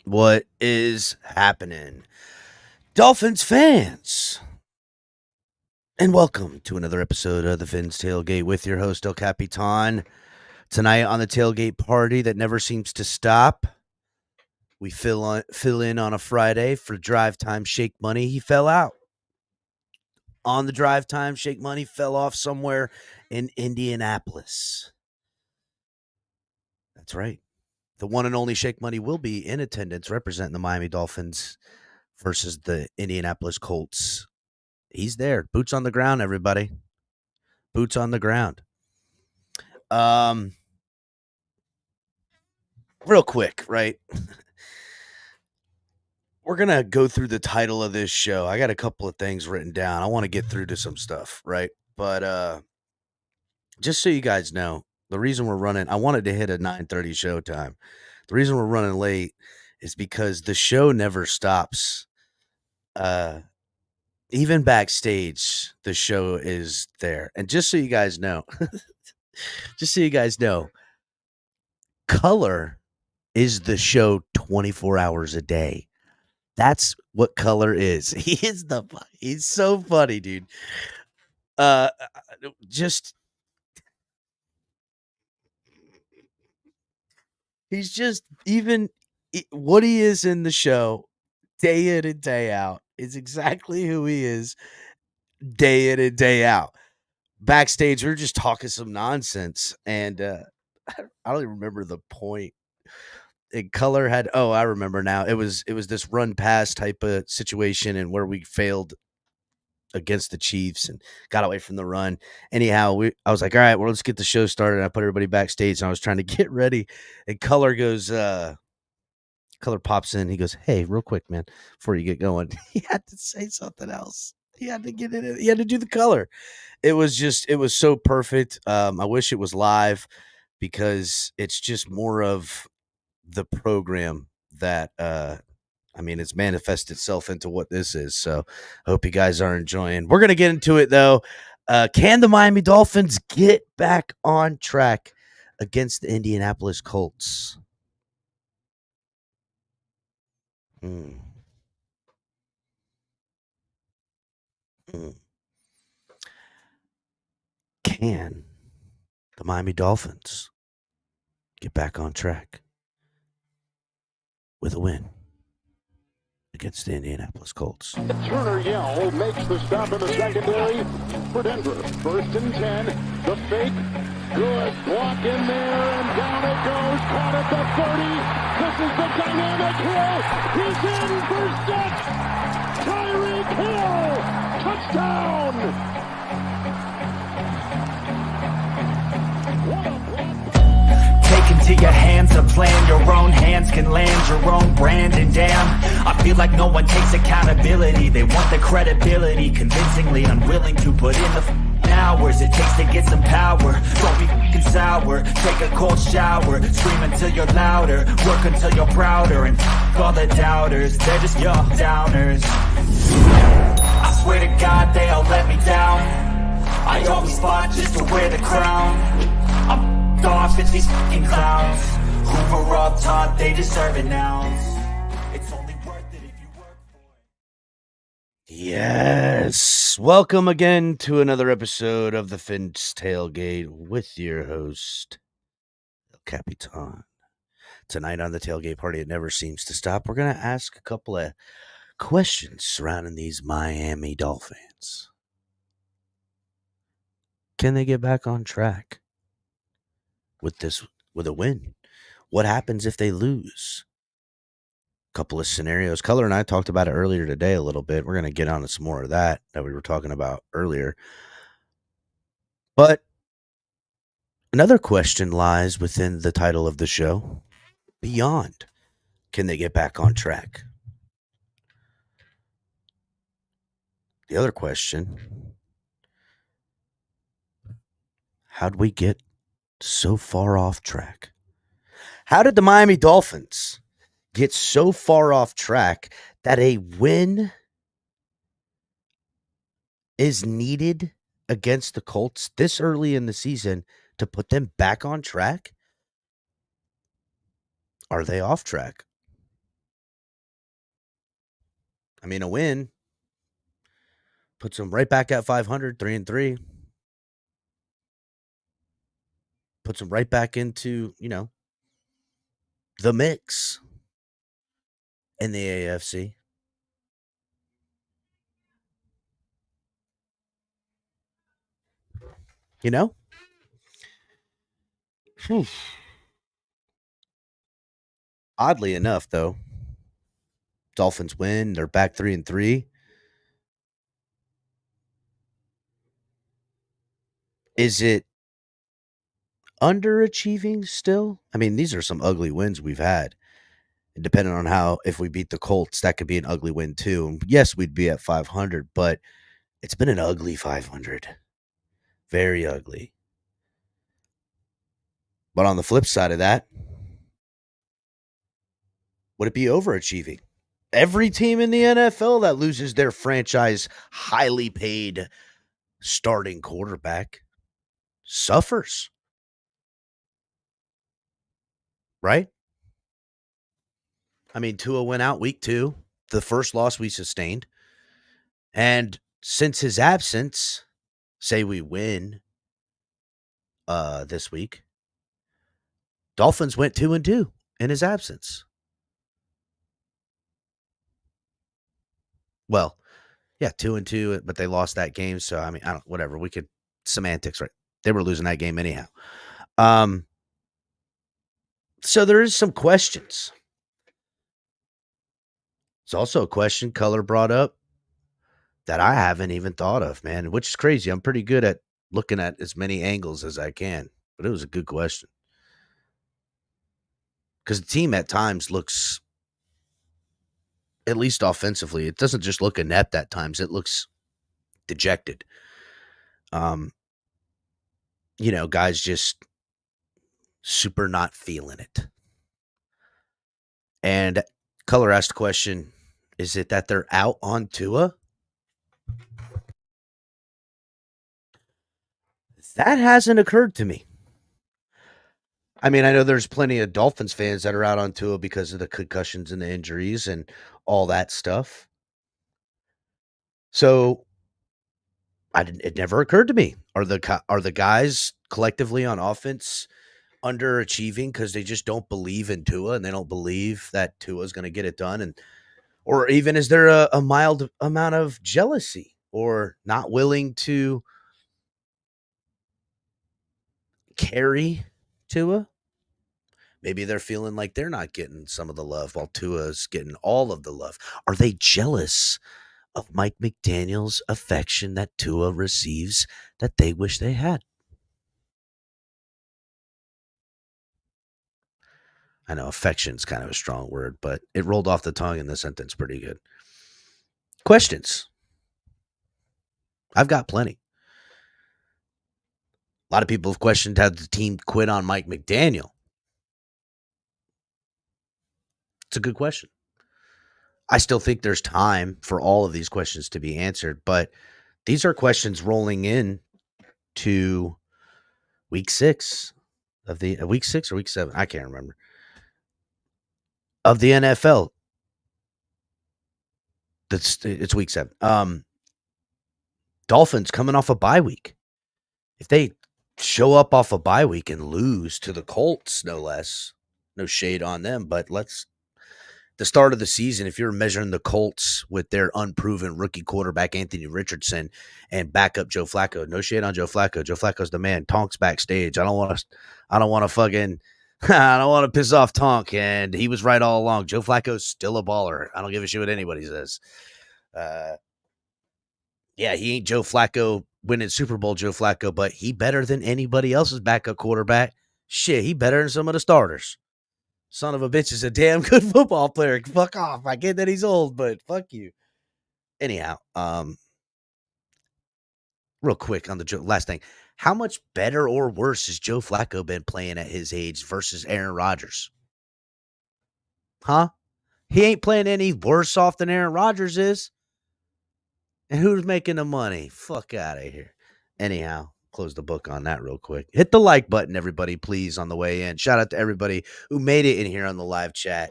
What is happening? Dolphins fans, and welcome to another episode of the Finn's Tailgate with your host, El Capitan. Tonight on the tailgate party that never seems to stop, we fill in on a Friday for drive time shake money. He fell out. On the drive time shake money, fell off somewhere in Indianapolis. That's right. The one and only Shake Money will be in attendance representing the Miami Dolphins versus the Indianapolis Colts. He's there. Boots on the ground, everybody. Boots on the ground. Real quick, right? We're going to go through the title of this show. I got a couple of things written down. I want to get through to some stuff, right? But just so you guys know, the reason we're running, I wanted to hit a 9:30 show time. The reason we're running late is because the show never stops. Even backstage, the show is there. And just so you guys know, color is the show 24 hours a day. That's what color is. He's so funny, dude. Just he's just even what he is in the show day in and day out is exactly who he is day in and day out. Backstage, we were just talking some nonsense, and I don't even remember the point. And color had I remember now. It was this run pass type of situation, and where we failed against the Chiefs and got away from the run. Anyhow, I was like, all right, well, let's get the show started. And I put everybody backstage, and I was trying to get ready, and color goes, color pops in. He goes, hey, real quick, man, before you get going, he had to say something else. He had to get in. He had to do the color. It was so perfect. I wish it was live because it's just more of the program that it's manifested itself into what this is. So I hope you guys are enjoying. We're gonna get into it though. Can the Miami Dolphins get back on track against the Indianapolis Colts? Hmm. Can the Miami Dolphins get back on track with a win against the Indianapolis Colts? Turner Yell makes the stop in the secondary for Denver. 1st and 10. The fake. Good block in there, and down it goes. Caught at the 30. This is the dynamic Hill. He's in for six. Tyreek Hill. Touchdown. What a block. Take into your hands a plan. Your own hands can land your own brand. And damn, I feel like no one takes accountability. They want the credibility, convincingly unwilling to put in the hours it takes to get some power. Don't be f***ing sour. Take a cold shower. Scream until you're louder. Work until you're prouder. And f*** all the doubters. They're just your downers. I swear to God they all let me down. I always fought just to wear the crown. I'm f***ed off, it's these f***ing clowns who were all taught they deserve it now. It's only worth it if you work for it. Yes. Welcome again to another episode of the Finn's Tailgate with your host, El Capitan. Tonight on the tailgate party, it never seems to stop. We're going to ask a couple of questions surrounding these Miami Dolphins. Can they get back on track with a win? What happens if they lose? Couple of scenarios. Color and I talked about it earlier today a little bit. We're going to get on to some more of that we were talking about earlier. But another question lies within the title of the show. Beyond, can they get back on track? The other question, how'd we get so far off track? How did the Miami Dolphins get so far off track that a win is needed against the Colts this early in the season to put them back on track? Are they off track? I mean, a win puts them right back at 500, 3-3. Puts them right back into, the mix in the AFC. You know? Oddly enough, though, Dolphins win. They're back 3-3. Is it underachieving still? I mean, these are some ugly wins we've had. And depending on if we beat the Colts, that could be an ugly win too. And yes, we'd be at 500, but it's been an ugly 500. Very ugly. But on the flip side of that, would it be overachieving? Every team in the NFL that loses their franchise highly paid starting quarterback suffers. Right? I mean, Tua went out week 2, the first loss we sustained. And since his absence, say we win this week, Dolphins went 2-2 in his absence. Well, yeah, 2-2, but they lost that game. So I mean, whatever. We could semantics, right? They were losing that game anyhow. So there is some questions. It's also a question Color brought up that I haven't even thought of, man, which is crazy. I'm pretty good at looking at as many angles as I can, but it was a good question. Because the team at times looks, at least offensively, it doesn't just look inept at times. It looks dejected. Guys just super not feeling it. And Color asked the question, is it that they're out on Tua? That hasn't occurred to me. I mean, I know there's plenty of Dolphins fans that are out on Tua because of the concussions and the injuries and all that stuff. So it never occurred to me. Are the guys collectively on offense underachieving because they just don't believe in Tua and they don't believe that Tua is going to get it done? Or even is there a mild amount of jealousy or not willing to carry Tua? Maybe they're feeling like they're not getting some of the love while Tua's getting all of the love. Are they jealous of Mike McDaniel's affection that Tua receives that they wish they had? I know affection's kind of a strong word, but it rolled off the tongue in the sentence pretty good. Questions? I've got plenty. A lot of people have questioned how the team quit on Mike McDaniel. It's a good question. I still think there's time for all of these questions to be answered, but these are questions rolling in to week 6 of the week 6 or week 7. I can't remember of the NFL. It's week 7. Dolphins coming off a bye week. If they show up off a bye week and lose to the Colts, no less, no shade on them, but the start of the season, if you're measuring the Colts with their unproven rookie quarterback, Anthony Richardson, and backup Joe Flacco, no shade on Joe Flacco. Joe Flacco's the man. Tonk's backstage. I don't want to piss off Tonk, and he was right all along. Joe Flacco's still a baller. I don't give a shit what anybody says. Yeah, he ain't Joe Flacco winning Super Bowl Joe Flacco, but he better than anybody else's backup quarterback. Shit, he better than some of the starters. Son of a bitch is a damn good football player. Fuck off. I get that he's old, but fuck you. Anyhow, real quick on the last thing. How much better or worse has Joe Flacco been playing at his age versus Aaron Rodgers? Huh? He ain't playing any worse off than Aaron Rodgers is. And who's making the money? Fuck out of here. Anyhow, close the book on that real quick. Hit the like button, everybody, please, on the way in. Shout out to everybody who made it in here on the live chat.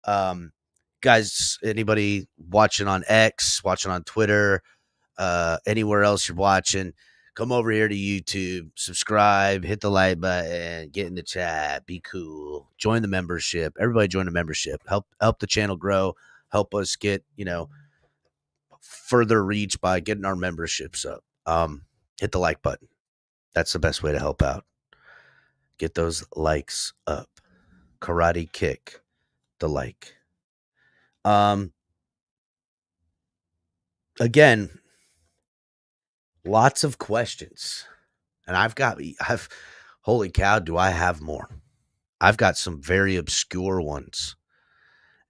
Got guys, anybody watching on X, watching on Twitter, anywhere else you're watching, come over here to YouTube, subscribe, hit the like button, get in the chat, be cool, join the membership. Everybody join the membership. Help the channel grow. Help us get, further reach by getting our memberships up. Hit the like button. That's the best way to help out. Get those likes up. Karate kick the like. Again, lots of questions. And holy cow, do I have more? I've got some very obscure ones.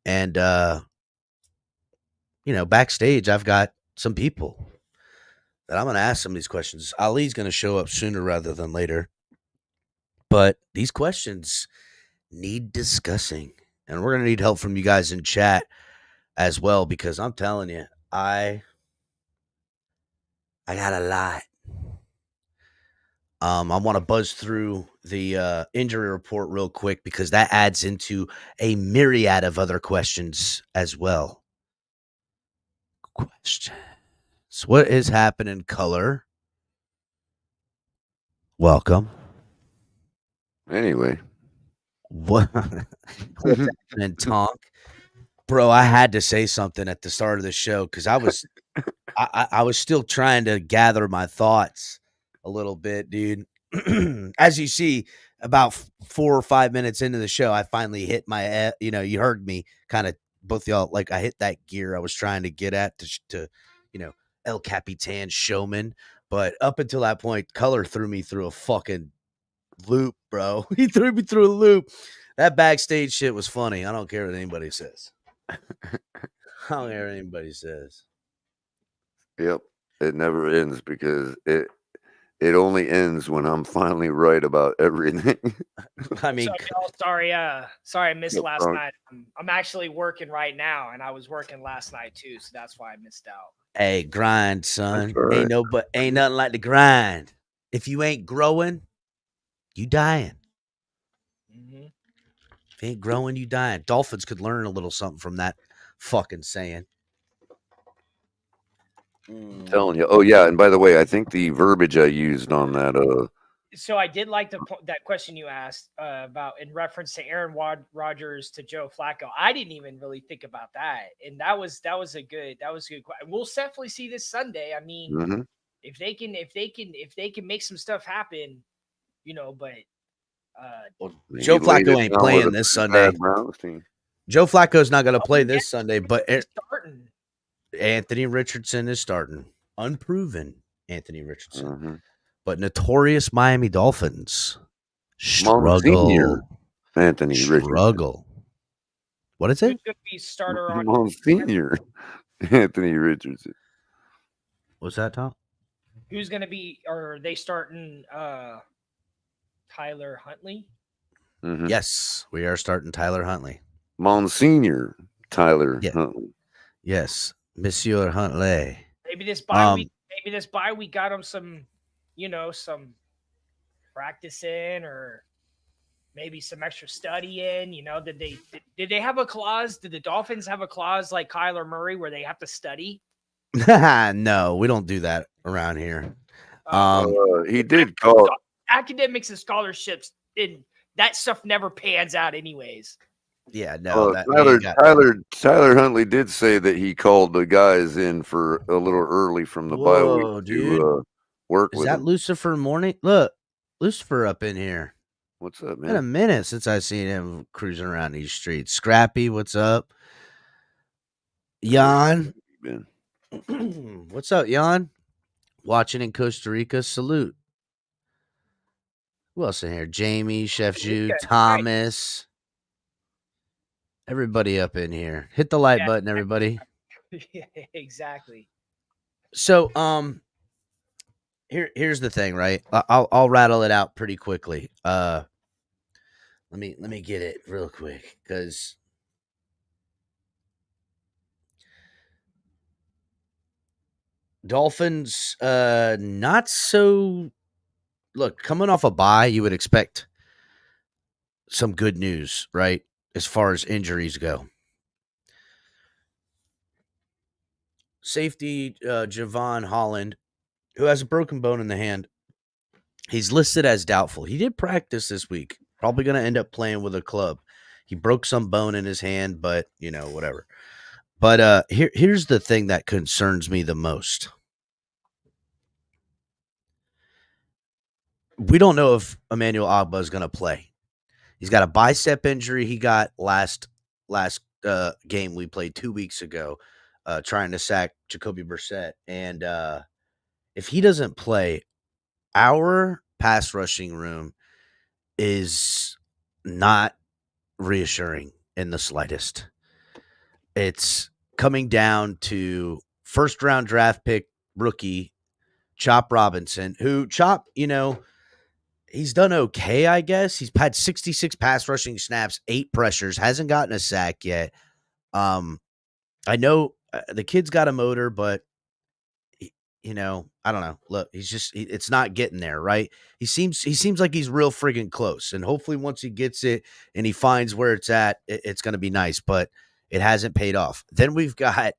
And backstage I've got some people that I'm going to ask some of these questions. Ali's going to show up sooner rather than later. But these questions need discussing. And we're going to need help from you guys in chat as well, because I'm telling you, I got a lot. I want to buzz through the injury report real quick, because that adds into a myriad of other questions as well. Questions. What is happening, Color? Welcome. Anyway. What's happening, Tonk? Bro, I had to say something at the start of the show because I was still trying to gather my thoughts a little bit, dude. As you see, about 4 or 5 minutes into the show, I finally hit my, you heard me kind of, both y'all, like I hit that gear I was trying to get at to El Capitan showman. But up until that point, Color threw me through a fucking loop, bro. He threw me through a loop. That backstage shit was funny. I don't care what anybody says. I don't care what anybody says. Yep. It never ends, because it only ends when I'm finally right about everything. I mean, sorry I missed last night. I'm actually working right now, and I was working last night too, so that's why I missed out. Hey, grind, son. Right. Ain't nothing like the grind. If you ain't growing, you dying. Mm-hmm. If you ain't growing, you dying. Dolphins could learn a little something from that fucking saying. I'm telling you. Oh yeah, and by the way, I think the verbiage I used on that. So I did like that question you asked about in reference to Aaron Rodgers to Joe Flacco. I didn't even really think about that, and that was a good question. We'll definitely see this Sunday. I mean, if they can make some stuff happen, But Joe Flacco ain't playing this Sunday. Joe Flacco's not going to play this Sunday, but starting. Anthony Richardson is starting. Unproven Anthony Richardson. But notorious Miami Dolphins struggle. Anthony struggle. Richardson. What is it? Who's going to be starter on Monsignor Anthony Richardson. What's that, Tom? Who's going to be? Are they starting Tyler Huntley? Mm-hmm. Yes, we are starting Tyler Huntley. Monsignor Tyler Huntley. Yes, Monsieur Huntley. Maybe this bye week got him some, some practicing, or maybe some extra studying. Did they have a clause? Did the Dolphins have a clause like Kyler Murray where they have to study? No, we don't do that around here. He did call academics and scholarships, and that stuff never pans out anyways. Yeah, no. Tyler Huntley did say that he called the guys in for a little early from the bye week to work with. Is that Lucifer Morning? Look, Lucifer up in here. What's up, man? Been a minute since I've seen him cruising around these streets. Scrappy, what's up? Jan, what's up, Jan? Watching in Costa Rica. Salute. Who else in here? Jamie, Chef Jude, Thomas. Everybody up in here. Hit the like button, everybody. Yeah, exactly. So, here's the thing, right? I'll rattle it out pretty quickly. Let me get it real quick, because Dolphins, not so. Look, coming off a bye, you would expect some good news, right? As far as injuries go. safety Javon Holland, who has a broken bone in the hand. He's listed as doubtful. He did practice this week. Probably going to end up playing with a club. He broke some bone in his hand, but whatever. But here's the thing that concerns me the most. We don't know if Emmanuel Ogbah is going to play. He's got a bicep injury he got last game we played 2 weeks ago, trying to sack Jacoby Brissett. And if he doesn't play, our pass rushing room is not reassuring in the slightest. It's coming down to first-round draft pick rookie Chop Robinson, who he's done okay, I guess. He's had 66 pass rushing snaps, 8 pressures, hasn't gotten a sack yet. I know the kid's got a motor, but I don't know. Look, it's not getting there, right? He seems like he's real friggin' close, and hopefully once he gets it and he finds where it's at, it's going to be nice, but it hasn't paid off. Then we've got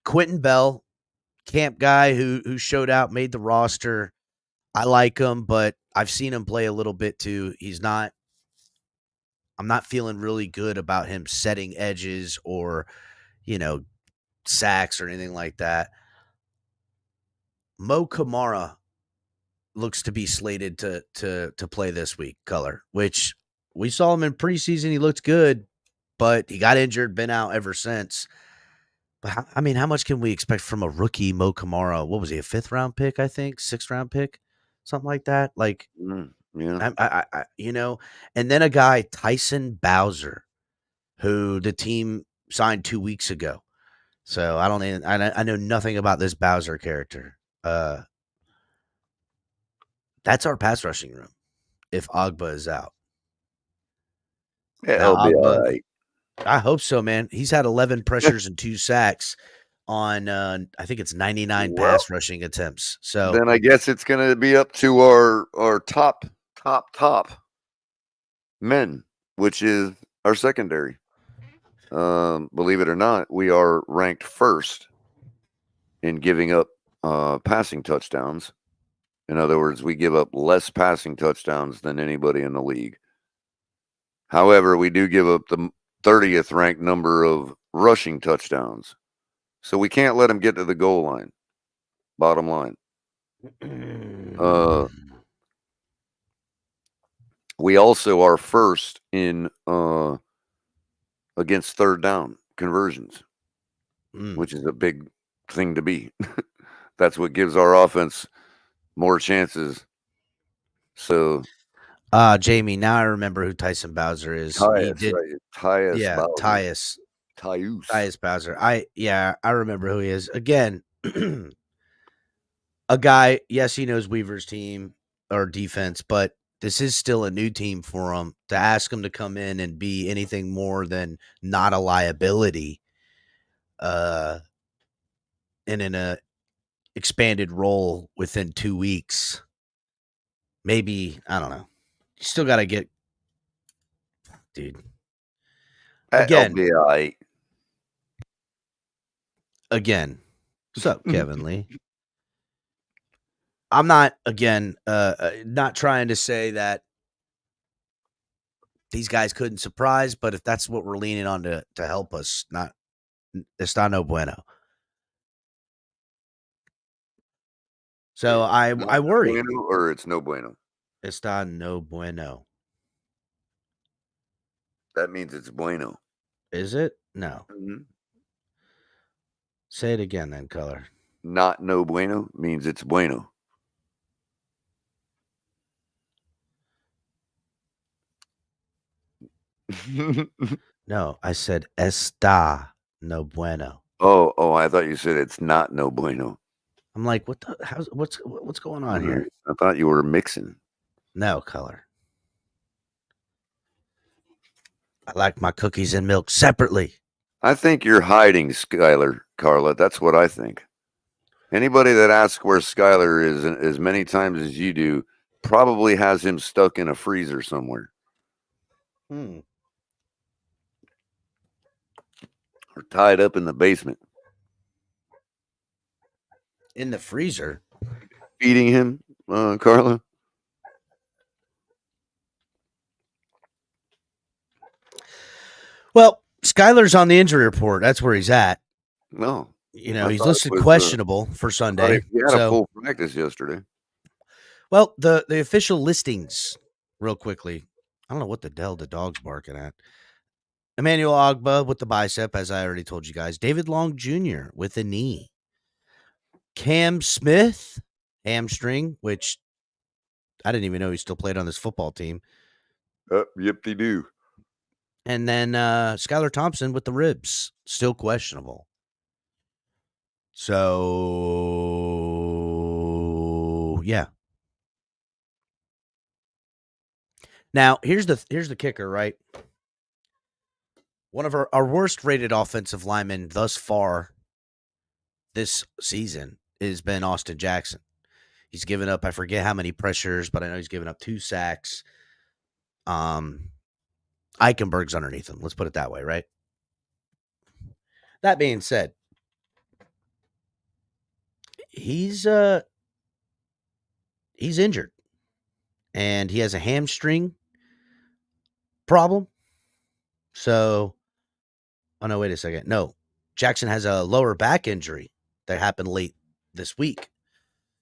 Quentin Bell, camp guy who showed out, made the roster. I like him, but I've seen him play a little bit too. I'm not feeling really good about him setting edges or, sacks or anything like that. Mo Kamara looks to be slated to play this week, Color, which we saw him in preseason. He looked good, but he got injured, been out ever since. But how much can we expect from a rookie Mo Kamara? What was he, a 5th round pick, I think? 6th round pick? Something like that. Like, yeah. And then a guy, Tyson Bowser, who the team signed 2 weeks ago. So I know nothing about this Bowser character. That's our pass rushing room if Ogbah is out. Yeah, it'll be all right. I hope so, man. He's had 11 pressures and 2 sacks on I think it's 99 pass rushing attempts. So then I guess it's going to be up to our top men, which is our secondary. Believe it or not, we are ranked first in giving up passing touchdowns. In other words, we give up less passing touchdowns than anybody in the league. However, we do give up the 30th ranked number of rushing touchdowns. So we can't let them get to the goal line. Bottom line. We also are first in against third down conversions, which is a big thing to be. That's what gives our offense more chances. So, Jamie, now I remember who Tyson Bowser is. Tyus Bowser. I remember who he is. Again, a guy, yes, he knows Weaver's team or defense, but this is still a new team for him. To ask him to come in and be anything more than not a liability, and in a expanded role within 2 weeks, maybe, I don't know. You still got to get, dude. Again, what's up, Kevin Lee? I'm not, not trying to say that these guys couldn't surprise, but if that's what we're leaning on to help us, it's not no bueno. So I worry. Bueno or it's no bueno? It's not no bueno. That means it's bueno. Is it? No. Mm-hmm. Say it again then, Color. Not no bueno means it's bueno. No, I said está no bueno. Oh, I thought you said it's not no bueno. I'm like, what's going on here? I thought you were mixing. No, Color. I like my cookies and milk separately. I think you're hiding Skylar, Carla. That's what I think. Anybody that asks where Skylar is as many times as you do probably has him stuck in a freezer somewhere. Or tied up in the basement. In the freezer. Feeding him, Carla? Well, Skyler's on the injury report. That's where he's at. No. You know, I he's thought it listed was, questionable for I thought Sunday. he had a So, full practice yesterday. well, the official listings, real quickly. I don't know what the hell the dog's barking at. Emmanuel Ogba with the bicep, as I already told you guys. David Long Jr. with a knee. Cam Smith, hamstring, which I didn't even know he still played on this football team. Yep, they do. And then Skylar Thompson with the ribs, still questionable. So, yeah. Now, here's the kicker, right? One of our worst rated offensive linemen thus far this season has been Austin Jackson. He's given up, I forget how many pressures, but I know he's given up 2 sacks. Eichenberg's underneath him. Let's put it that way, right? That being said, he's injured. And he has a hamstring problem. So, oh no, wait a second. No, Jackson has a lower back injury that happened late this week.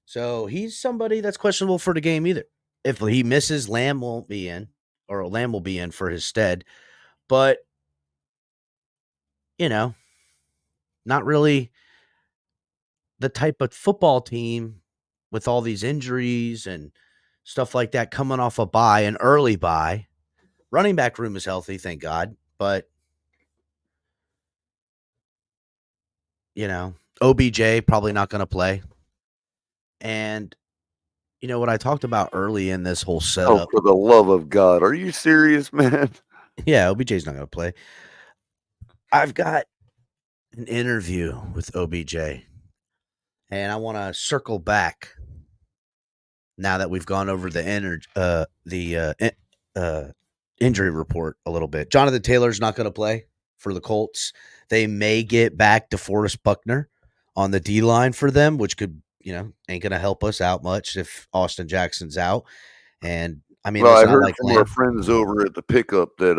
So he's somebody that's questionable for the game either. If he misses, Lamb won't be in, or Lamb will be in for his stead. But, you know, not really the type of football team with all these injuries and stuff like that coming off a bye, an early bye. Running back room is healthy, thank God. But, you know, OBJ probably not going to play. And, you know, what I talked about early in this whole Oh, setup. for the love of God. Are you serious, man? Yeah, OBJ's not going to play. I've got an interview with OBJ, and I want to circle back now that we've gone over the injury report a little bit. Jonathan Taylor's not going to play for the Colts. They may get back DeForest Buckner on the D line for them, which could, you know, ain't going to help us out much if Austin Jackson's out. And I mean, Well, I listen, I heard like from Lamb. our friends over at the pickup that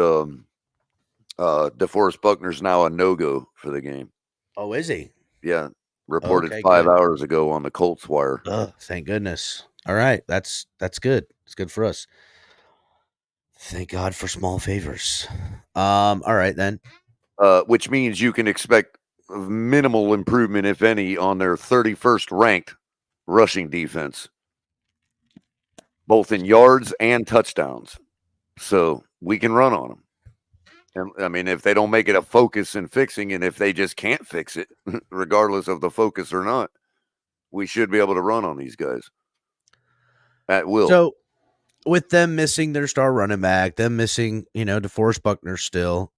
DeForest Buckner's now a no-go for the game. Oh, is he? Yeah, reported Okay, 5 good. hours ago on the Colts wire. Thank goodness. All right, that's good. It's good for us. Thank God for small favors. All right then. Which means you can expect minimal improvement, if any, on their 31st ranked rushing defense, both in yards and touchdowns. So we can run on them. And I mean, if they don't make it a focus in fixing, and if they just can't fix it, regardless of the focus or not, we should be able to run on these guys at will. So, with them missing their star running back, them missing, you know, DeForest Buckner still,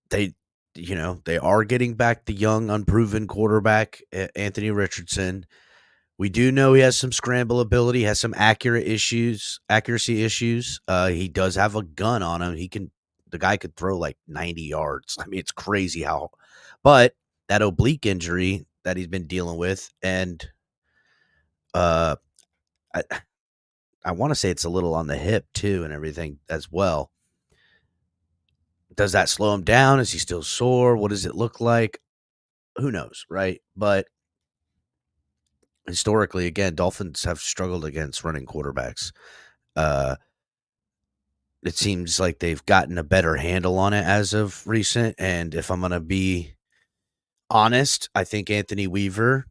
they are getting back the young, unproven quarterback, Anthony Richardson. We do know he has some scramble ability, has some accuracy issues. He does have a gun on him. The guy could throw like 90 yards. I mean, it's crazy but that oblique injury that he's been dealing with, and I want to say it's a little on the hip too and everything as well. Does that slow him down? Is he still sore? What does it look like? Who knows, right? But historically, again, Dolphins have struggled against running quarterbacks. It seems like they've gotten a better handle on it as of recent. And if I'm going to be honest, I think Anthony Weaver,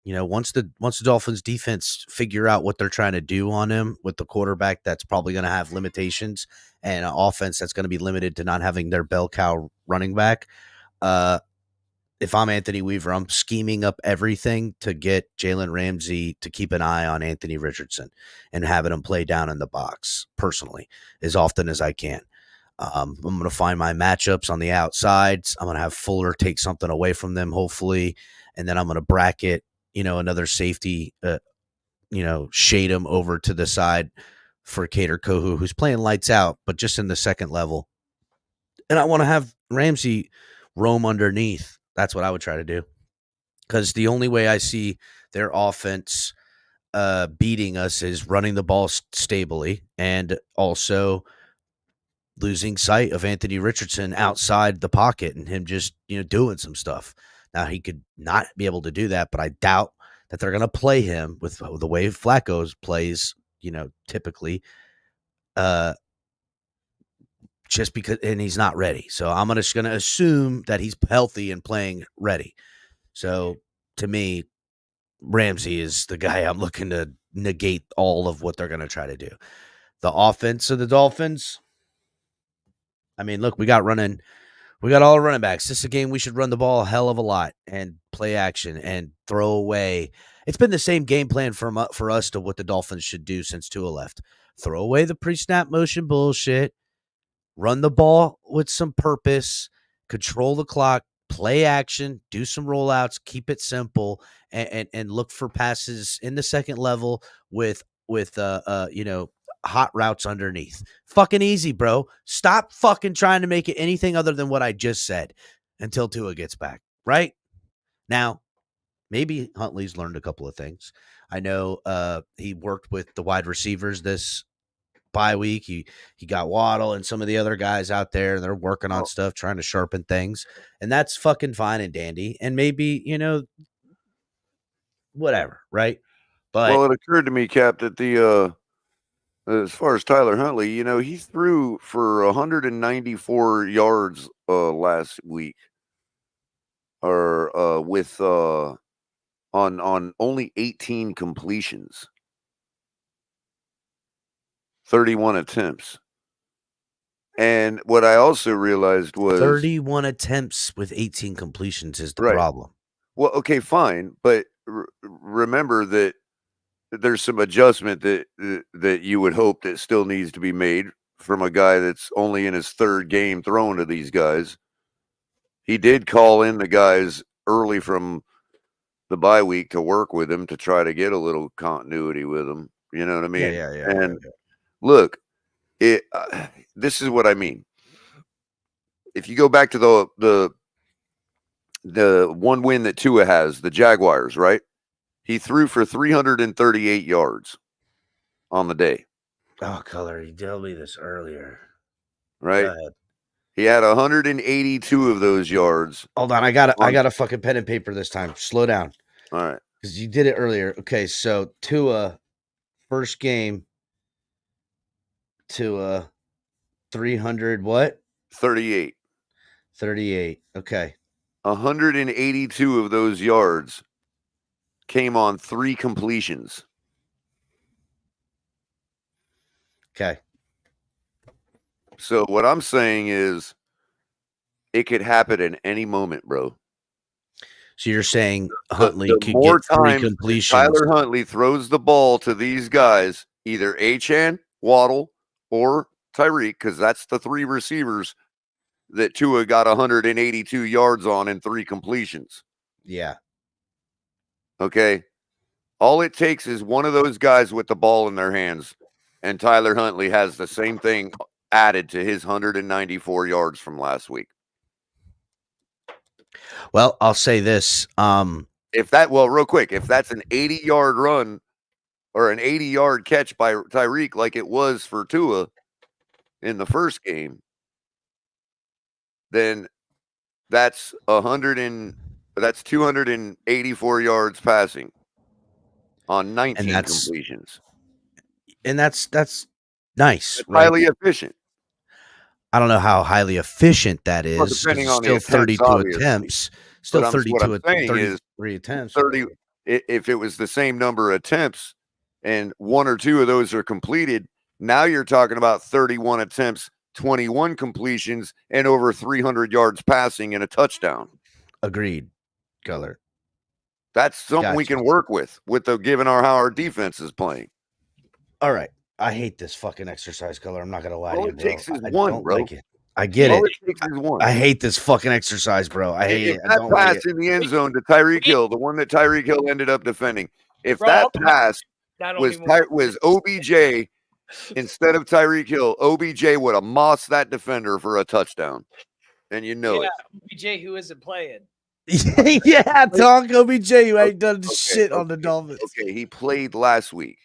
you know, once the Dolphins defense figure out what they're trying to do on him with the quarterback, that's probably going to have limitations, and an offense that's going to be limited to not having their bell cow running back. If I'm Anthony Weaver, I'm scheming up everything to get Jalen Ramsey to keep an eye on Anthony Richardson and having him play down in the box personally as often as I can. I'm going to find my matchups on the outsides. I'm going to have Fuller take something away from them, hopefully, and then I'm going to bracket, you know, another safety, shade him over to the side for Kader Kohu, who's playing lights out, but just in the second level. And I want to have Ramsey roam underneath. That's what I would try to do. because the only way I see their offense beating us is running the ball stably and also losing sight of Anthony Richardson outside the pocket and him just, doing some stuff. Now, he could not be able to do that, but I doubt that they're going to play him with the way Flacco plays, typically, just because, and he's not ready. So I'm just going to assume that he's healthy and playing ready. So to me, Ramsey is the guy I'm looking to negate all of what they're going to try to do. The offense of the Dolphins, I mean, look, we got all the running backs. This is a game we should run the ball a hell of a lot and play action and throw away. It's been the same game plan for us to what the Dolphins should do since Tua left. Throw away the pre-snap motion bullshit, run the ball with some purpose, control the clock, play action, do some rollouts, keep it simple, and look for passes in the second level with hot routes underneath. Fucking easy, bro. Stop fucking trying to make it anything other than what I just said until Tua gets back. Right? Now, maybe Huntley's learned a couple of things. I know he worked with the wide receivers this bye week. He got Waddle and some of the other guys out there, and they're working on stuff, trying to sharpen things. And that's fucking fine and dandy. And maybe, whatever, right? But Well, it occurred to me, Cap, that as far as Tyler Huntley, he threw for 194 yards last week, or with on only 18 completions, 31 attempts. And what I also realized was 31 attempts with 18 completions is the problem. Well, okay, fine, but remember that there's some adjustment that you would hope that still needs to be made from a guy that's only in his third game throwing to these guys. He did call in the guys early from the bye week to work with him to try to get a little continuity with them. You know what I mean? Yeah. Look, this is what I mean. If you go back to the one win that Tua has, the Jaguars, right? He threw for 338 yards on the day. Oh, Color, you told me this earlier. Right? He had 182 of those yards. Hold on, I got a fucking pen and paper this time. Slow down. All right. Because you did it earlier. Okay, so Tua, first game, Tua, 300 what? 38. 38. Okay. 182 of those yards came on 3 completions. Okay. So what I'm saying is it could happen at any moment, bro. So you're saying Huntley the could more get 3 times completions. Tyler Huntley throws the ball to these guys, either Achane, Waddle, or Tyreek, because that's the 3 receivers that Tua got 182 yards on and 3 completions. Yeah. Okay. All it takes is one of those guys with the ball in their hands, and Tyler Huntley has the same thing added to his 194 yards from last week. Well, I'll say this. Real quick, if that's an 80-yard run or an 80-yard catch by Tyreek like it was for Tua in the first game, then that's 284 yards passing on 19 completions. And that's nice. It's highly efficient. I don't know how highly efficient that is. Well, depending on still 32 attempts. Still 32 33 attempts. 30. If it was the same number of attempts and 1 or 2 of those are completed, now you're talking about 31 attempts, 21 completions, and over 300 yards passing and a touchdown. Agreed, Color. That's something we can work with given how our defense is playing. All right. I hate this fucking exercise, Color. I'm not going to lie to you, bro. All it takes is one, bro. Like it. I get All it. it takes is one. I hate this fucking exercise, bro. I hate it. I don't pass like it. in the end zone to Tyreek Hill, the one that Tyreek Hill ended up defending, if that pass was OBJ instead of Tyreek Hill, OBJ would have mossed that defender for a touchdown. And you know it. OBJ who isn't playing. Yeah, talk OBJ, who ain't done shit on the okay, Dolphins. okay, he played last week,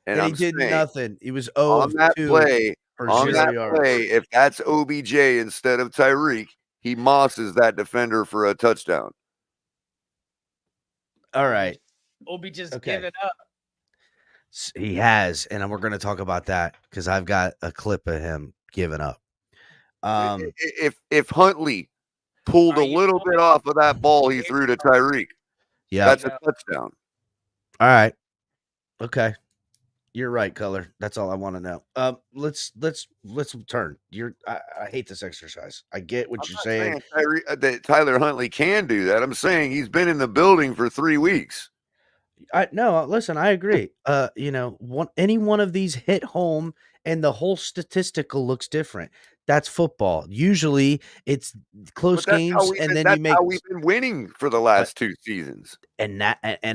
and And he I'm did saying nothing. He was 0 on of that 2 play, for 0 yards. if that's OBJ instead of Tyreek, he mosses that defender for a touchdown. All right. Obi just Okay. giving up. He has, and we're going to talk about that because I've got a clip of him giving up. If Huntley pulled a little bit off of that ball he threw to Tyreek, that's a touchdown. All right. Okay. You're right, Color. That's all I want to know. Let's turn. I hate this exercise. I get what I'm you're not saying. that Tyler Huntley can do that. I'm saying he's been in the building for 3 weeks. No, listen, I agree. Any one of these hit home and the whole statistical looks different. That's football. Usually it's close games and then you make how we've been winning for the last 2 seasons. and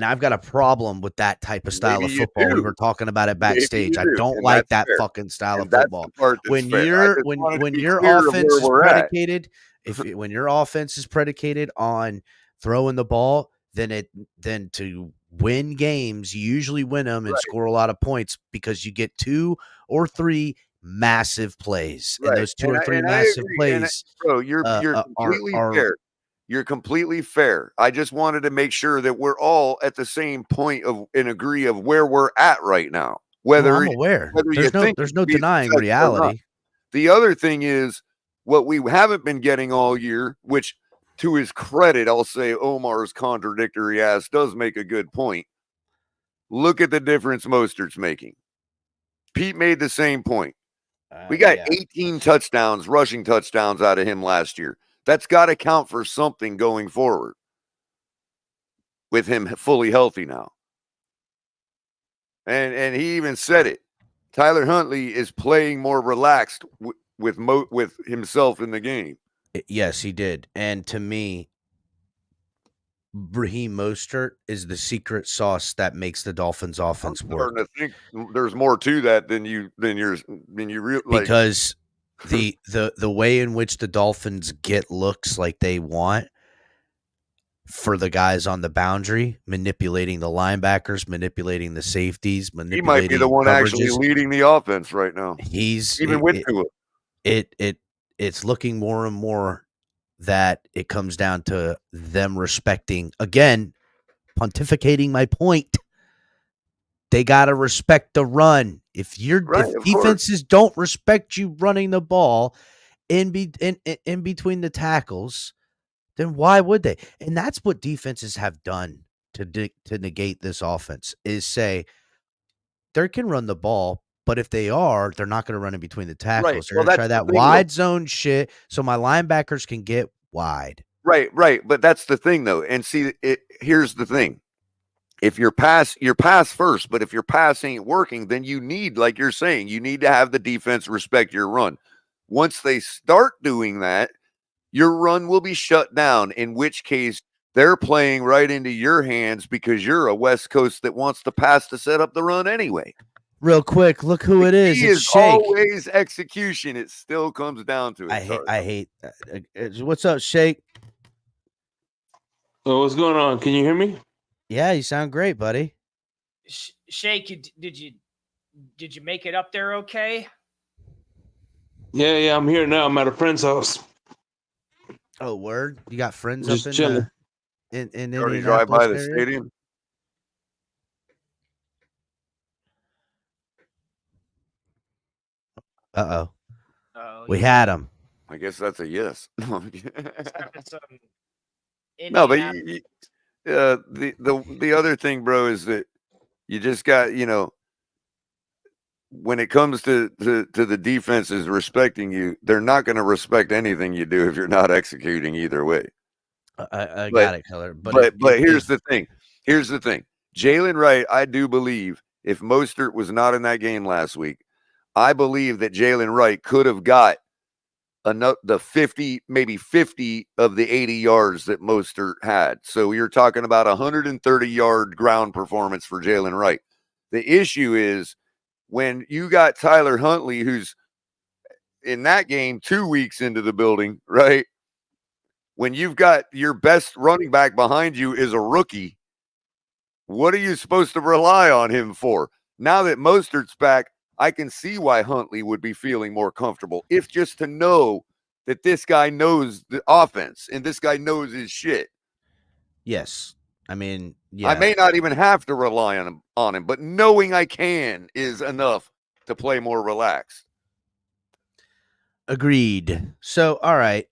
I've got a problem with that type of style Maybe of you football. We do. were talking about it Maybe backstage. you I do, don't and like that's that fair. fucking style And of that's football. the part that's When fair. I you're just wanted to when be your clear of offense where is we're at. predicated, when your offense is predicated on throwing the ball, then to win games, you usually win them and Right. score a lot of points because you get 2 or 3 massive plays, and Right. those 2 And or I 3 and I massive agree. plays, Bro, you're completely are fair. You're completely fair. I just wanted to make sure that we're all at the same point of and agree of where we're at right now. No, I'm aware. You think There's it no could be a denying success or not. reality. The other thing is what we haven't been getting all year, which to his credit, I'll say Omar's contradictory ass does make a good point. Look at the difference Mostert's making. Pete made the same point. We got 18 touchdowns, rushing touchdowns out of him last year. That's got to count for something going forward with him fully healthy now. And he even said it. Tyler Huntley is playing more relaxed with himself in the game. Yes, he did. And to me, Raheem Mostert is the secret sauce that makes the Dolphins offense I'm work. starting to think there's more to that than you realize. Because the way in which the Dolphins get looks like they want for the guys on the boundary, manipulating the linebackers, manipulating the safeties, he might be manipulating the one actually coverages. leading the offense right now. He's Even with Tua. It's looking more and more that it comes down to them respecting, again, pontificating my point. They got to respect the run. If defenses don't respect you running the ball in between the tackles, then why would they? And that's what defenses have done to negate this offense is say they can run the ball, but if they are, they're not going to run in between the tackles. Right. They're going to try that wide zone shit so my linebackers can get wide. Right. But that's the thing, though. And see, here's the thing. If your pass first, but if your pass ain't working, then you need, like you're saying, you need to have the defense respect your run. Once they start doing that, your run will be shut down, in which case they're playing right into your hands because you're a West Coast that wants the pass to set up the run anyway. Real quick, look who it is. It's Shake. Always execution. It still comes down to it. I hate what's up, Shake? So what's going on? Can you hear me? Yeah, you sound great, buddy. Shake, did you make it up there okay? Yeah, I'm here now. I'm at a friend's house. Oh, word! You got friends Just up in chilling. In Indianapolis drive by the stadium. Oh, we had him. I guess that's a yes. No, but the other thing, bro, is that you just got, when it comes to the defenses respecting you, they're not going to respect anything you do if you're not executing either way. I got it, Color. But here's the thing. Jalen Wright, I do believe if Mostert was not in that game last week, I believe that Jalen Wright could have got the 50, maybe 50 of the 80 yards that Mostert had. So you're talking about 130-yard ground performance for Jalen Wright. The issue is when you got Tyler Huntley, who's in that game 2 weeks into the building, right? when you've got your best running back behind you is a rookie, what are you supposed to rely on him for? Now that Mostert's back, I can see why Huntley would be feeling more comfortable, if just to know that this guy knows the offense and this guy knows his shit. Yes. I mean, yeah. I may not even have to rely on him, but knowing I can is enough to play more relaxed. Agreed. So, all right.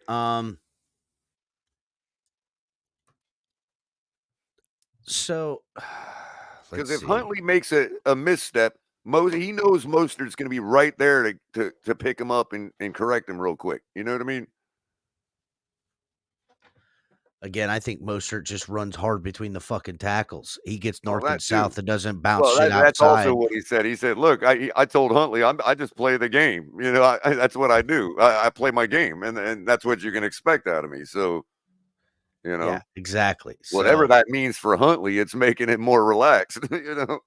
So, Because let's if see. Huntley makes a misstep, he knows Mostert's going to be right there to pick him up and correct him real quick. You know what I mean? Again, I think Mostert just runs hard between the fucking tackles. He gets north and that south too. and doesn't bounce Well, shit that's outside. also what he said. He said, "Look, I told Huntley, I just play the game. You know, that's what I do. I play my game, and that's what you can expect out of me. So, you know, Yeah, exactly. whatever So, that means for Huntley, it's making it more relaxed. You know."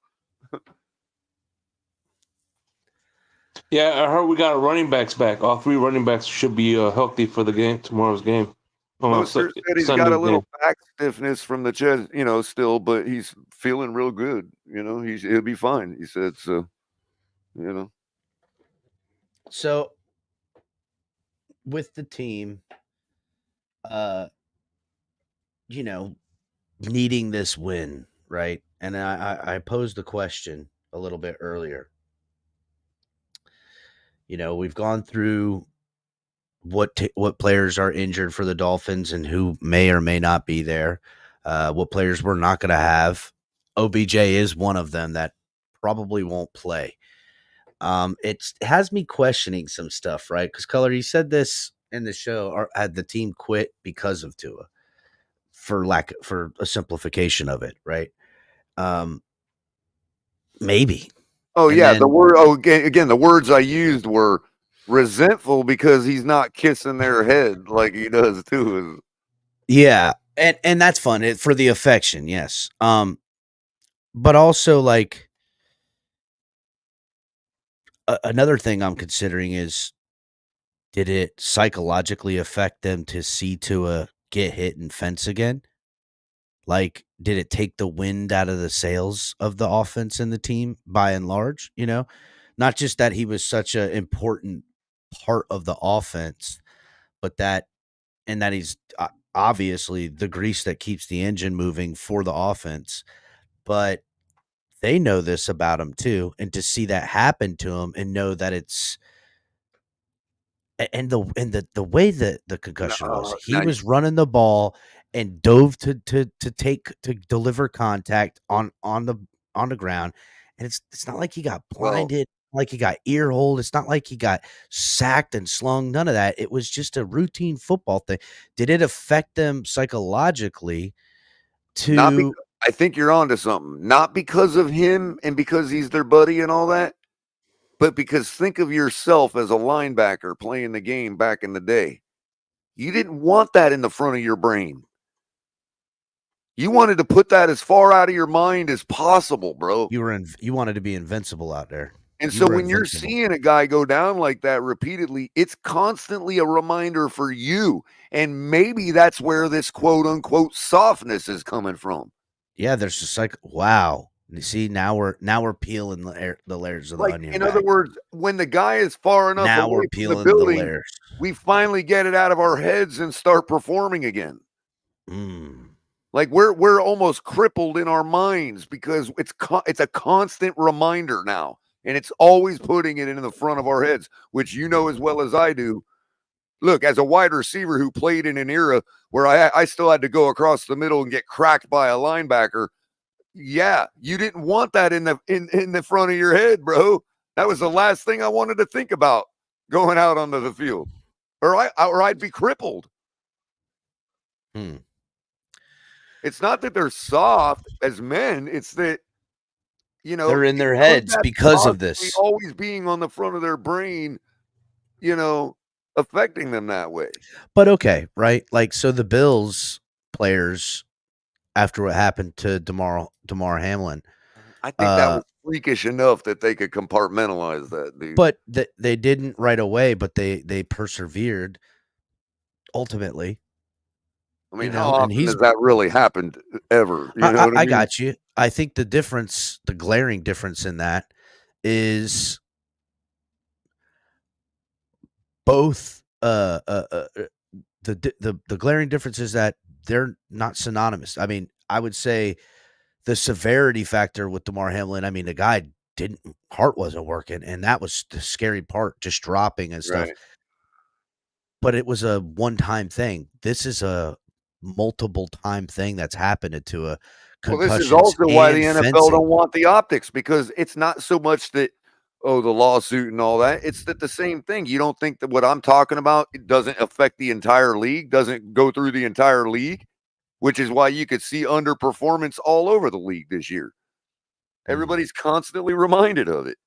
Yeah, I heard we got our running backs back. All three running backs should be healthy for the game, tomorrow's game. Mostert said he's got a Sunday's little game. back stiffness from the chest, you know, still, but he's feeling real good. You know, he'll be fine. He said so. You know, so with the team, you know, needing this win, right? And I posed the question a little bit earlier. You know, we've gone through what players are injured for the Dolphins and who may or may not be there. What players we're not going to have. OBJ is one of them that probably won't play. It has me questioning some stuff, right? Because Color, you said this in the show, or had the team quit because of Tua for a simplification of it, right? Maybe. oh And yeah, then, again, the words I used were resentful because he's not kissing their head like he does too. yeah, and that's fun for the affection, yes. But also like another thing I'm considering is, did it psychologically affect them to see Tua get hit and fence again? Like, did it take the wind out of the sails of the offense and the team by and large? You know, not just that he was such an important part of the offense, but that he's obviously the grease that keeps the engine moving for the offense. But they know this about him too, and to see that happen to him and know that it's the way that the concussion was, he Now, was running the ball and dove to deliver contact on the ground, and it's not like he got blinded, like he got ear holed. It's not like he got sacked and slung. None of that. It was just a routine football thing. Did it affect them psychologically? I think you're onto something. Not because of him and because he's their buddy and all that, but because think of yourself as a linebacker playing the game back in the day. You didn't want that in the front of your brain. You wanted to put that as far out of your mind as possible, bro. You wanted to be invincible out there. And so when you're seeing a guy go down like that repeatedly, it's constantly a reminder for you. And maybe that's where this quote unquote softness is coming from. Yeah, there's just like, wow. You see, now we're peeling the layers of the onion. In other words, when the guy is far enough now away we're from peeling the building, layers. we finally get it out of our heads and start performing again. Like we're almost crippled in our minds because it's a constant reminder now, and it's always putting it in the front of our heads, which you know as well as I do. Look, as a wide receiver who played in an era where I still had to go across the middle and get cracked by a linebacker. Yeah, you didn't want that in the front of your head, bro. That was the last thing I wanted to think about going out onto the field, or I'd be crippled. It's not that they're soft as men; it's that they're in their heads because of this. Always being on the front of their brain, affecting them that way. But okay, right? Like, so the Bills players, after what happened to Damar Hamlin, I think that was freakish enough that they could compartmentalize that, dude. But they didn't right away, but they persevered ultimately. I mean, You how know, and often has that really happened ever? You know what I I mean? got you. I think the difference, the glaring difference in that is both the glaring difference is that they're not synonymous. I mean, I would say the severity factor with DeMar Hamlin, I mean, the guy didn't heart wasn't working, and that was the scary part, just dropping and stuff. Right. But it was a one-time thing. This is a multiple time thing that's happened to a Well, this is concussions also why the and NFL fencing. don't want the optics, because it's not so much that, oh, the lawsuit and all that. It's that the same thing. You don't think that what I'm talking about, it doesn't affect the entire league, doesn't go through the entire league, which is why you could see underperformance all over the league this year. Everybody's constantly reminded of it.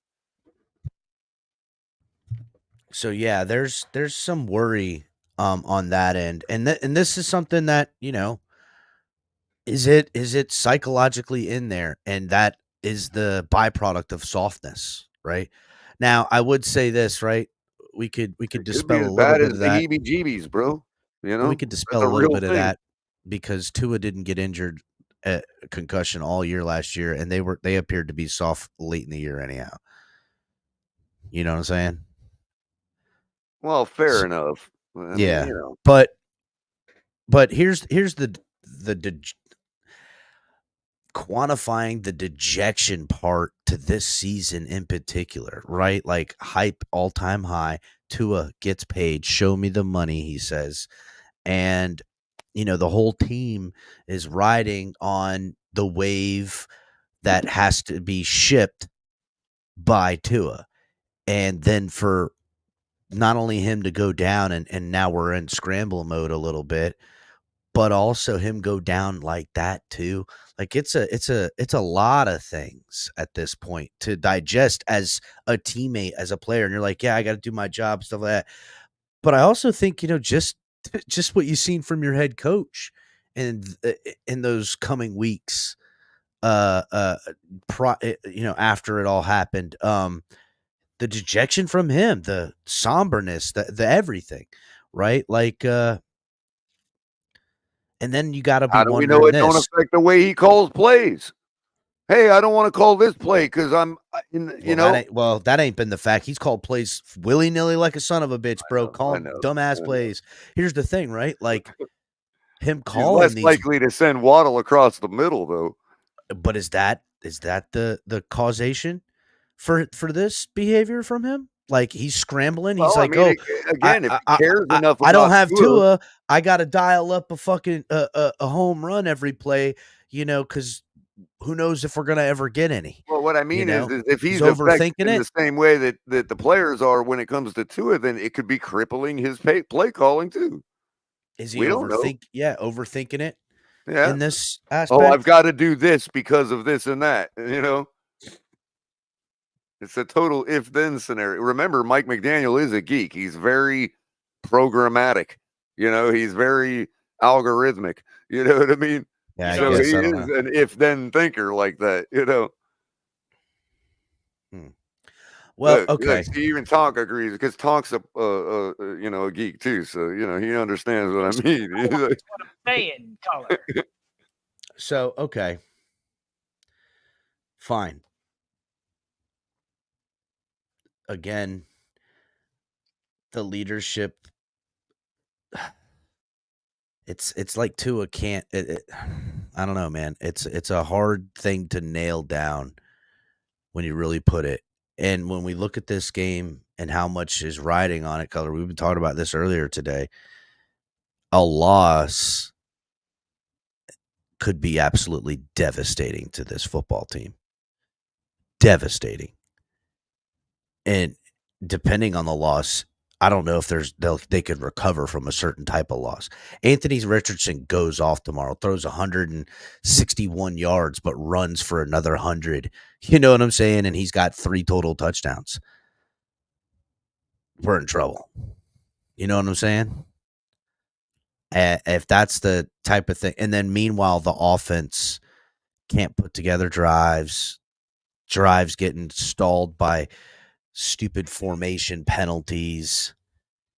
So yeah, there's some worry on that end. And and this is something that, you know, is it psychologically in there, and that is the byproduct of softness, right? Now, I would say this, right? We could It could be dispel as a little bad bit as of the that. heebie-jeebies, bro. You We know, could that's dispel a a little real bit of thing. that because Tua didn't get injured at concussion all year last year, and they appeared to be soft late in the year anyhow. You know what I'm saying? Well, fair S- enough. I mean, yeah, you know, but here's the quantifying the dejection part to this season in particular, right? Like hype all time high. Tua gets paid. Show me the money, he says. And, you know, the whole team is riding on the wave that has to be shipped by Tua. And then for not only him to go down, and now we're in scramble mode a little bit, but also him go down like that too. Like it's a lot of things at this point to digest as a teammate, as a player. And you're like, yeah, I got to do my job, stuff like that. But I also think, you know, just what you've seen from your head coach and in those coming weeks, you know, after it all happened, the dejection from him, the somberness, the everything, right? Like, and then you got to be how do we know wondering it don't this. affect the way he calls plays? Hey, I don't want to call this play because you know. Well, that ain't been the fact. He's called plays willy nilly like a son of a bitch, bro. I Calling know, dumbass I know. plays. Here's the thing, right? Like him He's less calling these, likely to send Waddle across the middle, though. but is that the causation for this behavior from him? Like he's scrambling. He's Well, I like, mean, oh, again, if he cares enough I don't about have Tua, Tua. I got to dial up a fucking a home run every play, you know, because who knows if we're gonna ever get any. well, what I You mean know, is if he's he's affected overthinking in it. the same way that the players are when it comes to Tua, then it could be crippling his play calling too. Is he We don't know. overthinking it Yeah. in this Oh, I've aspect? got to do this because of this and that. You know, it's a total if then scenario. Remember, Mike McDaniel is a geek. He's very programmatic. You know, he's very algorithmic. You know what I mean? Yeah, I So guess he I don't is know. an if then thinker like that. You know, Well, look. okay. See, even Tonk agrees because Tonk's you know, a geek too. So you know, he understands what I mean. He's That's like, what I'm saying, color. So, okay. Fine. Again, the leadership, it's like Tua can't I don't know, man. It's a hard thing to nail down when you really put it. And when we look at this game and how much is riding on it, color, we've been talking about this earlier today. A loss could be absolutely devastating to this football team. Devastating. And depending on the loss, I don't know if they could recover from a certain type of loss. Anthony Richardson goes off tomorrow, throws 161 yards, but runs for another 100. You know what I'm saying? And he's got 3 total touchdowns. We're in trouble. You know what I'm saying? If that's the type of thing. And then meanwhile, the offense can't put together drives getting stalled by stupid formation penalties,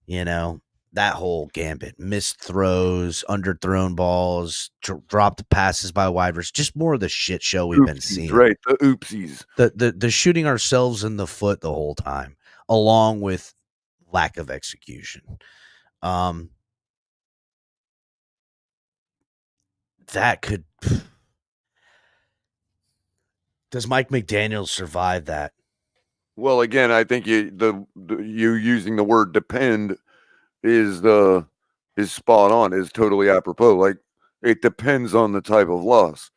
you know. that whole gambit, missed throws, underthrown balls, dropped passes by wide receivers, just more of the shit show we've been seeing. Right, the oopsies. The shooting ourselves in the foot the whole time, along with lack of execution. That could. Does Mike McDaniel survive that? Well, again, I think you using the word depend is spot on, is totally apropos. Like, it depends on the type of loss.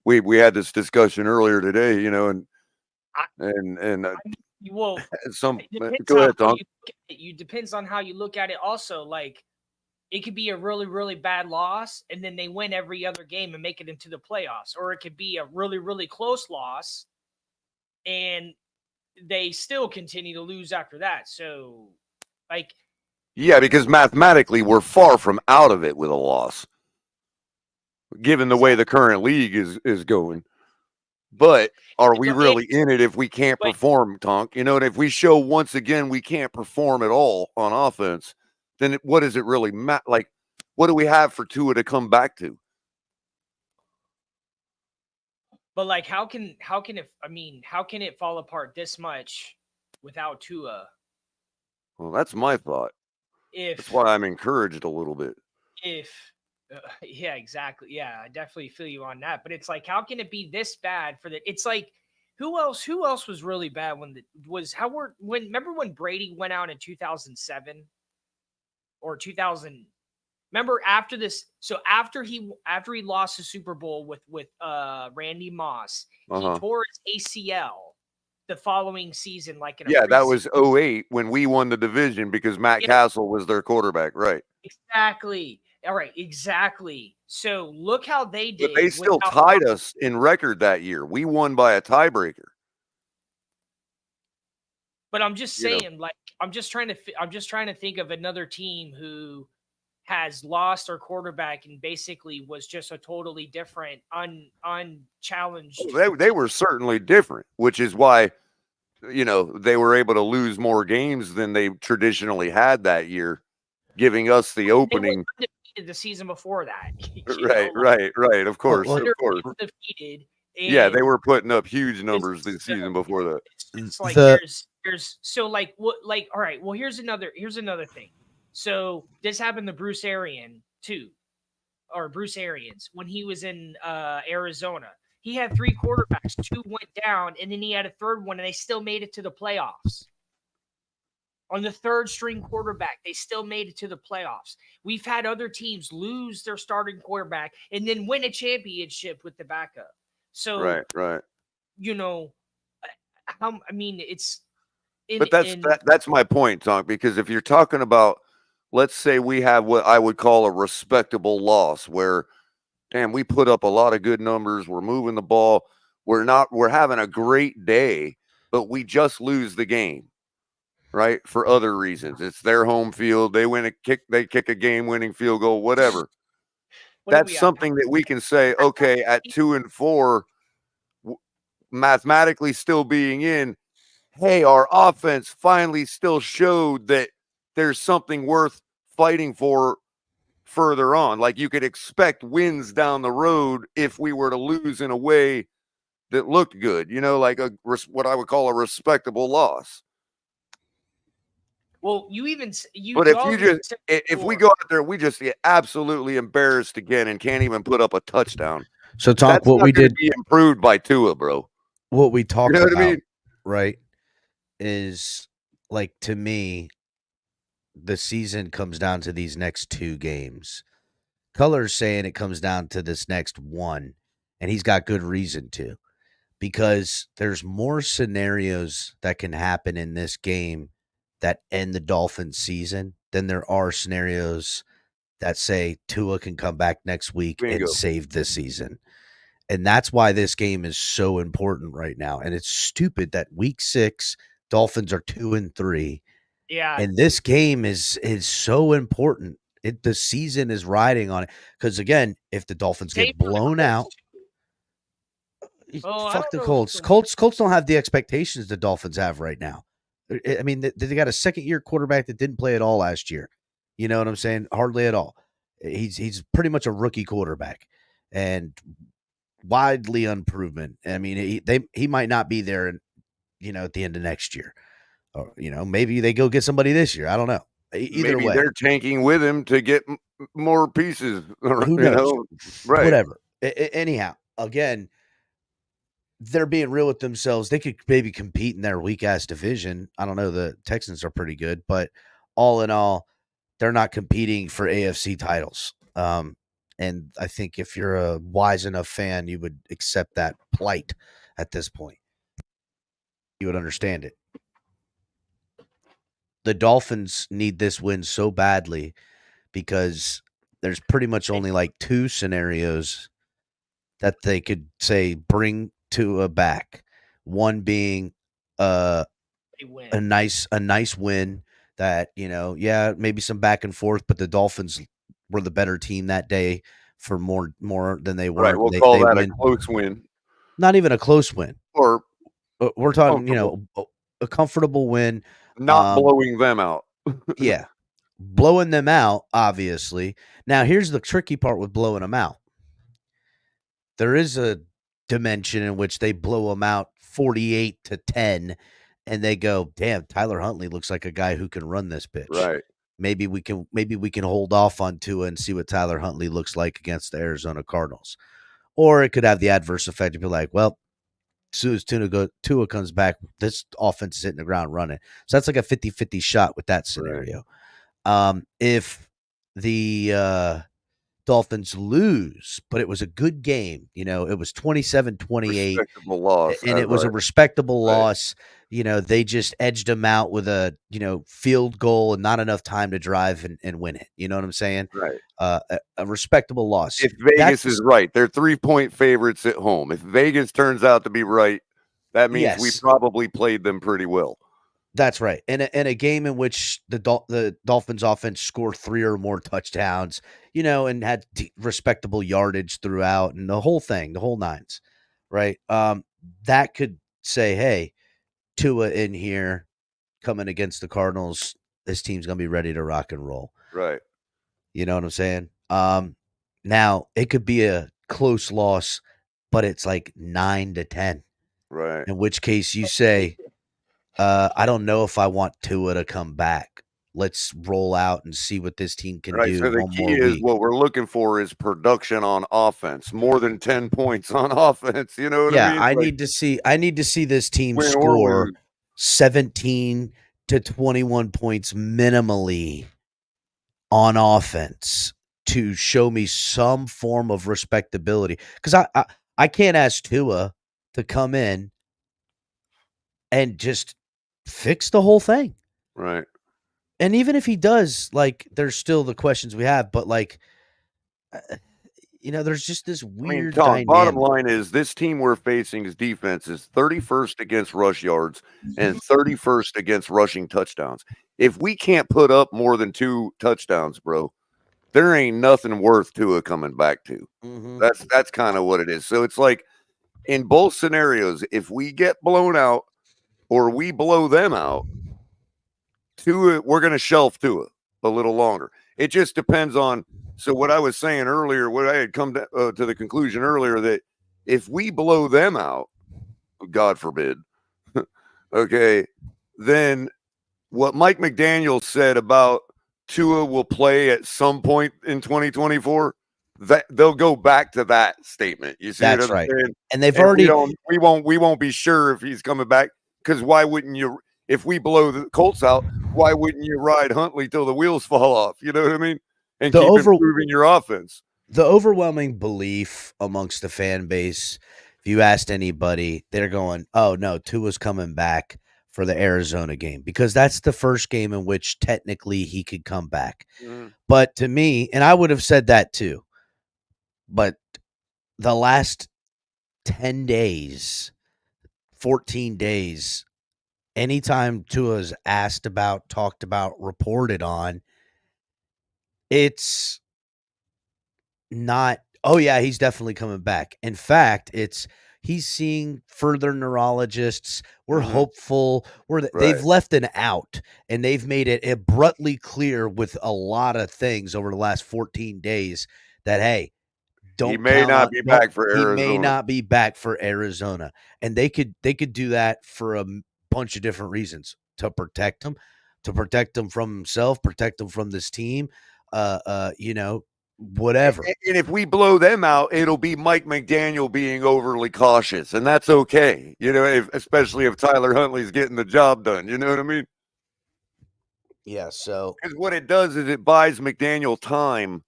We had this discussion earlier today, you know, and well, some it go ahead, Tom. It depends on how you look at it. Also, like, it could be a really, really bad loss, and then they win every other game and make it into the playoffs, or it could be a really, really close loss, and they still continue to lose after that. So, like, yeah, because mathematically we're far from out of it with a loss, given the way the current league is going. But are we really in it if we can't perform, Tonk? You know, and if we show once again we can't perform at all on offense, then what does it really matter? Like, what do we have for Tua to come back to? But like, how can it fall apart this much without Tua? Well, that's my thought. That's why I'm encouraged a little bit. Yeah, exactly. Yeah, I definitely feel you on that. But it's like, how can it be this bad for the? It's like, who else was really bad remember when Brady went out in 2007 or 2000? Remember after this? So after he lost the Super Bowl with Randy Moss, he tore his ACL the following season. That was 2008 when we won the division because Matt Castle was their quarterback, right? Exactly. All right, exactly. So look how they did. But they still tied us in record that year. We won by a tiebreaker. But I'm just saying, like, I'm just trying to think of another team who has lost their quarterback and basically was just a totally different, unchallenged. They were certainly different, which is why, you know, they were able to lose more games than they traditionally had that year, giving us the opening. They were the season before that. Right. Of course. Defeated. Yeah, they were putting up huge numbers the season before that. It's like there's so like what like all right. Well, here's another thing. So this happened to Bruce Arians when he was in Arizona. He had 3 quarterbacks, 2 went down, and then he had a third one, and they still made it to the playoffs. On the 3rd string quarterback, they still made it to the playoffs. We've had other teams lose their starting quarterback and then win a championship with the backup. So, right. You know, it's. But that's my point, Tonk, because if you're talking about, let's say we have what I would call a respectable loss where, damn, we put up a lot of good numbers. We're moving the ball. We're having a great day, but we just lose the game, right? For other reasons. It's their home field. They kick a game-winning field goal, whatever. That's something that we can say, okay, at 2-4, mathematically still being in, hey, our offense finally still showed that there's something worth fighting for further on. Like, you could expect wins down the road if we were to lose in a way that looked good, you know, like what I would call a respectable loss. Well, but if we go out there, we just get absolutely embarrassed again and can't even put up a touchdown. So, Tonk, what we did be improved by Tua, bro. What we talked about, I mean? Right, is like, to me, the season comes down to these next 2 games. Color's saying it comes down to this next one, and he's got good reason to, because there's more scenarios that can happen in this game that end the Dolphins season than there are scenarios that say Tua can come back next week and save this season. And that's why this game is so important right now. And it's stupid that week 6, Dolphins are 2-3. Yeah. And this game is so important. The season is riding on it. Because, again, if the Dolphins get blown out, fuck the Colts. Colts don't have the expectations the Dolphins have right now. I mean, they got a second-year quarterback that didn't play at all last year. You know what I'm saying? Hardly at all. He's pretty much a rookie quarterback and widely unproven. I mean, he might not be there, at the end of next year. Or, maybe they go get somebody this year. I don't know. Either Maybe way, they're tanking with him to get more pieces. who knows? Right? Whatever. Anyhow, again, they're being real with themselves. They could maybe compete in their weak ass division. I don't know. The Texans are pretty good, but all in all, they're not competing for AFC titles. And I think if you're a wise enough fan, you would accept that plight at this point. You would understand it. The Dolphins need this win so badly because there's pretty much only like two scenarios that they could say bring Tua back. One being a nice win that, maybe some back and forth, but the Dolphins were the better team that day for more than they were. Right. We'll call that a close win. Not even a close win. Or we're talking, a comfortable win. Not blowing them out. Yeah. Blowing them out, obviously. Now, here's the tricky part with blowing them out. There is a dimension in which they blow them out 48-10, and they go, "Damn, Tyler Huntley looks like a guy who can run this bitch." Right. Maybe we can hold off on Tua and see what Tyler Huntley looks like against the Arizona Cardinals. Or it could have the adverse effect to be like, well, as soon as Tua comes back, this offense is hitting the ground running. So that's like a 50-50 shot with that scenario. Right. If the Dolphins lose, but it was a good game, it was 27-28. Respectable loss. And it was a respectable loss. They just edged them out with a, field goal and not enough time to drive and win it. You know what I'm saying? Right. A respectable loss. If Vegas is right, they're 3-point favorites at home. If Vegas turns out to be right, that means we probably played them pretty well. That's right. In a game in which the Dolphins offense scored 3 or more touchdowns, and had respectable yardage throughout and the whole thing, the whole nines, right? That could say, hey, Tua in here coming against the Cardinals, this team's going to be ready to rock and roll. Right. You know what I'm saying? Now, it could be a close loss, but it's like 9-10. Right. In which case you say, I don't know if I want Tua to come back. Let's roll out and see what this team can do. So the key is what we're looking for is production on offense, more than 10 points on offense. You know what I mean? Yeah, I need to see this team score 17 to 21 points minimally on offense to show me some form of respectability. Because I can't ask Tua to come in and just fix the whole thing. Right. And even if he does, like, there's still the questions we have, but like, there's just this weird dynamic. Bottom line is this team we're facing's defense is 31st against rush yards and 31st against rushing touchdowns. If we can't put up more than 2 touchdowns, bro, there ain't nothing worth Tua coming back to. Mm-hmm. That's kind of what it is. So it's like in both scenarios, if we get blown out or we blow them out, we're going to shelf Tua a little longer. It just depends on. So what I was saying earlier, what I had come to the conclusion earlier, that if we blow them out, God forbid, okay, then what Mike McDaniel said about Tua will play at some point in 2024, that they'll go back to that statement. You see, that's what I'm right. saying? And they've already. We won't be sure if he's coming back, because why wouldn't you? If we blow the Colts out, why wouldn't you ride Huntley till the wheels fall off? You know what I mean? And keep improving your offense. The overwhelming belief amongst the fan base, if you asked anybody, they're going, oh, no, Tua's coming back for the Arizona game, because that's the first game in which technically he could come back. Mm. But to me, and I would have said that too, but the last 10 days, 14 days, anytime Tua's asked about, talked about, reported on, it's not, oh, yeah, he's definitely coming back. In fact, it's, He's seeing further neurologists. We're Mhm. hopeful. Right. They've left an out, and they've made it abruptly clear with a lot of things over the last 14 days that, hey, He don't may count not on be don't back for he may Arizona. not be back for Arizona. And they could do that for a bunch of different reasons, to protect him from himself, protect him from this team, whatever. And if we blow them out, it'll be Mike McDaniel being overly cautious, and that's okay. Especially if Tyler Huntley's getting the job done. You know what I mean? Yeah, so Because what it does is it buys McDaniel time,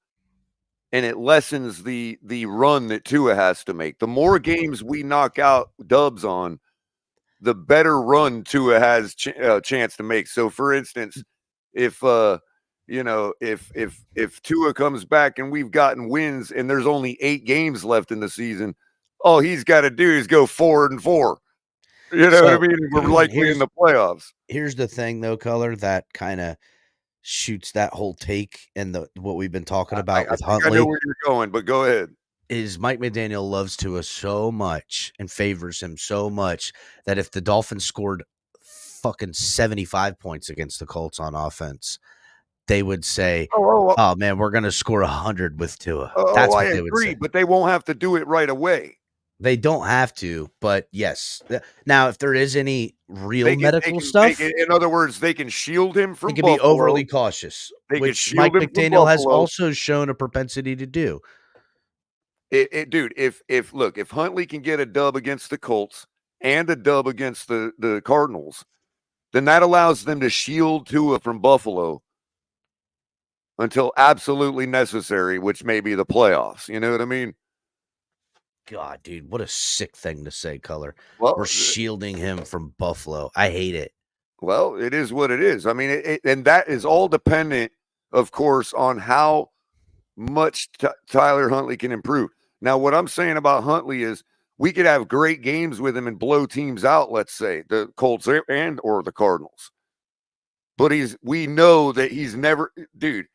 and it lessens the run that Tua has to make. The more games we knock out Dubs on, the better run Tua has chance to make. So, for instance, if if Tua comes back and we've gotten wins and there's only 8 games left in the season, all he's got to do is go 4-4. You know what I mean? We're likely in the playoffs. Here's the thing, though, Color, that kind of shoots that whole take and what we've been talking about with I Huntley. know where you're going, but go ahead. Is Mike McDaniel loves Tua so much and favors him so much that if the Dolphins scored fucking 75 points against the Colts on offense, they would say, "Oh man, we're gonna score 100 with Tua." That's what I they would agree, say. but they won't have to do it right away. They don't have to, but yes. Now, if there is any real They medical can stuff, in other words, they can shield him from they can Buffalo. be overly cautious, They can which shield Mike him from McDaniel has Buffalo. also shown a propensity to do. Dude, if Huntley can get a dub against the Colts and a dub against the Cardinals, then that allows them to shield Tua from Buffalo until absolutely necessary, which may be the playoffs. You know what I mean? God, dude, what a sick thing to say, Color. Well, We're shielding him from Buffalo. I hate it. Well, it is what it is. I mean, and that is all dependent, of course, on how much Tyler Huntley can improve. Now, what I'm saying about Huntley is we could have great games with him and blow teams out, let's say, the Colts and or the Cardinals. But we know that he's never, dude,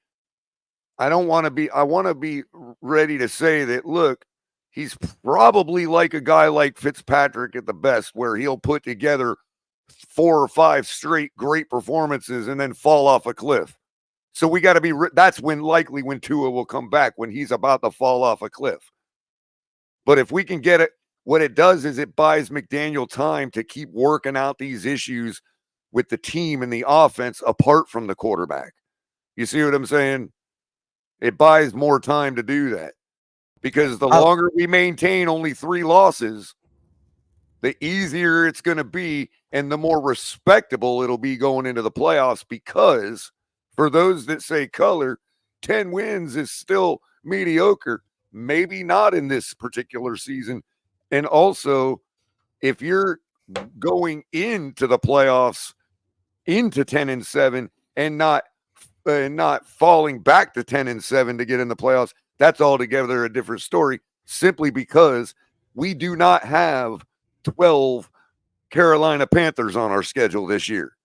I want to be ready to say that, look, he's probably like a guy like Fitzpatrick at the best, where he'll put together 4 or 5 straight great performances and then fall off a cliff. So we got to be, that's when Tua will come back, when he's about to fall off a cliff. But if we can get it, what it does is it buys McDaniel time to keep working out these issues with the team and the offense apart from the quarterback. You see what I'm saying? It buys more time to do that, because the longer we maintain only 3 losses, the easier it's going to be and the more respectable it'll be going into the playoffs. Because for those that say, Color, 10 wins is still mediocre. Maybe not in this particular season. And also, if you're going into the playoffs into 10-7 and not falling back to 10-7 to get in the playoffs, that's altogether a different story, simply because we do not have 12 Carolina Panthers on our schedule this year.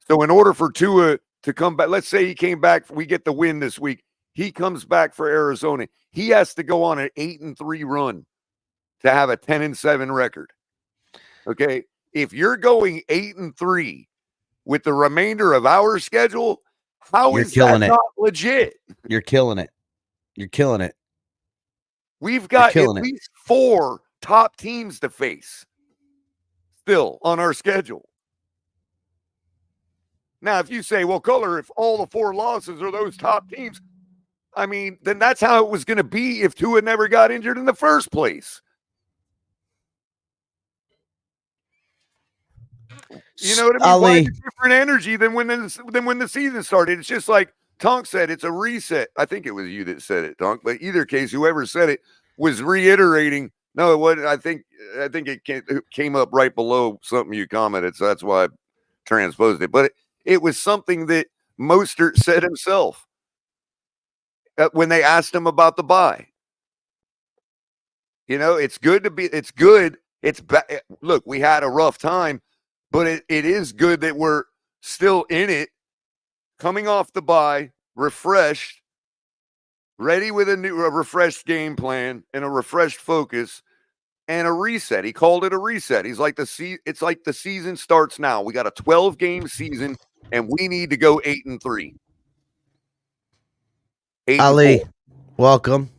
So in order for Tua to come back, let's say he came back, we get the win this week, he comes back for Arizona, he has to go on an 8-3 run to have a 10-7 record. Okay, if you're going 8-3 with the remainder of our schedule, how is that not legit? You're killing it. You're killing it. We've got at least 4 top teams to face still on our schedule. Now, if you say, well, Color, if all the 4 losses are those top teams, I mean, then that's how it was going to be if Tua never got injured in the first place. You know what I mean? Why is it different energy than when the season started? It's just like Tonk said, it's a reset. I think it was you that said it, Tonk, but either case, whoever said it was reiterating. No, it wasn't. I think it came up right below something you commented, so that's why I transposed it. But it was something that Mostert said himself when they asked him about the bye. You know, it's good. Look, we had a rough time, but it is good that we're still in it, coming off the bye, refreshed, ready with a refreshed game plan and a refreshed focus, and a reset. He called it a reset. He's like it's like the season starts now. We got a 12-game season, and we need to go 8-3. Ali, welcome.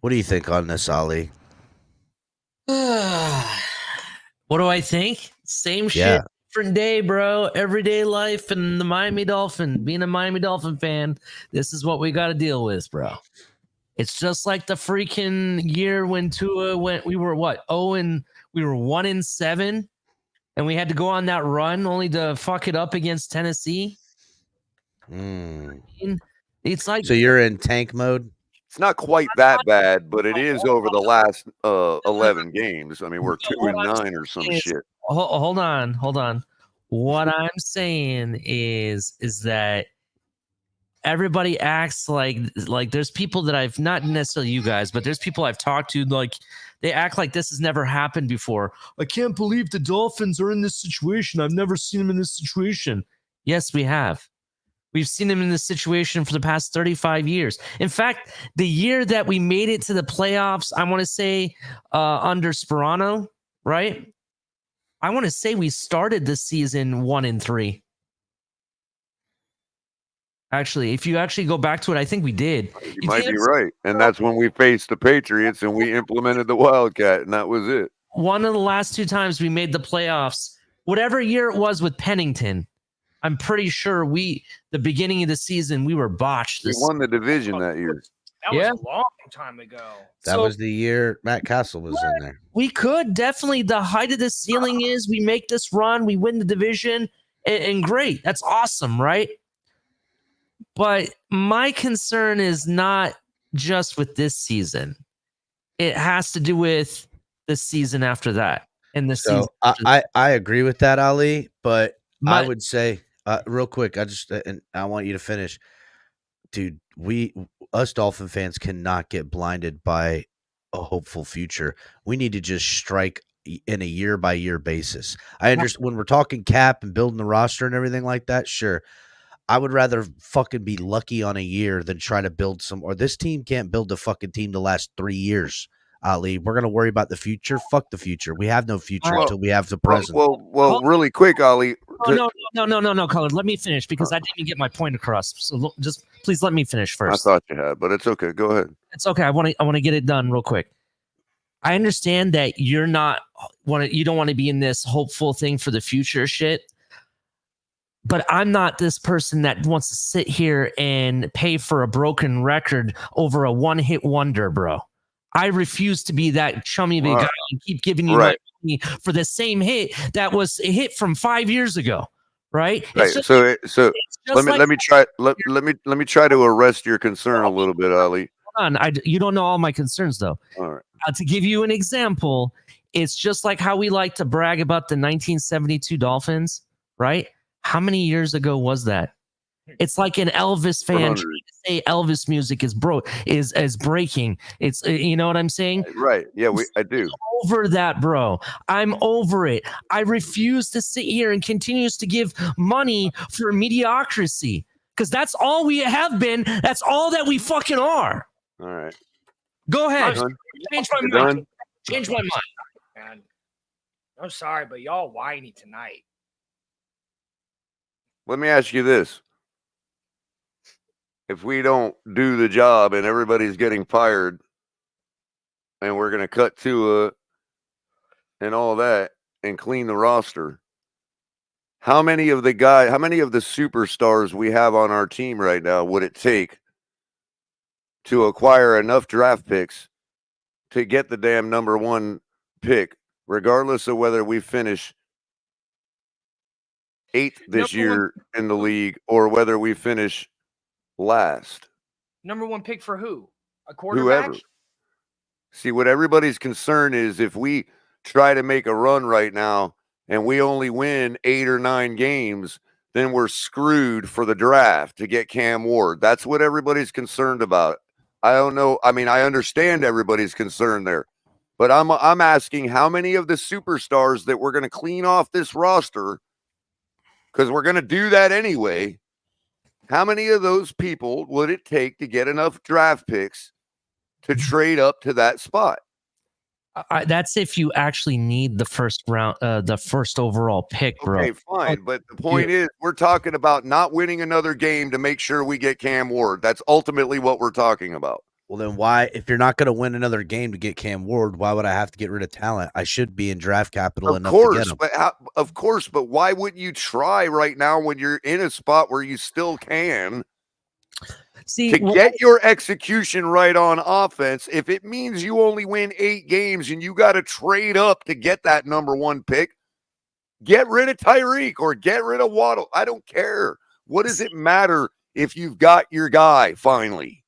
What do you think on this, Ali? What do I think? Same shit, Yeah. different day, bro. Everyday life and the Miami Dolphin. Being a Miami Dolphin fan, this is what we got to deal with, bro. It's just like the freaking year when Tua went. We were what? We were 1-7, and we had to go on that run only to fuck it up against Tennessee. It's like, so you're in tank mode. It's not quite that bad, but it is over the last 11 games. I mean, we're 2-9 or some shit. Hold on. What I'm saying is that everybody acts like there's people that I've, not necessarily you guys, but there's people I've talked to, like they act like this has never happened before. I can't believe the Dolphins are in this situation. I've never seen them in this situation. Yes, we have. We've seen them in this situation for the past 35 years. In fact, the year that we made it to the playoffs, I want to say under Sperano, right? I want to say we started the season 1-3. Actually, if you actually go back to it, I think we did. You might be right. And that's when we faced the Patriots and we implemented the Wildcat, and that was it. One of the last two times we made the playoffs, whatever year it was with Pennington, I'm pretty sure the beginning of the season, we were botched. We won the division that year. That was a long time ago. That was the year Matt Castle was in there. We could definitely, the height of the ceiling is we make this run, we win the division, and great. That's awesome, right? But my concern is not just with this season. It has to do with the season after that. And the season. I agree with that, Ali, but I would say real quick, I want you to finish. Dude, us Dolphin fans cannot get blinded by a hopeful future. We need to just strike in a year-by-year basis. I understand when we're talking cap and building the roster and everything like that, sure. I would rather fucking be lucky on a year than try to build or this team can't build a fucking team to last 3 years, Ali. We're going to worry about the future. Fuck the future. We have no future until we have the present. Well, really quick, Ali. No, Colin. Let me finish because I didn't get my point across. So just please let me finish first. I thought you had, but it's okay. Go ahead. It's okay. I want to get it done real quick. I understand that you don't want to be in this hopeful thing for the future shit. But I'm not this person that wants to sit here and pay for a broken record over a one-hit wonder, bro. I refuse to be that chummy big guy and keep giving you my money for the same hit that was a hit from 5 years ago, right? Right. So let me try to arrest your concern a little bit, Ali. Hold on. You don't know all my concerns though. All right. To give you an example, it's just like how we like to brag about the 1972 Dolphins, right? How many years ago was that? It's like an Elvis fan trying to say Elvis music is breaking. It's you know what I'm saying? Right. Yeah, I do. Over that, bro. I'm over it. I refuse to sit here and continues to give money for mediocrity because that's all we have been. That's all that we fucking are. All right. Go ahead. Change my mind. Change my mind. Man, I'm sorry, but y'all whiny tonight. Let me ask you this. If we don't do the job and everybody's getting fired and we're going to cut Tua and all that and clean the roster, how many of the superstars we have on our team right now would it take to acquire enough draft picks to get the damn number one pick, regardless of whether we finish 8th this year in the league or whether we finish last? Number one pick for who? A quarterback? Whoever. See, what everybody's concern is if we try to make a run right now and we only win 8 or 9 games, then we're screwed for the draft to get Cam Ward. That's what everybody's concerned about. I don't know. I mean, I understand everybody's concern there, but I'm asking how many of the superstars that we're going to clean off this roster, because we're going to do that anyway. How many of those people would it take to get enough draft picks to trade up to that spot? That's if you actually need the first round, the first overall pick, bro. Okay, fine. But the point is, we're talking about not winning another game to make sure we get Cam Ward. That's ultimately what we're talking about. Well, then why, if you're not going to win another game to get Cam Ward, why would I have to get rid of talent? I should be in draft capital enough to get him. Of course, but why wouldn't you try right now when you're in a spot where you still can get your execution right on offense? If it means you only win 8 games and you got to trade up to get that number 1 pick, get rid of Tyreek or get rid of Waddle. I don't care. What does it matter if you've got your guy finally?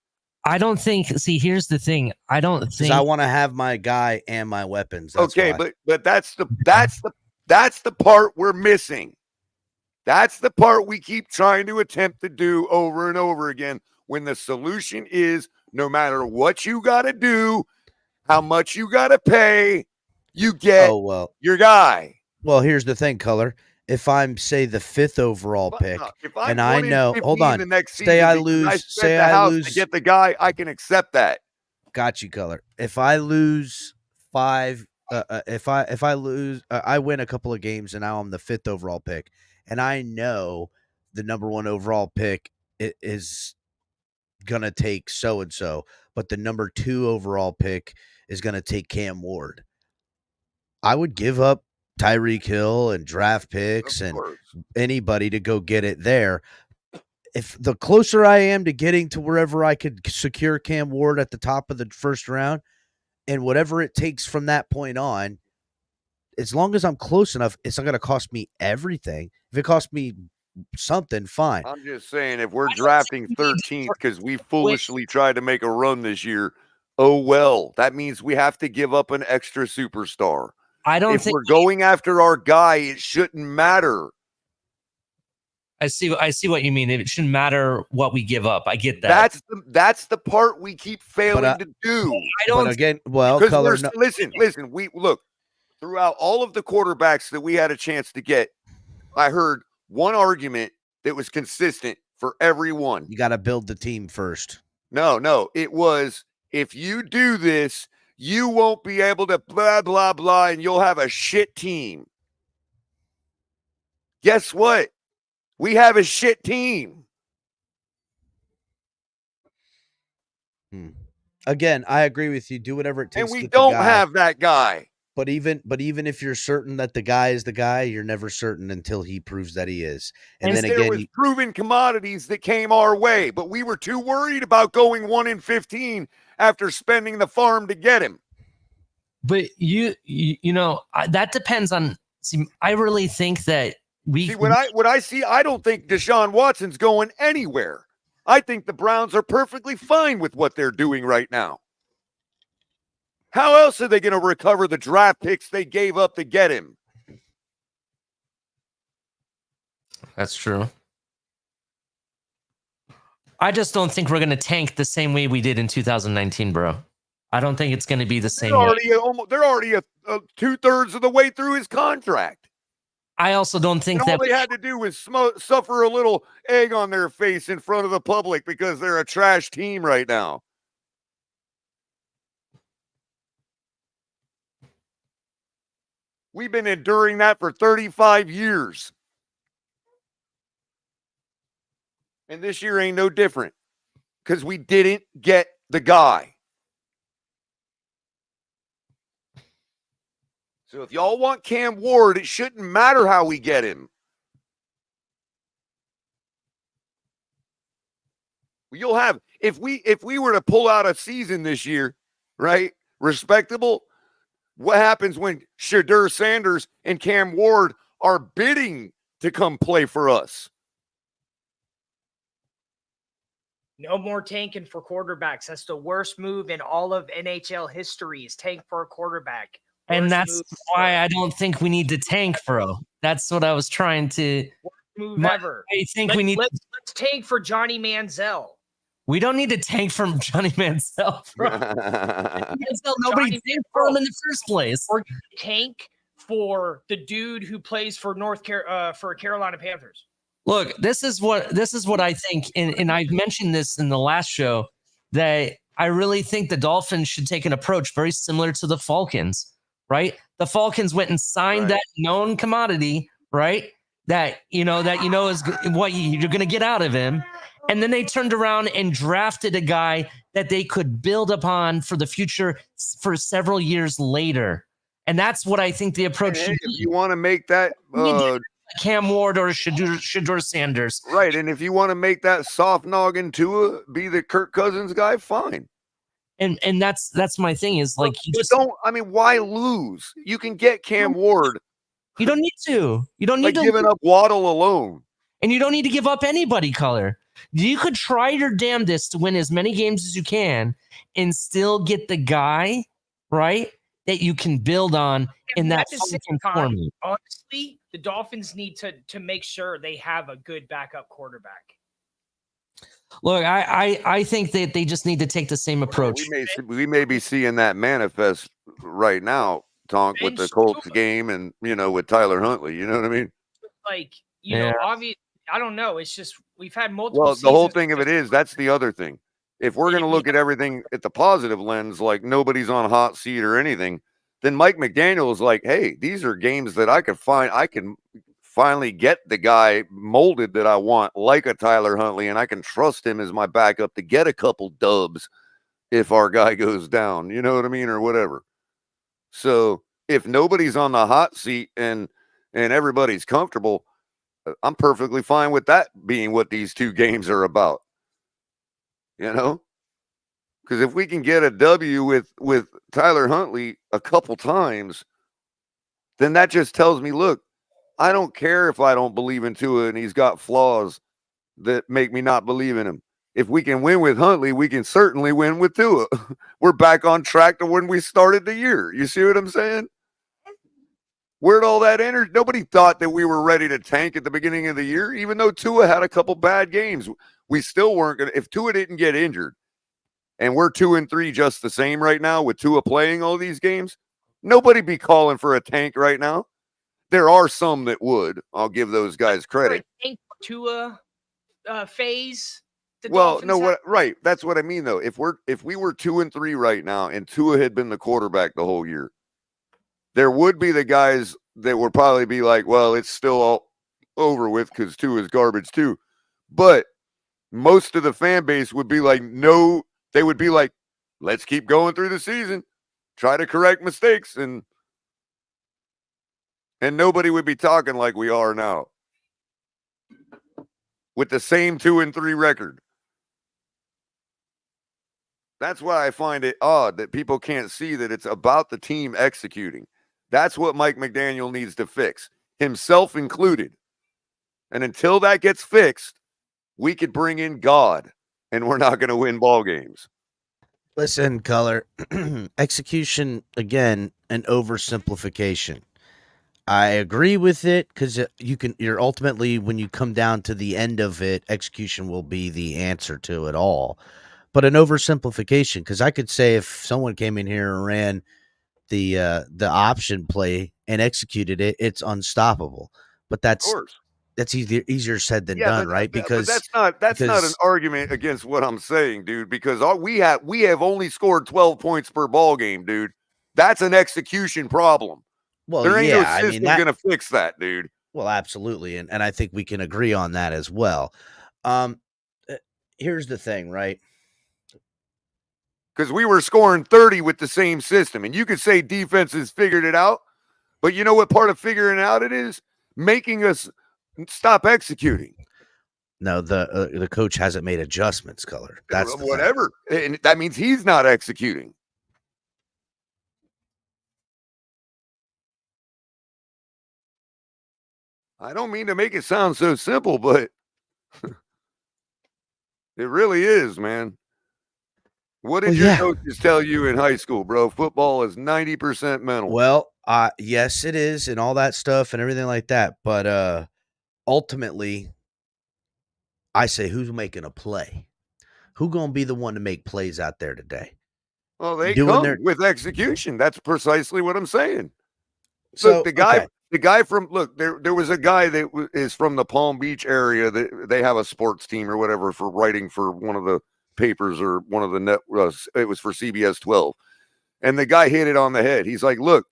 I don't think. See, here's the thing. I don't think I want to have my guy and my weapons. That's okay, why. but that's the part we're missing. That's the part we keep trying to attempt to do over and over again. When the solution is no matter what you got to do, how much you got to pay, you get your guy. Well, here's the thing, Color. If I'm, say, the 5th overall pick, and I know, hold on, say I lose to get the guy, I can accept that. Got you, Color. If I lose 5, if I lose, I win a couple of games, and now I'm the 5th overall pick, and I know the number 1 overall pick is gonna take so and so, but the number 2 overall pick is gonna take Cam Ward. I would give up Tyreek Hill and draft picks and anybody to go get it there. If the closer I am to getting to wherever I could secure Cam Ward at the top of the first round, and whatever it takes from that point on, as long as I'm close enough, it's not going to cost me everything. If it costs me something, fine. I'm just saying, if we're drafting 13th because we foolishly tried to make a run this year, oh well. That means we have to give up an extra superstar. If we're going after our guy, it shouldn't matter. I see what you mean. It shouldn't matter what we give up. I get that. That's the part we keep failing to do. I don't. But again, well, Color, listen. We look throughout all of the quarterbacks that we had a chance to get. I heard one argument that was consistent for everyone. You got to build the team first. No, it was, if you do this, you won't be able to blah, blah, blah, and you'll have a shit team. Guess what? We have a shit team. Again, I agree with you. Do whatever it takes. And we don't have that guy. But even if you're certain that the guy is the guy, you're never certain until he proves that he is. And then there again, was proven commodities that came our way, but we were too worried about going 1-15 after spending the farm to get him. But you know, that depends on. See, I really think that what I see. I don't think Deshaun Watson's going anywhere. I think the Browns are perfectly fine with what they're doing right now. How else are they going to recover the draft picks they gave up to get him? That's true. I just don't think we're going to tank the same way we did in 2019, bro. I don't think it's going to be the same way. They're already 2/3 of the way through his contract. I also don't think all they had to do was suffer a little egg on their face in front of the public because they're a trash team right now. We've been enduring that for 35 years. And this year ain't no different because we didn't get the guy. So if y'all want Cam Ward, it shouldn't matter how we get him. You'll have, if we were to pull out a season this year, right? Respectable. What happens when Shadur Sanders and Cam Ward are bidding to come play for us? No more tanking for quarterbacks. That's the worst move in all of NHL history, is tank for a quarterback. And that's why I don't think we need to tank, bro. That's what I was trying to. Worst move ever. I think let's tank for Johnny Manziel. We don't need to tank from Johnny Manziel, bro. Nobody tanked for him in the first place. Or tank for the dude who plays for for Carolina Panthers. Look, this is what I think, and I mentioned this in the last show, that I really think the Dolphins should take an approach very similar to the Falcons, right? The Falcons went and signed that known commodity, right? That you know is what you're going to get out of him. And then they turned around and drafted a guy that they could build upon for the future for several years later. And that's what I think the approach should be. If you want to make that Cam Ward or Shedeur Sanders. Right. And if you want to make that soft noggin Tua be the Kirk Cousins guy, fine. And that's my thing is like you just don't. I mean, why lose? You can get Cam Ward. You don't need to. You don't need to giving up Waddle alone. And you don't need to give up anybody, Color. You could try your damnedest to win as many games as you can and still get the guy, right, that you can build on in that format. Honestly, the Dolphins need to make sure they have a good backup quarterback. Look, I think that they just need to take the same approach. We may be seeing that manifest right now, Tonk, with the Colts game and, with Tyler Huntley. You know what I mean? Like, obviously, I don't know. It's just we've had multiple. Well, the whole thing of it is that's the other thing. If we're going to look at everything at the positive lens, like nobody's on a hot seat or anything, then Mike McDaniel is like, hey, these are games that I can finally get the guy molded that I want, like a Tyler Huntley, and I can trust him as my backup to get a couple dubs if our guy goes down. You know what I mean? Or whatever. So if nobody's on the hot seat and everybody's comfortable, I'm perfectly fine with that being what these two games are about. Because if we can get a W with Tyler Huntley a couple times, then that just tells me, look, I don't care if I don't believe in Tua and he's got flaws that make me not believe in him. If we can win with Huntley, we can certainly win with Tua. We're back on track to when we started the year. You see what I'm saying? Where'd all that energy? Nobody thought that we were ready to tank at the beginning of the year, even though Tua had a couple bad games. We still weren't going to. If Tua didn't get injured, and we're 2-3 just the same right now with Tua playing all these games, nobody be calling for a tank right now. There are some that would. I'll give those guys credit. Tank Tua phase. Well, no, right. That's what I mean, though. If we were 2-3 right now, and Tua had been the quarterback the whole year, there would be the guys that would probably be like, well, it's still all over with because Tua is garbage too. But most of the fan base would be like, no, they would be like, let's keep going through the season, try to correct mistakes, and nobody would be talking like we are now with the same 2-3 record. That's why I find it odd that people can't see that it's about the team executing. That's what Mike McDaniel needs to fix, himself included. And until that gets fixed, we could bring in God, and we're not going to win ball games. Listen, Color, execution, again, an oversimplification. I agree with it because you're ultimately, when you come down to the end of it, execution will be the answer to it all. But an oversimplification, because I could say if someone came in here and ran the option play and executed it, it's unstoppable. But that's easier said than done, right? Because that's not an argument against what I'm saying, dude. Because we have only scored 12 points per ball game, dude. That's an execution problem. Well, there ain't no system going to fix that, dude. Well, absolutely, and I think we can agree on that as well. Here's the thing, right? Because we were scoring 30 with the same system. And you could say defenses figured it out. But you know what part of figuring it out it is? Making us stop executing. No, the coach hasn't made adjustments, Color. That's whatever. And that means he's not executing. I don't mean to make it sound so simple, but it really is, man. What did your coaches tell you in high school, bro? Football is 90% mental. Well, yes, it is, and all that stuff and everything like that. But ultimately, I say, who's making a play? Who's going to be the one to make plays out there today? Well, they come with execution. That's precisely what I'm saying. So look, the guy from there was a guy that is from the Palm Beach area that they have a sports team or whatever for writing for one of the papers or one of the net. It was for CBS 12, and the guy hit it on the head. He's like, "Look,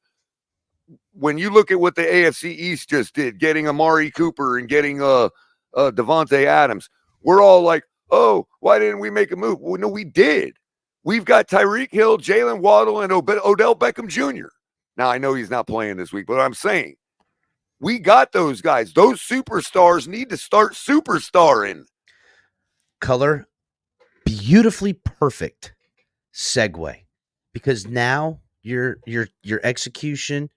when you look at what the AFC East just did, getting Amari Cooper and getting Devontae Adams, we're all like, oh, why didn't we make a move? Well, no, we did. We've got Tyreek Hill, Jalen Waddle, and Odell Beckham Jr. Now, I know he's not playing this week, but I'm saying we got those guys. Those superstars need to start superstarring. Color, beautifully perfect segue, because now your execution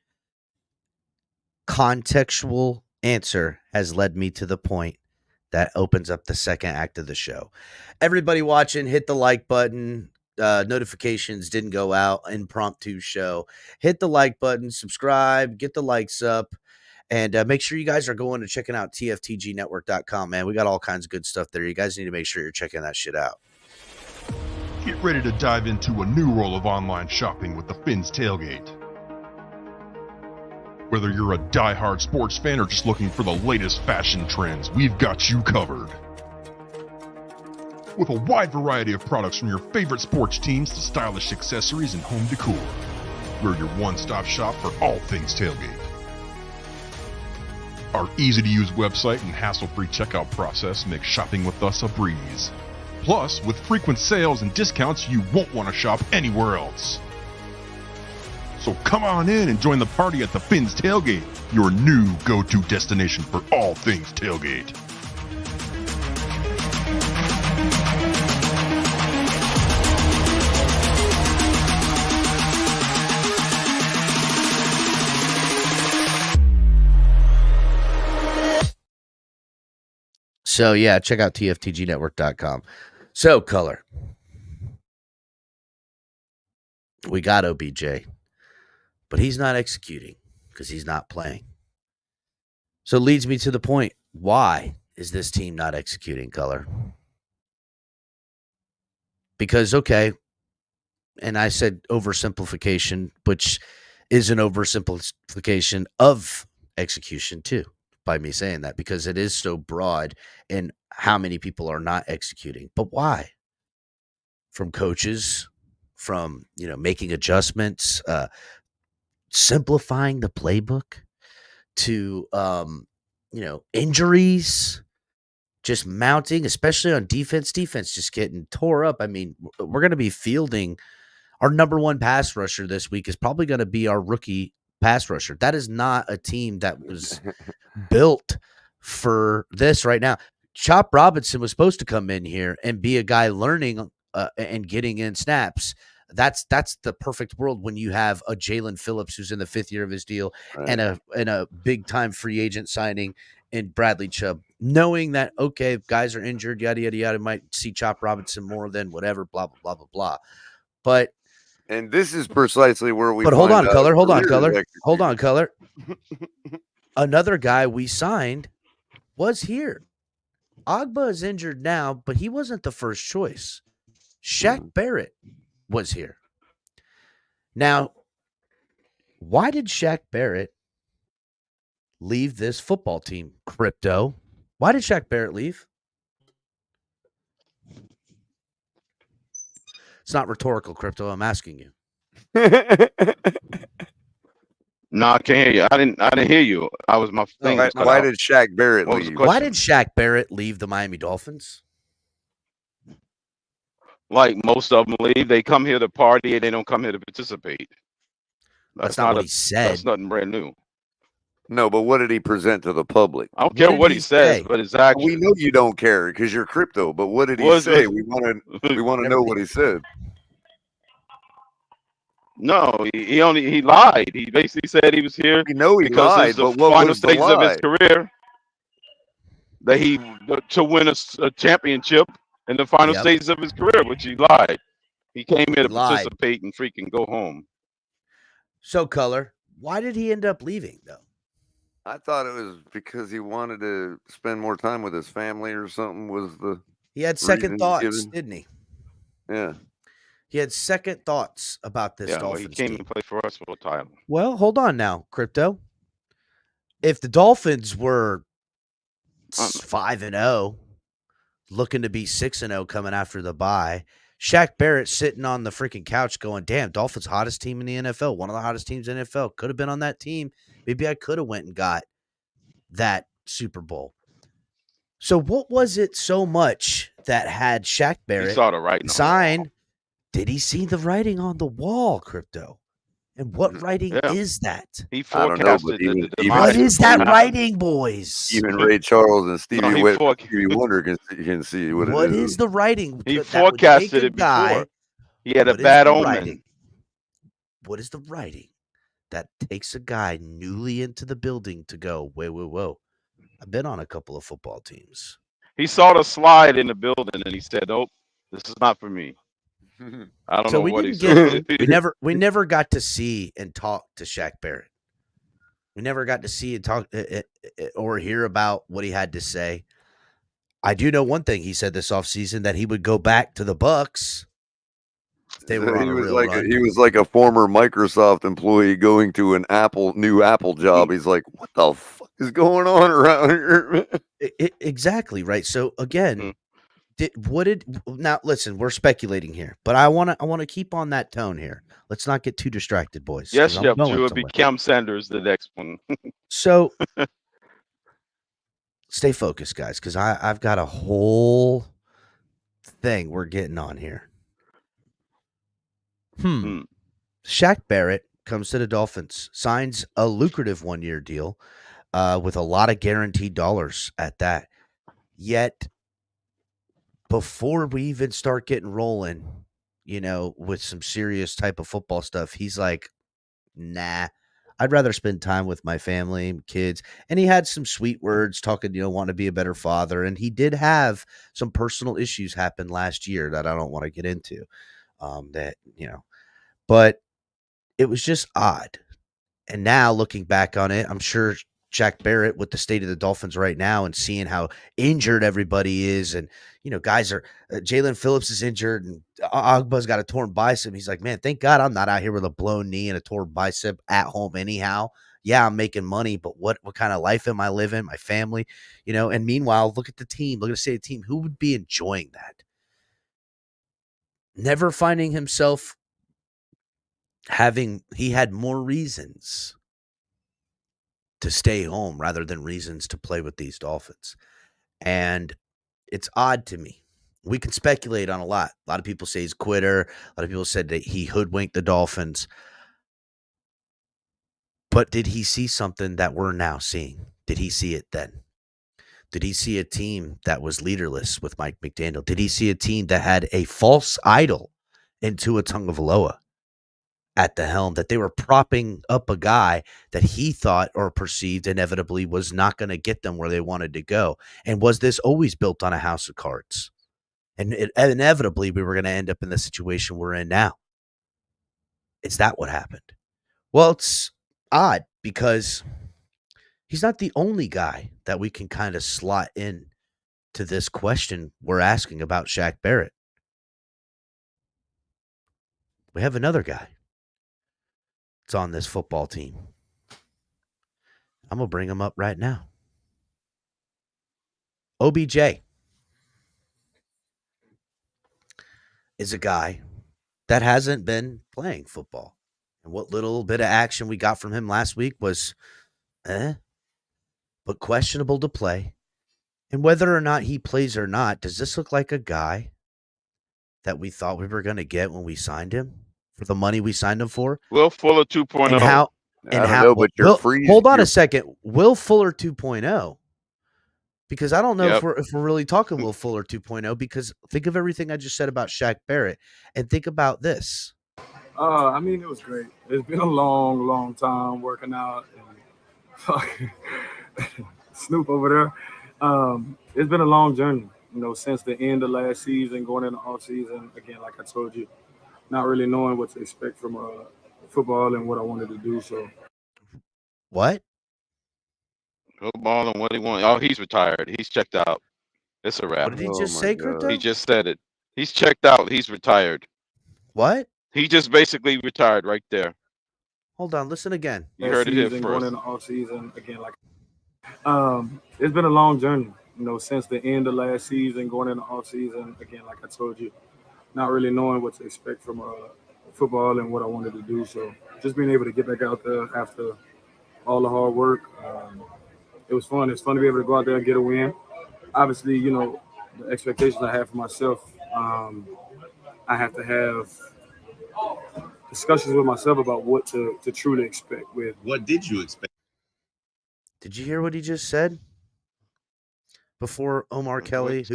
contextual answer has led me to the point that opens up the second act of the show. Everybody watching, hit the like button. Notifications didn't go out. Impromptu show. Hit the like button, subscribe, get the likes up, and make sure you guys are going to checking out TFTGnetwork.com, man. We got all kinds of good stuff there. You guys need to make sure you're checking that shit out. Get ready to dive into a new world of online shopping with the Fins Tailgate. Whether you're a die-hard sports fan or just looking for the latest fashion trends, we've got you covered. With a wide variety of products from your favorite sports teams to stylish accessories and home decor, we're your one-stop shop for all things tailgate. Our easy-to-use website and hassle-free checkout process make shopping with us a breeze. Plus, with frequent sales and discounts, you won't want to shop anywhere else. So come on in and join the party at the Fins Tailgate, your new go-to destination for all things tailgate. So, yeah, check out TFTGnetwork.com. So, Color. We got OBJ, but he's not executing because he's not playing. So, it leads me to the point. Why is this team not executing, Color? Because, okay, and I said oversimplification, which is an oversimplification of execution, too, by me saying that, because it is so broad in how many people are not executing. But why? From coaches, from, making adjustments, simplifying the playbook, to, injuries, just mounting, especially on defense just getting tore up. I mean, we're going to be fielding our number one pass rusher this week is probably going to be our rookie pass rusher. That is not a team that was built for this right now. Chop Robinson was supposed to come in here and be a guy learning and getting in snaps. That's the perfect world when you have a Jalen Phillips who's in the 5th year of his deal, right, and a big time free agent signing in Bradley Chubb, knowing that, okay, if guys are injured, yada, yada, yada, might see Chop Robinson more than whatever, blah, blah, blah, blah, blah. And this is precisely where we. But hold on, Color. Another guy we signed was here. Agba is injured now, but he wasn't the first choice. Shaq Barrett was here. Now, why did Shaq Barrett leave this football team, Crypto? Why did Shaq Barrett leave? It's not rhetorical, Crypto. I'm asking you. No, I can't hear you. I didn't hear you. My thing. Why did Shaq Barrett leave? Why did Shaq Barrett leave the Miami Dolphins? Like most of them leave, they come here to party and they don't come here to participate. That's not what he said. That's nothing brand new. No, but what did he present to the public? I don't care what he says, but it's actually. We know you don't care because you're Crypto. But what did he say? We want to know what he said. No, he lied. He basically said he was here. We know he lied, but what final was the stages lie? of his career that to win a championship in the final stages of his career, which he lied. He came here to participate and freaking go home. So, Color, why did he end up leaving though? I thought it was because he wanted to spend more time with his family or something. He had second thoughts, didn't he? Yeah. He had second thoughts about this Dolphins he came team. and played for us for a title. Well, hold on now, Crypto. If the Dolphins were 5-0, looking to be 6-0 coming after the bye. Shaq Barrett sitting on the freaking couch going, damn, Dolphins hottest team in the NFL, one of the hottest teams in the NFL. Could have been on that team. Maybe I could have went and got that Super Bowl. So what was it so much that had Shaq He Barrett saw the writing on the wall. sign? Did he see the writing on the wall, Crypto? And what writing Yeah. is that? He I don't know, but forecasted even- the even- What demise is of that the- writing, boys? Even Ray Charles and Stevie, he Stevie Wonder can see what What it is the writing? He that would forecasted take a it guy- before. He had a what is bad the omen. writing? What is the writing that takes a guy newly into the building to go, whoa. I've been on a couple of football teams. He saw the slide in the building and he said, "Oh, this is not for me." I don't So know we what he didn't said. we never got to see and talk to Shaq Barrett. We never got to see and talk or hear about what he had to say. I do know one thing he said this offseason, that he would go back to the Bucks. They were on he a was real like run. he was like a former Microsoft employee going to an new Apple job. He's like, what the fuck is going on around here? Exactly right. So again, Mm. now listen, we're speculating here, but I want to keep on that tone here. Let's not get too distracted, boys. Yes, 'cause I'm Chef going Drew. It'll be somewhere. Cam Sanders, the next one. So stay focused, guys, because I've got a whole thing we're getting on here. Shaq Barrett comes to the Dolphins, signs a lucrative 1-year deal with a lot of guaranteed dollars at that. Yet, before we even start getting rolling, with some serious type of football stuff, he's like, nah, I'd rather spend time with my family and kids. And he had some sweet words talking, want to be a better father. And he did have some personal issues happen last year that I don't want to get into. But it was just odd. And now looking back on it, I'm sure Shaq Barrett, with the state of the Dolphins right now and seeing how injured everybody is, and guys are Jalen Phillips is injured and Ogba's got a torn bicep. He's like, man, thank God I'm not out here with a blown knee and a torn bicep at home anyhow. Yeah, I'm making money, but what kind of life am I living? My family, and meanwhile, look at the team, look at the state of the team. Who would be enjoying that? Never finding himself he had more reasons to stay home rather than reasons to play with these Dolphins. And it's odd to me. We can speculate on a lot. A lot of people say he's a quitter. A lot of people said that he hoodwinked the Dolphins. But did he see something that we're now seeing? Did he see it then? Did he see a team that was leaderless with Mike McDaniel? Did he see a team that had a false idol in Tua Tagovailoa at the helm, that they were propping up a guy that he thought or perceived inevitably was not going to get them where they wanted to go? And was this always built on a house of cards? And inevitably, we were going to end up in the situation we're in now. Is that what happened? Well, it's odd because he's not the only guy that we can kind of slot in to this question we're asking about Shaq Barrett. We have another guy. It's on this football team. I'm going to bring him up right now. OBJ is a guy that hasn't been playing football. And what little bit of action we got from him last week was but questionable to play. And whether or not he plays or not, does this look like a guy that we thought we were going to get when we signed him for the money we signed him for? Will Fuller 2.0. And how? I don't know, but you're free. Hold on a second. Will Fuller 2.0. Because I don't know Yep. if we're really talking Will Fuller 2.0, because think of everything I just said about Shaq Barrett and think about this. I mean, it was great. It's been a long, long time working out. And fucking Snoop over there. It's been a long journey, since the end of last season, going into off season. Again, like I told you, not really knowing what to expect from football and what I wanted to do. So, what? Football and what he wants. Oh, he's retired. He's checked out. It's a wrap. What did he just say, Crypto? He just said it. He's checked out. He's retired. What? He just basically retired right there. Hold on. Listen again. You heard it here first. Going into off season again, like it's been a long journey, since the end of last season, going into off season, again, like I told you, not really knowing what to expect from football and what I wanted to do. So just being able to get back out there after all the hard work, it was fun. It's fun to be able to go out there and get a win. Obviously, the expectations I have for myself, I have to have discussions with myself about what to truly expect. What did you expect? Did you hear what he just said? Before Omar Kelly,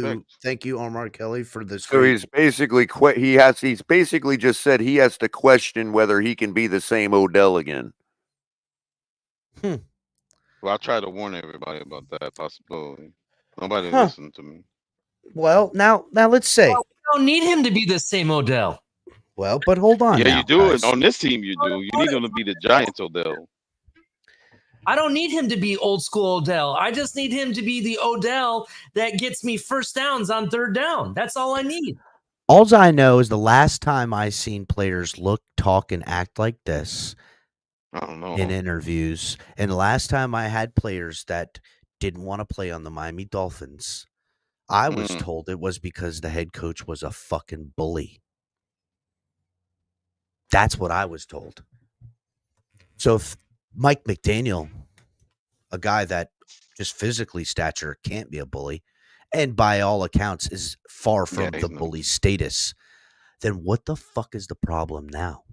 thank you, Omar Kelly, for this. So he's basically he's basically just said he has to question whether he can be the same Odell again. Well, I try to warn everybody about that possibility. Nobody listened to me. Well, now let's say we don't need him to be the same Odell. Well, but hold on. Yeah, now, you do guys. it on this team. You do. You need him to be the Giants Odell. I don't need him to be old school Odell. I just need him to be the Odell that gets me first downs on third down. That's all I need. All I know is the last time I seen players look, talk, and act like this I don't know. in interviews, and the last time I had players that didn't want to play on the Miami Dolphins, I was told it was because the head coach was a fucking bully. That's what I was told. So if Mike McDaniel, a guy that just physically stature can't be a bully, and by all accounts is far from the bully status, then what the fuck is the problem now?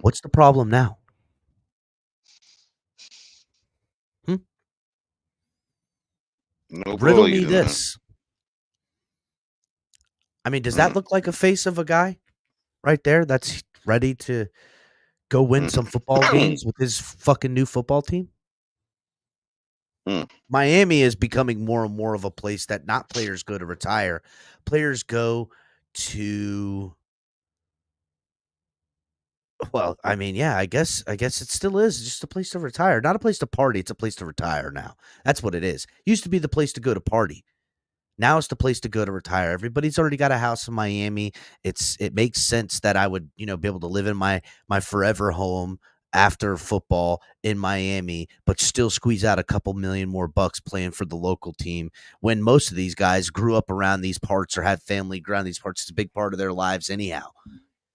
What's the problem now? No Riddle me this. I mean, does that look like a face of a guy right there that's ready to go win some football games with his fucking new football team? Miami is becoming more and more of a place that not players go to retire. Players go to, well, I mean, yeah, I guess it still is just a place to retire. Not a place to party. It's a place to retire now. That's what it is. Used to be the place to go to party. Now it's the place to go to retire. Everybody's already got a house in Miami. It makes sense that I would, be able to live in my forever home after football in Miami, but still squeeze out a couple million more bucks playing for the local team when most of these guys grew up around these parts or had family around these parts. It's a big part of their lives anyhow.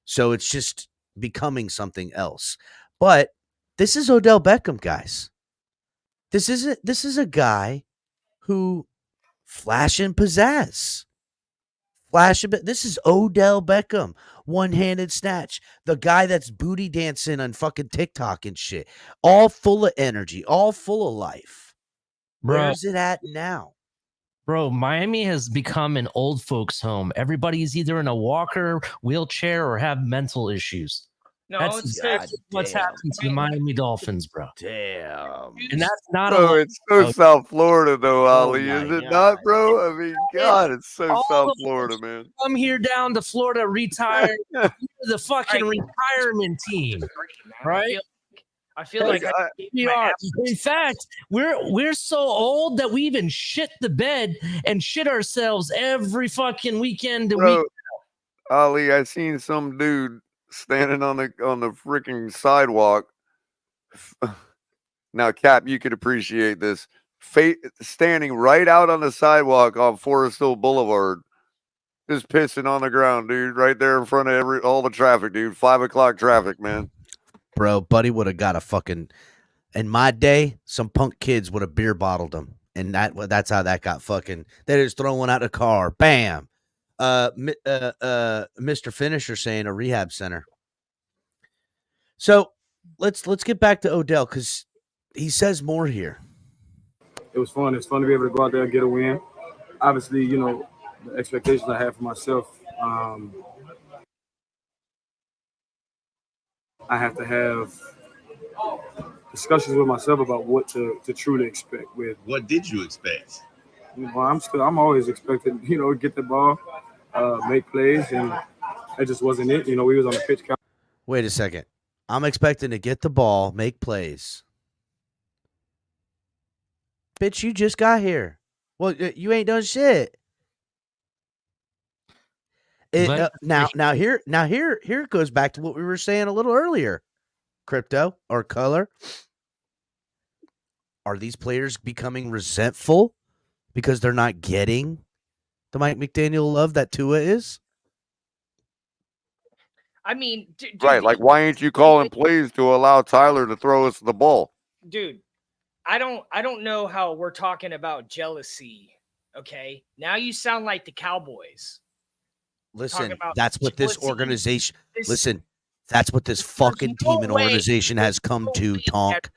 So it's just becoming something else. But this is Odell Beckham, guys. This is a guy who flash and pizzazz. This is Odell Beckham. One-handed snatch. The guy that's booty dancing on fucking TikTok and shit. All full of energy. All full of life. Where's it at now? Bro, Miami has become an old folks home. Everybody's either in a walker, wheelchair, or have mental issues. No, that's what's happened to the Miami Dolphins, bro. Damn. And that's not it's so South Florida, though, Ali, is it not, bro? I mean, God, it's so South Florida, man. Come here down to Florida, retire. The fucking retirement team, right? I feel like we are. In fact, we're so old that we even shit the bed and shit ourselves every fucking weekend. Bro, Ali, I seen some dude standing on the freaking sidewalk. Now, Cap, you could appreciate this. Standing right out on the sidewalk on Forest Hill Boulevard, just pissing on the ground, dude, right there in front of all the traffic, dude. 5 o'clock traffic, man. Bro, Buddy would have got a fucking. In my day, some punk kids would have beer bottled him, and that's how that got fucking. They just throwing out the car, bam. Mr. Finisher saying a rehab center. So let's get back to Odell because he says more here. It was fun. It's fun to be able to go out there and get a win. Obviously, the expectations I have for myself, I have to have discussions with myself about what to truly expect. What did you expect? I'm always expecting, get the ball, make plays, and that just wasn't it. We was on the pitch count. Wait a second. I'm expecting to get the ball, make plays. Bitch, you just got here. Well, you ain't done shit. Now here it goes back to what we were saying a little earlier. Crypto or color. Are these players becoming resentful because they're not getting the Mike McDaniel love that Tua is? I mean, dude, Right. Like, why ain't you calling plays to allow Tyler to throw us the ball? Dude, I don't know how we're talking about jealousy. Okay. Now you sound like the Cowboys. Listen, that's what this organization listen, that's what this fucking team and organization has come to, Tonk.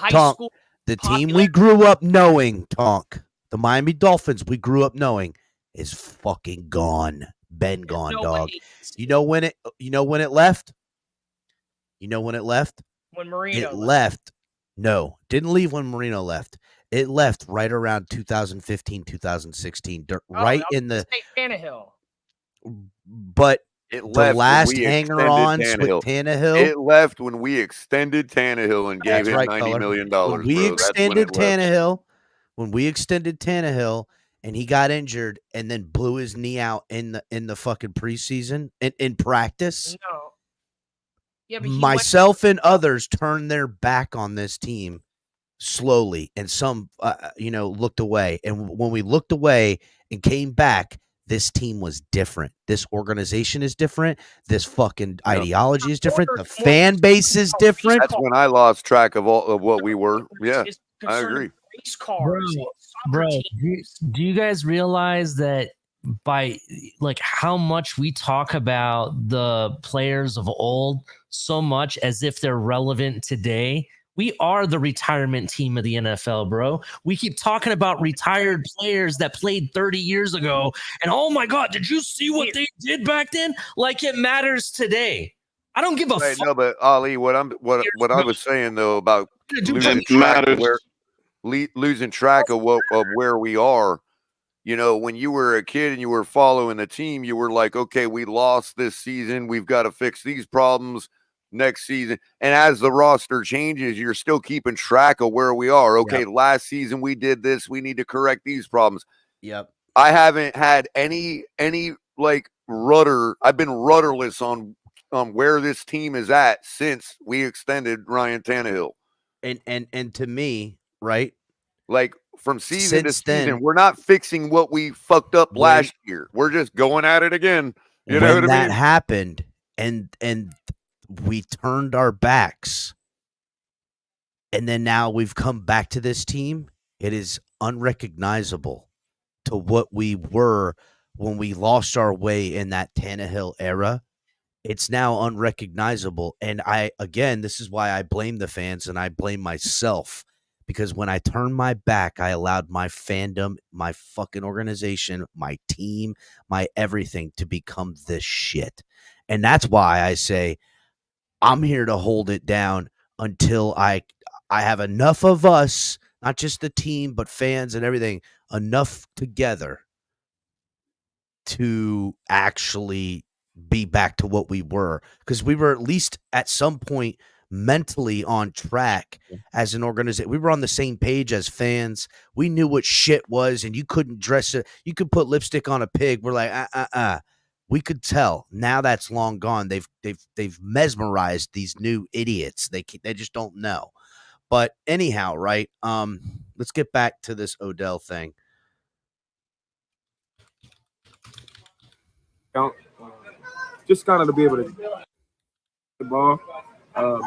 Tonk, the team we grew up knowing, Tonk, the Miami Dolphins we grew up knowing is fucking gone. Been gone, dog. You know when it left? You know when it left? When Marino left. No, didn't leave when Marino left. It left right around 2015, 2016, right in the Tannehill. But it the last hanger-ons with Tannehill. It left when we extended Tannehill and gave him $90 million. When we extended Tannehill, and he got injured and then blew his knee out in the fucking preseason in practice. No. Yeah, but myself and others turned their back on this team slowly, and some looked away. And when we looked away and came back, this team was different. This organization is different. This fucking ideology is different. The fan base is different. That's when I lost track of all of what we were. Yeah, I agree. Race cars, bro, do you guys realize that by like how much we talk about the players of old so much as if they're relevant today? We are the retirement team of the NFL, bro. We keep talking about retired players that played 30 years ago. And oh my God, did you see what they did back then? Like it matters today. I don't give a fuck. No, but Ali, what I was saying though about losing track of where we are. You know, when you were a kid and you were following the team, you were like, okay, we lost this season. We've got to fix these problems next season. And as the roster changes, you're still keeping track of where we are. Okay, last season we did this. We need to correct these problems. Yep. I haven't had any like rudder. I've been rudderless on where this team is at since we extended Ryan Tannehill. And to me, right? Like from season to season, we're not fixing what we fucked up last year. We're just going at it again. You know what I mean? That happened, and we turned our backs, and then now we've come back to this team. It is unrecognizable to what we were when we lost our way in that Tannehill era. It's now unrecognizable. And this is why I blame the fans and I blame myself, because when I turned my back, I allowed my fandom, my fucking organization, my team, my everything to become this shit. And that's why I say I'm here to hold it down until I have enough of us, not just the team, but fans and everything, enough together to actually be back to what we were. Because we were at least at some point mentally on track as an organization. We were on the same page as fans. We knew what shit was, and you couldn't dress it. You could put lipstick on a pig. We're like, We could tell. Now that's long gone. They've mesmerized these new idiots. They just don't know. But anyhow, right? Let's get back to this Odell thing. Just kind of to be able to the ball,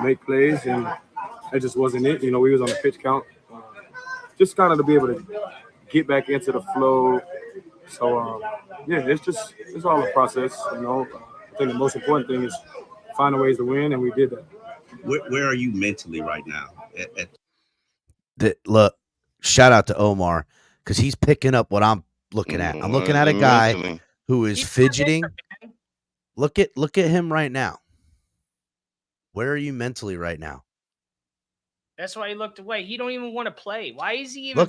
make plays, and that just wasn't it. You know, we was on a pitch count. Just kind of to be able to get back into the flow. So, it's all a process. You know, I think the most important thing is finding ways to win, and we did that. Where are you mentally right now? Look, shout out to Omar, because he's picking up what I'm looking at. I'm looking at a guy who is fidgeting. Look at him right now. Where are you mentally right now? That's why he looked away. He don't even want to play. Why is he even?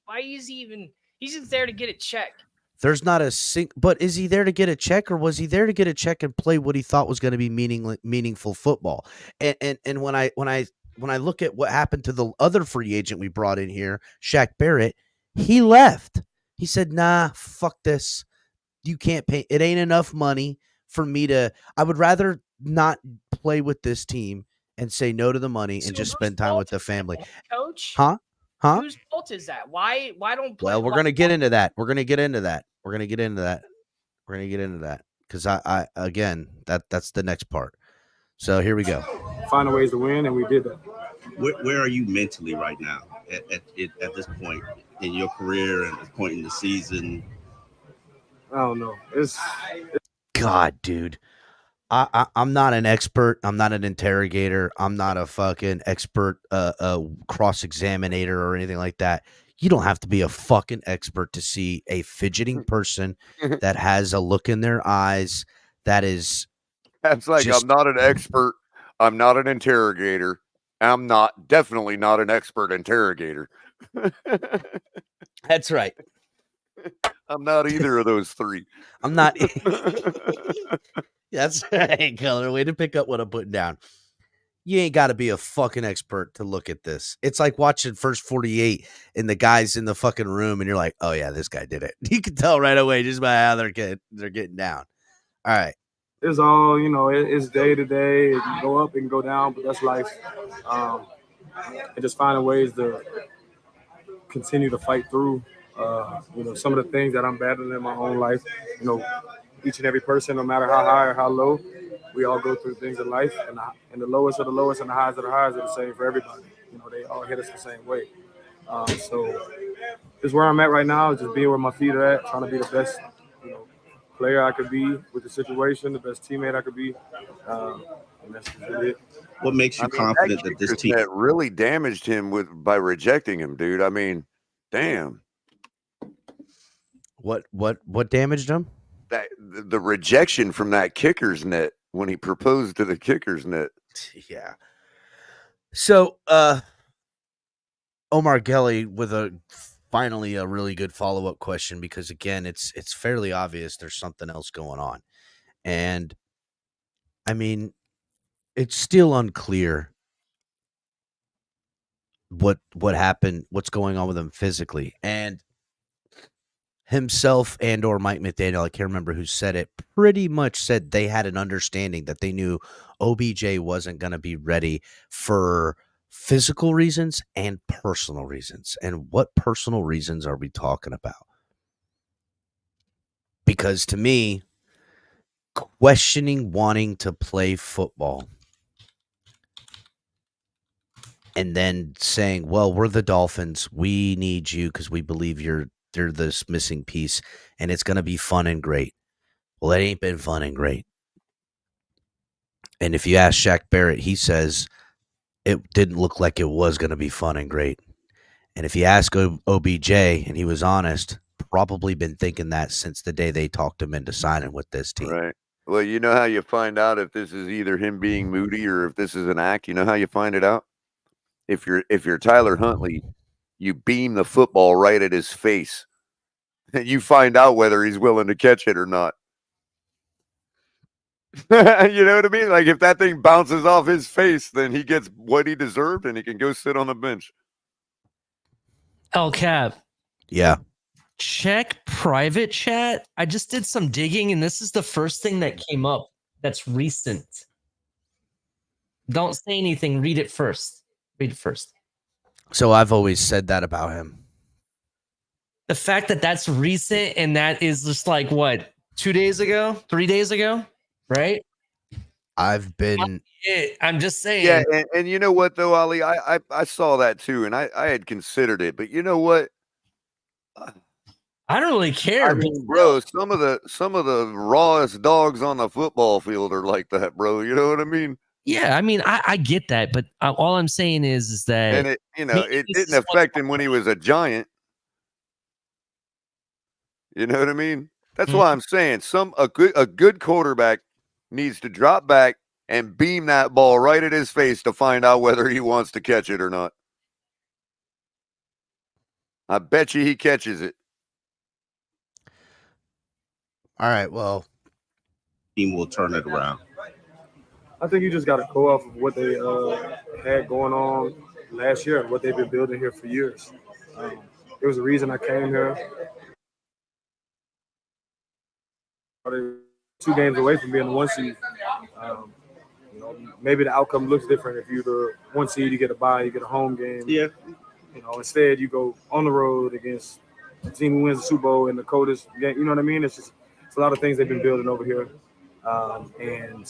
Why is he even? He's just there to get a check. There's not a but is he there to get a check, or was he there to get a check and play what he thought was going to be meaningful football? And when I look at what happened to the other free agent we brought in here, Shaq Barrett, he left. He said, "Nah, fuck this. You can't pay. It ain't enough money for me to. I would rather not play with this team and say no to the money and just spend time with the family." Coach? Huh? Huh? Whose fault is that? Why don't play? Well, we're gonna get into that. We're gonna get into that because I again that's the next part. So here we go. Finding ways to win, and we did that. Where are you mentally right now at this point in your career and this point in the season? I don't know. God, dude. I'm not an expert. I'm not an interrogator. I'm not a fucking expert cross-examinator or anything like that. You don't have to be a fucking expert to see a fidgeting person that has a look in their eyes that is That's like, just, I'm not an expert. I'm not an interrogator. I'm definitely not an expert interrogator. That's right. I'm not either of those three. I'm not. That's hey, Color. Way to pick up what I'm putting down. You ain't got to be a fucking expert to look at this. It's like watching First 48 and the guys in the fucking room, and you're like, oh yeah, this guy did it. You can tell right away just by how they're getting down. All right. It's all, it's day to day. It can go up and go down, but that's life. And just finding ways to continue to fight through, some of the things that I'm battling in my own life. Each and every person, no matter how high or how low, we all go through things in life, and the lowest are the lowest and the highs are the highs are the same for everybody. They all hit us the same way. So just where I'm at right now is just being where my feet are at, trying to be the best, player I could be with the situation, the best teammate I could be. And that's it. What makes you confident that this team that really damaged him by rejecting him, dude? I mean, damn. What damaged him? The rejection from that kicker's net when he proposed to the kicker's net. Yeah. So Omar Gelly with finally a really good follow-up question, because again, it's fairly obvious there's something else going on. And I mean, it's still unclear what happened, what's going on with him physically. And himself and or Mike McDaniel, I can't remember who said it, pretty much said they had an understanding that they knew OBJ wasn't going to be ready for physical reasons and personal reasons. And what personal reasons are we talking about? Because to me, questioning wanting to play football and then saying, well, we're the Dolphins, we need you because we believe they're this missing piece, and it's going to be fun and great. Well, it ain't been fun and great. And if you ask Shaq Barrett, he says it didn't look like it was going to be fun and great. And if you ask OBJ, and he was honest, probably been thinking that since the day they talked him into signing with this team. Right. Well, you know how you find out if this is either him being moody or if this is an act? You know how you find it out? If you're Tyler Huntley, you beam the football right at his face, and you find out whether he's willing to catch it or not. You know what I mean? Like, if that thing bounces off his face, then he gets what he deserved, and he can go sit on the bench. El Cap. Yeah. Check private chat. I just did some digging, and this is the first thing that came up that's recent. Don't say anything. Read it first. So I've always said that about him. The fact that that's recent and that is just like, what, 2 days ago, 3 days ago, right? I've been... I'm just saying. Yeah, and you know what, though, Ali? I saw that, too, and I had considered it. But you know what? I don't really care. I mean, bro, some of the rawest dogs on the football field are like that, bro. You know what I mean? Yeah, I mean, I get that, but all I'm saying is that, and it didn't affect him when he was a Giant. You know what I mean? That's why I'm saying a good quarterback needs to drop back and beam that ball right at his face to find out whether he wants to catch it or not. I bet you he catches it. All right, well, team will turn it around. I think you just got to go off of what they had going on last year and what they've been building here for years. There was a reason I came here. 2 games away from being the 1 seed. Maybe the outcome looks different if you're the 1 seed, you get a bye, you get a home game. Yeah. Instead you go on the road against the team who wins the Super Bowl in the coldest game. You know what I mean? It's a lot of things they've been building over here, and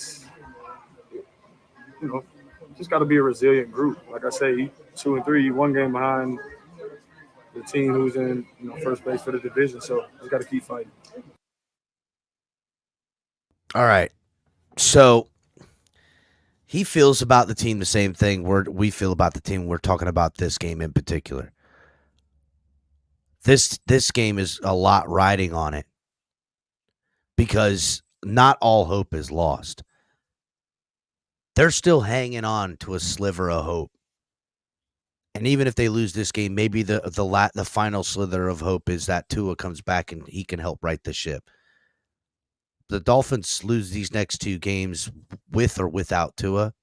just got to be a resilient group. Like I say, 2-3, one game behind the team who's in first place for the division. So just got to keep fighting. All right. So he feels about the team the same thing we feel about the team. We're talking about this game in particular. This game is a lot riding on it because not all hope is lost. They're still hanging on to a sliver of hope. And even if they lose this game, maybe the final slither of hope is that Tua comes back and he can help right the ship. The Dolphins lose these next two games with or without Tua,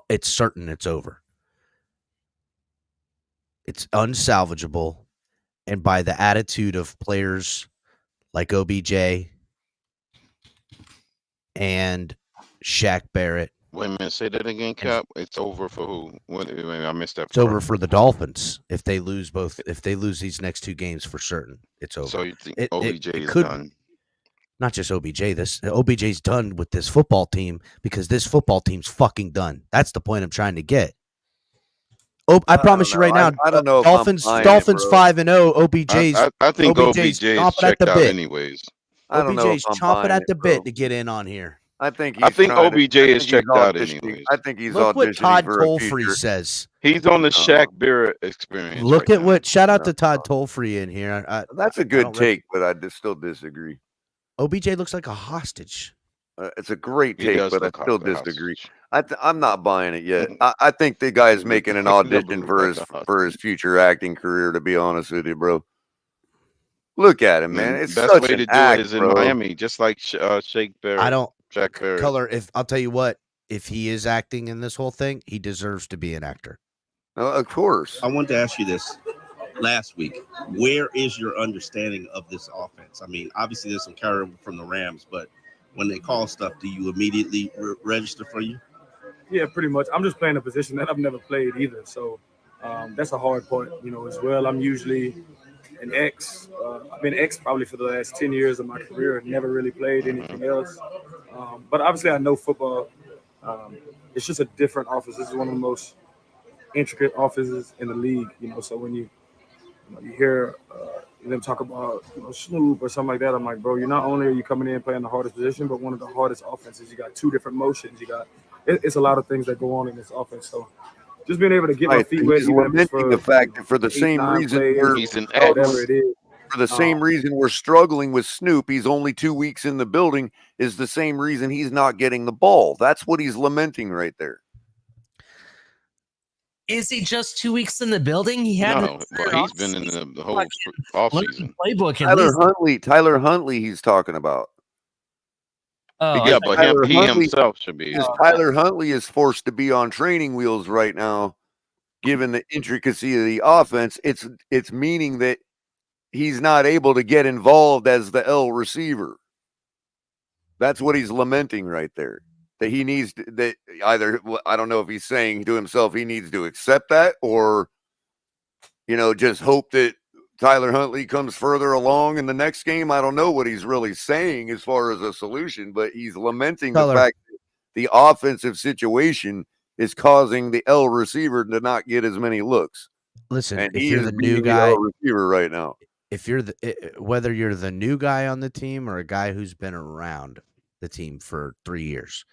it's certain it's over. It's unsalvageable. And by the attitude of players like OBJ and Shaq Barrett. Wait a minute, say that again, Cap. It's over for who? I missed that. It's over for the Dolphins if they lose these next two games for certain. It's over. So you think OBJ is done? Not just OBJ. OBJ's done with this football team because this football team's fucking done. That's the point I'm trying to get. I promise you right now. I don't know. Dolphins 5-0. OBJ's. I think OBJ's checked out anyways. OBJ's chomping at the bit to get in on here. I think OBJ is checked out anyways. I think he's Look what auditioning Todd for a Tolfree future. says. He's on the Shaq Barrett experience. Look at what. Shout out to Todd Tolfree in here. That's a good take, but I still disagree. OBJ looks like a hostage. It's a great take, but I still disagree. I'm not buying it yet. I think the guy's making an audition for his future acting career. To be honest with you, bro. Look at him, man. It's best such way an to do act, it is in bro. Miami, just like Shaq Barrett. I don't. Shaq Barrett. Color. If I'll tell you what, if he is acting in this whole thing, he deserves to be an actor. Of course. I wanted to ask you this last week. Where is your understanding of this offense? I mean, obviously there's some carryover from the Rams, but when they call stuff, do you immediately register for you? Yeah, pretty much. I'm just playing a position that I've never played either. So that's a hard part, as well. I'm usually an X. I've been X probably for the last 10 years of my career. Never really played anything else. But obviously I know football. It's just a different offense. This is one of the most intricate offenses in the league, So when you hear them talk about Snoop or something like that, I'm like, bro, not only are you coming in playing the hardest position, but one of the hardest offenses. You got two different motions. It's a lot of things that go on in this offense. So just being able to get my feet wet, even if it's for the fact that for the same reason he's an whatever it is. For the same reason we're struggling with Snoop, he's only 2 weeks in the building, is the same reason he's not getting the ball. That's what he's lamenting right there. Is he just 2 weeks in the building? He's been in the whole offseason. Playbook. Tyler Huntley he's talking about. Oh, yeah, but he himself should be. Tyler Huntley is forced to be on training wheels right now, given the intricacy of the offense. It's meaning that he's not able to get involved as the L receiver. That's what he's lamenting right there. That he needs to, that either, I don't know if he's saying to himself he needs to accept that or, just hope that Tyler Huntley comes further along in the next game. I don't know what he's really saying as far as a solution, but he's lamenting the fact that the offensive situation is causing the L receiver to not get as many looks. Listen, and if he you're is the new guy L receiver right now. If you're whether you're the new guy on the team or a guy who's been around the team for 3 years,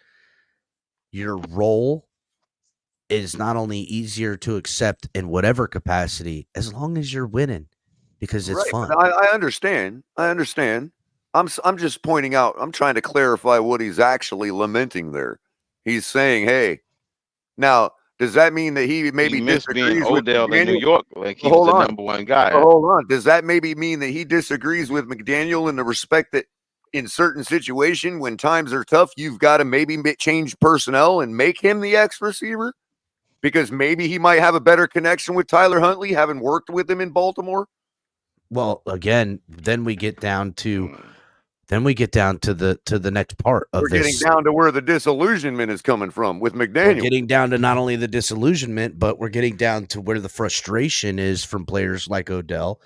your role is not only easier to accept in whatever capacity as long as you're winning, because it's fun. I understand. I'm just pointing out. I'm trying to clarify what he's actually lamenting there. He's saying, "Hey, now does that mean that he maybe disagrees with Odell in McDaniel? New York? Like he was the number one guy. Hold on. Does that maybe mean that he disagrees with McDaniel in the respect that in certain situation when times are tough, you've got to maybe change personnel and make him the X receiver because maybe he might have a better connection with Tyler Huntley, having worked with him in Baltimore? Well, again, then we get down to Then we get down to the next part of We're getting this. down to where the disillusionment is coming from with We're McDaniel. getting down to not only the disillusionment, but we're getting down to where the frustration is from players like Odell,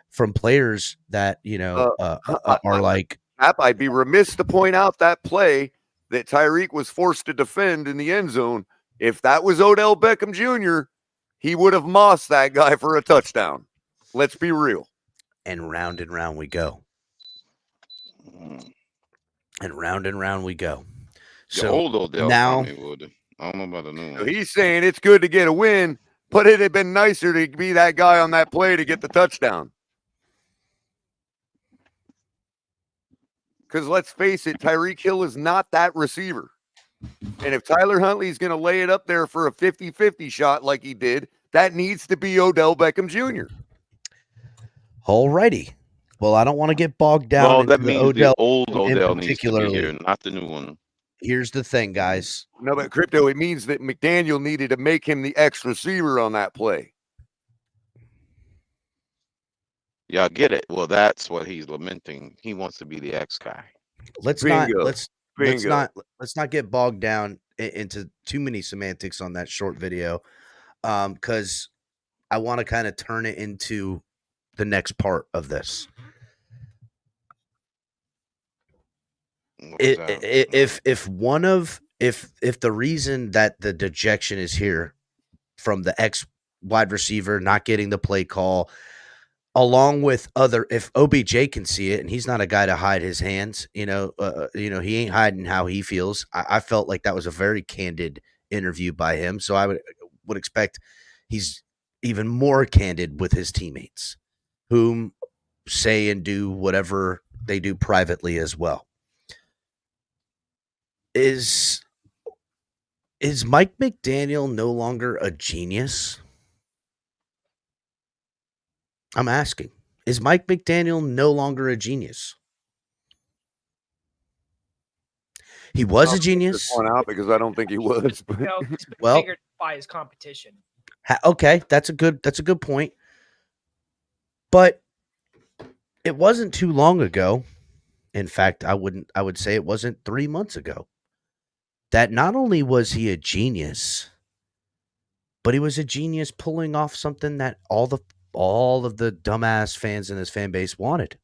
from players that are like. I'd be remiss to point out that play that Tyreek was forced to defend in the end zone. If that was Odell Beckham Jr., he would have mossed that guy for a touchdown. Let's be real. And round we go. And round we go. The old Odell now, probably would. I don't know about the new So one. he's saying it's good to get a win, but it'd have been nicer to be that guy on that play to get the touchdown. Because let's face it, Tyreek Hill is not that receiver. And if Tyler Huntley's going to lay it up there for a 50-50 shot like he did, that needs to be Odell Beckham Jr. All righty. Well, I don't want to get bogged down. Well, into that means Odell the old Odell needs to be particularly. here, not the new one. Here's the thing, guys. No, but Crypto, it means that McDaniel needed to make him the X receiver on that play. Yeah, I get it. Well, that's what he's lamenting. He wants to be the X guy. Let's Bingo. not get bogged down into too many semantics on that short video, because I want to kind of turn it into the next part of this. If the reason that the dejection is here from the ex wide receiver not getting the play call, along with if OBJ can see it, and he's not a guy to hide his hands, he ain't hiding how he feels. I felt like that was a very candid interview by him, so I would expect he's even more candid with his teammates, whom say and do whatever they do privately as well. Is Mike McDaniel no longer a genius? I'm asking. Is Mike McDaniel no longer a genius? He was a genius. One out because I don't think he was. But. No, he's been Well, figured by his competition. Okay, that's a good point. But it wasn't too long ago. In fact, I would say it wasn't 3 months ago, that not only was he a genius, but he was a genius pulling off something that all of the dumbass fans in his fan base wanted.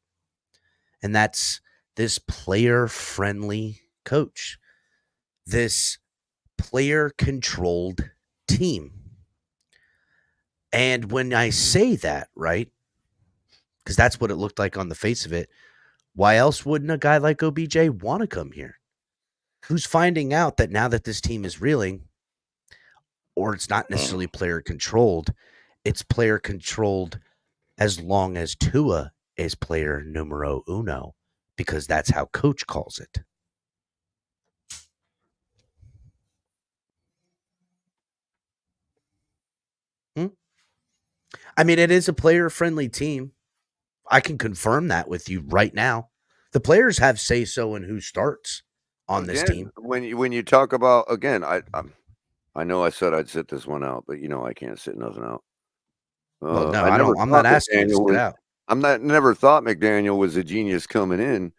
And that's this player-friendly coach, this player-controlled team. And when I say that, right, because that's what it looked like on the face of it, why else wouldn't a guy like OBJ want to come here? Who's finding out that now that this team is reeling, or it's not necessarily player controlled, it's player controlled as long as Tua is player numero uno, because that's how coach calls it. I mean, it is a player-friendly team. I can confirm that with you right now. The players have say-so in who starts on this team. When you talk about, again, I know I said I'd sit this one out, but I can't sit nothing out. Well, no, I'm not asking you to sit out. Never thought McDaniel was a genius coming in,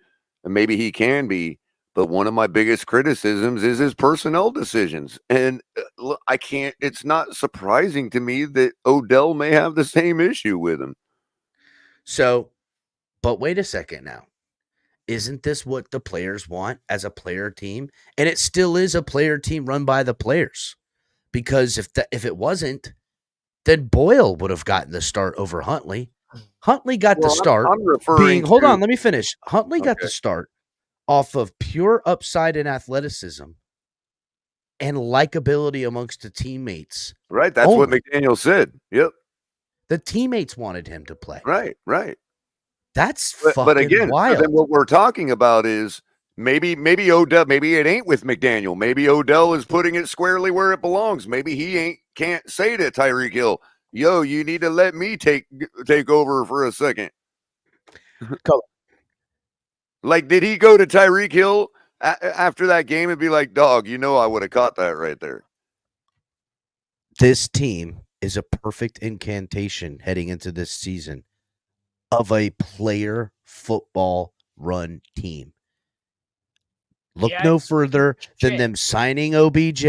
and maybe he can be. But one of my biggest criticisms is his personnel decisions, and I can't. It's not surprising to me that Odell may have the same issue with him. So, but wait a second now. Isn't this what the players want as a player team? And it still is a player team run by the players. Because if it wasn't, then Boyle would have gotten the start over Huntley. Huntley got the start. Hold on, let me finish. Huntley got the start off of pure upside and athleticism and likability amongst the teammates. Right, that's what McDaniel said. Yep. The teammates wanted him to play. Right. That's fucking again, wild. Then what we're talking about is maybe Odell, maybe it ain't with McDaniel. Maybe Odell is putting it squarely where it belongs. Maybe he can't say to Tyreek Hill, "Yo, you need to let me take over for a second." Like, did he go to Tyreek Hill after that game and be like, "Dog, I would have caught that right there"? This team is a perfect incantation heading into this season of a player football run team. Look no further than them signing OBJ,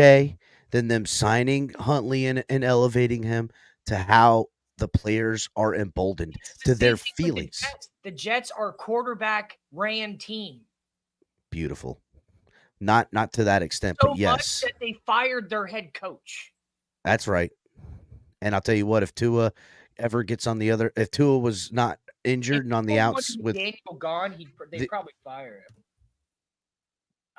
than them signing Huntley and elevating him to how the players are emboldened to their feelings. The Jets are quarterback ran team. Beautiful. Not to that extent, so but yes. Much that they fired their head coach. That's right. And I'll tell you what, if Tua ever gets on the other, if Tua was not injured and on the outs with Daniel gone, they'd probably fire him.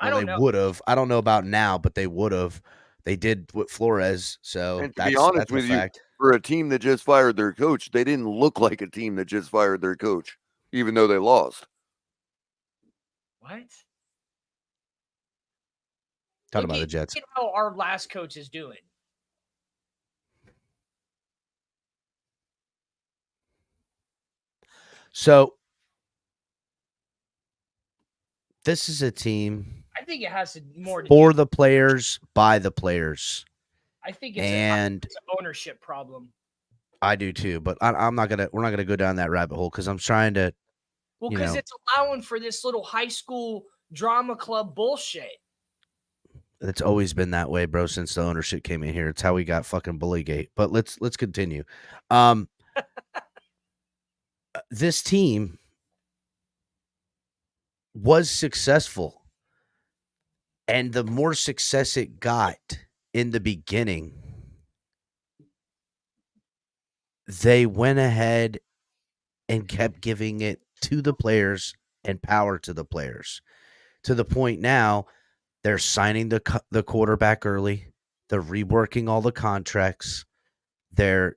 Well, they would have. I don't know about now, but they would have. They did with Flores. So and to be honest with you, for a team that just fired their coach, they didn't look like a team that just fired their coach, even though they lost. What? Talking about the Jets. Look at how our last coach is doing. So this is a team. I think it has more to for the players, by the players. I think it's an ownership problem. I do too, but I'm not gonna. We're not gonna go down that rabbit hole because I'm trying to. Well, because it's allowing for this little high school drama club bullshit. It's always been that way, bro. Since the ownership came in here, it's how we got fucking Bullygate. But let's continue. This team was successful, and the more success it got in the beginning, they went ahead and kept giving it to the players and power to the players, to the point now they're signing the quarterback early. They're reworking all the contracts. They're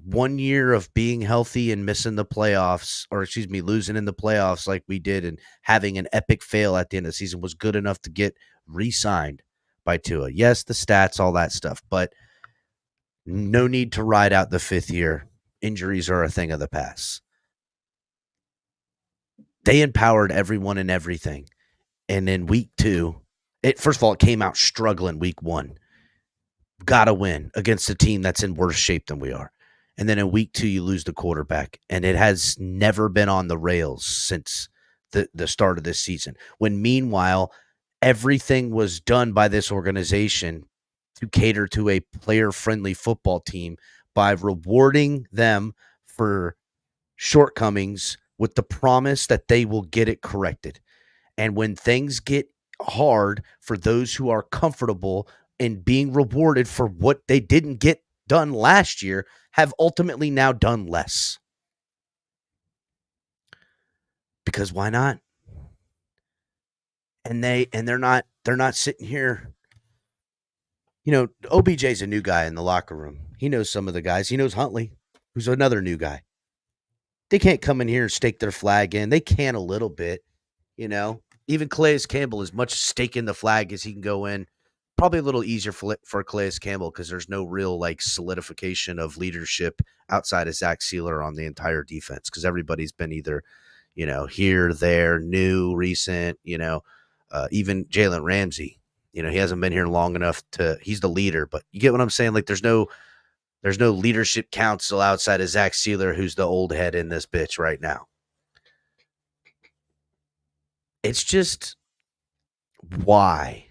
1 year of being healthy and missing the playoffs, or losing in the playoffs like we did, and having an epic fail at the end of the season was good enough to get re-signed by Tua. Yes, the stats, all that stuff, but no need to ride out the 5th year. Injuries are a thing of the past. They empowered everyone and everything. And in week 2, first of all, it came out struggling week 1. Got to win against a team that's in worse shape than we are. And then in week 2, you lose the quarterback. And it has never been on the rails since the start of this season. When meanwhile, everything was done by this organization to cater to a player-friendly football team by rewarding them for shortcomings with the promise that they will get it corrected. And when things get hard for those who are comfortable in being rewarded for what they didn't get done last year, have ultimately now done less. Because why not? And they're not sitting here. OBJ's a new guy in the locker room. He knows some of the guys. He knows Huntley, who's another new guy. They can't come in here and stake their flag in. They can a little bit, Even Calais Campbell, as much staking the flag as he can go in, probably a little easier for Calais Campbell because there's no real solidification of leadership outside of Zach Sealer on the entire defense, because everybody's been either, here, there, new, recent, even Jalen Ramsey, he hasn't been here long enough he's the leader, but you get what I'm saying? There's no leadership council outside of Zach Sealer, who's the old head in this bitch right now. It's just why?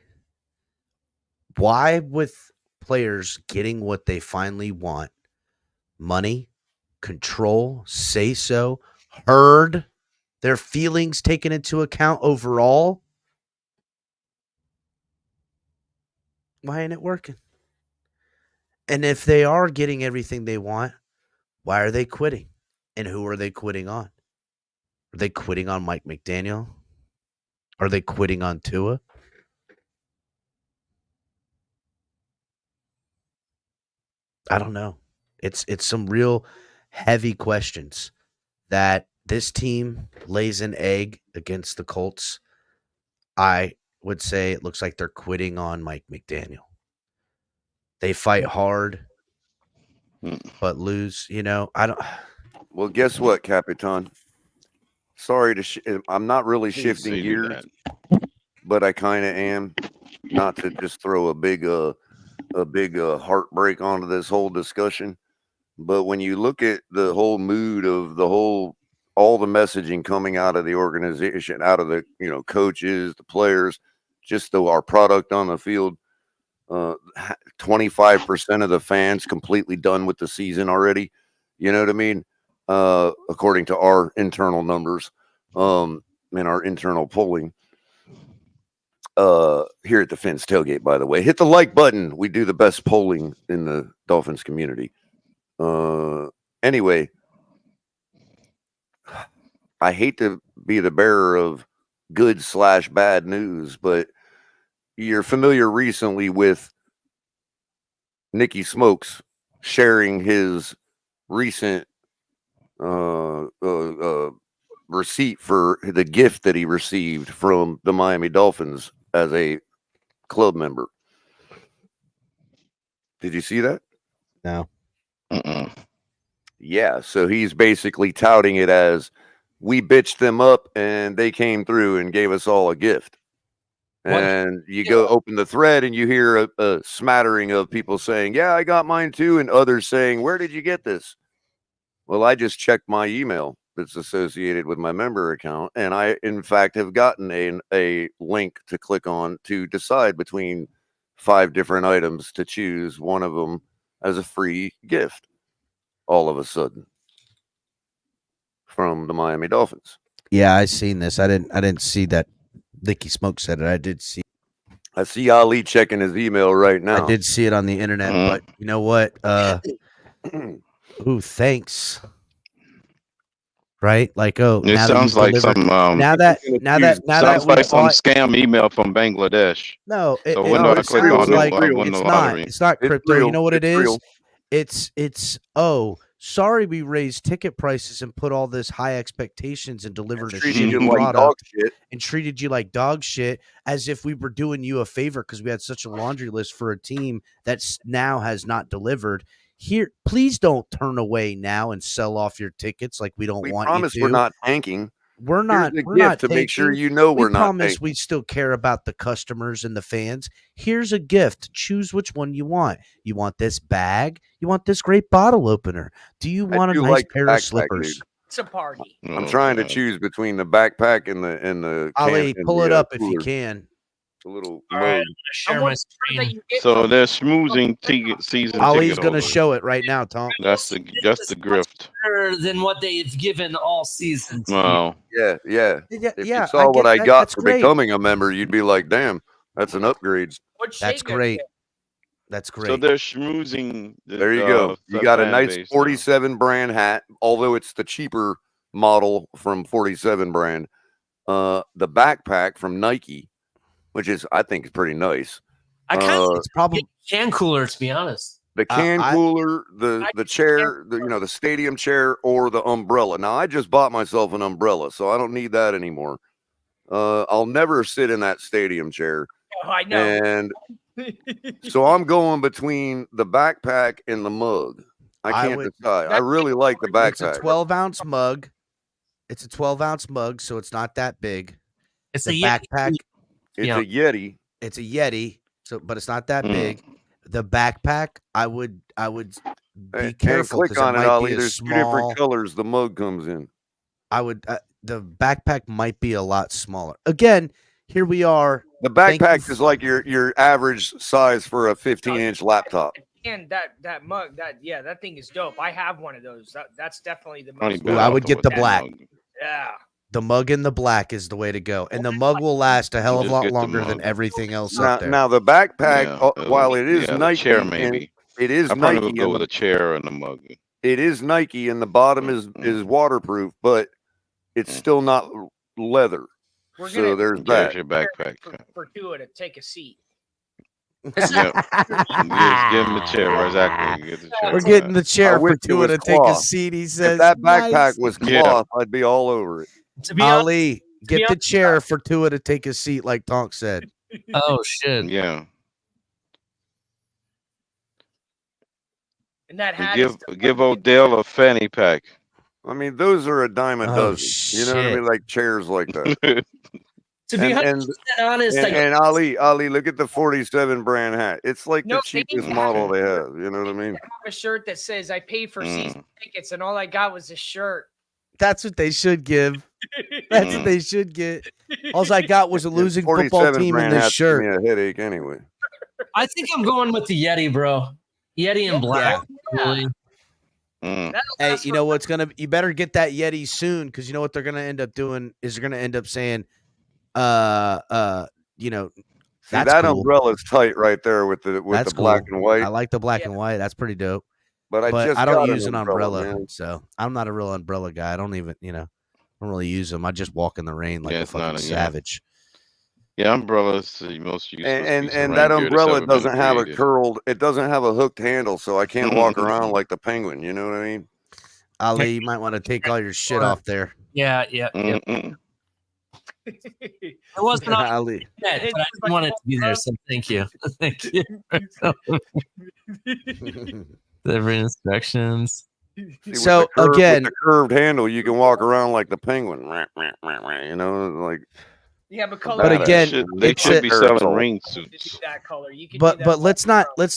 Why, with players getting what they finally want, money, control, say so, heard, their feelings taken into account overall, why ain't it working? And if they are getting everything they want, why are they quitting? And who are they quitting on? Are they quitting on Mike McDaniel? Are they quitting on Tua? I don't know. It's some real heavy questions that this team lays an egg against the Colts. I would say it looks like they're quitting on Mike McDaniel. They fight hard, but lose. I don't. Well, guess what, Capitan? Sorry I'm not really shifting gears, but I kind of am. Not to just throw a big heartbreak onto this whole discussion, but when you look at the whole mood of the whole all the messaging coming out of the organization, out of the coaches, the players, just our product on the field. 25% of the fans completely done with the season already. You know what I mean? According to our internal numbers, and our internal polling. Here at the Fins Tailgate, by the way, hit the like button. We do the best polling in the Dolphins community. Anyway, I hate to be the bearer of good/bad news, but you're familiar recently with Nicky Smokes sharing his recent receipt for the gift that he received from the Miami Dolphins as a club member. Did you see that? No. Yeah, so he's basically touting it as we bitched them up and they came through and gave us all a gift. And you go open the thread and you hear a smattering of people saying, yeah, I got mine too. And others saying, where did you get this? Well, I just checked my email that's associated with my member account. And I, in fact, have gotten a link to click on to decide between 5 different items to choose one of them as a free gift all of a sudden from the Miami Dolphins. Yeah, I seen this. I didn't see that Nicky Smoke said it. I did see. I see Ali checking his email right now. I did see it on the internet, but you know what? Ooh, thanks. Right? Like, oh, it sounds like some now that some scam email from Bangladesh. No, so when do I click on like, it? It's not crypto. Real. You know what it's it is? Real. It's sorry we raised ticket prices and put all this high expectations and delivered a shitty product and treated you like dog shit, as if we were doing you a favor because we had such a laundry list for a team that now has not delivered. Here, please don't turn away now and sell off your tickets like we don't want you to. We're not tanking. We're not to tanking. Make sure you know we're not promise tanking. we still care about the customers and the fans. Here's a gift. Choose which one you want. You want this bag? You want this great bottle opener? Do you want a nice pair of slippers? Dude. It's a party. I'm trying to choose between the backpack and the Ali, pull it up if you can. A little All right, I'm gonna share my screen. So they're schmoozing season. Ali's going to show it right now, Tom. That's the grift. Better than what they've given all season. Wow. Yeah. If you saw I what I that. got That's for great. becoming a member, you'd be like, damn, that's an upgrade. That's great. That's great. So they're schmoozing. There you go. You got a nice 47 brand hat, although it's the cheaper model from 47 brand. The backpack from Nike, which is, I think, is pretty nice. I kind of it's probably can cooler, to be honest. The can cooler, the chair, the stadium chair, or the umbrella. Now, I just bought myself an umbrella, so I don't need that anymore. I'll never sit in that stadium chair. Oh, I know. And so I'm going between the backpack and the mug. I can't decide. I really like the backpack. It's a 12-ounce mug. It's a 12-ounce mug, so it's not that big. It's the a backpack. It's a Yeti. It's a Yeti, but it's not that big. The backpack, I would be careful because it might Ali. be a There's small. 2 different colors the mug comes in. I would the backpack might be a lot smaller. Again, here we are. The backpack is like your average size for a 15-inch laptop. And that mug, that thing is dope. I have one of those. That's definitely the most. I would get the black. Yeah. The mug in the black is the way to go, and the mug will last a hell of a lot longer than everything else up there. Now the backpack, while it is Nike, chair maybe it is I'm Nike. Probably go with a chair and a mug. It is Nike, and the bottom is waterproof, but it's still not leather. So there's that. Your backpack for Tua to take a seat. Yep. Give him the chair. Exactly. Get the chair. We're getting the chair for Tua to take a seat. He says, if that backpack was cloth, Yeah. I'd be all over it. Ali, get the chair for Tua to take a seat, like Tonk said. Oh shit! Yeah. And that hat give Odell a fanny pack. I mean, those are a dime a dozen. You know what I mean? Like chairs like that. To be 100% honest, and Ali, look at the 47 brand hat. It's like the cheapest model they have. You know what I mean? I have a shirt that says I paid for season tickets and all I got was a shirt. That's what they should give. That's what they should get. All I got was a losing football team in this shirt. Give me a headache anyway. I think I'm going with the Yeti, bro. Yeti and black. Really. Hey, you know what's gonna? You better get that Yeti soon, because you know what they're gonna end up doing is they're gonna end up saying, you know, See, that cool. umbrella's tight right there with the black and white. I like the black and white. That's pretty dope. But I don't use an umbrella, man. so I'm not a real umbrella guy. I don't even, I don't really use them. I just walk in the rain like a fucking savage. Yeah, umbrellas the most useless. And that umbrella doesn't have a curled. It doesn't have a hooked handle, so I can't walk around like the penguin. You know what I mean? Ali, you might want to take all your shit off there. Yeah. It wasn't on Ali, but I didn't want it to be there, so thank you. Thank you. Different instructions. So again, with the curved handle, you can walk around like the penguin. You know, like. Yeah, but color. But again, they should be selling ring suits. That color. You can but let's not the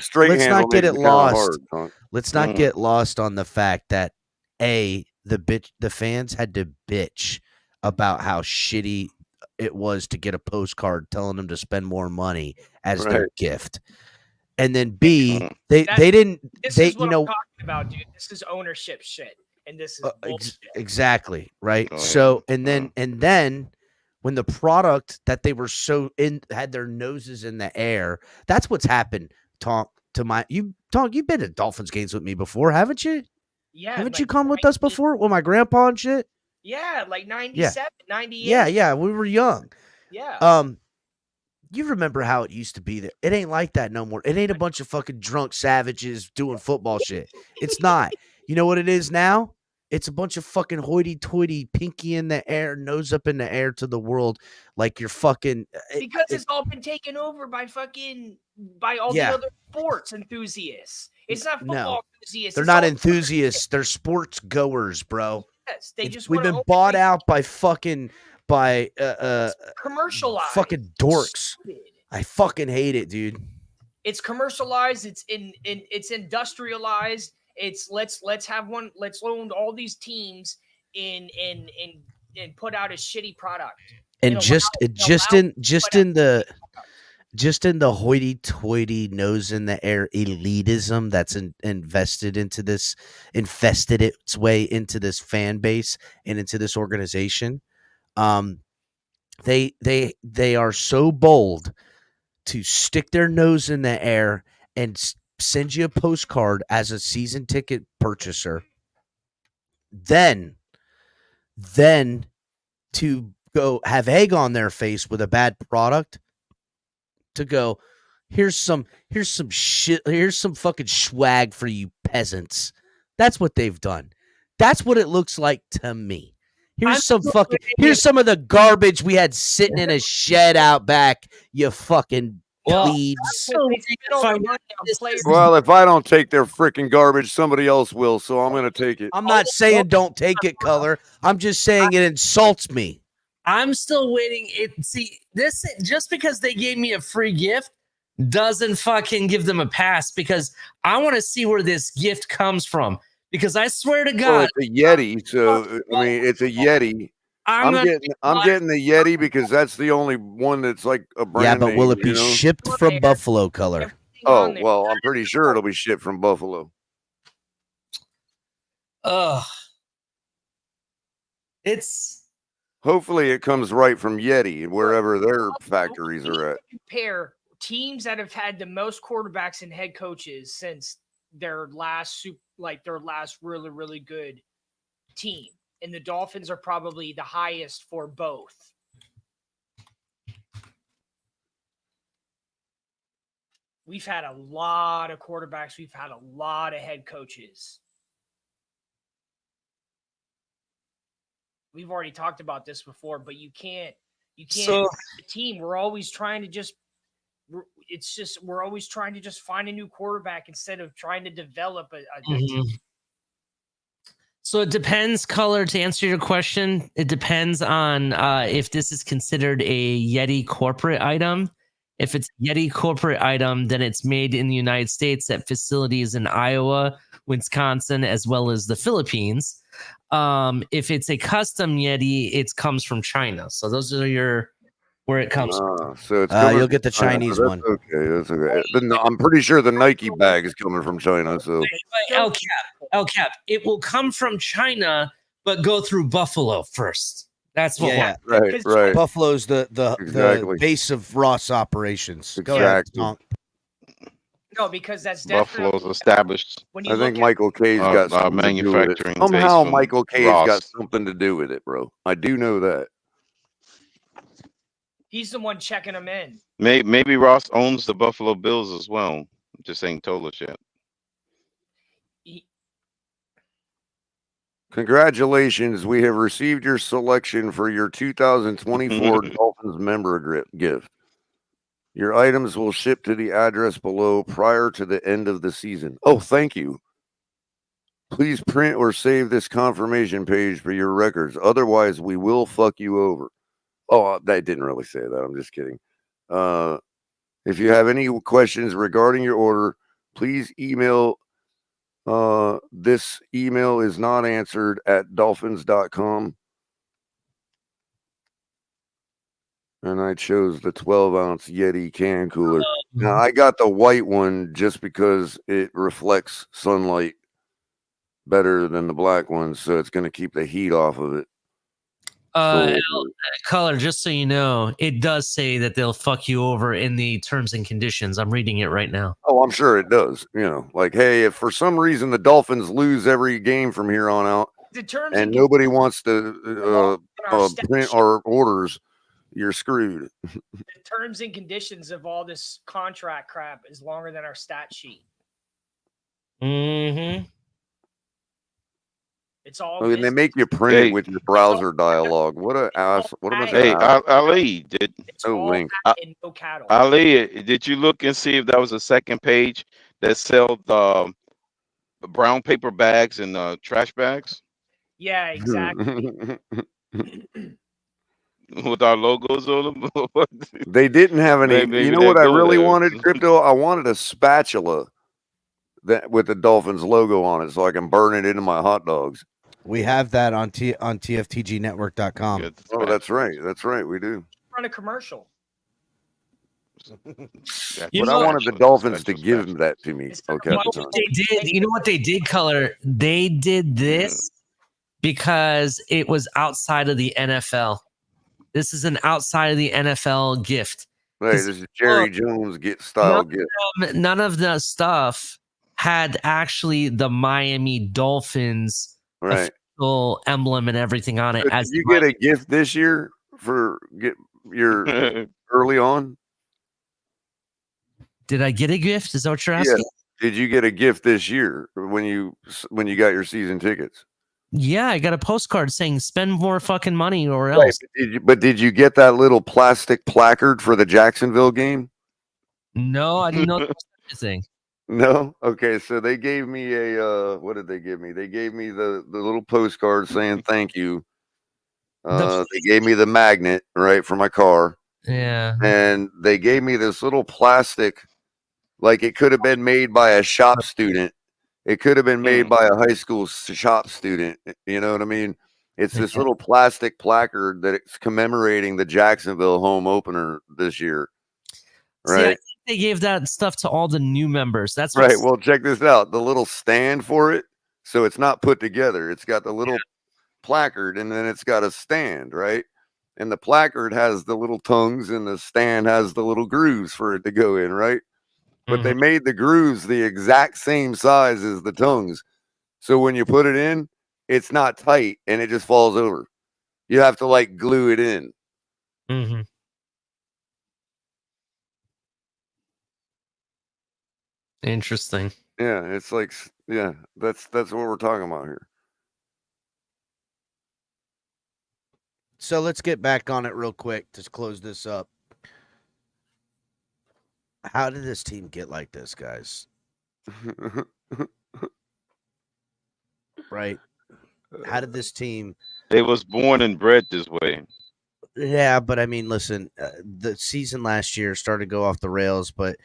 straight let's handle not get it lost. Hard, let's not get lost on the fact that the fans had to bitch about how shitty it was to get a postcard telling them to spend more money as their gift. And then B, they didn't. This they is what you know I'm talking about, dude. This is ownership shit, and this is bullshit. Exactly right. So and then when the product that they were had their noses in the air, that's what's happened. You've been to Dolphins games with me before, haven't you? Yeah. Haven't you come with us before? With my grandpa and shit. Yeah, like 97, 98. Yeah, we were young. Yeah. You remember how it used to be there. It ain't like that no more. It ain't a bunch of fucking drunk savages doing football shit. It's not. You know what it is now? It's a bunch of fucking hoity-toity, pinky in the air, nose up in the air to the world, like you're fucking. Because it's all been taken over by all the other sports enthusiasts. It's not football enthusiasts. They're not enthusiasts. They're sports goers, bro. Yes, they just. We've been bought out by fucking commercialized fucking dorks. I fucking hate it, dude. It's commercialized. It's industrialized. It's let's own all these teams and put out a shitty product. And just in the hoity-toity, nose in the air elitism that's infested its way into this fan base and into this organization. They are so bold to stick their nose in the air and send you a postcard as a season ticket purchaser. Then to go have egg on their face with a bad product, to go, here's some shit, here's some fucking swag for you peasants. That's what they've done. That's what it looks like to me. Here's some of the garbage we had sitting in a shed out back, you fucking plebes. Well, if I don't take their freaking garbage, somebody else will, so I'm going to take it. I'm not saying don't take it, Color. I'm just saying it insults me. I'm still waiting. This just because they gave me a free gift doesn't fucking give them a pass, because I want to see where this gift comes from. Because I swear to God, well, it's a Yeti. So I mean, it's a Yeti. I'm getting the Yeti because that's the only one that's like a brand. Yeah, but name, will it be shipped from Buffalo, Color? Oh well, I'm pretty sure it'll be shipped from Buffalo. Hopefully it comes right from Yeti, wherever their factories are at. Compare teams that have had the most quarterbacks and head coaches since their last really, really good team. And the Dolphins are probably the highest for both. We've had a lot of quarterbacks. We've had a lot of head coaches. We've already talked about this before, but you can't the team. We're always trying to we're always trying to just find a new quarterback instead of trying to develop a team. So it depends, Color, to answer your question. It depends on if this is considered a Yeti corporate item. If it's a Yeti corporate item, then it's made in the United States at facilities in Iowa, Wisconsin, as well as the Philippines. If it's a custom Yeti, it comes from China. So those are where it comes from. So it's coming you'll from get the China. Chinese That's one. Okay, that's okay. I'm pretty sure the Nike bag is coming from China. So El Cap, it will come from China, but go through Buffalo first. That's what. Yeah, right. Buffalo's the Exactly. base of Ross operations. Go Exactly. ahead, Tonk. No, because that's definitely Buffalo's established. when you I think look Michael K's got something to do with it. manufacturing base Somehow from Michael K's Ross. got something to do with it, bro. I do know that. he's the one checking them in. Maybe Ross owns the Buffalo Bills as well. Just ain't told us yet. Congratulations, we have received your selection for your 2024 Dolphins member gift. Your items will ship to the address below prior to the end of the season. Oh, thank you. Please print or save this confirmation page for your records. Otherwise, we will fuck you over. Oh, that didn't really say that. I'm just kidding. If you have any questions regarding your order, please email. This email is not answered at dolphins.com. And I chose the 12-ounce Yeti can cooler. Now, I got the white one just because it reflects sunlight better than the black one, so it's going to keep the heat off of it. Color, just so you know, it does say that they'll fuck you over in the terms and conditions. I'm reading it right now. Oh, I'm sure it does. You know, like, hey, if for some reason the Dolphins lose every game from here on out, and nobody wants to print our orders, you're screwed. The terms and conditions of all this contract crap is longer than our stat sheet. Mm-hmm. It's all. I mean, they make you print it with your browser dialogue. What a ass! What am I saying? Hey, Ali, did link? No cattle. Ali, did you look and see if that was a second page that sold brown paper bags and trash bags? Yeah, exactly. With our logos on them. They didn't have any. Maybe You know what I really wanted, Crypto? I wanted a spatula that with the Dolphins logo on it, so I can burn it into my hot dogs. We have that on TFTGnetwork.com. Oh, that's right. That's right. We do. Run a commercial. But I wanted the Dolphins to give that to me. Okay. You know what they did? You know what they did, Color? They did this because it was outside of the NFL. This is an outside of the NFL gift. Right, this is Jerry Jones style gift. None of the stuff had actually the Miami Dolphins official emblem and everything on it. So did you get a gift this year for your early on? Did I get a gift? Is that what you're asking? Yeah. Did you get a gift this year when you got your season tickets? Yeah, I got a postcard saying spend more fucking money or else. But did you get that little plastic placard for the Jacksonville game? No, I didn't know that was anything. No? Okay, so they gave me a what did they give me? They gave me the little postcard saying thank you. They gave me the magnet, right, for my car. Yeah. And they gave me this little plastic, like it could have been made by a shop student. It could have been made by a high school shop student. You know what I mean? It's this little plastic placard that it's commemorating the Jacksonville home opener this year. Right. See, I think they gave that stuff to all the new members. That's right. Well, check this out. The little stand for it. So it's not put together. It's got the little placard and then it's got a stand, right? And the placard has the little tongues and the stand has the little grooves for it to go in, right? But they made the grooves the exact same size as the tongues. So when you put it in, it's not tight and it just falls over. You have to like glue it in. Mm-hmm. Interesting. Yeah, it's like, yeah, that's what we're talking about here. So let's get back on it real quick to close this up. How did this team get like this, guys? Right? How did this team? They was born and bred this way. Yeah, but I mean, listen, the season last year started to go off the rails, but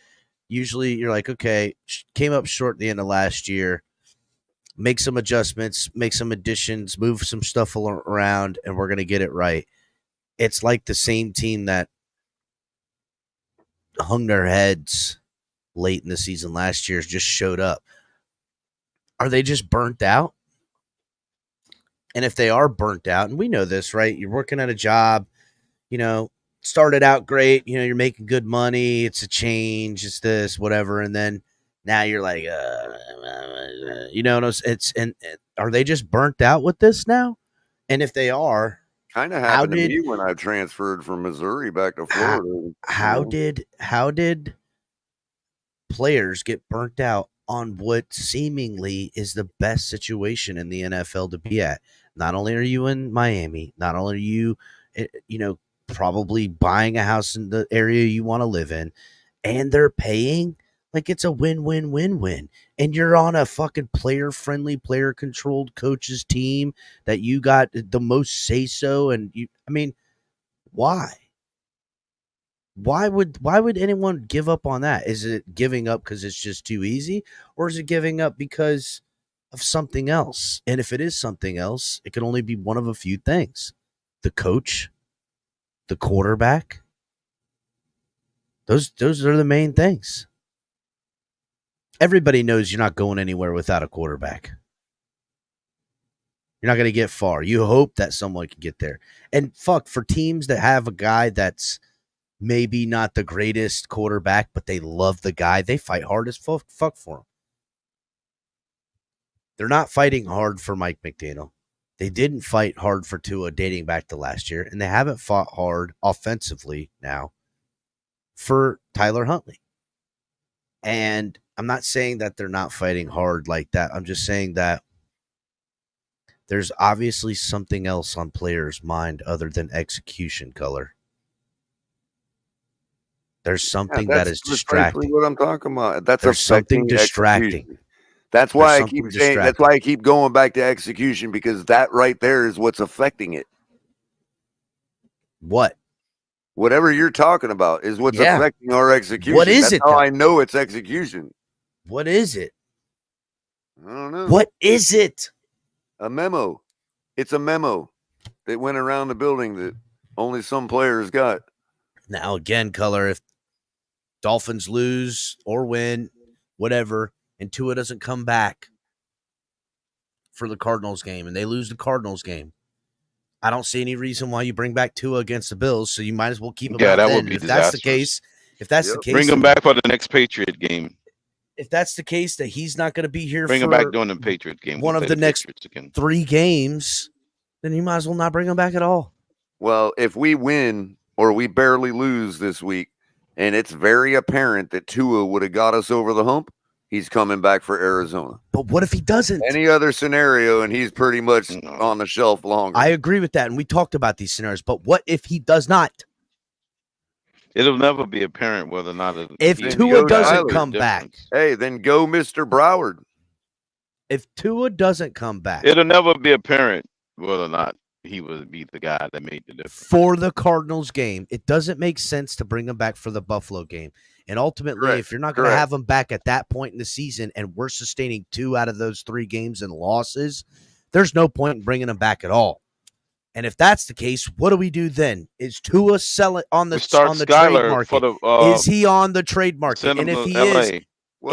usually you're like, okay, came up short at the end of last year. make some adjustments, make some additions, move some stuff around, and we're going to get it right. It's like the same team that hung their heads late in the season last year just showed up. Are they just burnt out? And if they are burnt out, and we know this, right? You're working at a job, started out great, you're making good money, it's a change, it's this, whatever, and then now you're like, are they just burnt out with this now? And if they are, kind of happened to me when I transferred from Missouri back to Florida. How did players get burnt out on what seemingly is the best situation in the NFL to be at? Not only are you in Miami, not only are you, probably buying a house in the area you want to live in, and they're paying like it's a win-win-win-win. And you're on a fucking player-friendly, player-controlled coaches team that you got the most say-so. And why? Why would anyone give up on that? Is it giving up because it's just too easy, or is it giving up because of something else? And if it is something else, it can only be one of a few things: the coach, the quarterback. Those are the main things. Everybody knows you're not going anywhere without a quarterback. You're not going to get far. You hope that someone can get there. And for teams that have a guy that's maybe not the greatest quarterback, but they love the guy, they fight hard as fuck for him. They're not fighting hard for Mike McDaniel. They didn't fight hard for Tua dating back to last year, and they haven't fought hard offensively now for Tyler Huntley. And I'm not saying that they're not fighting hard like that. I'm just saying that there's obviously something else on players' mind other than execution, Color. There's something that is distracting. What I'm talking about. There's something distracting. Execution. That's why I keep saying. That's why I keep going back to execution, because that right there is what's affecting it. What? Whatever you're talking about is what's affecting our execution. What is That's it? How I know it's execution. What is it? I don't know. What is it? A memo. It's a memo that went around the building that only some players got. Now, again, Color, if Dolphins lose or win, whatever, and Tua doesn't come back for the Cardinals game, and they lose the Cardinals game, I don't see any reason why you bring back Tua against the Bills, so you might as well keep him out that then. would be If that's the case, bring him back for the next Patriot game. If that's the case, that he's not going to be here bring him back during the Patriot game. One of the next 3 games, then you might as well not bring him back at all. Well, if we win or we barely lose this week, and it's very apparent that Tua would have got us over the hump, he's coming back for Arizona. But what if he doesn't? Any other scenario, and he's pretty much on the shelf longer. I agree with that, and we talked about these scenarios. But what if he does not? It'll never be apparent whether or not. If Tua doesn't come back, hey, then go Mr. Broward. If Tua doesn't come back, it'll never be apparent whether or not he would be the guy that made the difference. For the Cardinals game, it doesn't make sense to bring him back for the Buffalo game. And ultimately, if you're not going to have him back at that point in the season, and we're sustaining 2 out of those 3 games and losses, there's no point in bringing him back at all. And if that's the case, what do we do then? Is Tua selling on the trade market? Is he on the trade market? And if he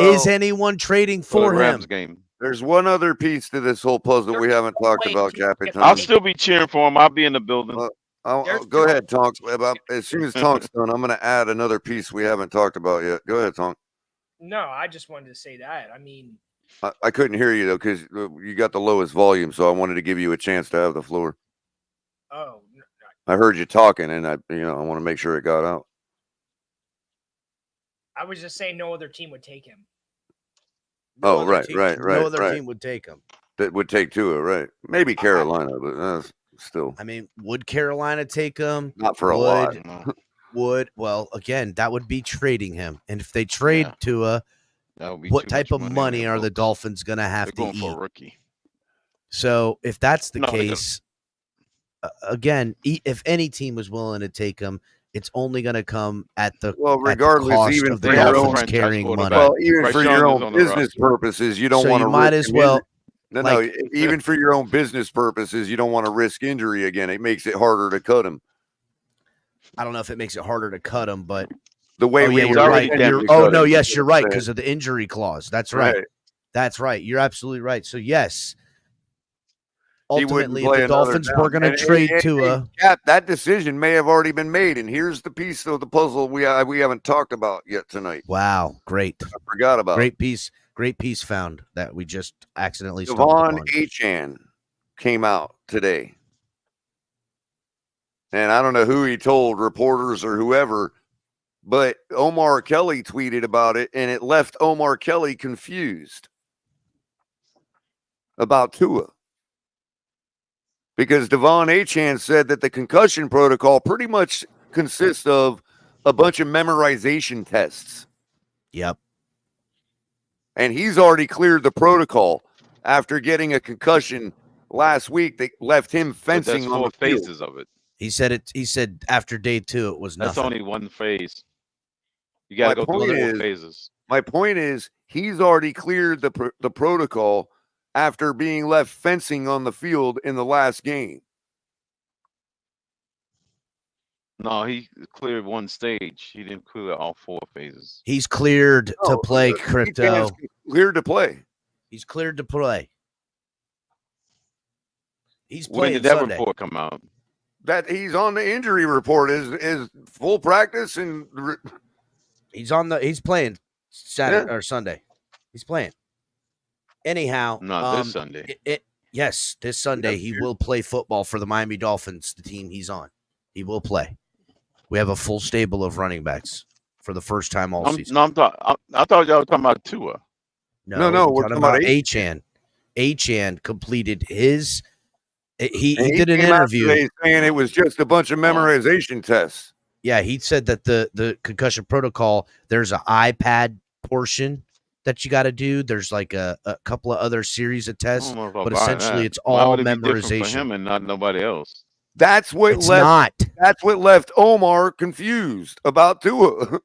is anyone trading for him? Game. There's one other piece to this whole puzzle we haven't talked about, Captain. I'll still be cheering for him. I'll be in the building. Go ahead, Tonks. As soon as Tonks done, I'm going to add another piece we haven't talked about yet. Go ahead, Tonks. No, I just wanted to say that. I mean, I couldn't hear you, though, because you got the lowest volume, so I wanted to give you a chance to have the floor. Oh. I heard you talking, and I want to make sure it got out. I was just saying no other team would take him. No other team would take him. That would take Tua, right? Maybe Carolina, but still. I mean, would Carolina take him? Not for a lot. Well, again, that would be trading him. And if they trade Tua, what type of money are the Dolphins going to have to eat? For a rookie. So if that's the case, again, if any team was willing to take him, it's only going to come at the regardless, cost even of the for your Dolphins own carrying money. Well, even for your own business purposes, you don't want to. You might as well. No, even for your own business purposes, you don't want to risk injury again. It makes it harder to cut him. I don't know if it makes it harder to cut him, but the way you're right. Yes, you're right because of the injury clause. That's right. That's right. You're absolutely right. So yes, ultimately, if the Dolphins were going to trade Tua, that decision may have already been made. And here's the piece of the puzzle we haven't talked about yet tonight. Wow, great! I forgot about great piece found that we just accidentally. Devon Achane came out today, and I don't know who he told, reporters or whoever, but Omar Kelly tweeted about it, and it left Omar Kelly confused about Tua. Because Devon Achane said that the concussion protocol pretty much consists of a bunch of memorization tests. Yep. And he's already cleared the protocol after getting a concussion last week that left him fencing on the phases of it. He said after day 2 it was nothing. That's only one phase. You got to go through the 4 phases. My point is he's already cleared the protocol after being left fencing on the field in the last game. No, he cleared one stage. He didn't clear all 4 phases. He's cleared to play, Crypto. Cleared to play. He's cleared to play. He's When playing did that Sunday. report come out? That he's on the injury report is full practice and he's playing Saturday or Sunday. He's playing. Anyhow, not this Sunday. Yes, this Sunday he will play football for the Miami Dolphins, the team he's on. He will play. We have a full stable of running backs for the first time all season. No, I thought y'all were talking about Tua. No, we're talking about Achane. Achane completed his. He did an interview saying it was just a bunch of memorization tests. Yeah, he said that the concussion protocol, there's an iPad portion that you got to do. There's like a couple of other series of tests, but essentially it's all memorization. For him and not nobody else. That's what That's what left Omar confused about Tua.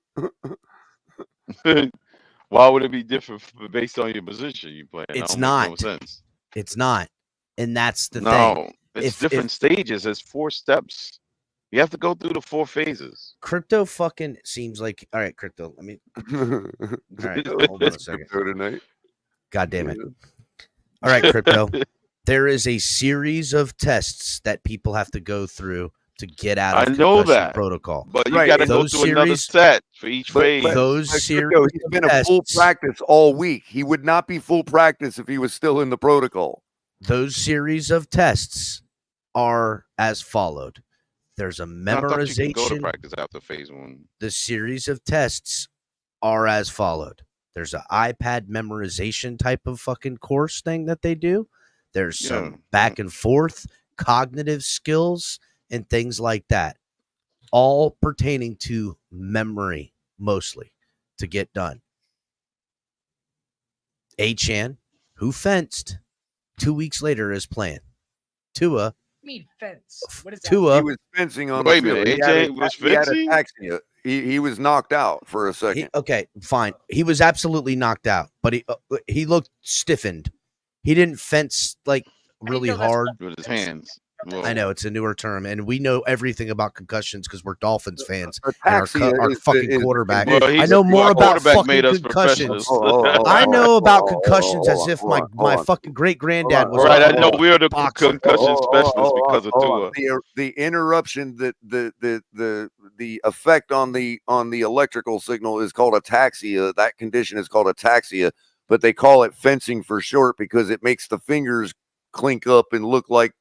Why would it be different based on your position you play? It's not. Makes no sense. It's not, and that's the thing. No, it's different stages. There's 4 steps. You have to go through the 4 phases. Crypto fucking seems like all right. Crypto, let me. All right, hold on a second. Tonight. God damn it! All right, Crypto. There is a series of tests that people have to go through to get out of concussion protocol. But you got to go through another set for each phase. Those series, he's been a full practice all week. He would not be full practice if he was still in the protocol. Those series of tests are as followed. There's a memorization. Go to practice after phase 1. The series of tests are as followed. There's an iPad memorization type of fucking course thing that they do. There's some back and forth cognitive skills and things like that, all pertaining to memory mostly to get done. Achane, who fenced 2 weeks later, is playing. Tua. Fence. What is that? Tua, he was fencing on the field. AJ was fencing? He was knocked out for a second. Okay, fine. He was absolutely knocked out, but he looked stiffened. He didn't fence like really hard with his hands. Whoa. I know it's a newer term, and we know everything about concussions because we're Dolphins fans. And our fucking quarterback. Well, I know more about fucking concussions. I know about concussions as if my fucking great granddad was. Right, I know we're the concussion specialists because of Tua. The interruption, the effect on the electrical signal is called ataxia. That condition is called ataxia, but they call it fencing for short because it makes the fingers clink up and look like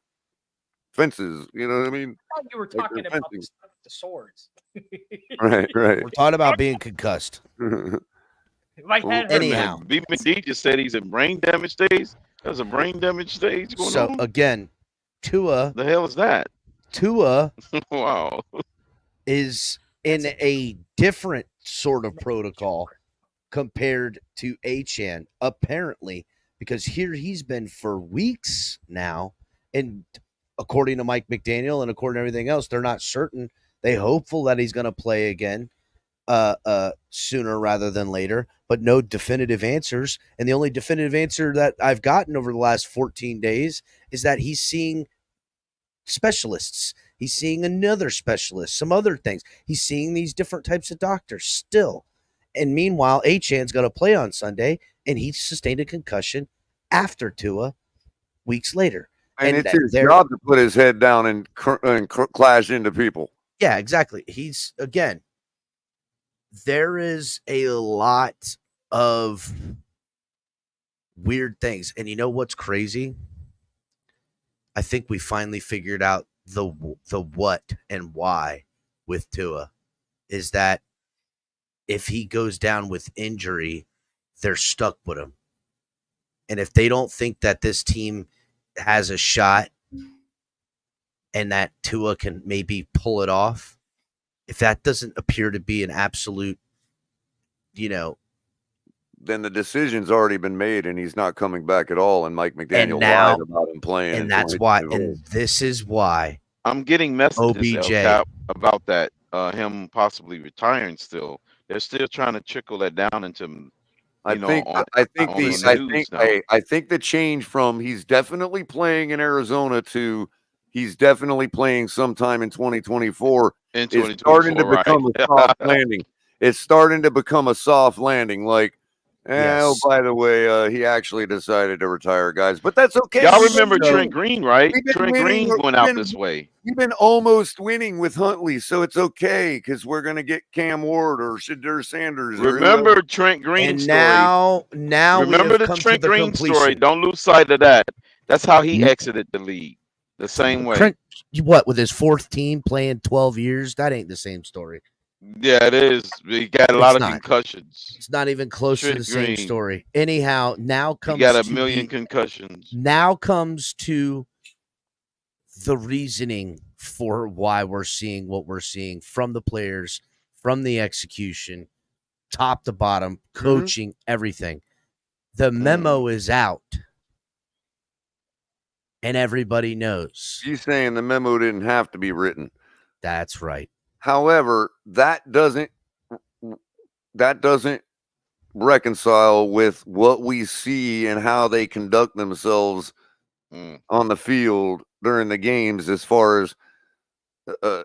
fences, you know what I mean? I thought you were talking about the swords. Right. We're talking about being concussed. Anyhow, B. McD just said he's in brain damage stage. There's a brain damage stage going on. So again, Tua. The hell is that? Tua. Wow. Is in a different sort of protocol compared to Achane, apparently, because here he's been for weeks now, and according to Mike McDaniel and according to everything else, they're not certain. They hopeful that he's going to play again. sooner rather than later, but no definitive answers. And the only definitive answer that I've gotten over the last 14 days is that he's seeing specialists. He's seeing another specialist, some other things. He's seeing these different types of doctors still. And meanwhile, Achan's going to play on Sunday, and he sustained a concussion after Tua weeks later. And it's his job to put his head down and clash into people. Yeah, exactly. He's, again, there is a lot of weird things. And you know what's crazy? I think we finally figured out the what and why with Tua is that if he goes down with injury, they're stuck with him. And if they don't think that this team has a shot and that Tua can maybe pull it off, if that doesn't appear to be an absolute, then the decision's already been made and he's not coming back at all. And Mike McDaniel lied about him playing. And that's why, and this is why I'm getting messages OBJ about that, him possibly retiring still. They're still trying to trickle that down into I think the change from he's definitely playing in Arizona to he's definitely playing sometime in 2024 is starting to become a soft landing. It's starting to become a soft landing. Like, oh, by the way, he actually decided to retire, guys. But that's okay. Y'all remember Trent Green, right? Trent Green went out this way. We've been almost winning with Huntley, so it's okay because we're going to get Cam Ward or Shadur Sanders. Remember Trent Green story. Now remember the Trent Green story. Don't lose sight of that. That's how he exited the league. The same way. Trent, what, with his fourth team playing 12 years? That ain't the same story. Yeah, it is. He got a lot of concussions. It's not even close to the same story. Anyhow, now comes he got a million concussions. Now comes to the reasoning for why we're seeing what we're seeing from the players, from the execution, top to bottom, coaching, everything. The memo is out. And everybody knows. You're saying the memo didn't have to be written. That's right. However, that doesn't reconcile with what we see and how they conduct themselves on the field during the games as far as I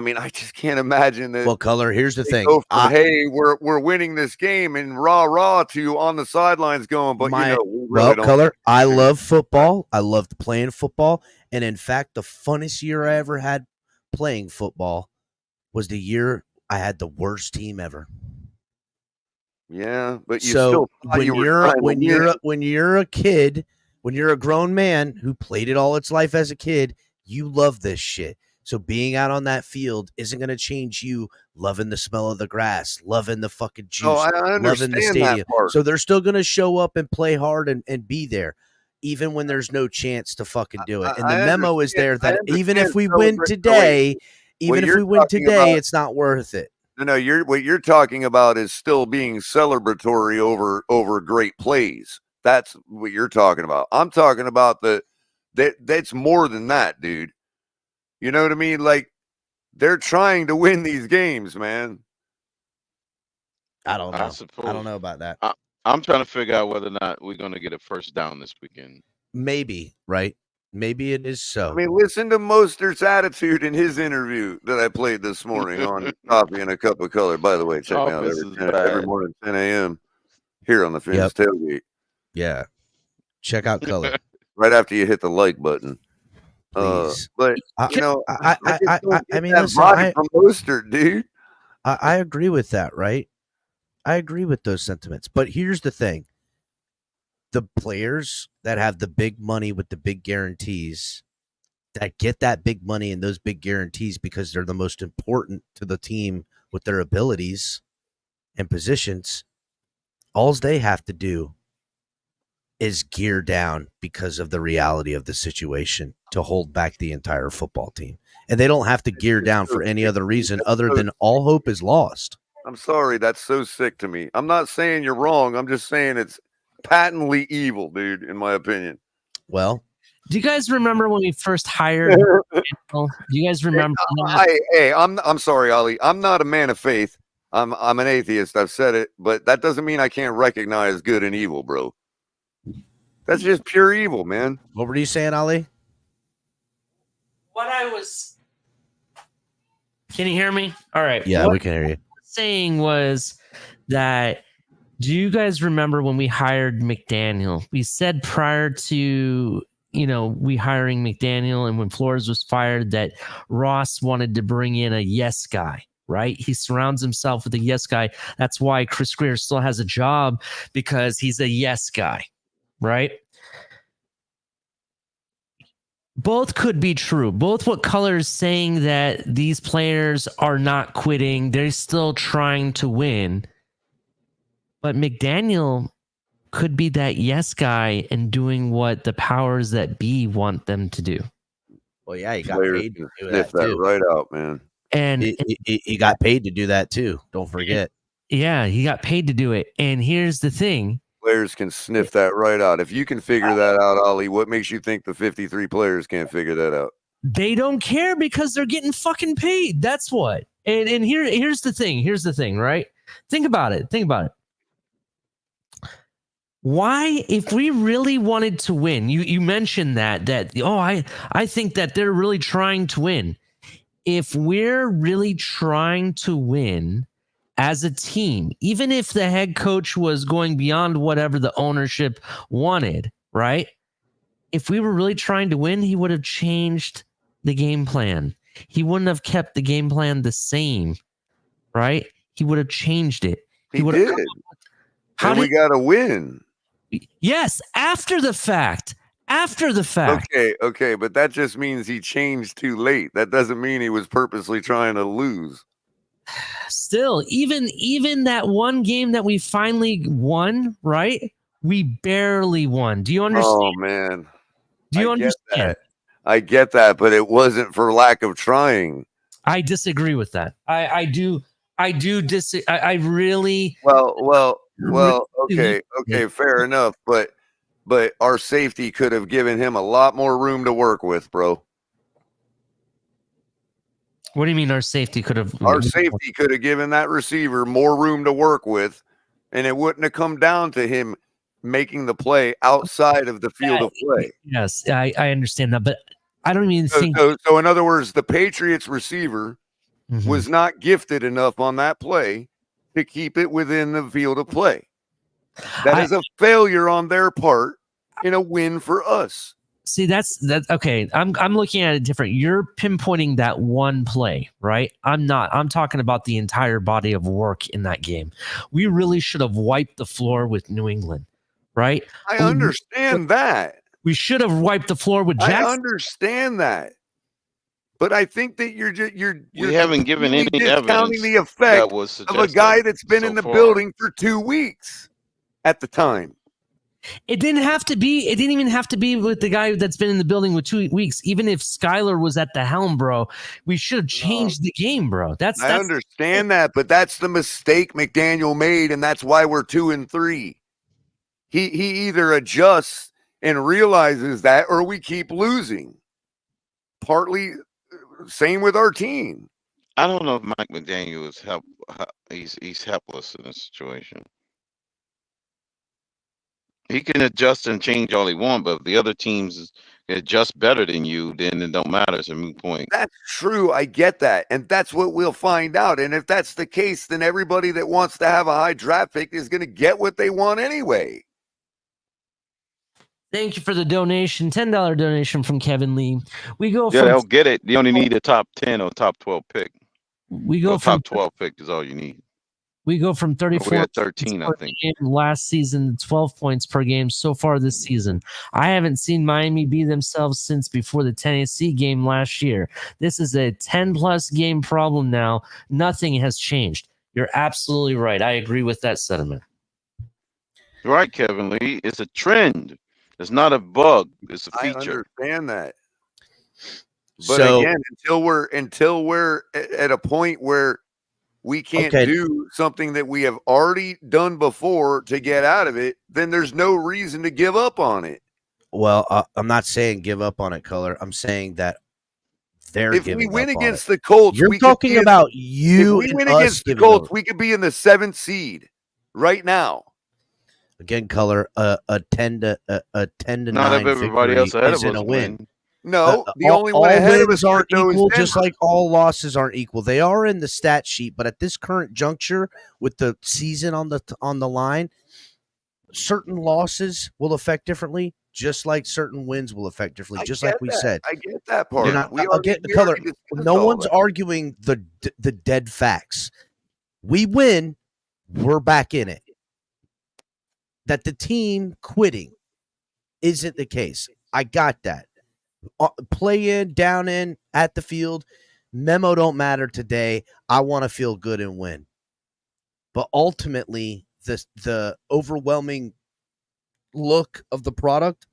mean, I just can't imagine that. Well, Color, here's the thing. Hey, we're winning this game and rah to on the sidelines going, but Color, I love football. I loved playing football. And in fact, the funnest year I ever had playing football was the year I had the worst team ever. Yeah, but when you're a kid, when you're a grown man who played it all its life as a kid, you love this shit. So being out on that field isn't going to change you loving the smell of the grass, loving the fucking juice, loving the stadium. So they're still going to show up and play hard and be there, even when there's no chance to fucking do it. And the memo is there that even if we win today, it's not worth it. No, what you're talking about is still being celebratory over great plays. That's what you're talking about. I'm talking about that's more than that, dude. You know what I mean? Like, they're trying to win these games, man. I don't know. I don't know about that. I'm trying to figure out whether or not we're going to get a first down this weekend. Maybe, right? Maybe it is so. I mean, listen to Mostert's attitude in his interview that I played this morning on Coffee and a Cup of Color. By the way, check me out every morning at 10 a.m. here on the Fins Tailgate. Yeah. Check out Color. Right after you hit the like button. Please. But I mean, listen, from Mostert, dude. I agree with that, right? I agree with those sentiments. But here's the thing. The players that have the big money with the big guarantees, that get that big money and those big guarantees because they're the most important to the team with their abilities and positions, all they have to do is gear down because of the reality of the situation to hold back the entire football team. And they don't have to gear down for any other reason other than all hope is lost. I'm sorry. That's so sick to me. I'm not saying you're wrong. I'm just saying it's patently evil, dude, in my opinion. Well, do you guys remember when we first hired? Do you guys remember? Hey, I'm sorry, Ali. I'm not a man of faith. I'm an atheist. I've said it, but that doesn't mean I can't recognize good and evil, bro. That's just pure evil, man. What were you saying, Ali? What I was. Can you hear me? All right. Yeah, what we can hear you. I was saying was that. Do you guys remember when we hired McDaniel? We said prior to, we hiring McDaniel and when Flores was fired that Ross wanted to bring in a yes guy, right? He surrounds himself with a yes guy. That's why Chris Greer still has a job, because he's a yes guy, right? Both could be true. Both what Color is saying, that these players are not quitting. They're still trying to win. But McDaniel could be that yes guy and doing what the powers that be want them to do. Well, yeah, he got Players paid to do sniff that too. right out, man. And he got paid to do that too. Don't forget. Yeah, he got paid to do it. And here's the thing. Players can sniff that right out. If you can figure that out, Ali, what makes you think the 53 players can't figure that out? They don't care because they're getting fucking paid. That's what. And here's the thing. Here's the thing, right? Think about it. Why, if we really wanted to win, you mentioned that I think that they're really trying to win. If we're really trying to win as a team, even if the head coach was going beyond whatever the ownership wanted, right? If we were really trying to win, he would have changed the game plan. He wouldn't have kept the game plan the same, right? He would have changed it. He did. And we got to win. Yes, after the fact. Okay, but that just means he changed too late. That doesn't mean he was purposely trying to lose. Still, even that one game that we finally won, right? We barely won. Do you understand? Oh, man. Do you understand? I get that, but it wasn't for lack of trying. I disagree with that. I really. Well, okay, fair enough, but our safety could have given him a lot more room to work with, bro. What do you mean our safety could have? Our safety could have given that receiver more room to work with, and it wouldn't have come down to him making the play outside of the field of play. Yes, I understand that, but I don't even think. So in other words, the Patriots receiver was not gifted enough on that play to keep it within the field of play. That is a failure on their part and a win for us. See, that's okay. I'm looking at it different. You're pinpointing that one play, right? I'm not. I'm talking about the entire body of work in that game. We really should have wiped the floor with New England, right? I understand that. We should have wiped the floor with Jackson. I understand that. But I think that we haven't given any evidence the effect of a guy that's been in the building for 2 weeks at the time. It didn't have to be. It didn't even have to be with the guy that's been in the building with 2 weeks. Even if Skylar was at the helm, bro, we should have changed the game, bro. I understand that, but that's the mistake McDaniel made, and that's why we're 2-3. He either adjusts and realizes that, or we keep losing. Partly. Same with our team. I don't know if Mike McDaniel is he's helpless in this situation. He can adjust and change all he wants, but if the other teams adjust better than you, then it don't matter. It's a moot point. That's true. I get that. And that's what we'll find out. And if that's the case, then everybody that wants to have a high draft pick is going to get what they want anyway. Thank you for the donation. $10 donation from Kevin Lee. We go. Yeah, they'll get it. You only need a top 10 or top 12 pick. We go from top 12 pick is all you need. We go from 34 we had 13, I think. Last season, 12 points per game so far this season. I haven't seen Miami be themselves since before the Tennessee game last year. This is a 10-plus game problem now. Nothing has changed. You're absolutely right. I agree with that sentiment. Right, Kevin Lee. It's a trend. It's not a bug. It's a feature. I understand that. But again, until we're at a point where we can't do something that we have already done before to get out of it, then there's no reason to give up on it. Well, I'm not saying give up on it, Color. I'm saying that They're if giving we win up on against it. the Colts, You're we could talking be in, about if you we and win us against the giving Colts, up. we could be in the 7th seed right now. Again, color a 10 to 9 Not if everybody victory else ahead of isn't us a win. win. No, the only one all ahead of us wins aren't though, is equal, just Denver. like all losses aren't equal. They are in the stat sheet, but at this current juncture, with the season on the line, certain losses will affect differently, just like certain wins will affect differently. Just like we said, I get that part. Not, We again, already color. discussed No all one's that. arguing the dead facts. We win, we're back in it. That the team quitting isn't the case. I got that. Play in, down in, at the field, memo don't matter today. I want to feel good and win. But ultimately, the overwhelming look of the product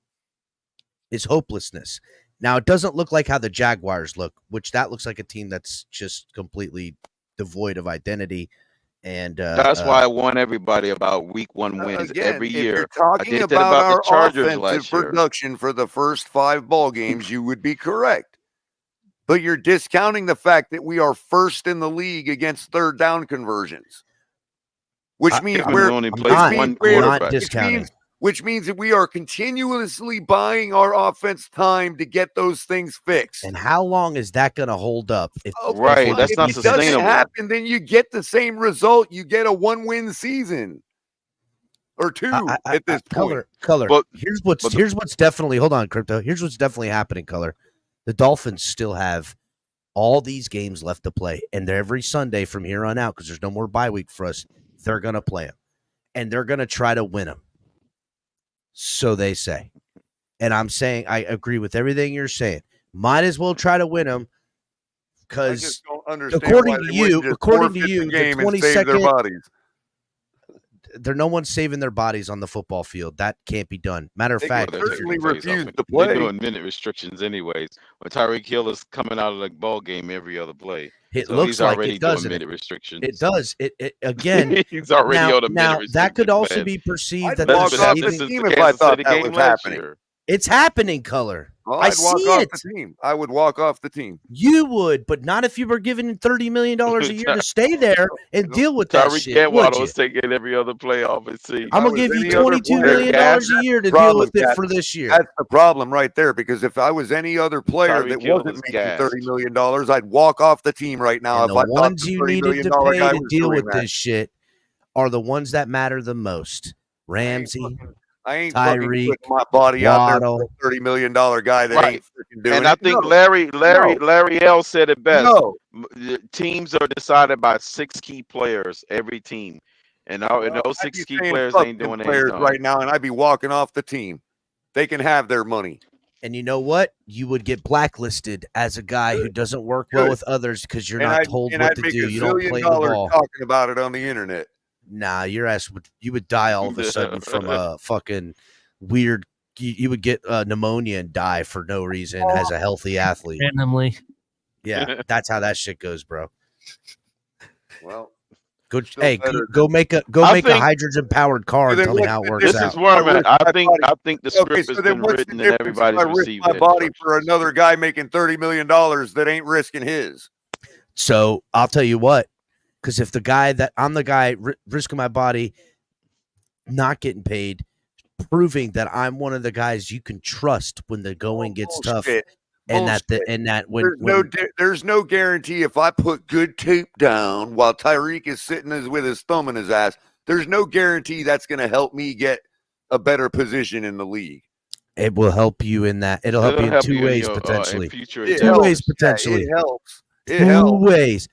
is hopelessness. Now, it doesn't look like how the Jaguars look, which that looks like a team that's just completely devoid of identity. And That's why I warn everybody about week 1 wins Again, every if year. you're I talking did that about about the our Chargers offensive last year. production for the first 5 ball games, you would be correct. But you're discounting the fact that we are first in the league against third down conversions, which means we we're only played one quarterback. which means that we are continuously buying our offense time to get those things fixed. And how long is that going to hold up? If Right, that's not if it sustainable. doesn't happen, then you get the same result. You get a 1-win season or 2 at this point. Color. But here's what's definitely, hold on, Crypto. Here's what's definitely happening, Color. The Dolphins still have all these games left to play, and every Sunday from here on out, because there's no more bye week for us, they're going to play them, and they're going to try to win them. So they say. And I'm saying I agree with everything you're saying. Might as well try to win them, because according to you, the 22nd, no one's saving their bodies on the football field. That can't be done. Matter of fact, certainly refuse to play. They're doing minute restrictions anyways. When Tyreek Hill is coming out of the ball game every other play, it so looks he's like already it does. doing minute restrictions. It does. It again. He's already on a minute now restriction. that could also man. be perceived I'd that walk they're off saving. the team if I thought that was happening. It's happening, Color. Well, I I'd walk see off it. the team. I would walk off the team. You would, but not if you were given $30 million a year to stay there and deal with that Tyreek shit. Catwater was taking every other play off his team. I'm gonna give you $22 million a year to deal with it for this year. That's the problem right there. Because if I was any other player Tyreek that Hill wasn't was making gassed. $30 million, I'd walk off the team right now. And if the I thought ones the you $30 needed million to guy pay to was deal doing with that. this shit are the ones that matter the most. Ramsey, I ain't fucking Tyreek, putting my body out there Waddle. for a $30 million guy that ain't freaking doing And it. I think No. Larry L said it best. No. Teams are decided by 6 key players every team, and those 6 key players ain't doing players anything right now, and I'd be walking off the team. They can have their money. And you know what? You would get blacklisted as a guy who doesn't work well with others because you're not told what to do. You don't play the ball. Talking about it on the internet. Nah, your ass would die all of a sudden from a fucking weird. You would get pneumonia and die for no reason as a healthy athlete. Randomly. Yeah, that's how that shit goes, bro. Well, go make a think- hydrogen powered car and tell me how it works This out. is where I'm at. I think the script so has then been what's written the and difference if everybody's I risk received my it. body for another guy making $30 million that ain't risking his? So I'll tell you what, because if I'm the guy risking my body, not getting paid, proving that I'm one of the guys you can trust when the going gets tough, and there's no guarantee if I put good tape down while Tyreek is sitting with his thumb in his ass, there's no guarantee that's going to help me get a better position in the league. It will help you in that. It'll help you in 2 ways potentially. 2 ways potentially. It helps. It 2 helps. ways.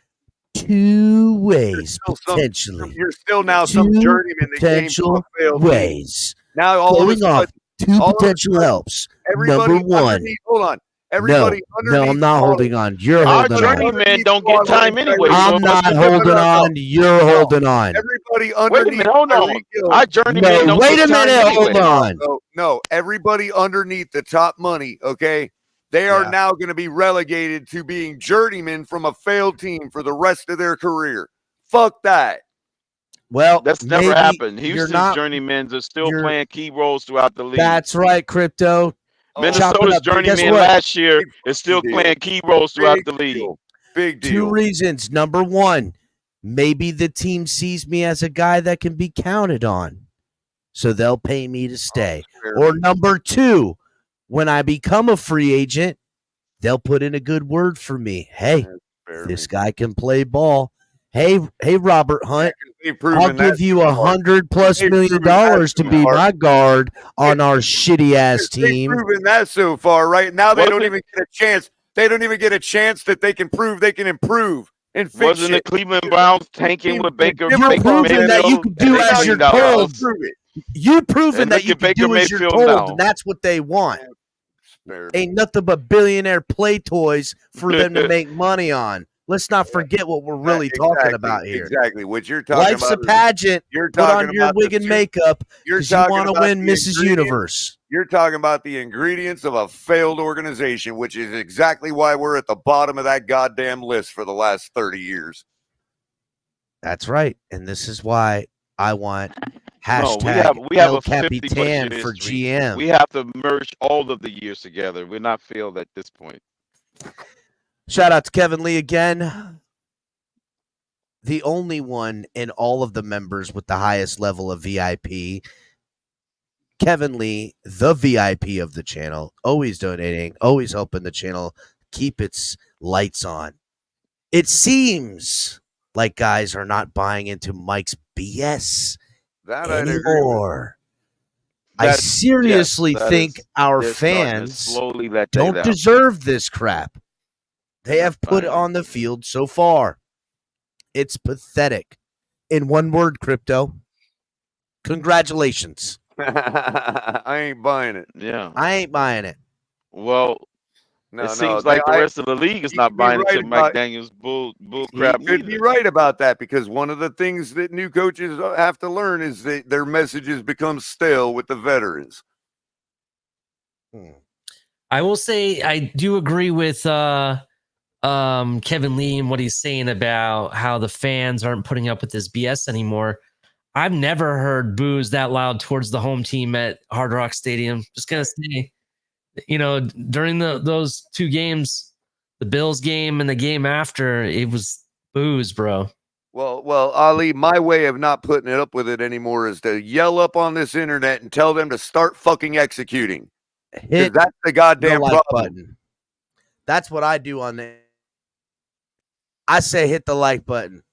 2 ways potentially. You're still now some journeyman that came from a failed ways. Now all going of a off sudden, 2 potential helps. Everybody Number 1. Hold on. Everybody no, I'm not holding on. You're Our holding on. journeyman don't get time anyway. I'm not holding on. You're holding on. Everybody Wait a underneath. minute, hold on. Our journeyman don't wait get a time minute. anyway. Hold on. No, everybody underneath the top money, okay? They are now going to be relegated to being journeymen from a failed team for the rest of their career. Fuck that. Well, That's never happened. Houston's journeymen are still playing key roles throughout the league. That's right, Crypto. Minnesota's journeyman last year is still playing key roles throughout the league. Big deal. 2 reasons. Number 1, maybe the team sees me as a guy that can be counted on, so they'll pay me to stay. Or number 2, when I become a free agent, they'll put in a good word for me. Hey, this guy can play ball. Hey, Robert Hunt, I'll give you $100+ million to be my guard on our shitty ass team. They've proven that so far, right? Now they don't even get a chance. They don't even get a chance that they can prove they can improve and fix Wasn't the Cleveland Browns tanking with Baker? You're proving that you can do as you're told. You're proving that you can do as you're told, and that's what they want. Ain't nothing but billionaire play toys for them to make money on. Let's not forget what we're really talking about here. Exactly. What you're talking about. Life's a pageant. You're Put on your wig and makeup because you want to win Mrs. Universe. You're talking about the ingredients of a failed organization, which is exactly why we're at the bottom of that goddamn list for the last 30 years. That's right. And this is why I want we have El a 50 Capitan budget for history. GM. We have to merge all of the years together. We're not failed at this point. Shout out to Kevin Lee again. The only one in all of the members with the highest level of VIP. Kevin Lee, the VIP of the channel, always donating, always helping the channel keep its lights on. It seems like guys are not buying into Mike's BS anymore. I seriously think our fans don't deserve this crap. They have put on the field so far. It's pathetic. In one word, Crypto, congratulations. I ain't buying it. Yeah. I ain't buying it. Well, it seems like the rest of the league is not buying into Mike Daniels' bull crap. You could be right about that, because one of the things that new coaches have to learn is that their messages become stale with the veterans. I will say I do agree with Kevin Lee and what he's saying about how the fans aren't putting up with this BS anymore. I've never heard boos that loud towards the home team at Hard Rock Stadium. Just gonna say, during those 2 games, the Bills game and the game after, it was boos, bro. Well, Ali, my way of not putting it up with it anymore is to yell up on this internet and tell them to start fucking executing. That's the goddamn like problem. button. That's what I do on the. I say hit the like button.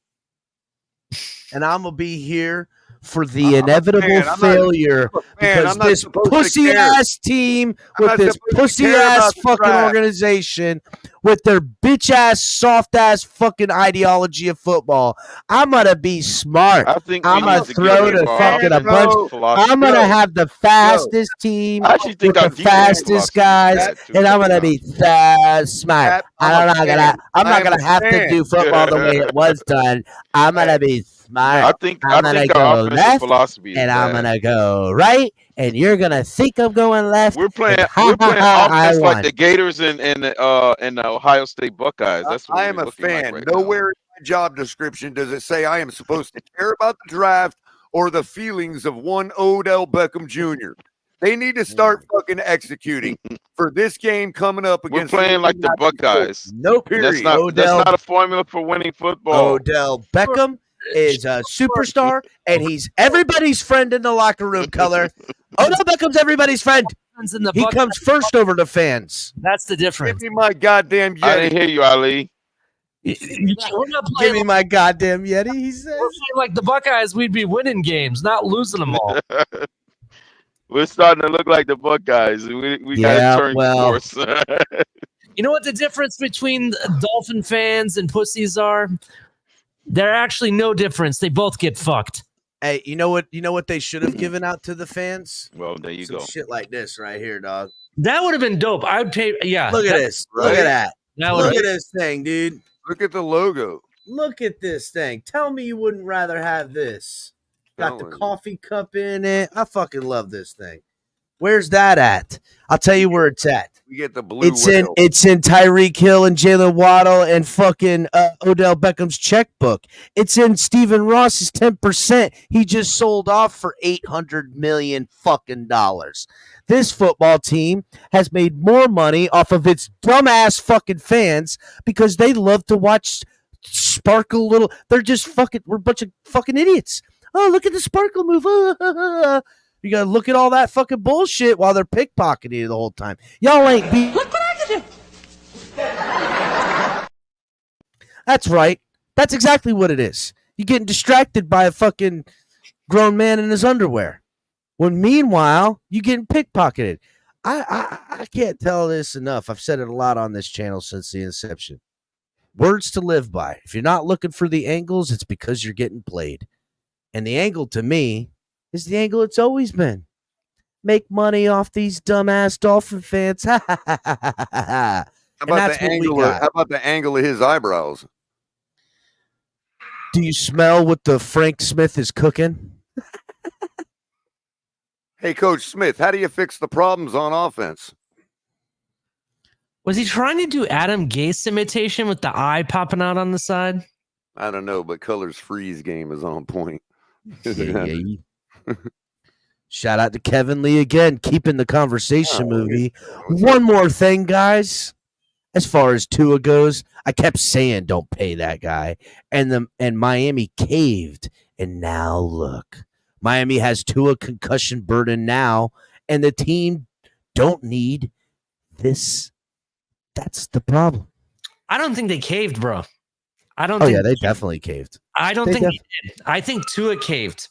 And I'm going to be here for the inevitable failure because this pussy-ass team with this pussy-ass fucking organization with their bitch-ass, soft-ass fucking ideology of football, I'm going to be smart. I'm going to throw to fucking a bunch. I'm going to have the fastest team with the fastest guys, and I'm going to be smart. I'm not gonna have to do football the way it was done. I'm going to be smart. I'm gonna go left, and I'm gonna go right, and you're gonna think I'm going left. We're playing offense like the Gators and the Ohio State Buckeyes. That's what I am a fan. Nowhere in my job description does it say I am supposed to care about the draft or the feelings of one Odell Beckham Jr. They need to start fucking executing for this game coming up against. We're playing like the Buckeyes. No period. That's not a formula for winning football. Odell Beckham is a superstar, and he's everybody's friend in the locker room. Color. Odell Beckham's everybody's friend. He comes first over to fans. That's the difference. Give me my goddamn Yeti. I didn't hear you, Ali. Give me my goddamn Yeti. He says, like the Buckeyes, we'd be winning games, not losing them all. We're starting to look like the Buckeyes. We got to turn course. You know what the difference between Dolphin fans and pussies are? They're actually no difference. They both get fucked. Hey, you know what they should have given out to the fans? Well, there you go. Shit like this right here, dog. That would have been dope. I'd pay. Yeah. Look at this. Right? Look at that. Look at this thing, dude. Look at the logo. Look at this thing. Tell me you wouldn't rather have this. Got the coffee cup in it. I fucking love this thing. Where's that at? I'll tell you where it's at. We get the blue. It's in Tyreek Hill and Jalen Waddle and fucking Odell Beckham's checkbook. It's in Stephen Ross's 10%. He just sold off for $800 million fucking dollars. this football team has made more money off of its dumbass fucking fans because they love to watch sparkle little. They're just fucking. We're a bunch of fucking idiots. Oh, look at the sparkle move. You gotta look at all that fucking bullshit while they're pickpocketing you the whole time. Y'all ain't be. Look what I can do. That's right. That's exactly what it is. You're getting distracted by a fucking grown man in his underwear. When meanwhile, you getting pickpocketed. I can't tell this enough. I've said it a lot on this channel since the inception. Words to live by. If you're not looking for the angles, it's because you're getting played. And the angle to me is the angle it's always been. Make money off these dumbass Dolphin fans. Ha ha ha ha ha ha. How about the angle of his eyebrows? Do you smell what the Frank Smith is cooking? Hey, Coach Smith, how do you fix the problems on offense? Was he trying to do Adam Gase imitation with the eye popping out on the side? I don't know, but Color's freeze game is on point. Yeah. Shout out to Kevin Lee again, keeping the conversation movie. One more thing, guys. As far as Tua goes, I kept saying don't pay that guy. And Miami caved. And now look. Miami has Tua concussion burden now, and the team don't need this. That's the problem. I don't think they caved, bro. I don't. Oh think yeah, they definitely caved. I don't think they did. I think Tua caved,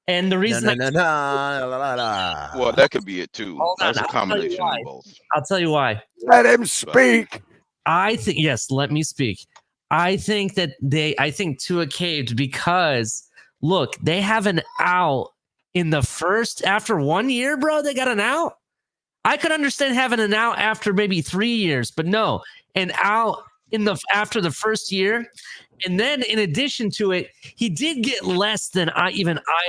and the reason No. Well, that could be it too. That's a combination of both. I'll tell you why. Let him speak. I think yes. Let me speak. I think Tua caved because look, they have an out in the first after 1 year, bro. They got an out. I could understand having an out after maybe 3 years, but no, an out after the first year. And then in addition to it, he did get less than I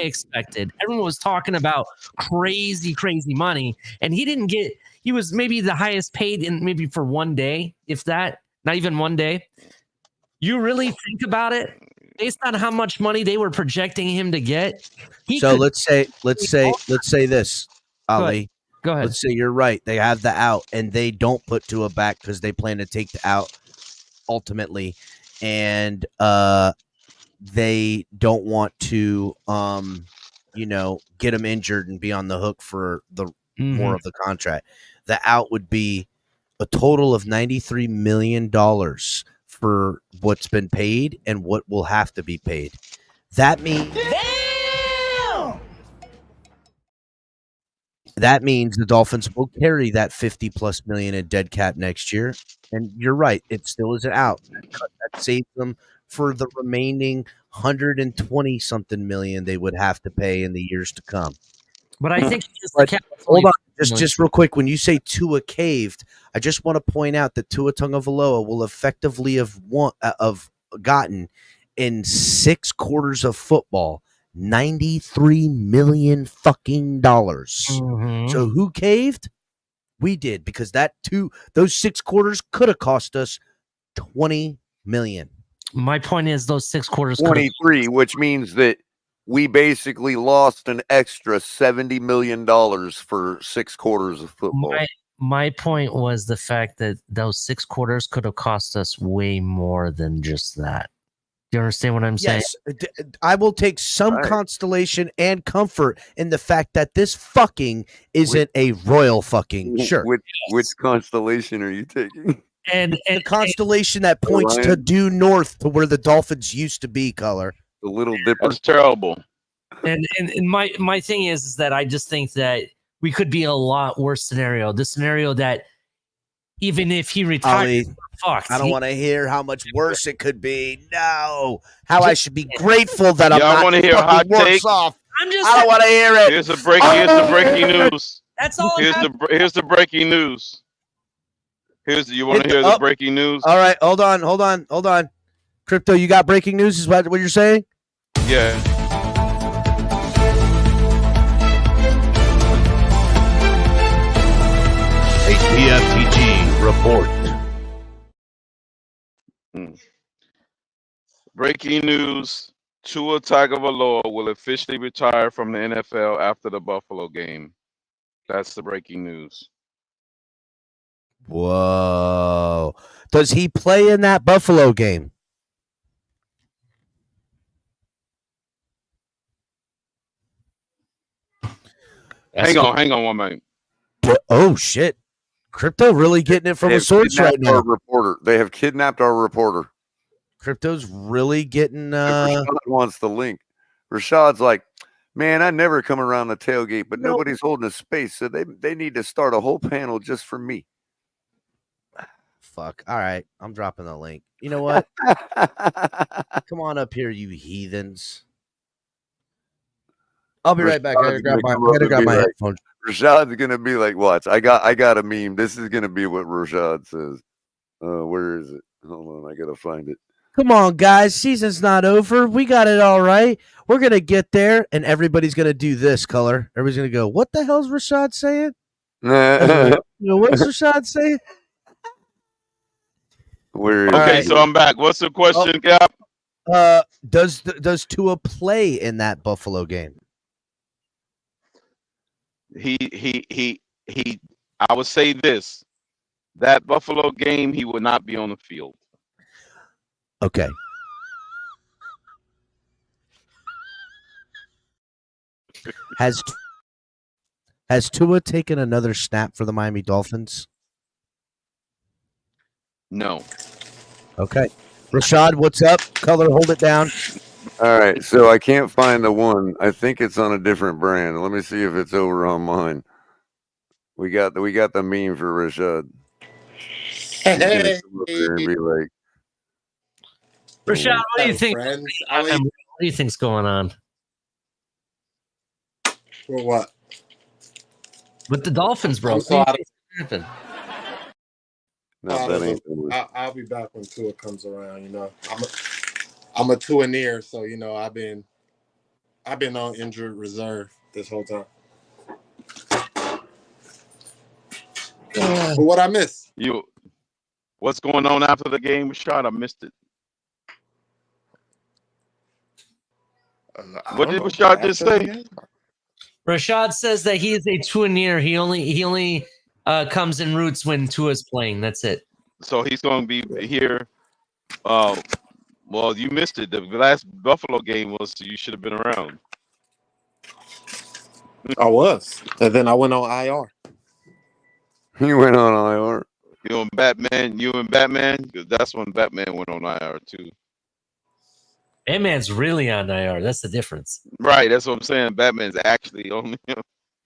expected. Everyone was talking about crazy money, and he was maybe the highest paid in maybe for 1 day, if that, not even 1 day. You really think about it, based on how much money they were projecting him to get. Let's say this, Ali. Go ahead. Let's say you're right. They have the out, and they don't put Tua back because they plan to take the out ultimately, and they don't want to, get him injured and be on the hook for the more of the contract. The out would be a total of $93 million for what's been paid and what will have to be paid. That means the Dolphins will carry that $50+ million in dead cap next year. And you're right, it still is an out. That saves them for the remaining 120 something million they would have to pay in the years to come. But I think hold on, just real quick. When you say Tua caved, I just want to point out that Tua Tagovailoa will effectively have gotten in 6 quarters of football $93 million fucking dollars. So who caved? We did, because those 6 quarters could have cost us $20 million. My point is those 6 quarters 23, which means that we basically lost an extra $70 million for 6 quarters of football. My point was the fact that those 6 quarters could have cost us way more than just that. Do you understand what I'm saying? Yes, I will take some constellation and comfort in the fact that this fucking isn't a royal fucking. Sure. Which constellation are you taking? And the constellation that points to due north to where the Dolphins used to be, Color. The Little Dipper. That's terrible. And my thing is that I just think that we could be a lot worse scenario. The scenario that even if he retires, I don't want to hear how much worse it could be. No, I should be grateful that I'm not. Want to hear a hot take? Off. I don't want to hear it. Here's the breaking news. That's all. Here's the breaking news. You want to hear the breaking news? All right, hold on. Crypto, you got breaking news? Is what you're saying? Yeah. A TFTG report. Breaking news: Tua Tagovailoa will officially retire from the NFL after the Buffalo game. That's the breaking news. Whoa. Does he play in that Buffalo game? Hang on one minute. Oh, shit. Crypto really getting it from a source right now. They have kidnapped our reporter. Crypto's really getting Rashad wants the link. Rashad's like, man, I never come around the tailgate, but nobody's holding a space, so they need to start a whole panel just for me. Fuck. All right. I'm dropping the link. You know what? Come on up here, you heathens. I'll be right back. I gotta grab my headphones. Rashad's gonna be like, watch. I got a meme. This is gonna be what Rashad says. Where is it? Hold on, I gotta find it. Come on, guys. Season's not over. We got it all right. We're gonna get there, and everybody's gonna do this color. Everybody's gonna go, what the hell's Rashad saying? What's Rashad saying? Okay, so I'm back. What's the question, Cap? Does Tua play in that Buffalo game? He I would say this. That Buffalo game, he would not be on the field. Okay. Has Tua taken another snap for the Miami Dolphins? No. Okay. Rashad, what's up? Color, hold it down. All right, so I can't find the one. I think it's on a different brand. Let me see if it's over on mine. We got the meme for Rashad. He's gonna come up here and be like, Rashad, what do you think? Friends, What do you think's going on? For what? With the Dolphins, bro. I'm so out of- Happen? no, that ain't the word. I'll be back when Tua comes around. You know, I'm a Tua-neer, so you know I've been on injured reserve this whole time. But what I miss? What's going on after the game was shot? I missed it. What did Rashad just say? Rashad says that he is a Tua-neer. He only comes in routes when Tua's playing. That's it. So he's going to be here. Well, you missed it. The last Buffalo game was you should have been around. I was, and then I went on IR. You went on IR. You and Batman, because that's when Batman went on IR too. Batman's really on IR. That's the difference. Right, that's what I'm saying. Batman's actually on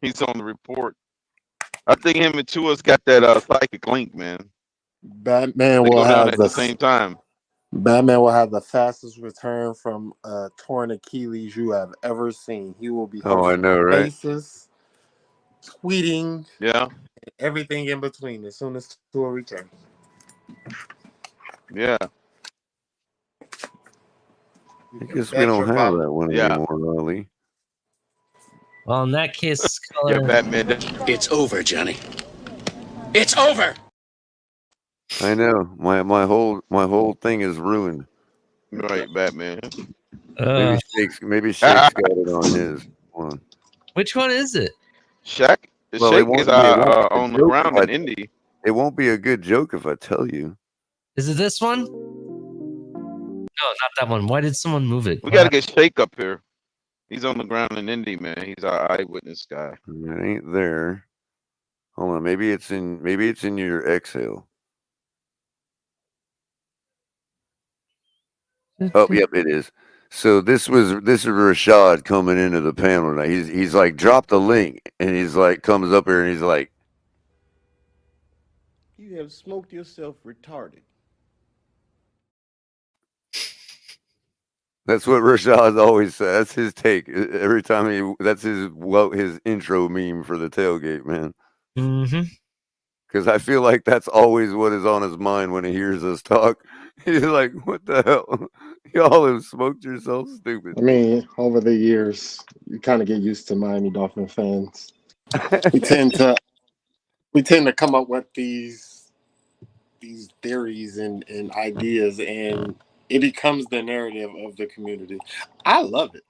he's on the report. I think him and Tua's got that psychic link, man. Batman They will go down have at the same time. Batman will have the fastest return from torn Achilles you have ever seen. He will be I know, right? faces, tweeting, everything in between as soon as Tua returns. Yeah. I guess we don't have that one anymore, Raleigh. Well, in that case, color. Yeah, Batman. It's over, Johnny. It's over. I know. My whole thing is ruined. Right, Batman. Maybe Shake's got it on his one. Which one is it? Shaq. Well, Shake is on the ground in Indy. It won't be a good joke if I tell you. Is it this one? No, not that one. Why did someone move it? We got to get Shake up here. He's on the ground in Indy, man. He's our eyewitness guy. It ain't there. Hold on. Maybe it's in your exhale. Oh, yep, it is. So this is Rashad coming into the panel now. He's like dropped the link and he's like comes up here and he's like, You have smoked yourself retarded. that's what Rashad always says. That's his take every time that's his intro meme for the tailgate, man. Mm-hmm. Because I feel like that's always what is on his mind when he hears us talk. He's like, what the hell? Y'all have smoked yourself stupid. I mean, over the years, you kind of get used to Miami Dolphin fans. We tend to come up with these theories and ideas, and it becomes the narrative of the community. I love it.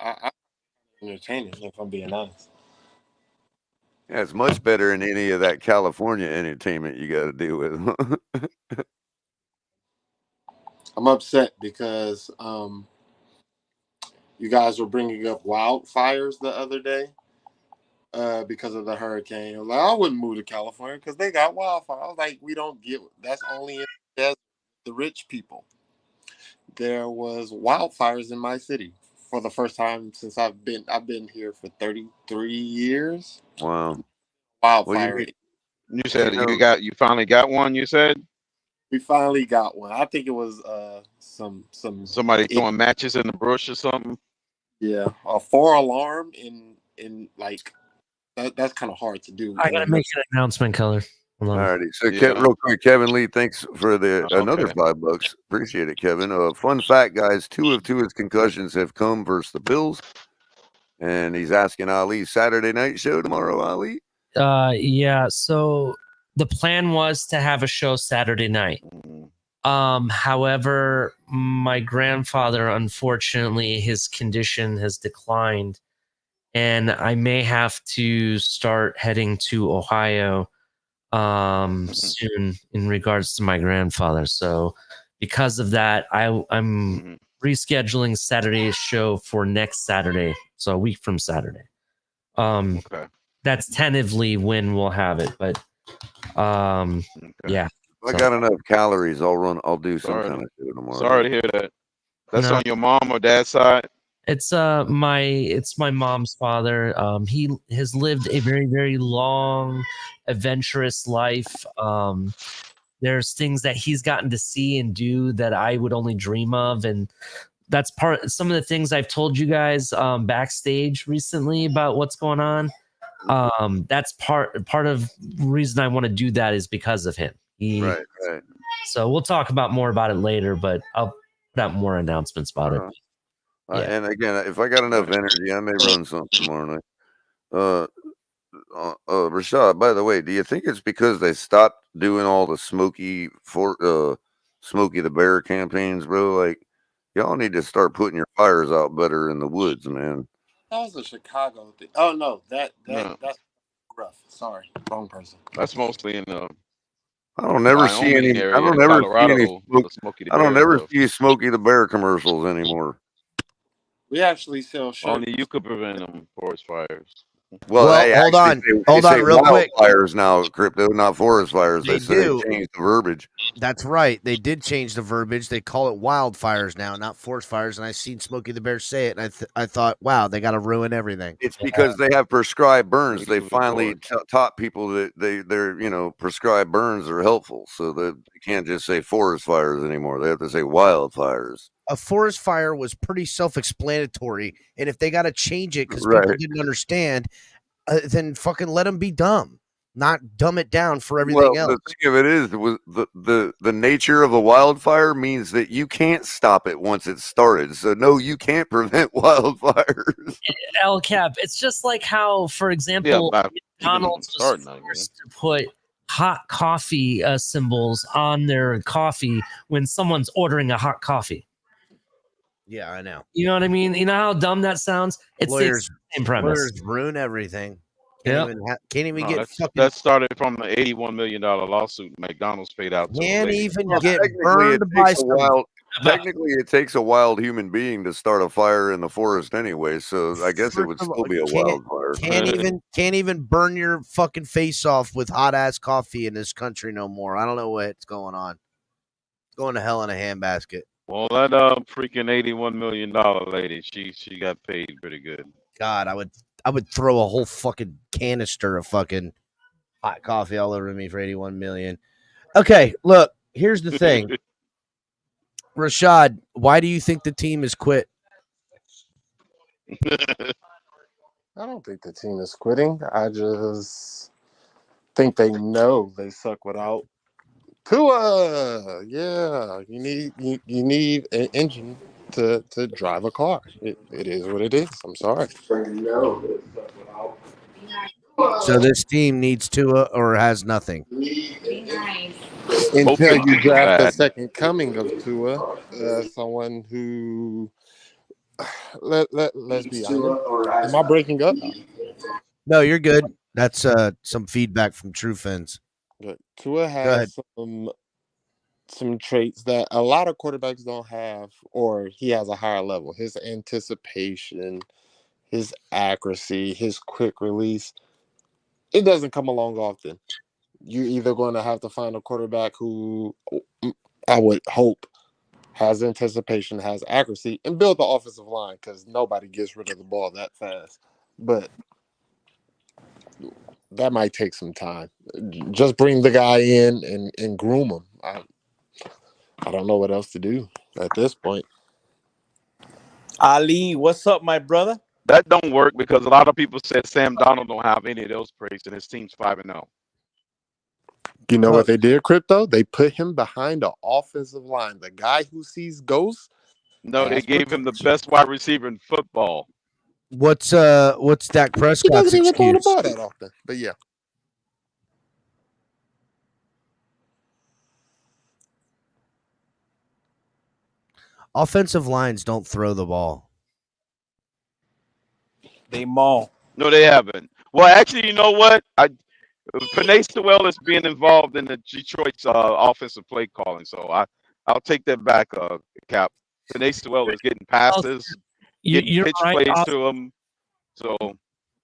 I entertain it, if I'm being honest. Yeah, it's much better than any of that California entertainment you got to deal with. I'm upset because you guys were bringing up wildfires the other day because of the hurricane. Like, I wouldn't move to California because they got wildfire. I was like, we don't get that's only in the rich people. There was wildfires in my city for the first time since I've been here for 33 years. Wow. Wildfire. You said you finally got one. You said we finally got one. I think it was somebody throwing matches in the brush or something. Yeah, a 4 alarm in like that's kind of hard to do. I gotta make an announcement, Color. All righty. So, real quick, Kevin Lee, thanks for the another $5. Appreciate it, Kevin. Fun fact, guys: 2 of his concussions have come versus the Bills, and he's asking Ali Saturday night show tomorrow. Ali. Yeah. So the plan was to have a show Saturday night. However, my grandfather, unfortunately, his condition has declined, and I may have to start heading to Ohio soon in regards to my grandfather. So because of that, I'm rescheduling Saturday's show for next Saturday, so a week from Saturday. That's tentatively when we'll have it, but yeah. If I got enough calories, I'll do some kind of show tomorrow. Sorry to hear that. That's on your mom or dad's side? It's my mom's father. He has lived a very, very long, adventurous life. There's things that he's gotten to see and do that I would only dream of, and that's some of the things I've told you guys backstage recently about what's going on. That's part of the reason I want to do that is because of him. Right. So we'll talk more about it later, but I'll put out more announcements about it. And again, if I got enough energy, I may run something tomorrow night. Rashad, by the way, do you think it's because they stopped doing all the Smokey the Bear campaigns, bro? Like, y'all need to start putting your fires out better in the woods, man. That was a Chicago thing. Oh no, that's rough. Sorry, wrong person. That's mostly in the. I don't never see any. I don't never see Smokey the Bear commercials anymore. We actually sell shirts. Only you could prevent them forest fires. Well, hold on real quick. Fires now, Crypto, not forest fires. They say they changed the verbiage. That's right. They did change the verbiage. They call it wildfires now, not forest fires. And I seen Smokey the Bear say it, and I thought, wow, they got to ruin everything. It's because they have prescribed burns. They finally taught people that their prescribed burns are helpful, so that they can't just say forest fires anymore. They have to say wildfires. A forest fire was pretty self-explanatory, and if they got to change it because people didn't understand, then fucking let them be dumb, not dumb it down for everything else. The thing of it is, the nature of a wildfire means that you can't stop it once it's started. So no, you can't prevent wildfires. El Cap, it's just like how, for example, McDonald's was forced to put hot coffee symbols on their coffee when someone's ordering a hot coffee. Yeah, I know. You know what I mean? You know how dumb that sounds? It's the same premise. Lawyers ruin everything. Can't even get fucking. That started from the $81 million lawsuit McDonald's paid out. Can't even get burned by Technically, it takes a wild human being to start a fire in the forest anyway. So I guess it would still be a wildfire. Can't even burn your fucking face off with hot ass coffee in this country no more. I don't know what's going on. It's going to hell in a handbasket. Well, that freaking $81 million lady, she got paid pretty good. God, I would throw a whole fucking canister of fucking hot coffee all over me for $81 million. Okay, look, here's the thing. Rashad, why do you think the team has quit? I don't think the team is quitting. I just think they know they suck without Tua. Yeah, you need an engine to drive a car. It is what it is. I'm sorry. So this team needs Tua or has nothing. Until you draft the second coming of Tua, someone who let's be honest. Am I breaking up? No, you're good. That's some feedback from True Fins. But Tua Go ahead. has some traits that a lot of quarterbacks don't have, or he has a higher level. His anticipation, his accuracy, his quick release. It doesn't come along often. You're either going to have to find a quarterback who I would hope has anticipation, has accuracy, and build the offensive line, because nobody gets rid of the ball that fast. But that might take some time. Just bring the guy in and groom him. I don't know what else to do at this point. Ali, what's up, my brother? That don't work because a lot of people said Sam Donald don't have any of those traits, and his team's 5-0. You know what they did, Crypto? They put him behind the offensive line. The guy who sees ghosts. No, they gave him the best wide receiver in football. What's Dak Prescott's He doesn't even throw the excuse? ball that often. But yeah. Offensive lines don't throw the ball. They maul. No, they haven't. Well, actually, you know what? Panay Sewell is being involved in the Detroit's offensive play calling, so I'll take that back, Cap. Panay Sewell is getting passes, getting pitch plays to him. So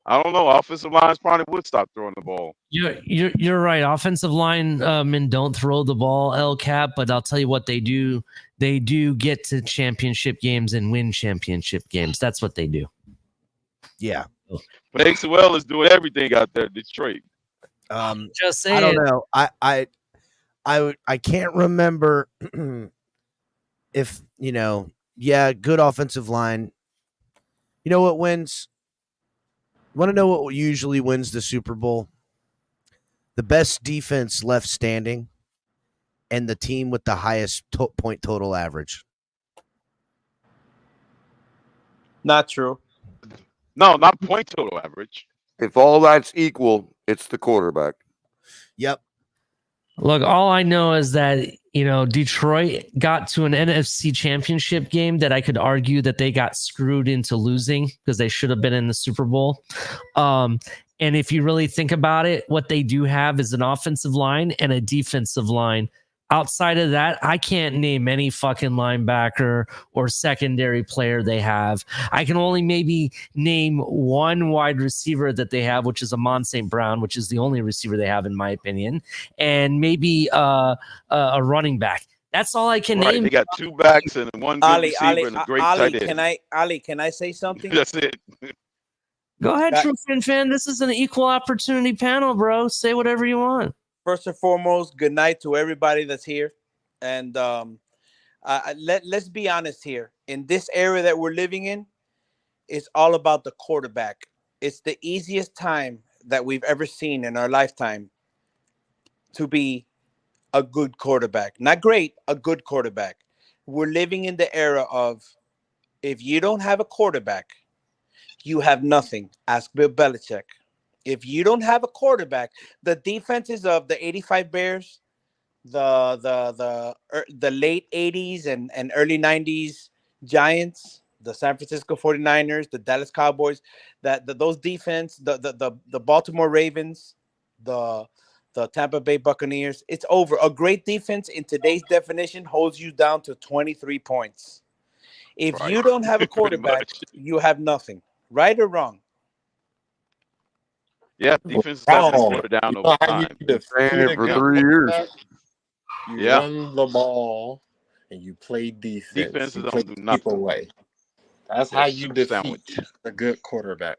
I don't know. Offensive lines probably would stop throwing the ball. You're right. Offensive line men don't throw the ball, El Cap, but I'll tell you what they do. They do get to championship games and win championship games. That's what they do. Yeah. Panay Sewell is doing everything out there in Detroit. Just saying. I don't know. I can't remember if good offensive line. You know what wins? Want to know what usually wins the Super Bowl? The best defense left standing, and the team with the highest point total average. Not true. No, not point total average. If all that's equal, it's the quarterback. Yep. Look, all I know is that, Detroit got to an NFC championship game that I could argue that they got screwed into losing because they should have been in the Super Bowl. And if you really think about it, what they do have is an offensive line and a defensive line. Outside of that, I can't name any fucking linebacker or secondary player they have. I can only maybe name one wide receiver that they have, which is Amon St. Brown, which is the only receiver they have, in my opinion, and maybe a running back. That's all I can name. They got two backs and one good receiver and a great tight end. Can I say something? That's it. Go ahead, True Fan. This is an equal opportunity panel, bro. Say whatever you want. First and foremost, good night to everybody that's here. And let's be honest here. In this era that we're living in, it's all about the quarterback. It's the easiest time that we've ever seen in our lifetime to be a good quarterback. Not great, a good quarterback. We're living in the era of, if you don't have a quarterback, you have nothing. Ask Bill Belichick. If you don't have a quarterback, the defenses of the 85 Bears, the late 80s and early 90s Giants, the San Francisco 49ers, the Dallas Cowboys, those defense, the Baltimore Ravens, the Tampa Bay Buccaneers, it's over. A great defense in today's definition holds you down to 23 points. If you don't have a quarterback, you have nothing. Right or wrong? Yeah, defense is definitely put down over time. For 3 years. You run the ball and you play defense. Defenses you don't do nothing. Away. That's how you defeat a good quarterback.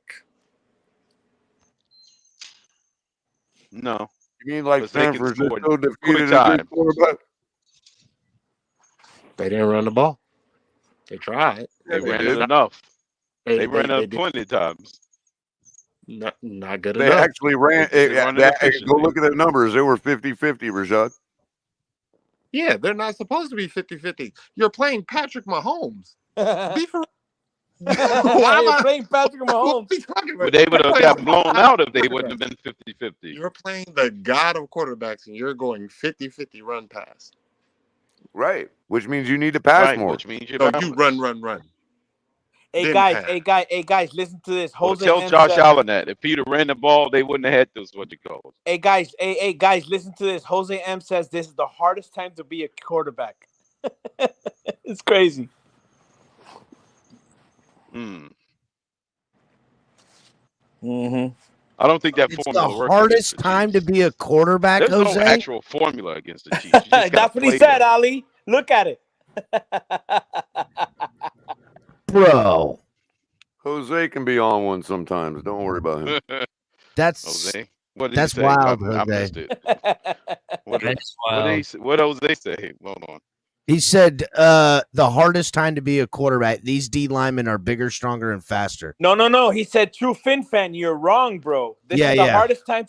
No. You mean like San Francisco defeated a good quarterback? They didn't run the ball. They tried. They ran it enough. They ran it plenty of times. Not good they enough. Actually ran. Go look at the numbers. They were 50-50, Rashad. Yeah, they're not supposed to be 50-50. You're playing Patrick Mahomes. Be for Why am I playing Patrick Mahomes? But they would have got blown out if they wouldn't have been 50-50. You're playing the god of quarterbacks, and you're going 50-50 run pass. Right, which means you need to pass more. Which means you run. Hey Didn't guys, have. hey guys, listen to this. Well, Jose tell M Josh said, Allen that if Peter ran the ball, they wouldn't have had those what you call. hey guys, listen to this. Jose M says this is the hardest time to be a quarterback. It's crazy. Mm-hmm. I don't think that It's formula the works. hardest time to be a quarterback, There's Jose. no actual formula against the Chiefs. You just gotta That's what he play said, them. Ali. Look at it. Bro. Jose can be on one sometimes. Don't worry about him. That's Jose. What did that's he say? wild, I Jose. missed it. What did That's wild. what Jose say? Hold on. He said the hardest time to be a quarterback. These D linemen are bigger, stronger, and faster. No. He said, "True Fin fan, you're wrong, bro. This Yeah, is the yeah. hardest time."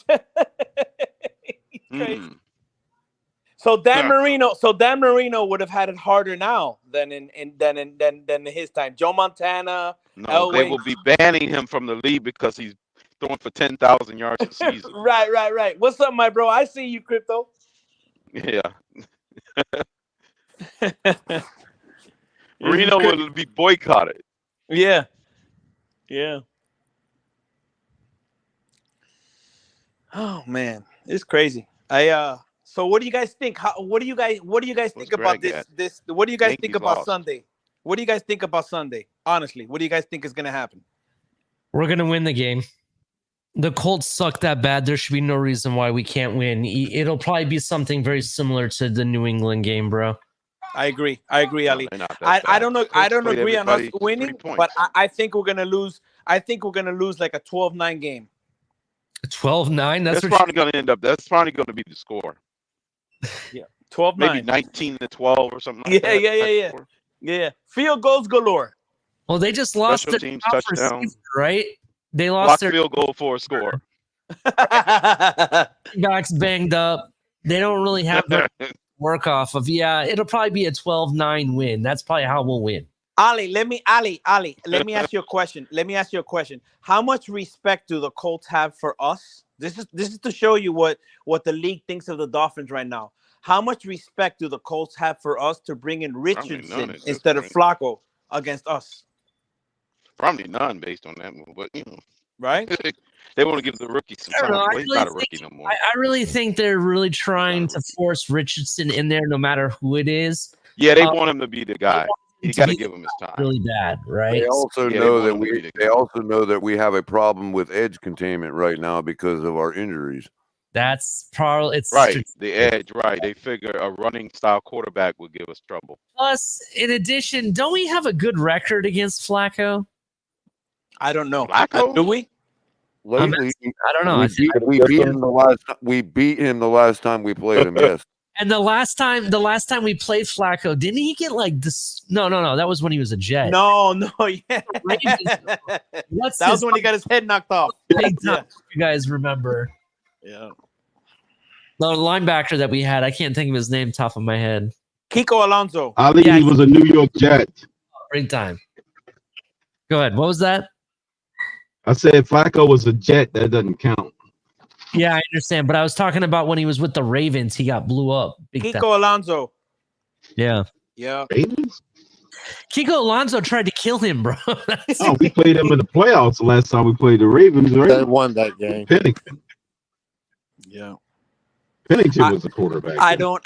Crazy. So Dan Marino would have had it harder now than in his time. Joe Montana. No, they will be banning him from the league because he's throwing for 10,000 yards a season. Right. What's up, my bro? I see you, Crypto. Yeah. Marino will be boycotted. Yeah. Oh man, it's crazy. So what do you guys think? What do you guys think about Greg this? What do you guys think Yankees about lost. Sunday? What do you guys think about Sunday? Honestly, what do you guys think is gonna happen? We're gonna win the game. The Colts suck that bad. There should be no reason why we can't win. It'll probably be something very similar to the New England game, bro. I agree, Ali. they're not that I bad. don't know. Colts I don't played agree on us everybody winning, 3 points. but I think we're gonna lose. I think we're gonna lose like a 12-9 game. 12-9. That's probably going to end up. That's probably going to be the score. Yeah, 12-9. Maybe 19-12 or something. Like that. Yeah. Field goals galore. Well, they just lost Special their teams top touchdown. receiver, right? They lost Block their field goal for a score. backs banged up. They don't really have the work off of. Yeah, it'll probably be a 12-9 win. That's probably how we'll win. Ali, let me ask you a question. How much respect do the Colts have for us? This is to show you what the league thinks of the Dolphins right now. How much respect do the Colts have for us to bring in Richardson instead of Flacco against us? Probably none based on that move, but right? They want to give the rookie some time. Well, he's not a rookie no more. I really think they're really trying to force Richardson in there, no matter who it is. Yeah, they want him to be the guy. You got to give him his time. Really bad, right? They also know that they also know that we have a problem with edge containment right now because of our injuries. That's probably it's right. The edge, right? They figure a running style quarterback would give us trouble. Plus, in addition, don't we have a good record against Flacco? I don't know. Flacco? Do we? Lately, I don't know. We beat him the last time we played him. Yes. And the last time we played Flacco, didn't he get like this? No. That was when he was a Jet. No, yeah. That was when he got his head knocked off. Big time, you guys remember? Yeah. The linebacker that we had, I can't think of his name top of my head. Kiko Alonso. Ali was a New York Jet. Big time. Go ahead. What was that? I said Flacco was a Jet. That doesn't count. Yeah, I understand. But I was talking about when he was with the Ravens, he got blew up. Kiko Alonso. Yeah. Yeah. Ravens? Kiko Alonso tried to kill him, bro. Oh, we played him in the playoffs the last time we played the Ravens, right? They won that game. Pennington. Yeah. Pennington was the quarterback. I don't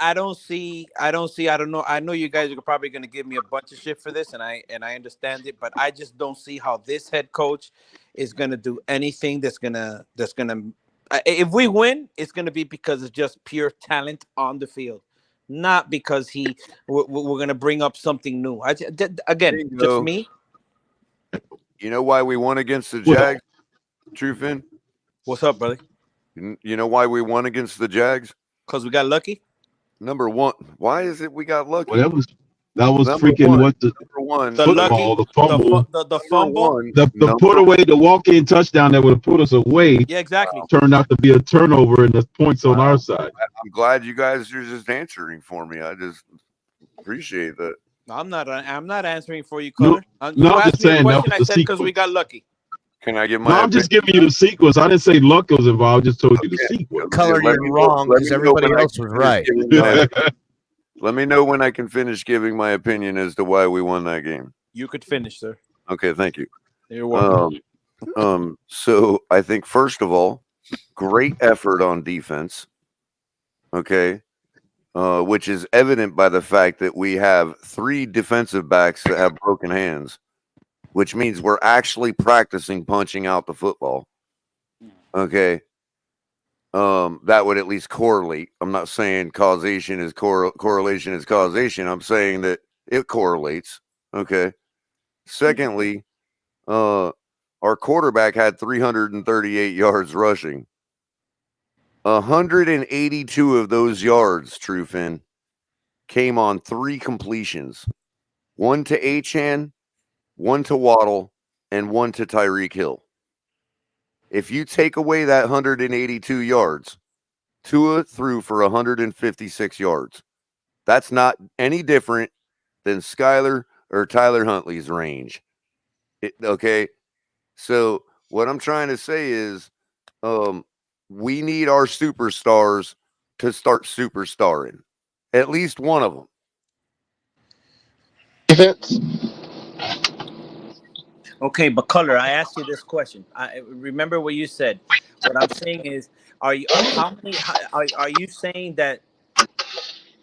know. I know you guys are probably going to give me a bunch of shit for this, and I understand it, but I just don't see how this head coach is going to do anything that's gonna. If we win, it's going to be because it's just pure talent on the field, not because we're going to bring up something new. Just me. You know why we won against the Jags? True Finn? What's up, brother? You know why we won against the Jags? Because we got lucky. Number one. Why is it we got lucky? Well, that was number freaking one, what the football, the fumble, the fumble, the put away, the walk-in touchdown that would have put us away. Yeah, exactly. Turned out to be a turnover, and the points on our side. I'm glad you guys are just answering for me. I just appreciate that. I'm not answering for you, Connor. No, I'm just saying that was I the said because we got lucky. Can I get my? No, I'm just giving you the sequence. I didn't say luck was involved. I just told you the sequence. Color, you're wrong because everybody else was right. Let me know when I can finish giving my opinion as to why we won that game. You could finish, sir. Okay, thank you. You're welcome. So I think first of all, great effort on defense. Okay. Which is evident by the fact that we have 3 defensive backs that have broken hands, which means we're actually practicing punching out the football. Okay. That would at least correlate. I'm not saying causation is correlation is causation. I'm saying that it correlates. Okay. Secondly, our quarterback had 338 yards rushing. 182 of those yards, Trufin, came on 3 completions. 1 to Achane, 1 to Waddle, and 1 to Tyreek Hill. If you take away that 182 yards, Tua threw for 156 yards. That's not any different than Skyler or Tyler Huntley's range. Okay? So what I'm trying to say is we need our superstars to start superstarring. At least one of them. Defense. Okay, but Color, I asked you this question. I remember what you said. What I'm saying is, are you you saying that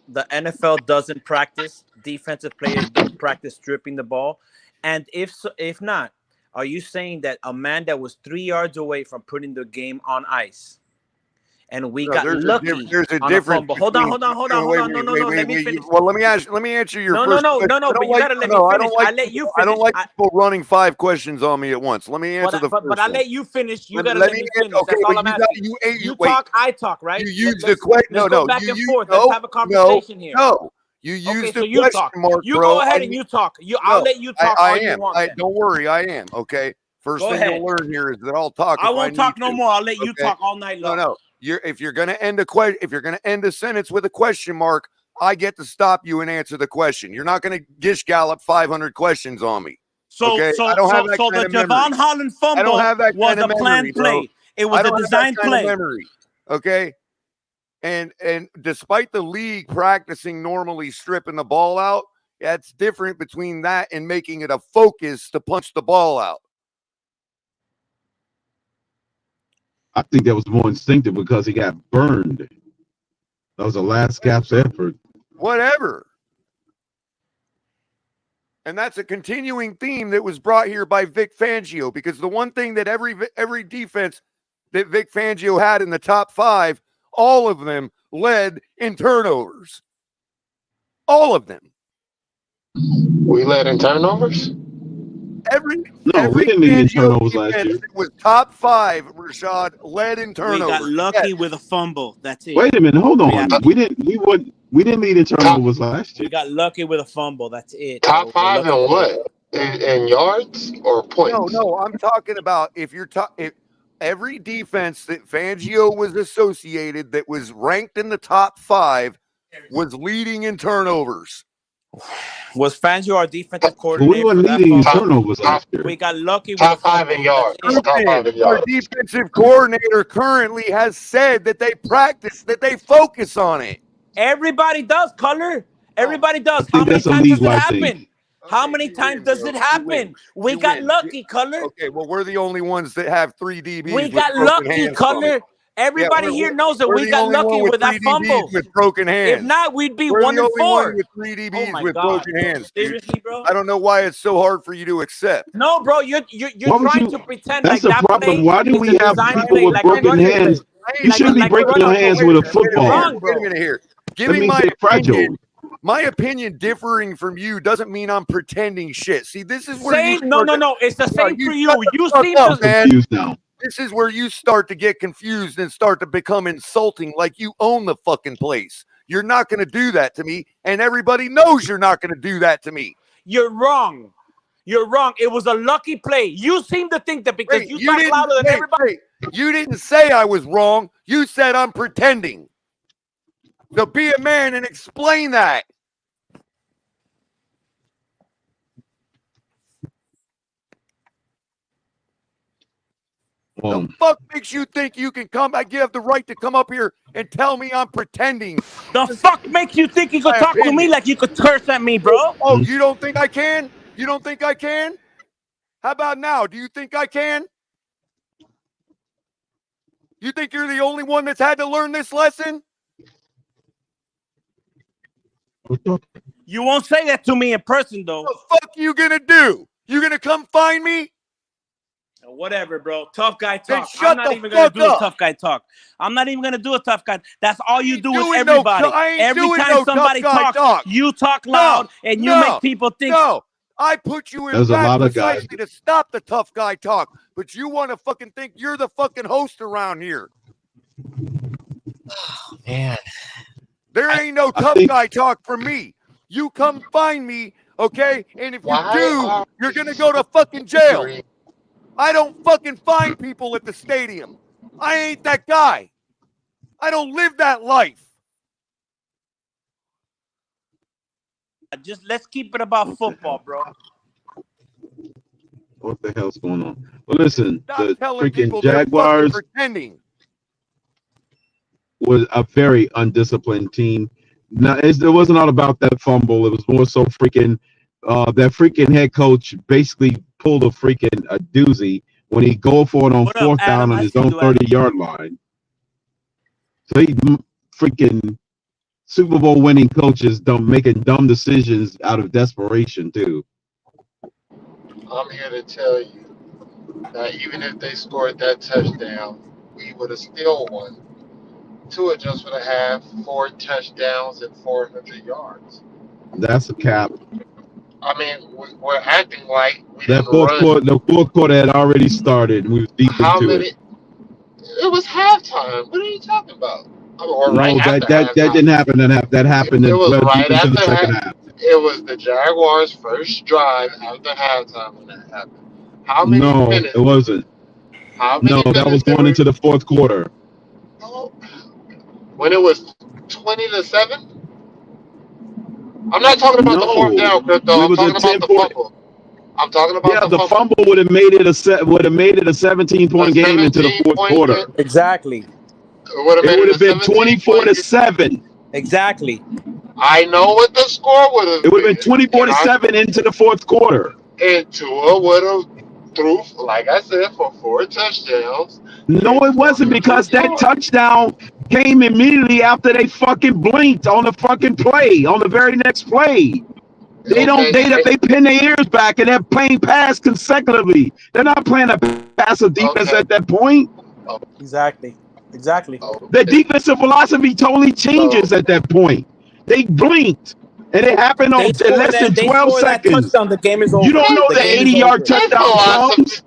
the NFL doesn't practice, defensive players don't practice stripping the ball? And if not, are you saying that a man that was 3 yards away from putting the game on ice, and we got lucky There's a on difference. a fumble? Hold on. No. Let me finish. Well, let me answer your No. first question. But you gotta let me finish. I let you finish. I don't like people running 5 questions on me at once. Let me answer the first But I one. let you finish. You gotta let me finish. Okay, That's all I'm asking. You talk, I talk, right? You use the question. Let's go back and forth. Let's have a conversation here. No. You use the you question talk. mark, You bro. go ahead and you talk. I'll let you talk all you want. Don't worry, I am. Okay. First thing you'll learn here is that I'll talk. I won't talk no more. I'll let you talk all night long. No. If you're gonna end a sentence with a question mark, I get to stop you and answer the question. You're not gonna gish gallop 500 questions on me. So okay? the Javon Holland fumble was a planned play. It was a design play. Memory. Okay. And despite the league practicing normally stripping the ball out, that's different between that and making it a focus to punch the ball out. I think that was more instinctive because he got burned. That was a last gasp effort. Whatever. And that's a continuing theme that was brought here by Vic Fangio, because the one thing that every defense that Vic Fangio had in the top 5, all of them led in turnovers. All of them. We led in turnovers? Every we didn't lead in turnovers last year. It was top 5, Rashad, led in turnovers. We got lucky with a fumble. That's it. Wait a minute, hold on. We didn't lead in turnovers last year. We got lucky with a fumble. That's it. Top 5 in what? In yards or points? No, I'm talking about if every defense that Fangio was associated that was ranked in the top 5 was leading in turnovers. Was Fangio our defensive coordinator? We weren't leading in turnovers last year. We got lucky with top 5 in yards. Our defensive coordinator currently has said that they practice, that they focus on it. Everybody does, Color. Everybody does. How many times does it happen? How many times does it happen? We got lucky, Color. Okay, well, we're the only ones that have 3 DBs. We got lucky, Color. Everybody here knows that we got lucky with that fumble. With broken hands. If not, we'd be we're 1 and 4. With 3 DBs with broken hands. Seriously, bro? I don't know why it's so hard for you to accept. No, bro, you're trying to pretend that's like that problem. Why do we have people with broken hands? You shouldn't be breaking your hands with a football. Wait a minute here. Give me my opinion. My opinion differing from you doesn't mean I'm pretending shit. See, this is where no. It's the same for you. You seem confused now. This is where you start to get confused and start to become insulting, like you own the fucking place. You're not going to do that to me, and everybody knows you're not going to do that to me. You're wrong. You're wrong. It was a lucky play. You seem to think that because you talk louder than everybody. You didn't say I was wrong. You said I'm pretending. So be a man and explain that. The fuck makes you think you can come? I have the right to come up here and tell me I'm pretending. The fuck makes you think you could talk to me like you could curse at me, bro? Oh, you don't think I can? You don't think I can? How about now? Do you think I can? You think you're the only one that's had to learn this lesson? You won't say that to me in person, though. What the fuck you gonna do? You gonna come find me? Whatever, bro. Tough guy Then talk. shut I'm not the even gonna fuck do a up. tough guy talk. I'm not even gonna do a tough guy. That's all you do with doing everybody. I ain't Every doing time no somebody tough guy talks, talk. you talk loud and you make people think. No, I put you in There's a back lot of guys. precisely to stop the tough guy talk. But you want to fucking think you're the fucking host around here. Oh, man. There ain't no tough guy talk for me. You come find me, okay? And if you do, you're gonna go to fucking jail. I don't fucking find people at the stadium. I ain't that guy. I don't live that life. Just let's keep it about football, bro. What the hell's going on? Well, listen, Stop the telling freaking people they're fucking Jaguars pretending. was a very undisciplined team. Now, it wasn't all about that fumble. It was more so freaking that freaking head coach basically pulled a freaking a doozy when he go for it on What up, fourth Adam? down on I his see own you, Adam. 30-yard line. So he freaking Super Bowl winning coaches making dumb decisions out of desperation too. I'm here to tell you that even if they scored that touchdown, we would have still won. Tua just would have had 4 touchdowns and 400 yards. That's a cap. I mean, we're acting like we That didn't run. the fourth quarter had already started. We was deep How into many? it. It was halftime. What are you talking about? Or right No, after that halftime. didn't happen. That happened It was well right deep into the after second half. It was the Jaguars' first drive after halftime when that happened. How many No, minutes? it wasn't. How many No, that minutes was did going we? into the fourth quarter. When it was 20-7. I'm not talking about the fourth No, down, Crypto. it I'm was a talking about the 10-point. fumble. I'm talking about Yeah, the the fumble. fumble would have made it a 17-point game into the 17 fourth point quarter. game. Exactly. It would have It made would it a have been 17-point game. 24-7. Exactly. I know what the score would have It would have been. been 24-7 into the fourth quarter. And Tua would have threw, like I said, for 4 touchdowns. No, it wasn't, because that touchdown came immediately after they fucking blinked on the fucking play, on the very next play. They don't. They pin their ears back and they're playing pass consecutively. They're not playing a passive defense at that point. Exactly. The defensive philosophy totally changes at that point. They blinked, and it happened in less than 12 seconds. Touchdown, the game is over. You don't know the game is 80-yard over. touchdown comes.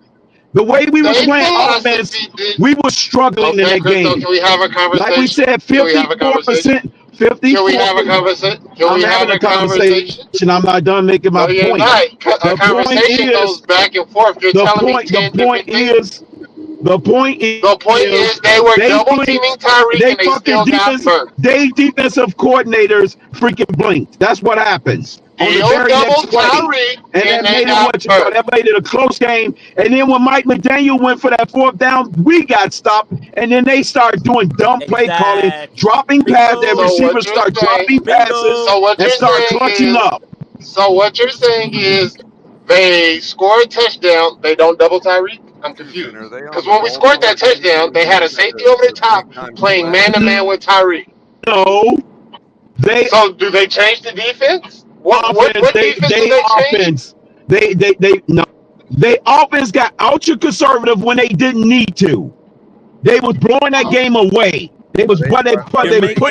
The way we was playing offense, we were struggling in that game. Can we have a conversation? Like we said, 54%. 54%. Can we have a conversation? I'm having a conversation. I'm not done making my No, you're point. not. A conversation goes back and forth. You're telling me 10 different things. The point is they were double teaming Tyreek and they still got burnt. They defensive coordinators freaking blinked. That's what happens. On the very next play. And that made it a close game. And then when Mike McDaniel went for that fourth down, we got stopped. And then they started doing dumb play calling, dropping passes. Their receivers start dropping passes and start clutching up. So what you're saying is they score a touchdown, they don't double Tyreek? I'm confused. Because when we scored that touchdown, they had a safety over the top playing man-to-man with Tyreek. No. So do they change the defense? What defense do they change? They offense got ultra conservative when they didn't need to. They was blowing that game away. They was putting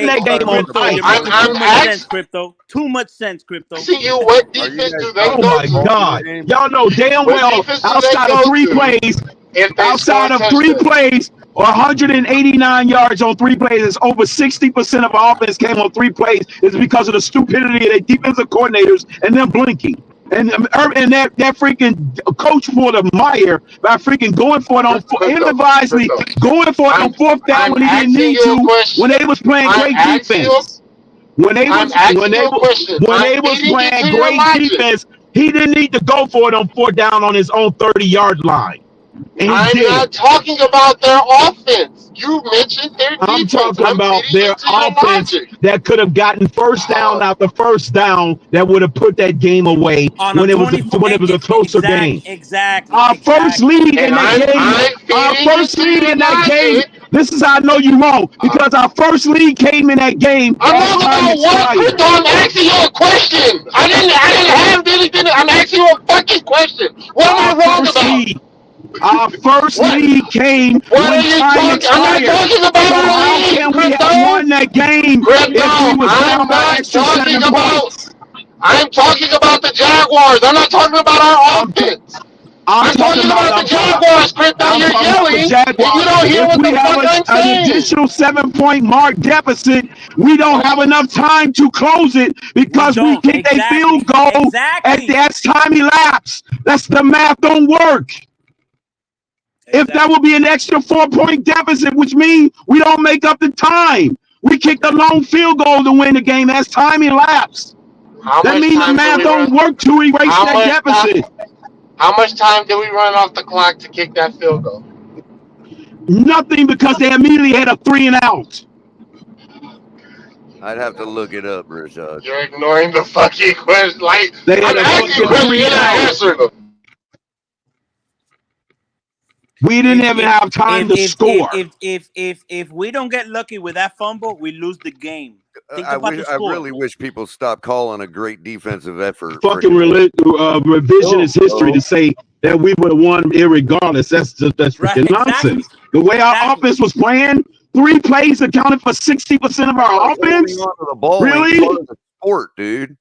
that game on ice. Too much sense, Crypto. Too much sense, Crypto. See you. What defense do they Oh go my to? God! Y'all know damn What well defense do they outside go of 3 to plays, if they outside score of 3 touchdowns? plays or 189 yards on 3 plays, it's over 60% of our offense came on 3 plays. It's because of the stupidity of their defensive coordinators and them blinking. And that freaking coach pulled a Meyer by freaking going for it on ill-advisedly, going for it on fourth down when he didn't need to, when they was playing great defense. When they was playing great defense, he didn't need to go for it on fourth down on his own 30-yard line. I'm not talking about their offense. You mentioned their defense. I'm talking about their offense that could have gotten first down after first down that would have put that game away when it was a closer game. Exactly. Our first lead in that game. Our first lead in that game. This is how I know you're wrong because our first lead came in that game. I'm asking you a question. I didn't have anything. I'm asking you a fucking question. What am I wrong about? Our first lead came when time expired. So how can we have won that game if we was down by extra 7 points? I'm talking about the Jaguars. I'm not talking about our offense. I'm talking about the Jaguars, Crypto. You're yelling, and you don't hear what the fuck I'm saying. An additional 7-point mark deficit. We don't have enough time to close it because we kicked a field goal as time elapsed. That's the math don't work. If that would be an extra 4-point deficit, which means we don't make up the time. We kicked a long field goal to win the game as time elapsed. That means the math don't work to erase that deficit. How much time did we run off the clock to kick that field goal? Nothing, because they immediately had a 3 and out. I'd have to look it up, Rashad. You're ignoring the fucking question. Like, I'm asking questions, you're not answering them. We didn't even have time to score. If we don't get lucky with that fumble, we lose the game. I really wish people stopped calling a great defensive effort. Fucking revisionist history to say that we would have won irregardless. That's freaking nonsense. The way our offense was playing, 3 plays accounted for 60% of our offense. Really? Sport, dude.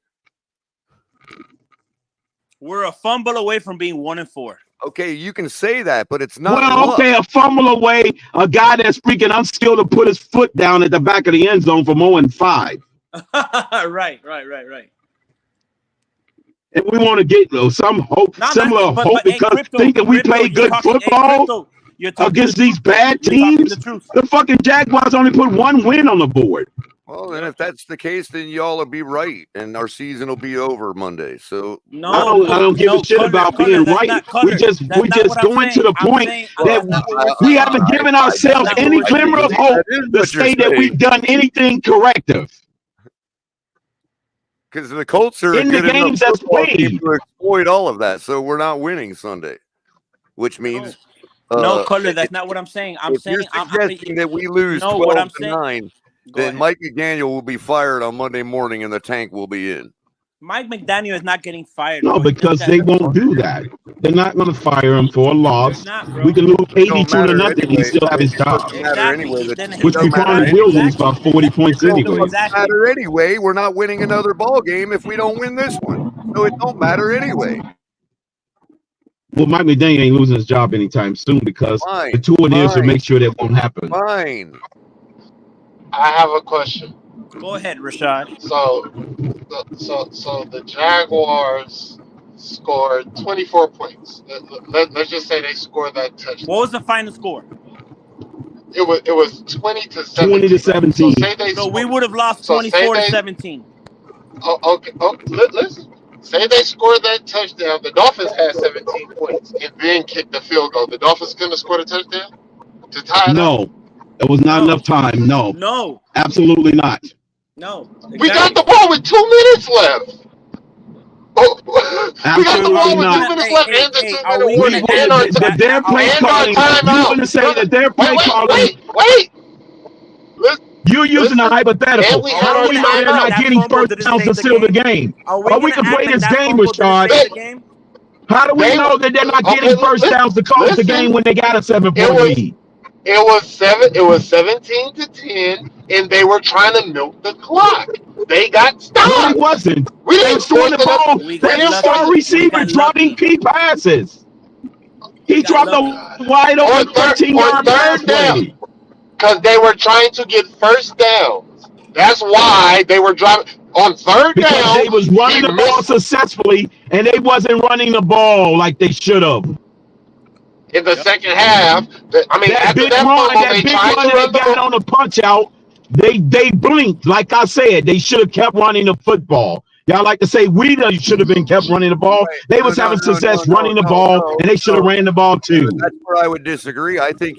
We're a fumble away from being 1-4. Okay, you can say that, but it's not. Well, okay, a fumble away, a guy that's freaking unskilled to put his foot down at the back of the end zone for 0-5. Right. And we want to get some hope, similar hope, because thinking we play good football against these bad teams. The fucking Jaguars only put 1 win on the board. Well, then if that's the case, then y'all will be right, and our season will be over Monday. So I don't give a shit about being right. We just going to the point that we haven't given ourselves any glimmer of hope to say that we've done anything corrective. Because the Colts are in the games that's played to exploit all of that, so we're not winning Sunday, which means no, Color. That's not what I'm saying. I'm saying you're suggesting that we lose 12-9. Then Mike McDaniel will be fired on Monday morning, and the tank will be in. Mike McDaniel is not getting fired. No, because they won't do that. They're not going to fire him for a loss. We can lose 82-0. He still have his job. Which we probably will lose by 40 points anyway. It doesn't matter anyway. We're not winning another ball game if we don't win this one. So it don't matter anyway. Well, Mike McDaniel ain't losing his job anytime soon because the 2 years will make sure that won't happen. Fine. I have a question. Go ahead, Rashad. So the Jaguars scored 24 points. Let's just say they scored that touchdown. What was the final score? It was 20-17. 20-17. So we would have lost 24-17. Okay. Listen. Say they scored that touchdown. The Dolphins had 17 points and then kicked the field goal. The Dolphins couldn't have scored a touchdown to tie it up? There was not enough time. No. Absolutely not. No. Exactly. We got the ball with 2 minutes left. We got the ball with 2 minutes left and the 2-minute warning. And their play calling. You're going to say that their play calling. Wait. You're using a hypothetical. How do we know they're not getting first downs to seal the game? Or we can play this game, Rashad. How do we know that they're not getting first downs to close the game when they got a 7-point lead? It was 17-10, and they were trying to milk the clock. They got stopped. No, it wasn't. We They didn't were throwing the ball. We They didn't start receiver dropping key passes. He dropped a wide open 13-yard pass play. Because they were trying to get first downs. That's why they were driving on third down. Because they was running the ball successfully, and they wasn't running the ball like they should have. In the second half, that big run that they got on the punch out, they blinked. Like I said, they should have kept running the football. Y'all like to say we should have been kept running the ball. They was having success running the ball, and they should have ran the ball too. That's where I would disagree. I think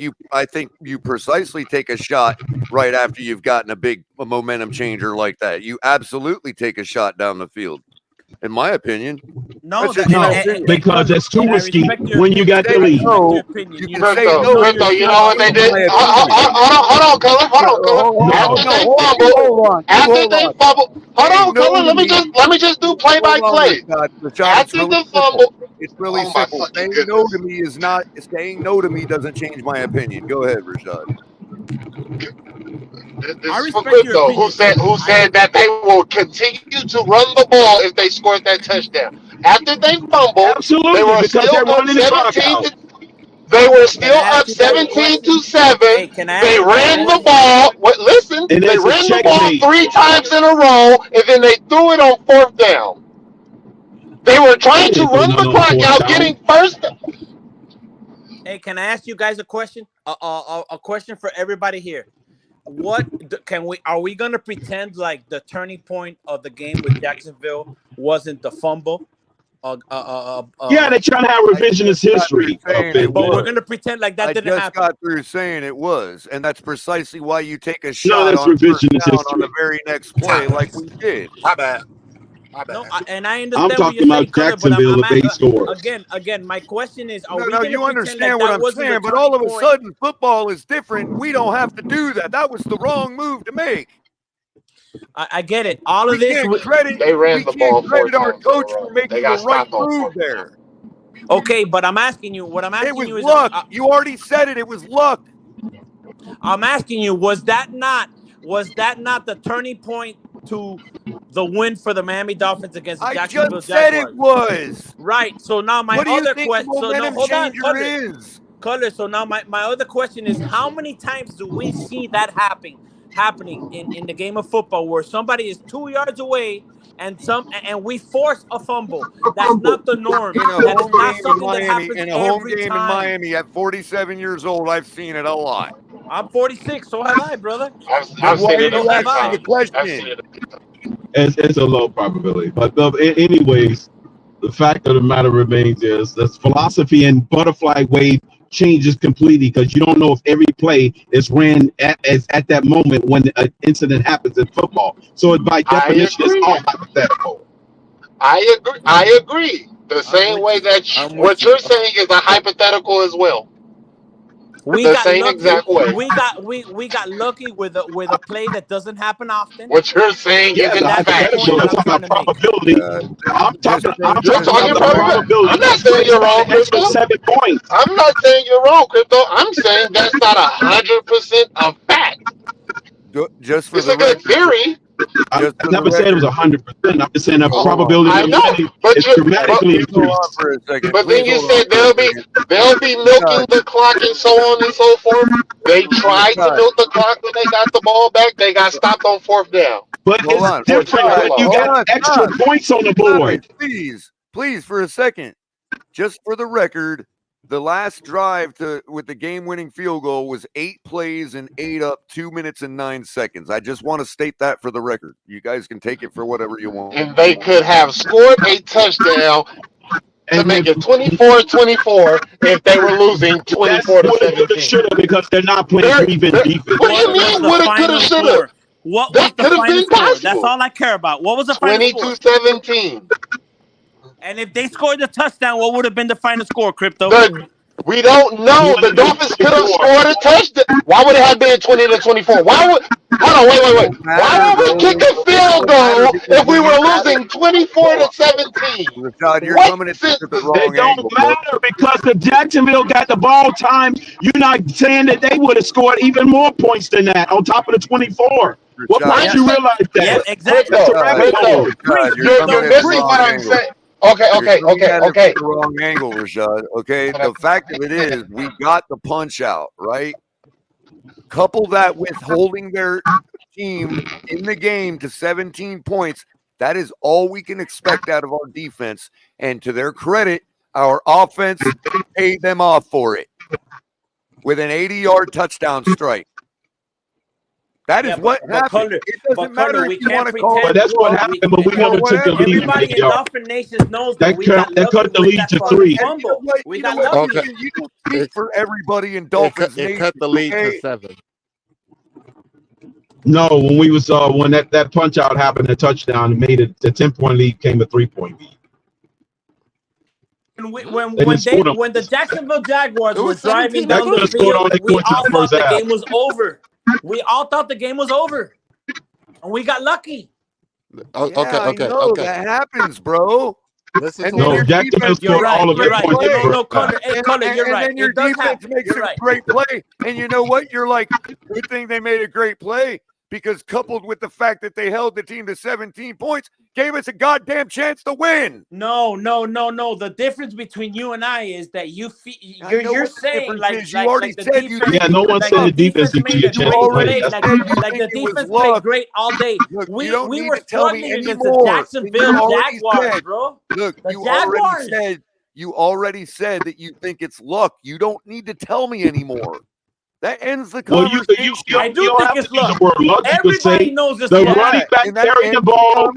you precisely take a shot right after you've gotten a momentum changer like that. You absolutely take a shot down the field. In my opinion, no, because that's too risky when you got the lead. You can say no. Crypto, you know what they did? Hold on, Colin. After they fumble, hold on, Colin. Let me just do play by play. After the fumble, it's really simple. Saying no to me is not saying no to me doesn't change my opinion. Go ahead, Rashad. This is for Crypto, who said that they will continue to run the ball if they scored that touchdown. After they fumbled, they were still up 17. They were still up 17-7. They ran the ball. Listen, they ran the ball 3 times in a row, and then they threw it on 4th down. They were trying to run the clock out, getting first. Hey, can I ask you guys a question? A question for everybody here. Are we gonna pretend like the turning point of the game with Jacksonville wasn't the fumble? Yeah, they're trying to have revisionist history. But we're gonna pretend like that didn't happen. I just got through saying it was, and that's precisely why you take a shot that's revisionist history on the very next play, like we did. My bad. No, and I understand. I'm talking about Jacksonville if they score. Again, my question is: you understand what I'm saying? But all of a sudden, football is different. We don't have to do that. That was the wrong move to make. I get it. All of this, they ran the ball. Credit our coach for making the right move there. Okay, but I'm asking you. What I'm asking you is luck. You already said it. It was luck. I'm asking you: was that not the turning point to the win for the Miami Dolphins against the Jacksonville Jaguars? I just said it was. Right. So now my other question. So now hold on, Color. So now my other question is: how many times do we see that happening in the game of football where somebody is 2 yards away and we force a fumble? That's not the norm. That is not something that happens in a home every game time. in Miami at 47 years old. I've seen it a lot. I'm 46, so have I, brother. I've seen it a lot. The question. It's a low probability, but anyways, the fact of the matter remains is this philosophy and butterfly wave changes completely because you don't know if every play is ran at that moment when an incident happens in football. So by definition, it's all hypothetical. I agree. The same way that what you're saying is a hypothetical as well. We got lucky. We got lucky with a play that doesn't happen often. What you're saying is a fact. Probability. I'm talking probability. I'm not saying you're wrong, Crypto. 7 points. I'm not saying you're wrong, Crypto. I'm saying that's not 100% a fact. Just for it's a good theory. I never said it was 100%. I'm just saying the probability is dramatically increased. But then you said they'll be milking the clock and so on and so forth. They tried to milk the clock when they got the ball back. They got stopped on 4th down. But it's different when you got extra points on the board. Please, for a second, just for the record, the last drive with the game-winning field goal was 8 plays and 8 up, 2 minutes and 9 seconds. I just want to state that for the record. You guys can take it for whatever you want. And they could have scored a touchdown to make it 24-24 if they were losing 24-17. Should have because they're not playing prevent defense. What do you mean? Woulda, coulda, shoulda. What was the final score? That's all I care about. What was the final score? 22-17. And if they scored the touchdown, what would have been the final score, Crypto? We don't know. The Dolphins could have scored a touchdown. Why would it have been 20-24? Wait. Why would we kick a field goal if we were losing 24-17? Rashad, you're coming at the wrong It don't matter because the Jacksonville got the ball time. You're not saying that they would have scored even more points than that on top of the 24. What makes you realize that? Yeah, exactly. You're missing what I'm saying. Okay. The wrong angle, Rashad. Okay, the fact of it is, we got the punch out, right? Couple that with holding their team in the game to 17 points. That is all we can expect out of our defense. And to their credit, our offense paid them off for it with an 80-yard touchdown strike. That is what happened. It doesn't matter if you want to call it. But that's what happened. But we never took the lead. Everybody in Dolphin Nation knows that we got cut the lead to 3. Fumble. We got lucky. lucky. You don't speak for everybody in Dolphins Nation. It cut the lead to 7. No, when we was when that punch out happened, the touchdown, it made it the 10-point lead came a 3-point lead. When the Jacksonville Jaguars were driving down the field, we all thought the game was over. We all thought the game was over, and we got lucky. Okay. That happens, bro. Jacksonville scored all of their points. No, Connor, you're right. And then your defense makes a great play, and you know what? You're like, good thing they made a great play. Because coupled with the fact that they held the team to 17 points, gave us a goddamn chance to win. No. The difference between you and I is that you're saying like you already said you. Yeah, no one said the defense made a chance to win. Like the defense played great all day. Look, we tell were me struggling against anymore. the Jacksonville Jaguars, bro. Look, The you already said that you think it's luck. You don't need to tell me anymore. That ends the conversation. I do think it's luck. Everybody knows it's the luck. running back carried the ball.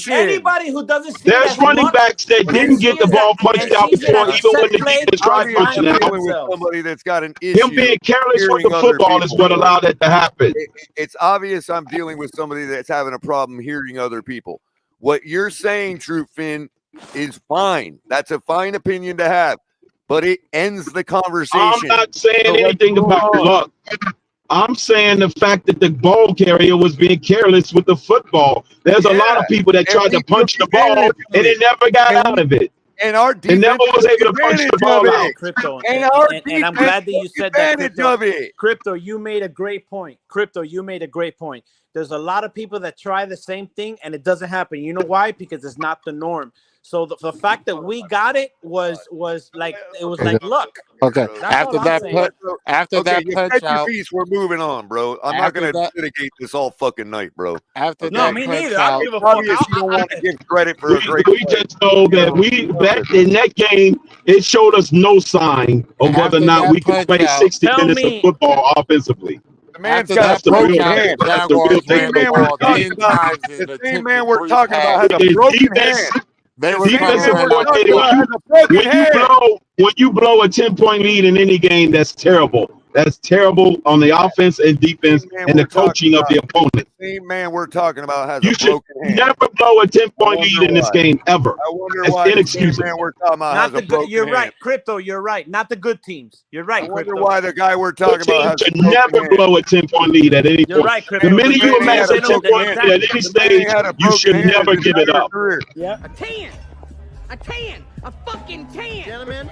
Anybody who doesn't see there's running backs that didn't get the ball punched out before, even when the defense tried punching it out. With somebody that's got an issue. Him being careless with the football is what allowed that to happen. It's obvious I'm dealing with somebody that's having a problem hearing other people. What you're saying, True Finn, is fine. That's a fine opinion to have. But it ends the conversation. I'm not saying anything about luck. I'm saying the fact that the ball carrier was being careless with the football. There's a lot of people that tried to punch the ball and it never got out of it. And our defense and never was able to punch the ball out. Crypto, and I'm glad that you said that. Crypto, you made a great point. There's a lot of people that try the same thing and it doesn't happen. You know why? Because it's not the norm. So the fact that we got it was like like luck. Okay. After that punch out, we're moving on, bro. I'm not gonna litigate this all fucking night, bro. Me neither. I don't give a fuck. You don't want to give credit for a great play. We just know that in that game, it showed us no sign of whether or not we could play 60 minutes of football offensively. The man's got a broken hand. The same man we're talking about has a broken hand. When you blow a 10-point lead in any game, that's terrible. That's terrible on the offense and defense and the coaching of the opponent. The same man we're talking about has you a broken hand. You never blow a 10-point lead in this game ever. I wonder why the same man we're talking about has a broken You're hand. right, Crypto. You're right. Not the good teams. You're right, I wonder Crypto. why the guy we're talking about has a broken never hand. blow a 10-point lead at any point. You're right, Crypto. The minute you amass a 10-point lead at any stage, you should never give it up. Yeah. A 10. A fucking 10. Gentlemen.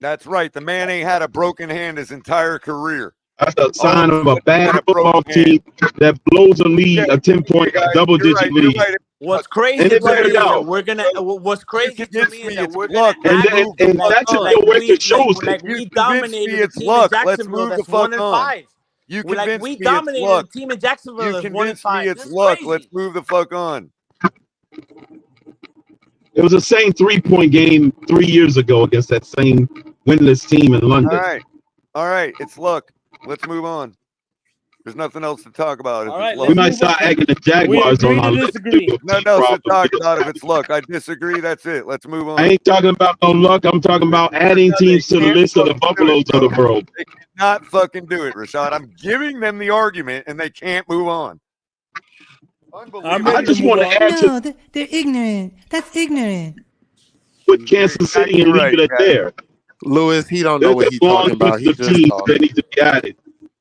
That's right. The man ain't had a broken hand his entire career. That's a sign of a bad football team that blows a lead, a 10-point, double-digit lead. What's crazy to me is that we're gonna. What's crazy to me is that we're gonna. And that's the record shows like we dominated the team in Jacksonville that's 1-5. You convinced we me dominated it's luck. the team in Jacksonville You that's convinced 1-5. me it's luck. Let's move the fuck on. It was the same 3-point game 3 years ago against that same winless team in London. All right. It's luck. Let's move on. There's nothing else to talk about. All right, we might start acting the Jaguars on our list. Nothing else to talk about if it's luck. I disagree. That's it. Let's move on. I ain't talking about no luck. I'm talking about adding teams to the list of the Buffaloes of the world. They cannot fucking do it, Rashad. I'm giving them the argument, and they can't move on. I just want to add No, they're ignorant. That's ignorant. Put Kansas City and leave it at there. Lewis, he don't know what he's talking about. He's just teams talking. that need to be added.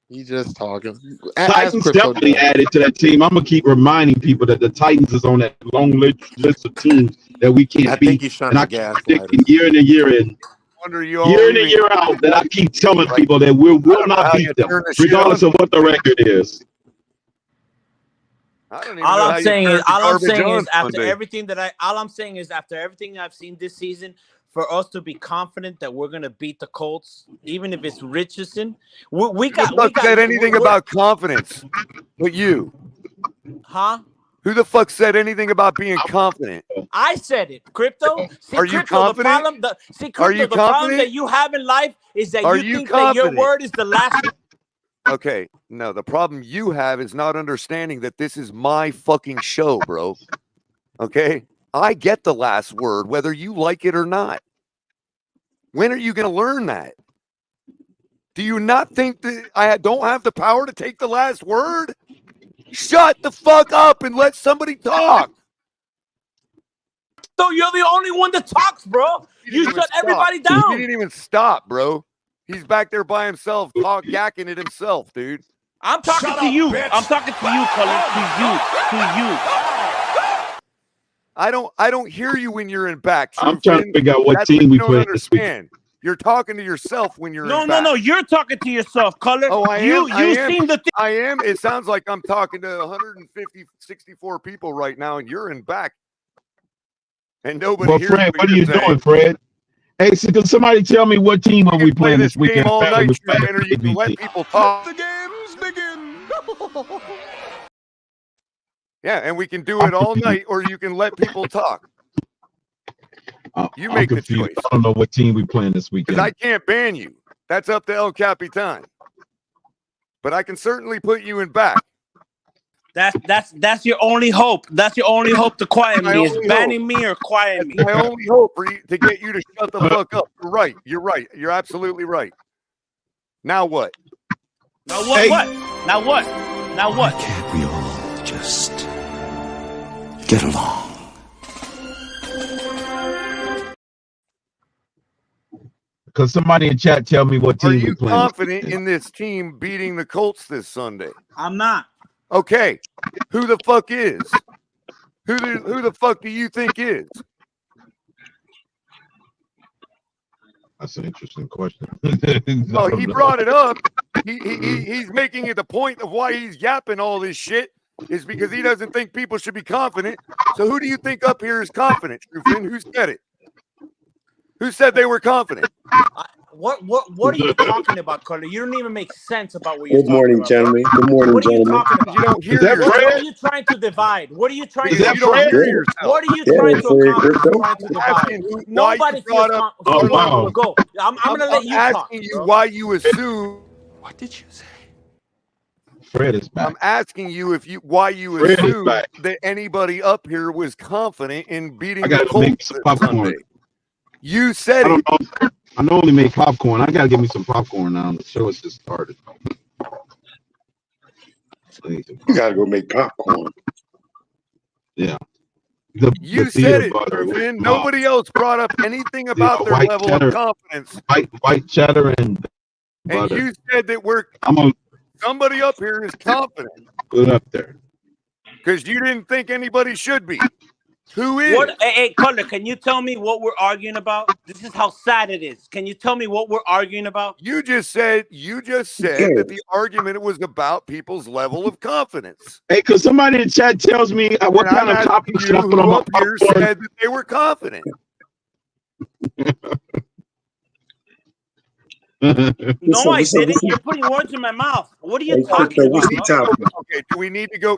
He's just talking. Titans definitely added to that team. I'm gonna keep reminding people that the Titans is on that long list of teams that we can't beat. think he's trying to gaslight us. Year in and year in. Year in and year out, that I keep telling people that we will not beat them, regardless of what the record is. All I'm saying is after everything I've seen this season, for us to be confident that we're gonna beat the Colts, even if it's Richardson, we got. Who the fuck said anything about confidence? But you, huh? Who the fuck said anything about being confident? I said it, Crypto. See, Are you Crypto, confident? The problem that you have in life is that you think that your word is the last. Okay, no, the problem you have is not understanding that this is my fucking show, bro. Okay? I get the last word, whether you like it or not. When are you going to learn that? Do you not think that I don't have the power to take the last word? Shut the fuck up and let somebody talk. So you're the only one that talks, bro. You shut everybody He down. didn't even stop, bro. He's back there by himself, yakking it himself, dude. I'm talking to you. I'm talking to you, Cullen. To you. I don't hear you when you're in back. I'm trying to figure out what That's team what we you don't play this week. understand. You're talking to yourself when you're in back. No. You're talking to yourself, Cullen. Oh, I you, am. You seem to think. I am. It sounds like I'm talking to 150, 64 people right now, and you're in back. And nobody Well, hears Fred, what are you you're saying. doing, Fred? Hey, so can somebody tell me what team are we playing this weekend? Game all night, or you can let people talk. The games begin. Yeah, and we can do it all night, or you can let people talk. You make the choice. I don't know what team we playing this Because weekend. I can't ban you. That's up to El Capitan. But I can certainly put you in back. That's your only hope. That's your only hope to quiet me is banning me or quieting me. My only hope for you to get you to shut the fuck up. You're right. You're right. You're absolutely right. Now what? Now what? Now what? Now what? Can't we all just get along? Because somebody in chat tell me what team Are we you playing. confident in this team beating the Colts this Sunday? I'm not. Okay. Who the fuck is? Who the fuck do you think is? That's an interesting question. Well, he brought it up. He's making it the point of why he's yapping all this shit is because he doesn't think people should be confident. So who do you think up here is confident, Trufin? Who said it? Who said they were confident? What are you talking about, Carter? You don't even make sense about what you're Good morning, talking about. gentlemen. Good morning, What are you gentlemen. talking about? You don't hear Is that yourself. What are you trying to divide? What are you trying Is to that divide? Fred? What are you Yeah, trying to Fred accomplish? Crypto. Trying to divide? Asking why you Nobody feels brought up. Oh, wow. Go. I'm gonna let you talk. asking you Bro. why you assume. What did you say? Fred is back. I'm asking you why you Fred is assume back. that anybody up here was confident in beating I the gotta go make Colts some this popcorn. Sunday. You said I it. don't know. I normally make popcorn. I gotta get me some popcorn now. The show has just started. You gotta go make popcorn. Yeah. You the said peanut it, butter with Rufin. Nobody else brought up anything about their white level cheddar. of confidence. White cheddar and And butter. you said that I'm gonna somebody up here is confident put it up there. because you didn't think anybody should be. Who is? What? Hey, Color, can you tell me what we're arguing about? This is how sad it is. Can you tell me what we're arguing about? You just said that the argument was about people's level of confidence. Hey, because somebody in chat tells me what And kind I'm of copy asking should I you put on who my up here popcorn? said that they were confident. No, I didn't. You're putting words in my mouth. What are you Hey, talking Crypto, about? what's the bro? topic? Okay, do we need to go?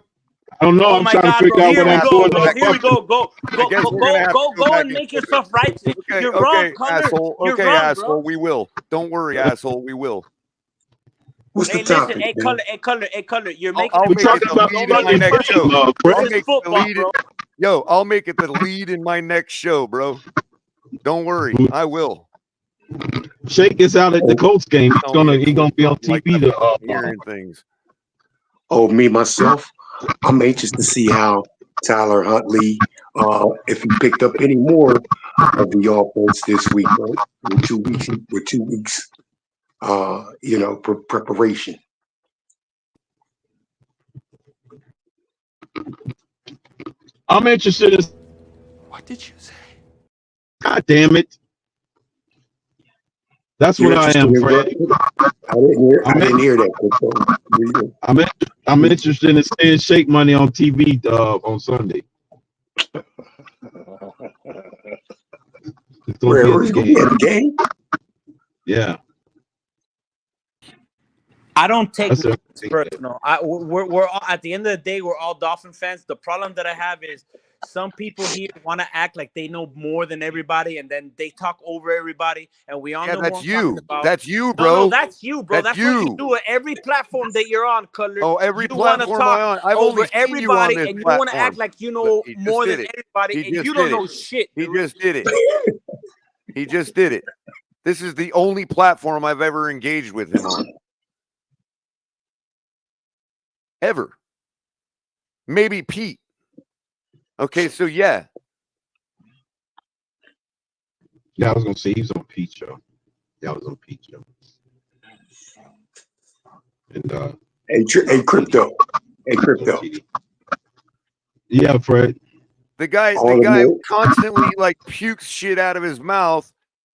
I don't know. Oh I'm my trying God, to figure bro! out Here what we I'm go, doing. bro! Here we go! I guess we're gonna have to Go back and make into yourself right. Okay, You're wrong, Color. asshole. You're Okay, wrong, asshole. bro. We will. Don't worry, asshole. We will. What's Hey, the listen, topic, hey, man? Color. You're I'll making it make it talking the about lead Don't in make my it next show. personal. Fred. I'll This is make the football, lead. bro. Yo, I'll make it the lead in my next show, bro. Don't worry, I will. Shake is out at the Colts game. He's gonna be on TV to hearing things. Oh, me myself, I'm anxious to see how Tyler Huntley, if he picked up any more of the offense this week, right? With 2 weeks, preparation. I'm interested in. What did you say? God damn it! That's You're what I interested am, in Fred. what? I didn't hear that. I'm interested in seeing Shake Money on TV on Sunday. It's gonna be Where's at he the gonna be at the game? Yeah. I don't take That's this personal. We're all, at the end of the day, we're all Dolphin fans. The problem that I have is some people here want to act like they know more than everybody, and then they talk over everybody. And we all know that's who I'm talking you. about. That's you, No, bro. that's you, bro. That's what you do at every platform that you're on, Cutler. Oh, every you want to platform I'm on. talk I've over only seen you on everybody, this and you want to platform. act like you know He just more did than it. everybody, He and just you don't did know it. shit. He dude. just did it. He just did it. This is the only platform I've ever engaged with him on. Ever. Maybe Pete. Okay, so yeah. Yeah, I was gonna say he's on Pete show. Yeah, I was on Pete show. And hey, crypto. Hey, crypto. Yeah, Fred. The guy constantly like pukes shit out of his mouth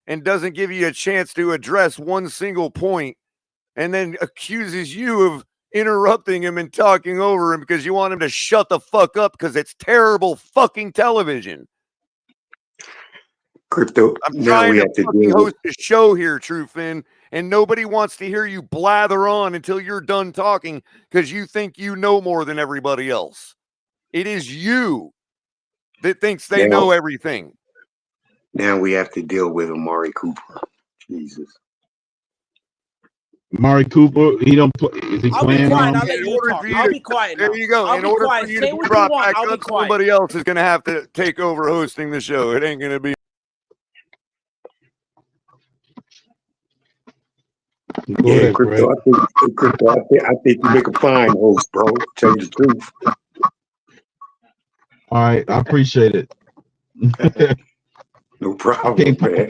and doesn't give you a chance to address one single point, and then accuses you of interrupting him and talking over him because you want him to shut the fuck up because it's terrible fucking television. Crypto. I'm trying to fucking host a show here, True Finn, and nobody wants to hear you blather on until you're done talking because you think you know more than everybody else. It is you that thinks they know everything. Now we have to deal with Amari Cooper. Jesus. Amari Cooper, he don't play. Is he I'll be playing? quiet. I'll let you talk. I'll be quiet now. There you go. I'll In be order quiet. for you Say to be what you brought want. back I'll be up, quiet. somebody else is going to have to take over hosting the show. It ain't going to be. Yeah, crypto. I think you make a fine host, bro. Tell you the truth. All right, I appreciate it. No problem, man.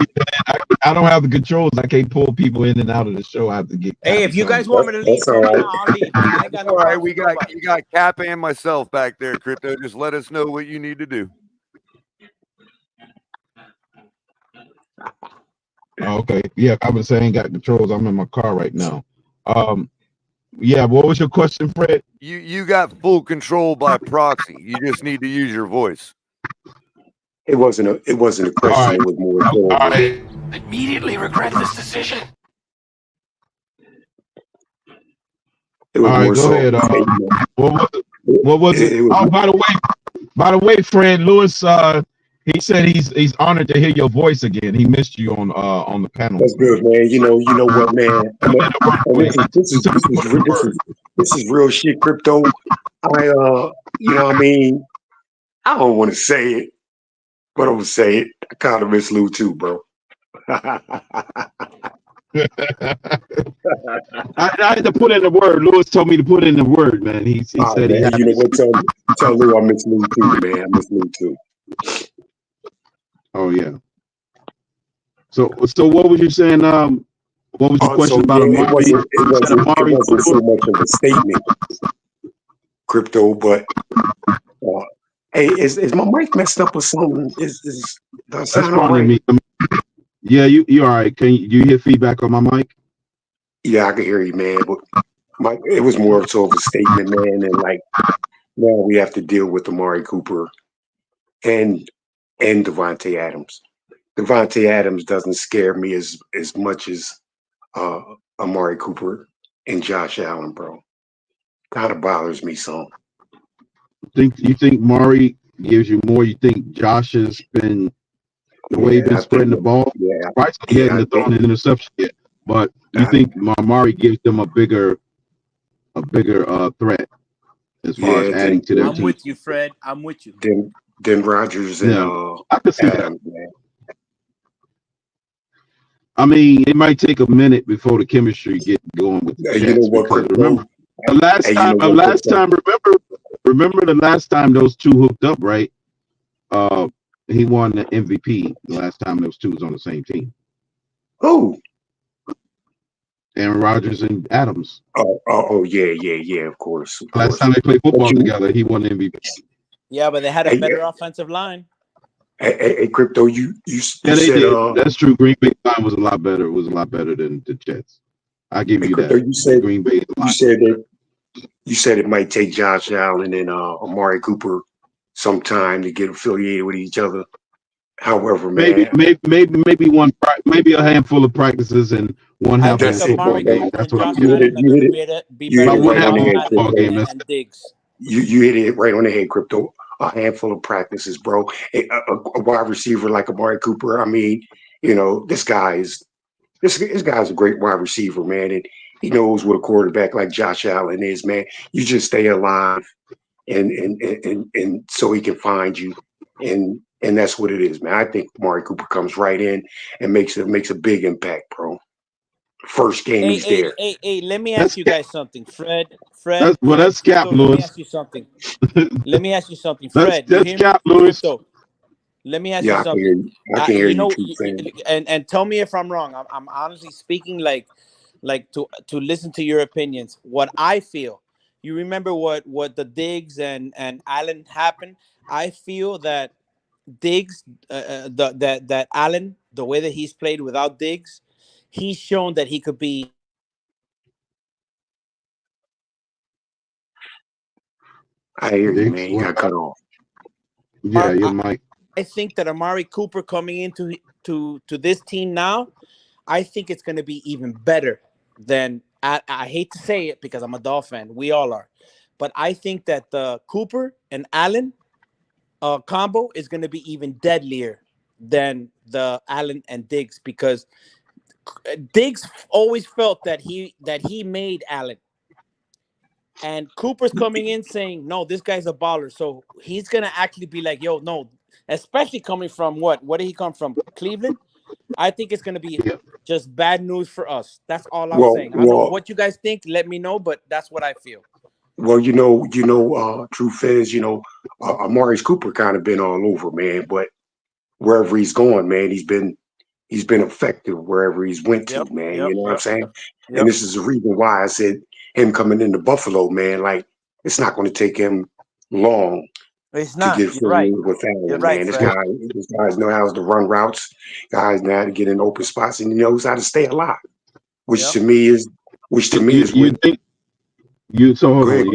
I don't have the controls. I can't pull people in and out of the show. I have to get. Hey, if you guys want me to leave, tell me now. I'll leave. I ain't got no All right, problem. you got Cap and myself back there, Crypto. Just let us know what you need to do. Okay. Yeah, I was saying got controls. I'm in my car right now. Yeah, what was your question, Fred? You got full control by proxy. You just need to use your voice. It wasn't a question. Right. It was more. I immediately regret this decision. It was All right, more go so. ahead. What was it? Oh, by the way, Fred Lewis. He said he's honored to hear your voice again. He missed you on the panel. That's good, man. You know what, man. This is real shit, crypto. You know what I mean? I don't want to say it, but I'm gonna say it. I kind of miss Lou too, bro. I had to put in the word. Lewis told me to put in the word, man. He said man, he. You know what? Tell Lou I miss Lou too, man. I miss Lou too. Oh yeah. So what was you saying? What was your question about Amari? It wasn't so much of a statement, crypto, but hey, is my mic messed up or something? Does that sound all right? Yeah, you all right? Can you hear feedback on my mic? Yeah, I can hear you, man. But it was more so of a statement, man. And like now we have to deal with Amari Cooper and Devontae Adams. Devontae Adams doesn't scare me as much as Amari Cooper and Josh Allen, bro. Kind of bothers me some. You think Mari gives you more? You think Josh has been the way he's been spreading the ball? Yeah, right. He hasn't thrown an interception yet, but you think Mari gives them a bigger threat as far as adding to their I'm team? with you, Fred. I'm with you. Then Rodgers and I can see Adams, that. man. I mean, it might take a minute before the chemistry get going with the Jets. You know what, because crypto? remember the last time. Remember the last time those two hooked up, right? He won the MVP the last time those two was on the same team. Who? Aaron Rodgers and Adams. Oh, yeah, of course. Last time they played football together, he won the MVP. Yeah, but they had a better offensive line. Hey, crypto, you Yeah, they said did. That's true. Green Bay line was a lot better. It was a lot better than the Jets. I give you crypto, that. you said Green Bay. You said it might take Josh Allen and Amari Cooper some time to get affiliated with each other. However, man, maybe a handful of practices and one half of a football game. That's what I'm saying. You hit it right on the head, and Diggs. You hit it right on the head, crypto. a handful of practices, bro. A wide receiver like Amari Cooper. I mean, this guy's a great wide receiver, man, and he knows what a quarterback like Josh Allen is, man. You just stay alive, and so he can find you, and that's what it is, man. I think Amari Cooper comes right in and makes a big impact, bro. First game he's there. Hey, let me That's ask you guys something. Fred, that's Cap Crypto, let me Lewis. ask you something. Let me ask you something. That's Fred, you hear me? Cap Lewis. Crypto, let me ask Yeah, you I can something. hear you. I can hear You you, know, true fan. and tell me if I'm wrong. I'm honestly speaking like to listen to your opinions. What I feel, you remember what the Diggs and Allen happened. I feel that Diggs, that Allen, the way that he's played without Diggs, he's shown that he could be. I hear you, man. You got cut off. Yeah, your mic. I think that Amari Cooper coming into this team now, I think it's going to be even better than I hate to say it because I'm a Dolphin fan. We all are. But I think that the Cooper and Allen combo is going to be even deadlier than the Allen and Diggs because Diggs always felt that he made Allen. And Cooper's coming in saying, no, this guy's a baller. So he's going to actually be like, yo, no, especially coming from what? What did he come from? Cleveland? I think it's going to be just bad news for us. That's all I'm saying. I don't know what you guys think. Let me know, but that's what I feel. Well, true Fez, Amari's Cooper kind of been all over, man. But wherever he's going, man, he's been effective wherever he's went to, man. You know what I'm saying? And this is the reason why I said him coming into Buffalo, man. Like it's not going to take him long It's to not. get You're right. familiar with Allen, You're right, man. This Fred. guy knows how to run routes. Guys know how to get in open spots, and he knows how to stay alive, which to me is You think hold on.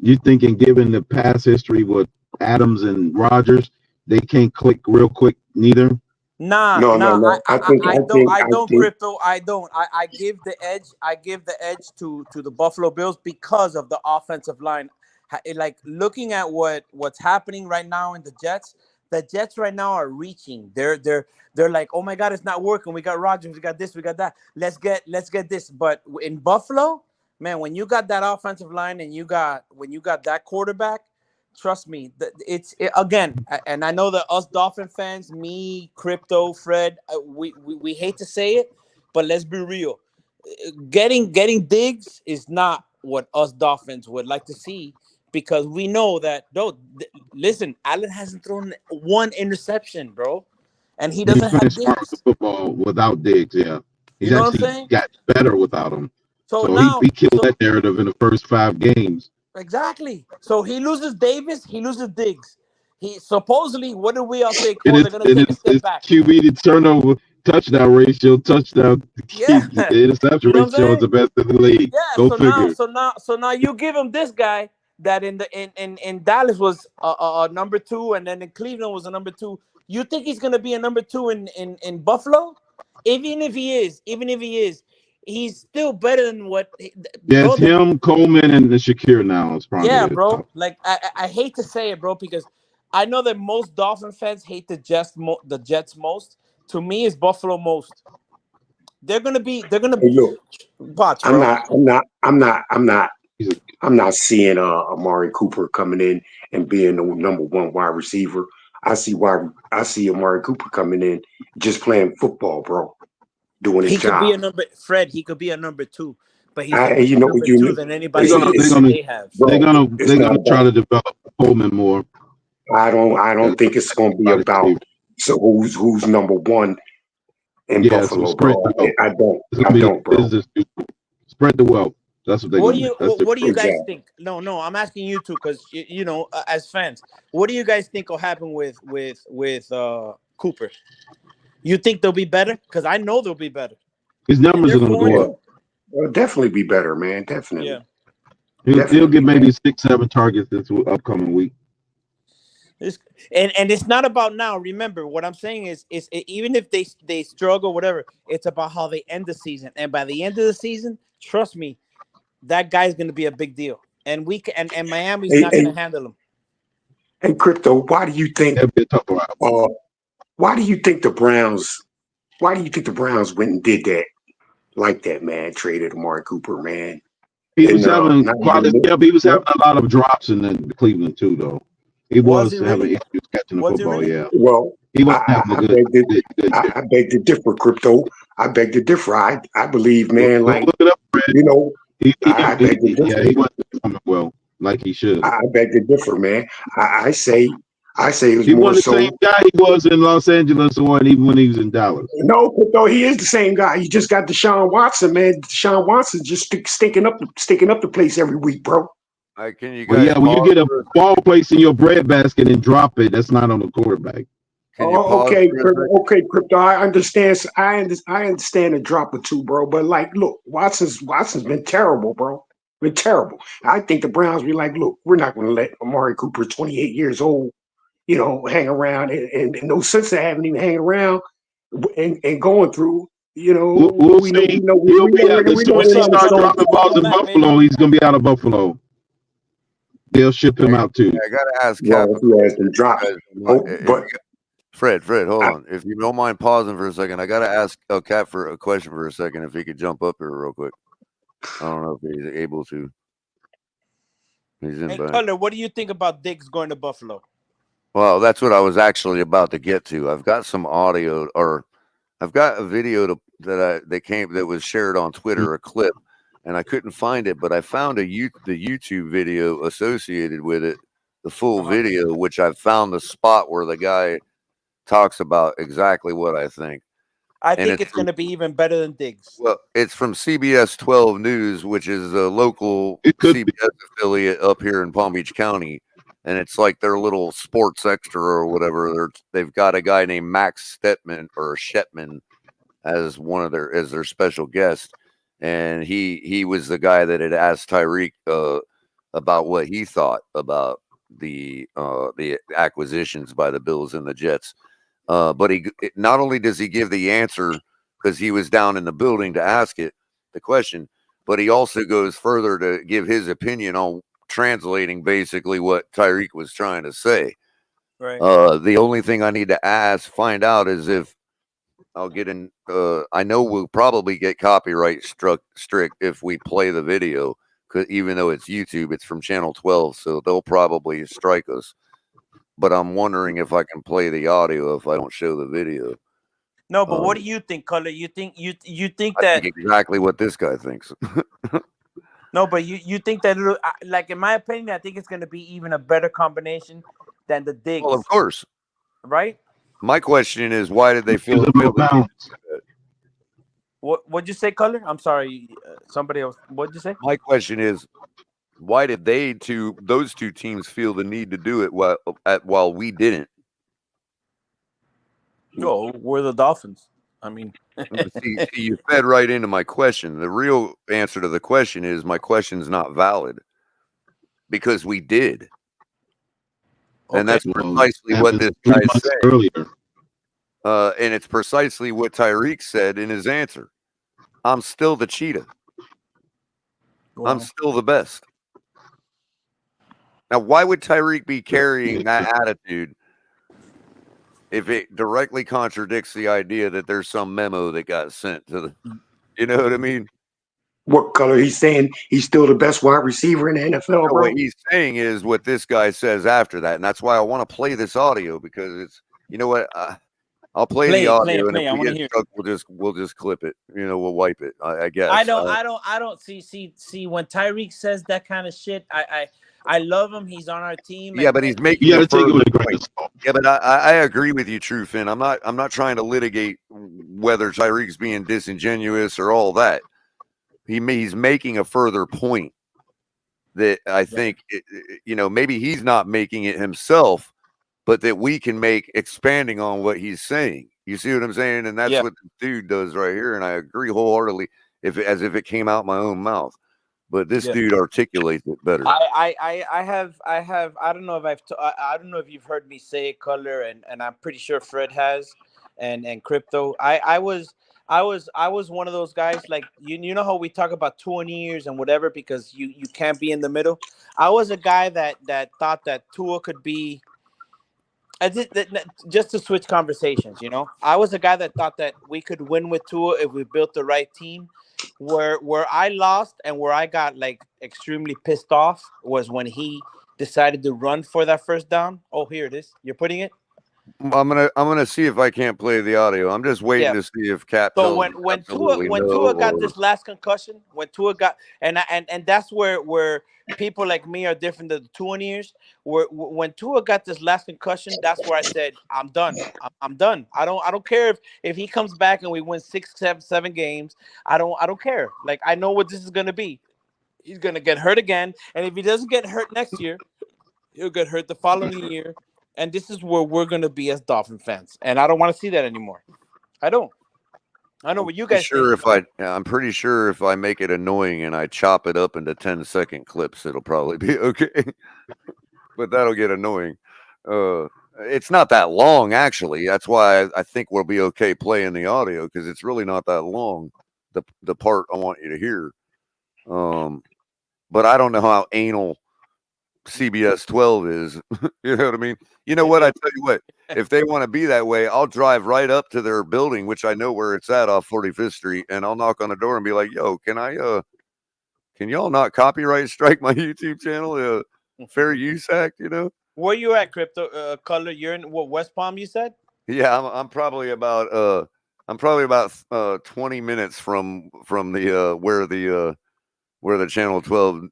You thinking given the past history with Adams and Rodgers, they can't click real quick neither? No. I don't Crypto. I don't. I give the edge. I give the edge to the Buffalo Bills because of the offensive line. Like looking at what's happening right now in the Jets right now are reaching. They're like, oh my God, it's not working. We got Rodgers, we got this, we got that. Let's get this. But in Buffalo, man, when you got that offensive line and when you got that quarterback, trust me, again, and I know that us Dolphin fans, me, Crypto, Fred, we hate to say it, but let's be real. Getting Diggs is not what us Dolphins would like to see because we know that, listen, Allen hasn't thrown one interception, bro, and he doesn't have Diggs. Football without Diggs, yeah. He's You know what I'm actually saying? got better without him. So now, he killed that narrative in the first 5 games. Exactly. So he loses Davis, he loses Diggs. He supposedly, what do we all think? Oh, they're gonna take a step back. QB to turnover touchdown ratio, the interception ratio is the best in the league. Yeah. Go figure. So now you give him this guy that in Dallas was a number 2, and then in Cleveland was a number 2. You think he's gonna be a number 2 in Buffalo? Even if he is, he's still better than what. It's him, Coleman, and the Shakir now. It's probably bro. Like I hate to say it, bro, because I know that most Dolphin fans hate the Jets most. To me, it's Buffalo most. They're gonna be. Hey, look, watch, bro. I'm not seeing Amari Cooper coming in and being the number 1 wide receiver. I see Amari Cooper coming in just playing football, bro, doing his job. He could be a number 2, but he's a better number 2 than anybody they have. They're gonna try to develop Coleman more. I don't think it's gonna be about who's number 1 in Buffalo, bro. I don't, bro. Spread the wealth. That's what they're What do you guys think? No, I'm asking you two because you know, as fans, what do you guys think will happen with Cooper? You think they'll be better? Because I know they'll be better. His numbers are going to go up. They'll definitely be better, man. Definitely. Yeah. He'll get maybe 6-7 targets this upcoming week. And it's not about now. Remember, what I'm saying is even if they struggle, whatever, it's about how they end the season. And by the end of the season, trust me, that guy's going to be a big deal. And Miami's not going to handle him. And Crypto, why do you think? Why do you think the Browns? Why do you think the Browns went and did that like that, man? Traded Amari Cooper, man. He was And having not quality. even Yeah, but he was having a lot of drops in Cleveland too, though. He Was was he having really? issues catching the Was he football. really? Yeah, well, he wasn't having a I good. beg to, good I beg to differ, Crypto. I beg to differ. I believe, man. Go Like look it up, Fred. you know, He I beg to yeah, differ. he wasn't performing well like he should. I beg to differ, man. I say it was He more wasn't the so. same guy he was in Los Angeles or even when he was in Dallas. No, Crypto, he is the same guy. You just got Deshaun Watson, man. Deshaun Watson just stinking up the place every week, bro. Can you Well, guys yeah, when you pause? get a ball placed in your breadbasket and drop it, that's not on the quarterback. Can you Oh, pause okay, for a second? okay, Crypto. I understand. I understand a drop or two, bro. But like, look, Watson's been terrible, bro. Been terrible. I think the Browns be like, look, we're not going to let Amari Cooper, 28 years old, hang around, and no sense of having him hanging around and going through. We'll see. He'll be out. As soon as he starts dropping balls in Buffalo, he's gonna be out of Buffalo. They'll ship him out too. I gotta ask Well, Cap a if he has question. to drop. If you guys don't Oh, mind- if but you- Fred, hold on. If you don't mind pausing for a second, I gotta ask Cap for a question for a second. If he could jump up here real quick. I don't know if he's able to. He's in Hey, back. Color, what do you think about Diggs going to Buffalo? Well, that's what I was actually about to get to. I've got some audio, or I've got a video that was shared on Twitter, a clip, and I couldn't find it, but I found the YouTube video associated with it, the full video, which I found the spot where the guy talks about exactly what I think. I And think it's going to be even better than Diggs. Well, it's from CBS 12 News, which is a local CBS affiliate up here in Palm Beach County. And it's like their little sports extra or whatever. They've got a guy named Max Stetman or Shetman as as their special guest. And he was the guy that had asked Tyreek about what he thought about the acquisitions by the Bills and the Jets. But not only does he give the answer because he was down in the building to ask the question, but he also goes further to give his opinion on translating basically what Tyreek was trying to say. Right. The only thing I need to find out is if I'll get in. I know we'll probably get copyright strict if we play the video, even though it's YouTube, it's from Channel 12, so they'll probably strike us. But I'm wondering if I can play the audio if I don't show the video. No, but what do you think, Color? You think I that think exactly what this guy thinks. no, but you think that like in my opinion, I think it's going to be even a better combination than the Diggs. Well, of course, right? My question is, why did they feel the need to do that? What'd you say, Color? I'm sorry, somebody else. What'd you say? My question is, why did those two teams feel the need to do it while we didn't? No, we're the Dolphins. I mean, see, you fed right into my question. The real answer to the question is my question's not valid because we did. Okay. And that's precisely what this guy said earlier. And it's precisely what Tyreek said in his answer. I'm still the cheetah. Wow. I'm still the best. Now, why would Tyreek be carrying that attitude if it directly contradicts the idea that there's some memo that got sent to the, you know what I mean? What Color? He's saying he's still the best wide receiver in the NFL, bro. What he's saying is what this guy says after that. And that's why I want to play this audio because it's, you know what? I'll play the audio and if we get stuck, we'll just clip it. You know, we'll wipe it. I guess. I don't see when Tyreek says that kind of shit. I love him. He's on our team. Yeah, but he's making a further point. Yeah, but I agree with you, True Finn. I'm not trying to litigate whether Tyreek's being disingenuous or all that. He's making a further point that I think, maybe he's not making it himself, but that we can make expanding on what he's saying. You see what I'm saying? And that's what the dude does right here. And I agree wholeheartedly as if it came out my own mouth. But this dude articulates it better. I don't know if I don't know if you've heard me say it, Color, and I'm pretty sure Fred has, and Crypto. I was one of those guys, like you know how we talk about 20 years and whatever because you can't be in the middle. I was a guy that thought that Tua could be Just to switch conversations, you know, I was a guy that thought that we could win with Tua if we built the right team. Where I lost and where I got like extremely pissed off was when he decided to run for that first down. Oh, here it is. You're putting it. I'm gonna see if I can't play the audio. I'm just waiting to see if Cap So tells me when absolutely no, Tua got or... this last concussion, when Tua got and that's where people like me are different than the Tuaniers. When Tua got this last concussion, that's where I said I'm done. I'm done. I don't care if he comes back and we win 6, 7 games. I don't care. Like I know what this is gonna be. He's gonna get hurt again, and if he doesn't get hurt next year, he'll get hurt the following year. And this is where we're gonna be as Dolphin fans, and I don't want to see that anymore. I don't. I know what you guys think. I'm pretty sure if I make it annoying and I chop it up into 10-second clips, it'll probably be okay. But that'll get annoying. It's not that long, actually. That's why I think we'll be okay playing the audio, because it's really not that long. The part I want you to hear. But I don't know how anal CBS 12 is. You know what I mean? You know what? I tell you what, if they want to be that way, I'll drive right up to their building, which I know where it's at, off 45th Street, and I'll knock on the door and be like, yo, can y'all not copyright strike my YouTube channel? Fair use act, you know? Where you at, Crypto Color? You're in what, West Palm, you said? Yeah, I'm probably about 20 minutes from the where the Channel 12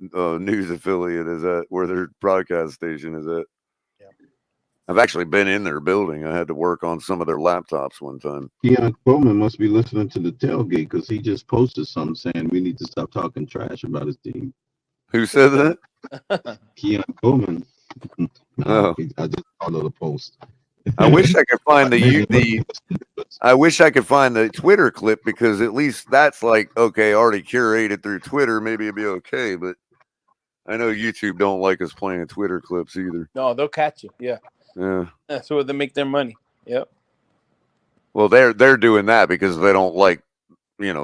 news affiliate is at, where their broadcast station is at. Yeah. I've actually been in their building. I had to work on some of their laptops one time. Keon Coleman must be listening to the tailgate, because he just posted something saying we need to stop talking trash about his team. Who said that? Keon Coleman. Oh. I just follow the post. I wish I could find I wish I could find the Twitter clip, because at least that's like, okay, already curated through Twitter. Maybe it'd be okay, but I know YouTube don't like us playing Twitter clips either. No, they'll catch you. Yeah. Yeah. That's where they make their money. Yep. Well, they're doing that because they don't like,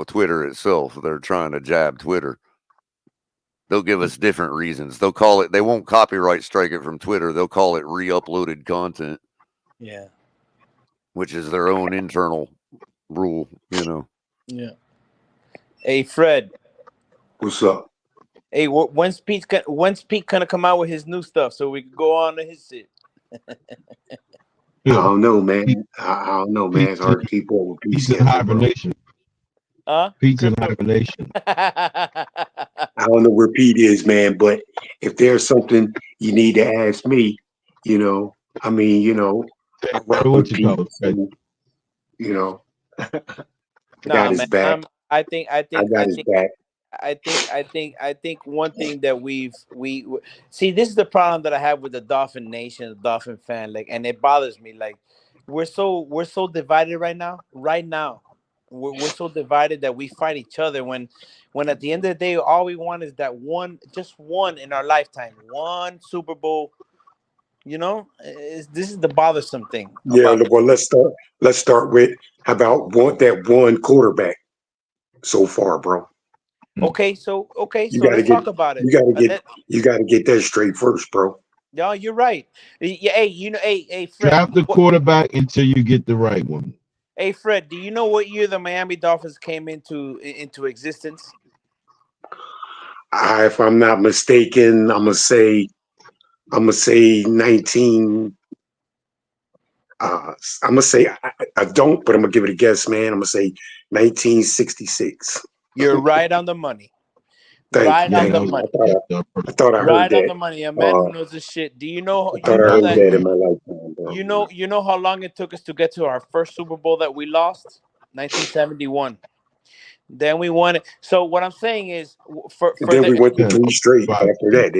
Twitter itself. They're trying to jab Twitter. They'll give us different reasons. They'll call it, they won't copyright strike it from Twitter. They'll call it re-uploaded content. Yeah. Which is their own internal rule, Yeah. Hey, Fred. What's up? Hey, when's Pete gonna come out with his new stuff so we can go on to his shit? I don't know, man. I don't know, man. It's hard to keep up with Pete's in hibernation. Pete's in hibernation. I don't know where Pete is, man, but if there's something you need to ask me, I work with Pete, so, I got his back. I think I got his back. I think one thing that we see, this is the problem that I have with the Dolphin Nation, the Dolphin fan, and it bothers me. Like we're so divided right now. We're so divided that we fight each other when at the end of the day, all we want is that just one in our lifetime, one Super Bowl. This is the bothersome thing. Yeah, well, let's start with how about that one quarterback so far, bro. Okay, so let's talk about it. You gotta get that straight first, bro. No, you're right. Yeah, hey, Fred, draft the quarterback until you get the right one. Hey, Fred, do you know what year the Miami Dolphins came into existence? If I'm not mistaken, I'm gonna say 19. I'm gonna say I don't, but I'm gonna give it a guess, man. I'm gonna say 1966. You're right on the money. I thought I heard right that. On the money. A man who knows his shit. Do you know? I thought I heard that in my lifetime, bro. You know how long it took us to get to our first Super Bowl that we lost? 1971. Then we won it. So what I'm saying is, we went to 3 straight after that.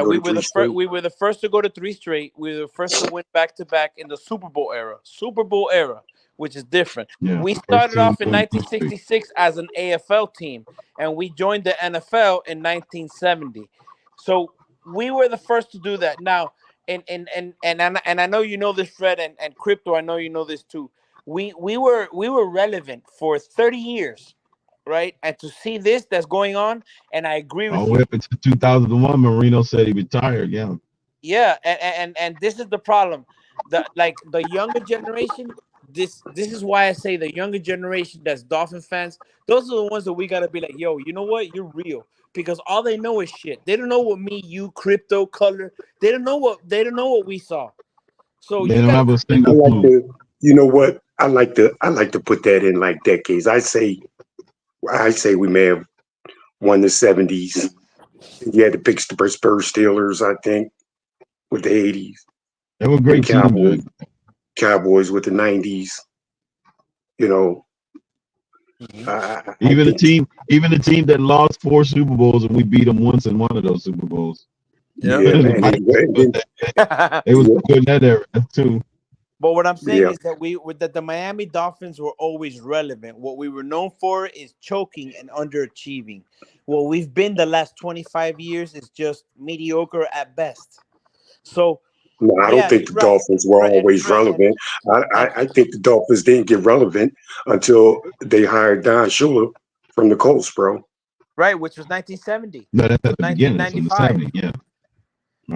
We were the first. We were the first to go to 3 straight. We were the first to win back-to-back in the Super Bowl era, which is different. Yeah, we started off in 1966 as an AFL team, and we joined the NFL in 1970. So we were the first to do that. Now, and I know you know this, Fred, and Crypto. I know you know this too. We were relevant for 30 years. Right, and to see this that's going on, and I agree with you. Up until 2001, Marino said he retired. Yeah, and this is the problem. the younger generation. This is why I say the younger generation that's Dolphin fans. Those are the ones that we gotta be like, yo, you know what? You're real, because all they know is shit. They don't know what me, you, crypto, color. They don't know what we saw. So They you don't gotta have a be single clue. You know what? I like to put that in like decades. I say we may have won the 70s. You had the Pittsburgh Spurs Steelers, I think, with the 80s. They were great teams. Cowboys with the 90s. You know, Even the team that lost 4 Super Bowls and we beat them once in one of those Super Bowls. Yeah, man. They was good in that era too. But what I'm saying is that the Miami Dolphins were always relevant. What we were known for is choking and underachieving. What we've been the last 25 years is just mediocre at best. So no, I don't think the Dolphins were always relevant. I think the Dolphins didn't get relevant until they hired Don Shula from the Colts, bro. Right, which was 1970. No, that's at the beginning. From the 70s, yeah.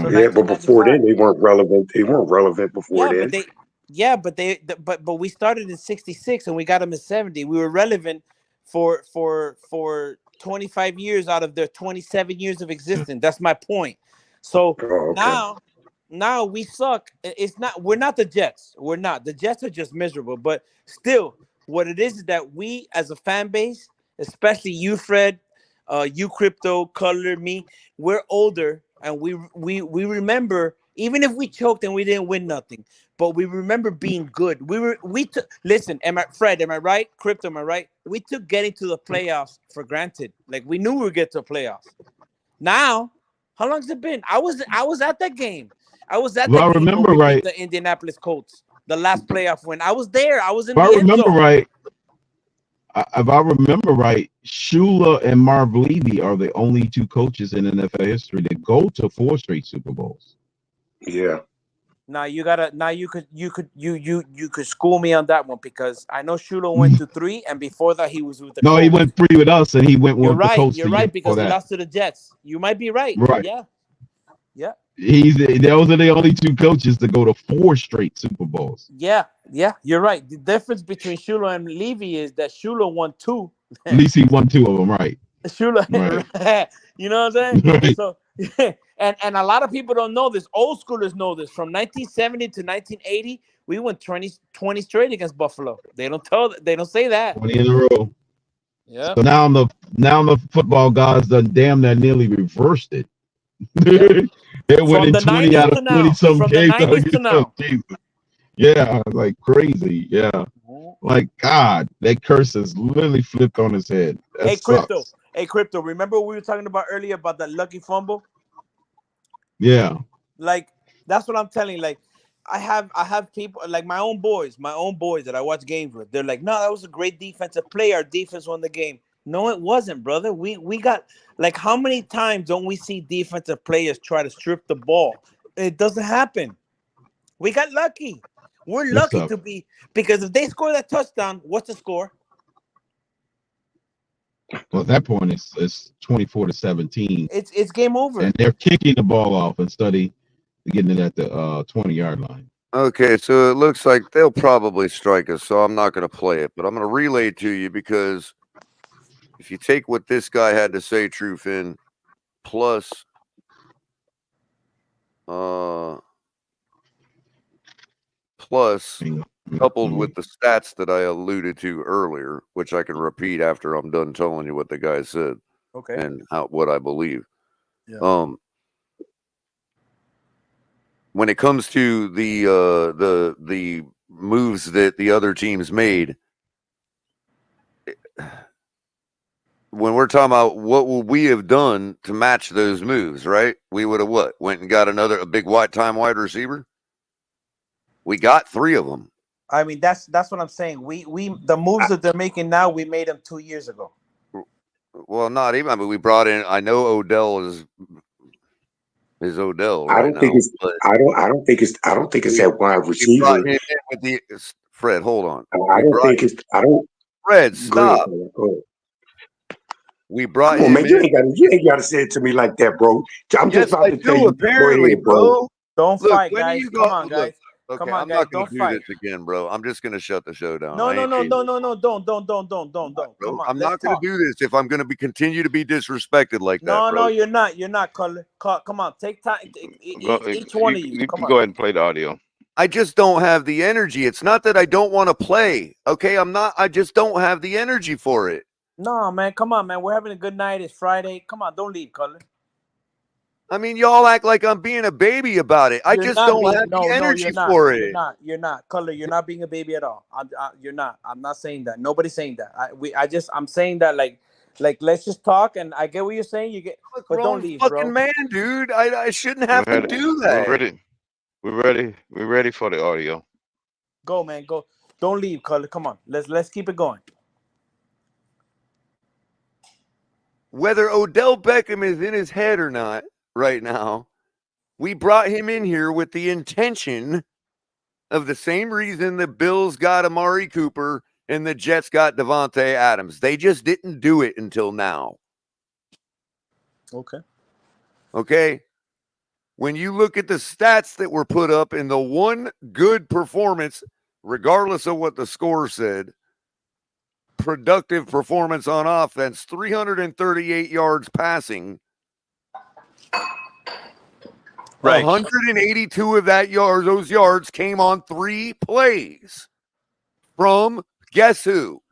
So yeah, but before then they weren't relevant. They weren't relevant before then. But we started in 66 and we got them in 70. We were relevant for 25 years out of their 27 years of existence. That's my point. So now we suck. We're not the Jets. We're not. The Jets are just miserable. But still, what it is that we as a fan base, especially you, Fred, you, Crypto, Color, me, we're older and we remember, even if we choked and we didn't win nothing, but we remember being good. Listen, Fred, am I right? Crypto, am I right? We took getting to the playoffs for granted. Like we knew we would get to the playoffs. Now, how long's it been? I was at that game. I was at that game. I remember right. The Indianapolis Colts, the last playoff win. I was there. I was in the end zone. If I remember right, Shula and Marv Levy are the only 2 coaches in NFL history that go to 4 straight Super Bowls. Yeah. Now you could school me on that one, because I know Shula went to 3, and before that he was with the Colts. He went 3 with us, and he went with the Colts. You're right, because he lost to the Jets. You might be right. Right. Yeah. Those are the only 2 coaches to go to 4 straight Super Bowls. Yeah, you're right. The difference between Shula and Levy is that Shula won 2. At least he won 2 of them, right? Shula, right. You know what I'm saying? Right. So, and a lot of people don't know this. Old schoolers know this. From 1970 to 1980, we won 20 straight against Buffalo. They don't say that. 20 in a row. Yeah. So now the football gods done damn near nearly reversed it. Yep. They're winning 20 out of 20 some games. Yeah, like crazy. Yeah. Like God, that curse is literally flipped on his head. That Hey, Crypto, remember what we were talking about earlier about that lucky fumble? Yeah. Like, that's what I'm telling you. Like, I have people, like my own boys that I watch games with. They're like, no, that was a great defensive play. Our defense won the game. No, it wasn't, brother. We got, like, how many times don't we see defensive players try to strip the ball? It doesn't happen. We got lucky. We're lucky to be, because if they score that touchdown, what's the score? Well, at that point, it's 24-17. It's game over. And they're kicking the ball off instead of getting it at the 20-yard line. Okay, so it looks like they'll probably strike us, so I'm not going to play it, but I'm going to relay it to you, because if you take what this guy had to say, True Finn, plus coupled with the stats that I alluded to earlier, which I can repeat after I'm done telling you what the guy said, okay, and what I believe. Yeah. When it comes to the moves that the other teams made, when we're talking about what would we have done to match those moves, right? We would have went and got a big wide receiver. We got 3 of them. I mean, that's what I'm saying. We the moves that they're making now, we made them 2 years ago. Well, not even. I mean, we brought in. I know Odell is Odell. Right I don't think it's that wide receiver. Brought him in with the Fred. Hold on. Fred, stop. Go ahead. We brought him. Man, in. You ain't got to say it to me like that, bro. I'm just about to tell you. Apparently, ahead, bro. Don't fight, guys. Come on, guys. Okay, Come on, I'm guys, not going don't to do fight. this again, bro. I'm just going to shut the show down. No, I no, ain't no, doing no, it. no, no. Don't. Come on, I'm let's not going talk. to do this if I'm going to be continue to be disrespected like that, No, bro. you're not. You're not, Color. Come on, take time. Each one of you. You Come can on. go ahead and play the audio. I just don't have the energy. It's not that I don't want to play. Okay, I just don't have the energy for it. No, man. Come on, man. We're having a good night. It's Friday. Come on, don't leave, Color. I mean, y'all act like I'm being a baby about it. I You're just not don't being. have the No, energy you're not. for You're it. not. You're not, Color. You're not being a baby at all. You're not. I'm not saying that. Nobody's saying that. I'm saying that like let's just talk. And I get what you're saying. You get, I'm a but don't grown leave, fucking bro. man, dude. I shouldn't We're have to ready. do We're that. ready. We're ready. We're ready for the audio. Go, man. Go. Don't leave, Color. Come on. Let's keep it going. Whether Odell Beckham is in his head or not right now, we brought him in here with the intention of the same reason the Bills got Amari Cooper and the Jets got Devontae Adams. They just didn't do it until now. Okay. Okay? When you look at the stats that were put up in the one good performance, regardless of what the score said, productive performance on offense, 338 yards passing. Right. 182 of those yards came on 3 plays from guess who?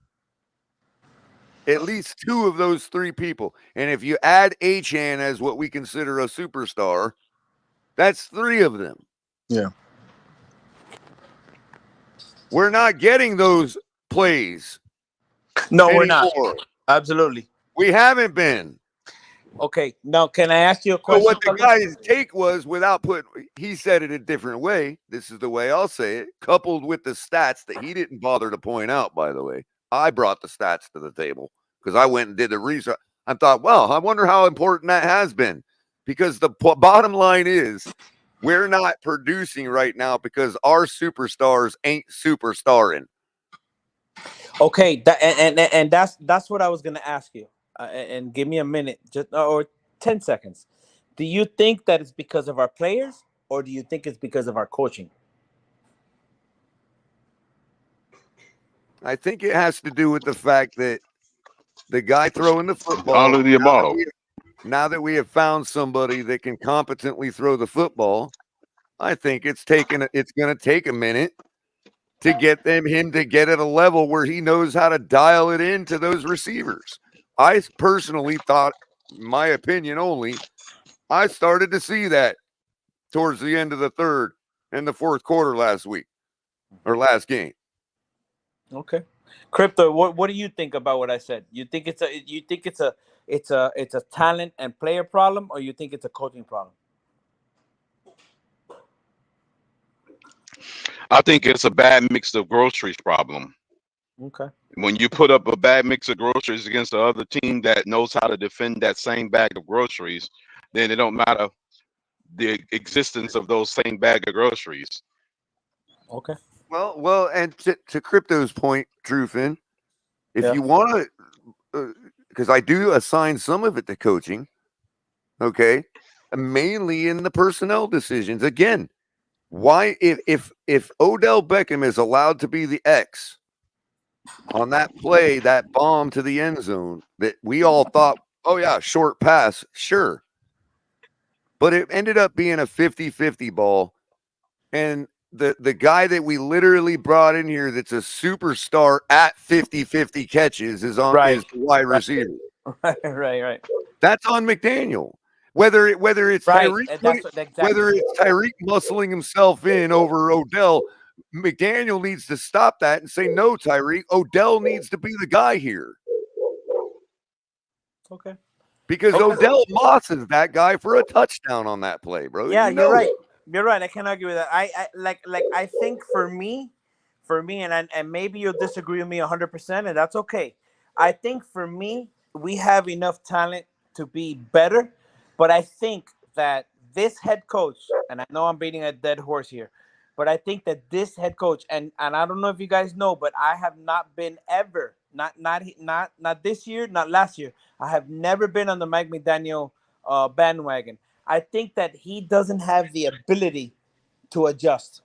At least 2 of those 3 people. And if you add Achane as what we consider a superstar, that's 3 of them. Yeah. We're not getting those plays. No, anymore. we're not. Absolutely. We haven't been. Okay. Now, can I ask you a So question? what the Color? guy's take was, without he said it a different way. This is the way I'll say it, coupled with the stats that he didn't bother to point out, by the way. I brought the stats to the table because I went and did the research. I thought, well, I wonder how important that has been, because the bottom line is we're not producing right now because our superstars ain't superstarring. Okay, and that's what I was gonna ask you. And give me a minute, just or 10 seconds. Do you think that it's because of our players, or do you think it's because of our coaching? I think it has to do with the fact that the guy throwing the football, All of the above. now that we have found somebody that can competently throw the football, I think it's going to take a minute to get him to get at a level where he knows how to dial it into those receivers. I personally thought, my opinion only, I started to see that towards the end of the third and the fourth quarter last week or last game. Okay, Crypto, what do you think about what I said? You think it's a talent and player problem, or you think it's a coaching problem? I think it's a bad mix of groceries problem. Okay. When you put up a bad mix of groceries against the other team that knows how to defend that same bag of groceries, then it don't matter the existence of those same bag of groceries. Okay. Well, and to Crypto's point, Trufin, if you want to, because I do assign some of it to coaching, okay, mainly in the personnel decisions. Again, why if Odell Beckham is allowed to be the X on that play, that bomb to the end zone that we all thought, oh yeah, short pass, sure, but it ended up being a 50-50 ball, and the guy that we literally brought in here that's a superstar at 50-50 catches is the wide receiver. Right. That's on McDaniel. Whether it's Right. Tyreek, whether it's Tyreek muscling himself in over Odell, McDaniel needs to stop that and say, no, Tyreek, Odell needs to be the guy here. Okay. Because Odell mosses that guy for a touchdown on that play, bro. Yeah, you know you're right. it. You're right. I can't argue with that. I think for me, and maybe you'll disagree with me 100%, and that's okay. I think for me, we have enough talent to be better, but I think that this head coach, and I know I'm beating a dead horse here, but I think that this head coach, and I don't know if you guys know, but I have not been ever, not this year, not last year. I have never been on the Mike McDaniel bandwagon. I think that he doesn't have the ability to adjust.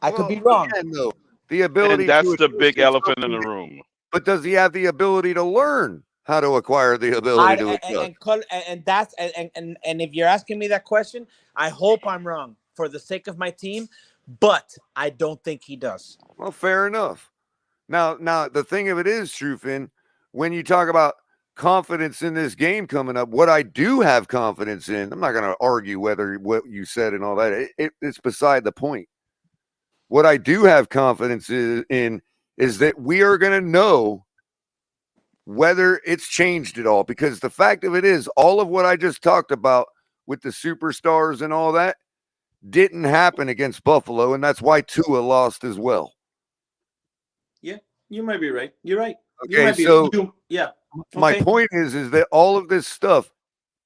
I could be wrong. Again, though, the ability And that's to the adjust big is elephant in something the that- room. But does he have the ability to learn how to acquire the ability to adjust? And if you're asking me that question, I hope I'm wrong for the sake of my team, but I don't think he does. Well, fair enough. Now, the thing of it is, Trufin, when you talk about confidence in this game coming up, what I do have confidence in, I'm not going to argue whether what you said and all that. It's beside the point. What I do have confidence in is that we are going to know whether it's changed at all. Because the fact of it is, all of what I just talked about with the superstars and all that didn't happen against Buffalo, and that's why Tua lost as well. Yeah, you might be right. You're right. You Okay, might be, so yeah. my Okay. point is that all of this stuff,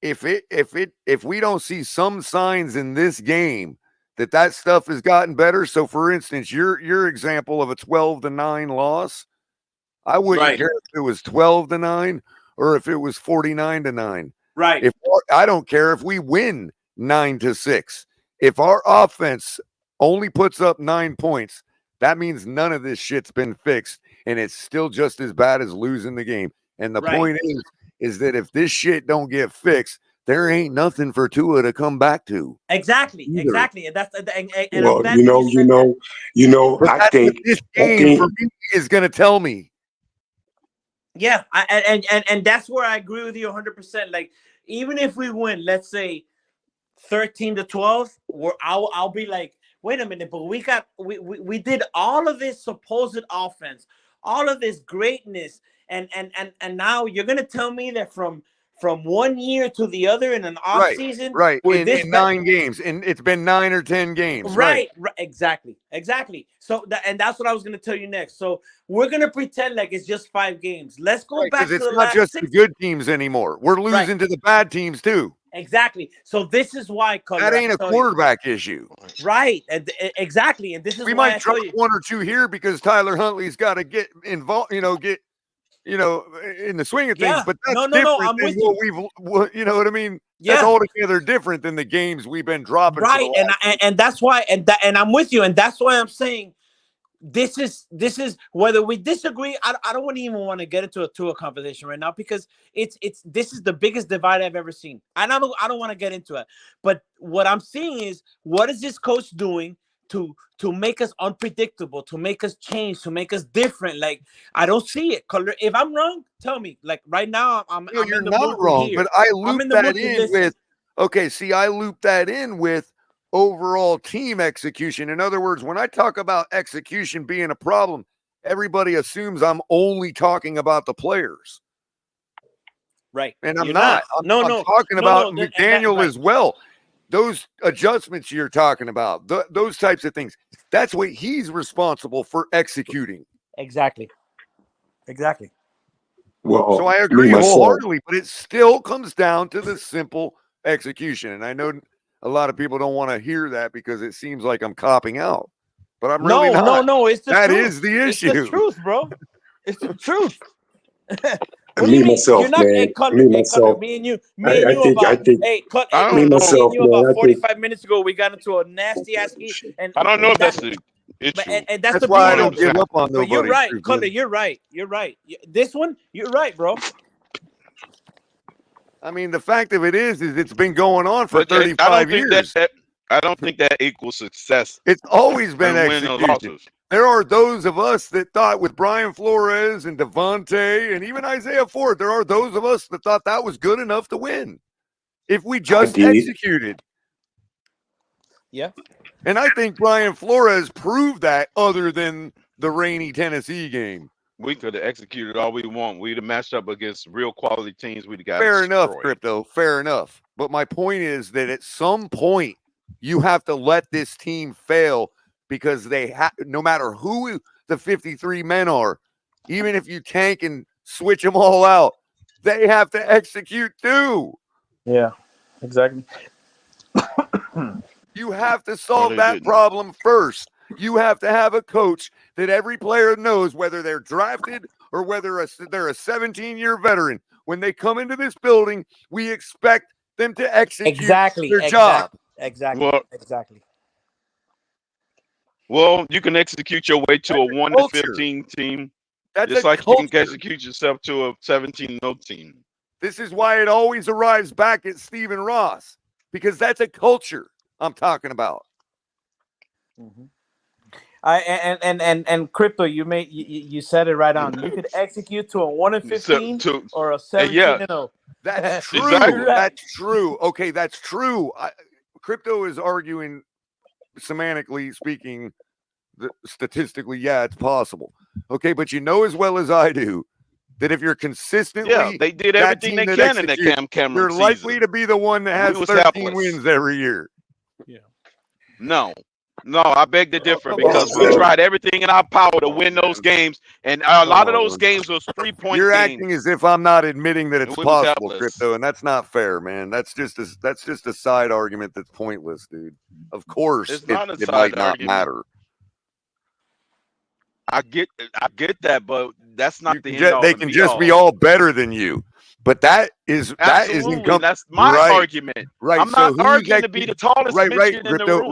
if we don't see some signs in this game that stuff has gotten better. So, for instance, your example of a 12-9 loss, I wouldn't care if it was 12-9 or if it was 49-9. Right. I don't care if we win 9-6. If our offense only puts up 9 points, that means none of this shit's been fixed, and it's still just as bad as losing the game. And the point is that if this shit don't get fixed, there ain't nothing for Tua to come back to. Exactly. And that's and Well, I'm glad you said that. But I that's think what this game for me is going to tell me. Yeah, and that's where I agree with you 100%. Like, even if we win, let's say 13-12, I'll be like, wait a minute, but we did all of this supposed offense, all of this greatness, and now you're gonna tell me that from 1 year to the other in an off season, right, with this in 9 games, and it's been 9 or 10 games, right, exactly. So that's what I was gonna tell you next. So we're gonna pretend like it's just 5 games. Let's go back because to it's the not last just 6. the good teams anymore. We're losing to the bad teams too. Exactly. So this is why, Color, that ain't a quarterback issue. Right. Exactly. And this is We why might drop 1 or 2 here because Tyler Huntley's got to get involved, get in the swing of things. But that's different I'm than with what you. you know what I mean? Yeah. That's altogether different than the games we've been dropping. Right. And that's why, and I'm with you. And that's why I'm saying this is whether we disagree. I don't even want to get into a conversation right now because this is the biggest divide I've ever seen. And I don't want to get into it. But what I'm seeing is, what is this coach doing to make us unpredictable, to make us change, to make us different? Like, I don't see it. Color. If I'm wrong, tell me. Like, right now, I'm you're in the not mood wrong, to hear. but I I'm loop in the that mood to in listen. with I loop that in with overall team execution. In other words, when I talk about execution being a problem, everybody assumes I'm only talking about the players. Right. And I'm You're not. I'm talking about McDaniel as well. Those adjustments you're talking about, those types of things, that's what he's responsible for executing. Exactly. Well, so I agree wholeheartedly, but it still comes down to the simple execution. And I know a lot of people don't want to hear that because it seems like I'm copping out, but I'm really not. No, it's the truth. That is the issue. It's the truth, bro. It's the truth. What do you mean? Myself, You're not, man. hey, Color, me and you about 45 minutes ago, we got into a nasty ass heat. And I don't know if that's the issue. And that's the why I don't give up on nobody. You're right, Color. You're right. This one, you're right, bro. I mean, the fact of it is it's been going on for 35 years. I don't think that equals success. It's always been execution. There are those of us that thought with Brian Flores and Devontae and even Isaiah Ford, there are those of us that thought that was good enough to win if we just executed. Yeah. And I think Brian Flores proved that other than the rainy Tennessee game. We could have executed all we want. We'd have matched up against real quality teams. We'd have got fair enough, destroyed. Crypto. Fair enough. But my point is that at some point you have to let this team fail because they no matter who the 53 men are, even if you tank and switch them all out, they have to execute too. Yeah, exactly. You have to solve that problem first. You have to have a coach that every player knows, whether they're drafted or whether they're a 17-year veteran. When they come into this building, we expect them to execute their job. Exactly. Well, you can execute your way to a 1-15 team. That's just a like culture. you can execute yourself to a 17-0 team. This is why it always arrives back at Stephen Ross, because that's a culture I'm talking about. Mm-hmm. And Crypto, you said it right on. You could execute to a 1-15 or a 17-0. That's true. Exactly. Right. That's true. Okay, that's true. Crypto is arguing, semantically speaking, statistically, yeah, it's possible. Okay, but you know as well as I do that if you're consistently, they did everything they can in that Cameron you're season. likely to be the one that has 13 wins every year. Yeah. No, I beg to differ because we tried everything in our power to win those games, and a lot of those games was 3-point You're games. acting as if I'm not admitting that it's we was possible, helpless. Crypto, and that's not fair, man. That's just a side argument that's pointless, dude. Of course, It's not a it side might not argument. matter. I get that, but that's not the end all. They can just be all better than you. But that's my argument. Right. I'm not arguing to be the tallest midget in the room.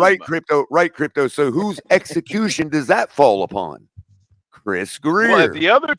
Right, Crypto. So whose execution does that fall upon? Chris Greer. Well, if the other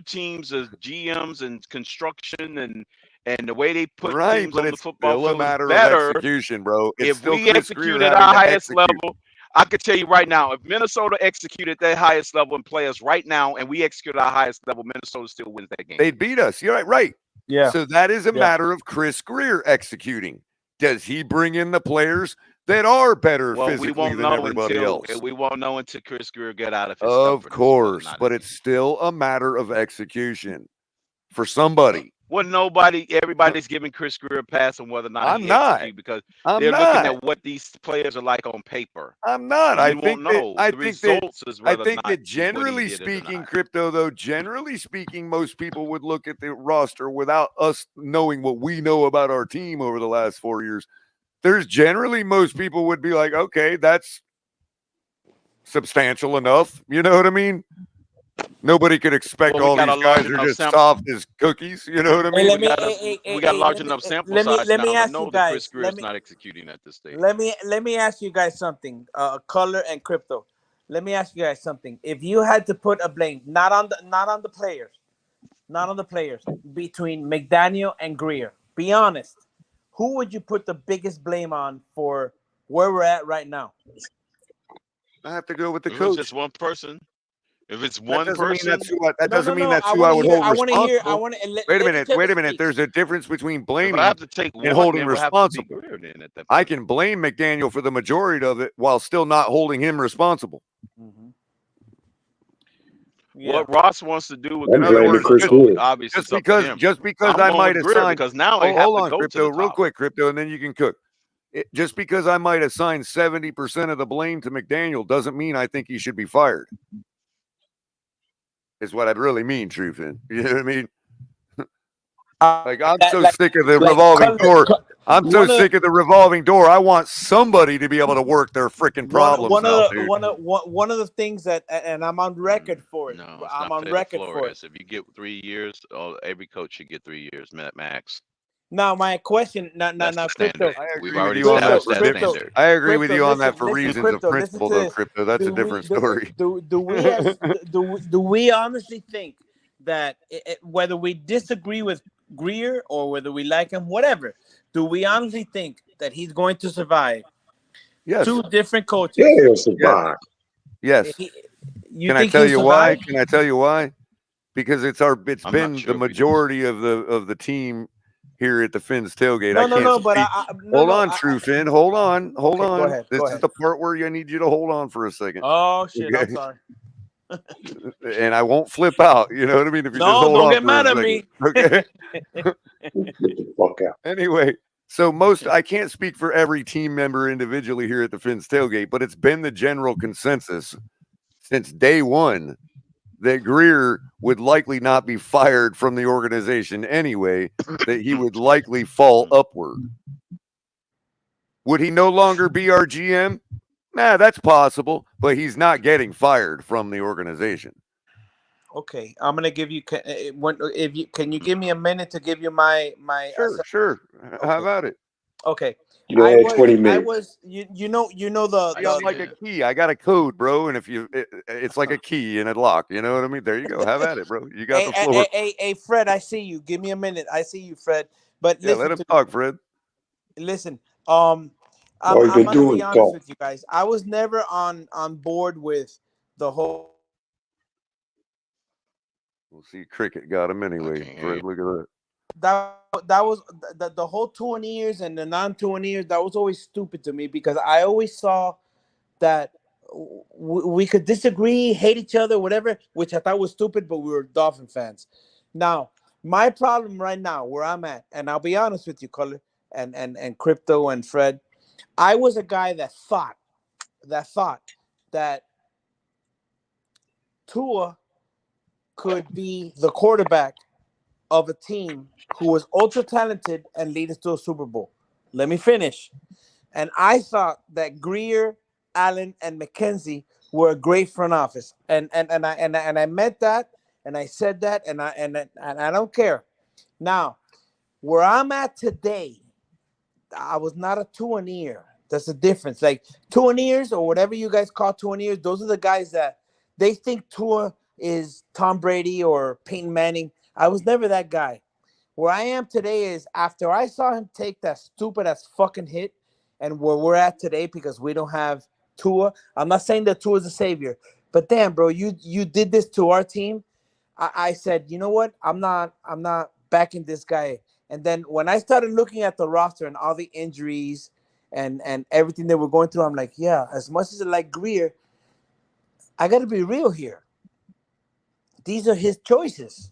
teams as GMs and construction and the way they put teams on the football field matter better, of execution, bro. If we execute at our highest level, I could tell you right now, if Minnesota executed their highest level and players right now, and we execute our highest level, Minnesota still wins that game. They'd beat us. You're right. Yeah. So that is a matter of Chris Greer executing. Does he bring in the players that are better physically than everybody else? We won't know until Chris Greer get out of his Of course, but it's still a matter of execution for somebody. Well, everybody's giving Chris Greer a pass on whether or not he execute because they're looking at what these players are like on paper. I'm not. I think that generally speaking, Crypto, though, generally speaking, most people would look at the roster without us knowing what we know about our team over the last 4 years. Most people would be like, okay, that's substantial enough. You know what I mean? Nobody could expect all these guys are just soft as cookies. You know what I mean? We got a large enough sample size let me now ask to know you that guys. Chris Greer is not executing at this stage. Let me ask you guys something. Color and Crypto. Let me ask you guys something. If you had to put a blame, not on the players, between McDaniel and Greer, be honest. Who would you put the biggest blame on for where we're at right now? I have to go with the If coach. it's just one person. If it's one person, that doesn't mean that's who I would hold responsible. Wait a minute. There's a difference between blaming and holding responsible. I can blame McDaniel for the majority of it while still not holding him responsible. Mm-hmm. What Ross wants to do with in other words, obviously just because I might assign because now hold on, Crypto, real quick, Crypto, and then you can cook. Just because I might assign 70% of the blame to McDaniel doesn't mean I think he should be fired. Is what I'd really mean, Trufin. You know what I mean? I'm so sick of the revolving door. I'm so sick of the revolving door. I want somebody to be able to work their freaking problems out, dude. One of the things that, and I'm on record for it. No, I'm on record for it. If you get 3 years, every coach should get 3 years max. Now, my question, now, Crypto. We've already established that standard. I agree with you on that for reasons of principle, though, Crypto. That's a different story. Do we honestly think that whether we disagree with Greer or whether we like him, whatever, do we honestly think that he's going to survive? Yes. 2 different coaches. Yeah, he'll survive. Yes. Can I tell you why? Can I tell you why? Because it's been the majority of the team here at the Finn's tailgate. Hold on, True Finn. Hold on. Go ahead. This is the part where I need you to hold on for a second. Oh shit! Okay. I'm sorry. And I won't flip out. You know what I mean? If you just hold don't on get mad at me. Okay. Get the fuck out. Anyway, so I can't speak for every team member individually here at the Finn's tailgate, but it's been the general consensus since day one that Greer would likely not be fired from the organization anyway, that he would likely fall upward. Would he no longer be our GM? Nah, that's possible, but he's not getting fired from the organization. Okay, I'm gonna give you. Can you give me a minute to give you my? Sure. Okay. How about it? Okay. You I had was 20 I minutes. was you know I got like a key. I got a code, bro. And if it's like a key in a lock. You know what I mean? There you go. Have at it, bro. You got the floor. Hey, Fred, I see you. Give me a minute. I see you, Fred. But Yeah, let him talk, Fred. listen. All you I'm can gonna do be is honest talk. with you guys. I was never on board with the whole. We'll see. Cricket got him anyway. Fred, look at that. That was the whole 20 years and the non-20 years. That was always stupid to me because I always saw that we could disagree, hate each other, whatever, which I thought was stupid, but we were Dolphin fans. Now, my problem right now, where I'm at, and I'll be honest with you, Color, and Crypto and Fred, I was a guy that thought that Tua could be the quarterback of a team who was ultra talented and lead us to a Super Bowl. Let me finish. And I thought that Greer, Allen, and McKenzie were a great front office. And I meant that, and I said that, and I don't care. Now, where I'm at today, I was not a two-and-ear. That's the difference. Like two-and-ears or whatever you guys call two-and-ears, those are the guys that they think Tua is Tom Brady or Peyton Manning. I was never that guy. Where I am today is after I saw him take that stupid ass fucking hit, and where we're at today because we don't have Tua. I'm not saying that Tua is a savior, but damn, bro, you did this to our team. I said, you know what? I'm not backing this guy. And then when I started looking at the roster and all the injuries and everything that we're going through, I'm like, yeah, as much as I like Greer, I got to be real here. These are his choices,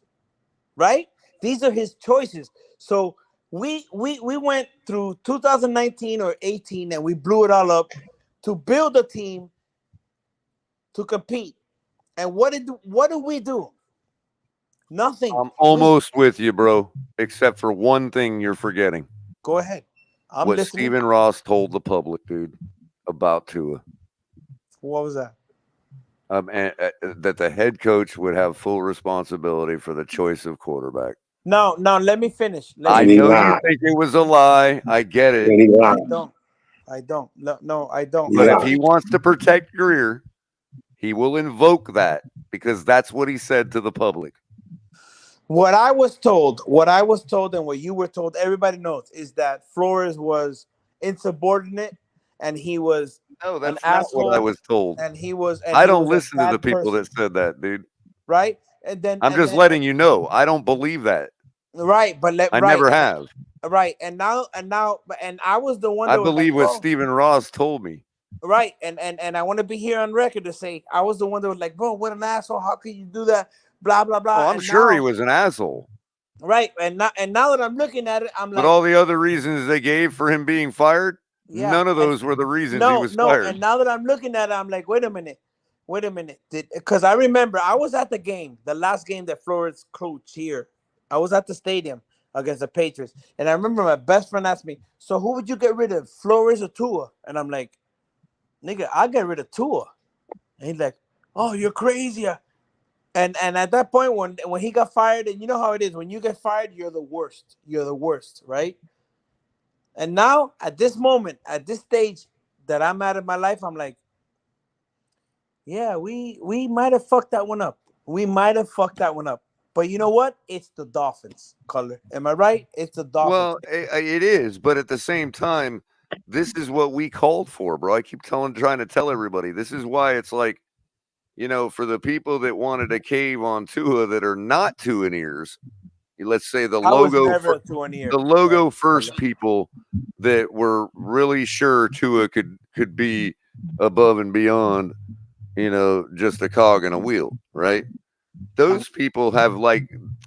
right? These are his choices. So we went through 2019 or 18 and we blew it all up to build a team to compete. And what did we do? Nothing. I'm almost with you, bro. Except for one thing you're forgetting. Go ahead. I'm what listening. Stephen Ross told the public, dude, about Tua. What was that? And, that the head coach would have full responsibility for the choice of quarterback. No, let me finish. I know you think it was a lie. I get it. I don't. No, I don't. But if he wants to protect Greer, he will invoke that because that's what he said to the public. What I was told, and what you were told, everybody knows, is that Flores was insubordinate and he was an asshole. What I was told. And he was. I don't listen to the people that said that, dude. Right, and then I'm just letting you know. I don't believe that. Right, but I never have. Right, and now, I was the one. I That was believe like, what Stephen Ross told me. Right, and I want to be here on record to say I was the one that was like, bro, what an asshole! How could you do that? Blah blah blah. Oh, I'm sure he was an asshole. Right, and now that I'm looking at it, I'm like, but all the other reasons they gave for him being fired, none of those were the reasons he was fired. And now that I'm looking at it, I'm like, wait a minute, because I remember I was at the game, the last game that Flores coached here. I was at the stadium against the Patriots, and I remember my best friend asked me, "So who would you get rid of, Flores or Tua?" And I'm like, "Nigga, I get rid of Tua." And he's like, "Oh, you're crazy." And at that point, when he got fired, and you know how it is, when you get fired, you're the worst. You're the worst, right? And now, at this moment, at this stage that I'm at in my life, I'm like, yeah, we might have fucked that one up. But you know what? It's the Dolphins, Color. Am I right? It's the Dolphins. Well, it is, but at the same time, this is what we called for, bro. I keep trying to tell everybody. This is why it's like, you know, for the people that wanted to cave on Tua that are not two-and-ears, let's say the logo first people that were really sure Tua could be above and beyond, you know, just a cog in a wheel, right? Those people have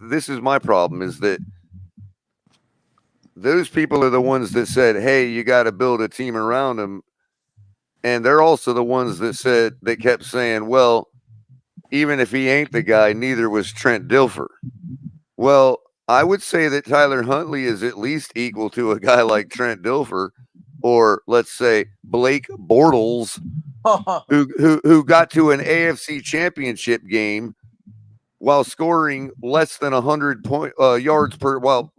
this is my problem, is that those people are the ones that said, hey, you got to build a team around him. And they're also the ones that kept saying, well, even if he ain't the guy, neither was Trent Dilfer. Well, I would say that Tyler Huntley is at least equal to a guy like Trent Dilfer, or let's say Blake Bortles, who got to an AFC championship game while scoring less than 100 yards per, while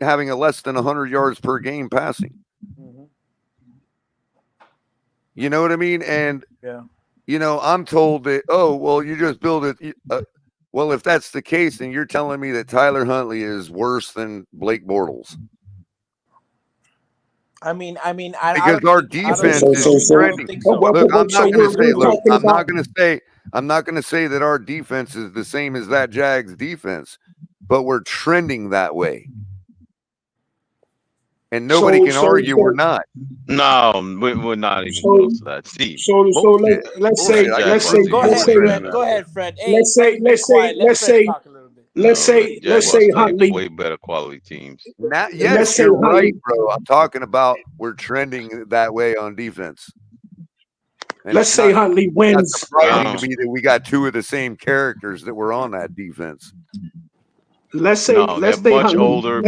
having a less than 100 yards per game passing. You know what I mean? And Yeah. you know, I'm told that, oh, well, you just build it. Well, if that's the case, then you're telling me that Tyler Huntley is worse than Blake Bortles. I mean, I Because don't our think, I don't defense think is so. I don't trending. think so. Look, I'm not going to say. Look, talking I'm not about. going to say. I'm not going to say that our defense is the same as that Jags defense, but we're trending that way, and nobody can argue we're not. No, we're not even So, close to that. Steve. let's say, Go ahead, Fred. Hey, Fred's been quiet. Let Fred talk a little bit. let's say Huntley. Way better quality teams. Yes, you're right, bro. I'm talking about we're trending that way on defense. And let's say Huntley wins. It's surprising to me that we got two of the same characters that were on that defense. Let's say they're much Huntley, older,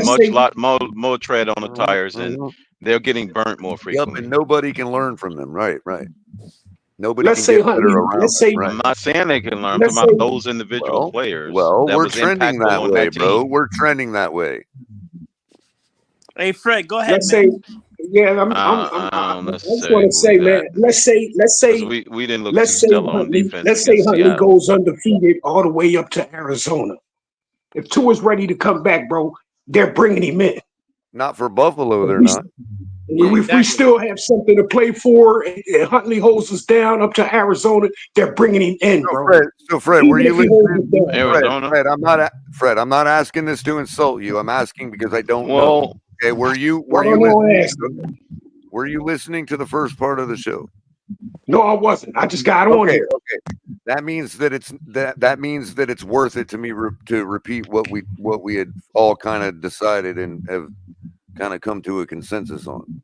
more tread on the tires, and they're getting burnt more frequently. And nobody can learn from them. Right. Nobody let's can say get Huntley, better around. let's say, right. I'm not saying they can learn let's from say- those individual players. Well, that we're was trending impactful that on way, that bro. team. We're trending that way. Hey, Fred, go ahead, let's man. say, yeah, I just want to say, man, let's say, we didn't look let's too say stellar on Huntley, defense let's say against Huntley Seattle. goes undefeated all the way up to Arizona. If Tua's ready to come back, bro, they're bringing him in. Not for Buffalo, they're not. If we still have something to play for, and Huntley holds us down up to Arizona, they're bringing him in, bro. Fred, were you listening? Arizona? Fred, I'm not asking this to insult you. I'm asking because I don't know. Well, Okay, were you listening to the first part of the show? No, I wasn't. I just got on here. Okay. That means that it's worth it to me to repeat what we had all kind of decided and have kind of come to a consensus on,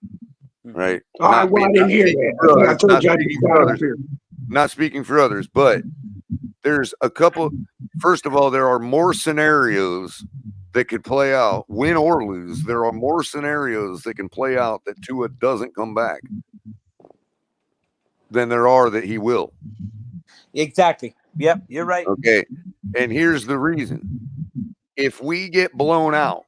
right? I didn't hear that. I told you I just got up here. Not speaking for others, but there's a couple. First of all, there are more scenarios that could play out, win or lose. There are more scenarios that can play out that Tua doesn't come back than there are that he will. Exactly. Yep, you're right. Okay. And here's the reason. If we get blown out,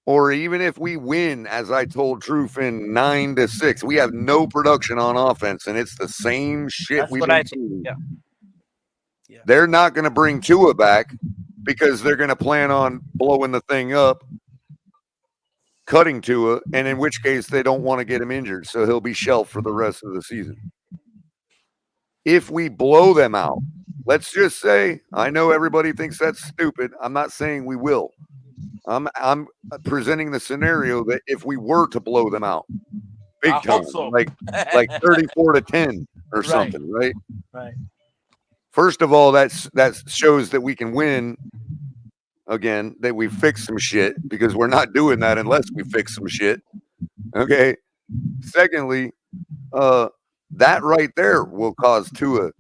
or even if we win, as I told Trufin, 9-6, we have no production on offense, and it's the same shit That's we've what been I seeing. Yeah. They're not going to bring Tua back because they're going to plan on blowing the thing up, cutting Tua, and in which case they don't want to get him injured, so he'll be shelved for the rest of the season. If we blow them out, let's just say, I know everybody thinks that's stupid. I'm not saying we will. I'm presenting the scenario that if we were to blow them out, big time, like 34-10 or something, right? Right. First of all, that shows that we can win. Again, that we fix some shit, because we're not doing that unless we fix some shit. Okay. Secondly, that right there will cause Tua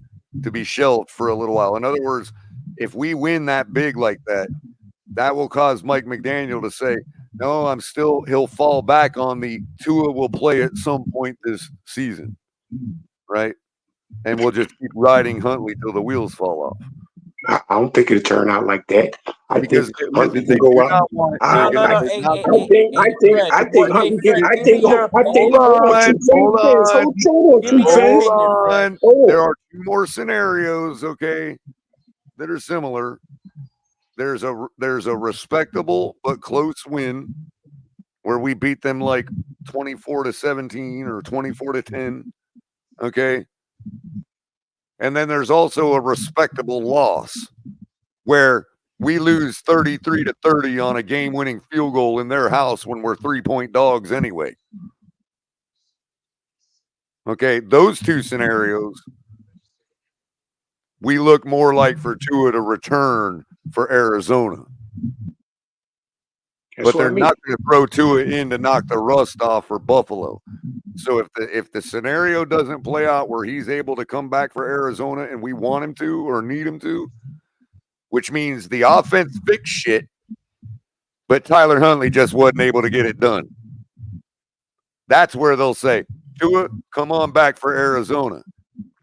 to be shelved for a little while. In other words, if we win that big like that, that will cause Mike McDaniel to say, no, he'll fall back on the Tua will play at some point this season. Right. And we'll just keep riding Huntley till the wheels fall off. I don't think it'll turn out like that. I think Huntley can go out. I think Huntley can. Hold on. There are two more scenarios, okay, that are similar. There's a respectable but close win where we beat them like 24-17 or 24-10. Okay. And then there's also a respectable loss where we lose 33-30 on a game-winning field goal in their house when we're 3-point dogs anyway. Okay, those two scenarios, we look more like for Tua to return for Arizona. But they're not going to throw Tua in to knock the rust off for Buffalo. So if the scenario doesn't play out where he's able to come back for Arizona and we want him to or need him to, which means the offense fixed shit, but Tyler Huntley just wasn't able to get it done. That's where they'll say, Tua, come on back for Arizona.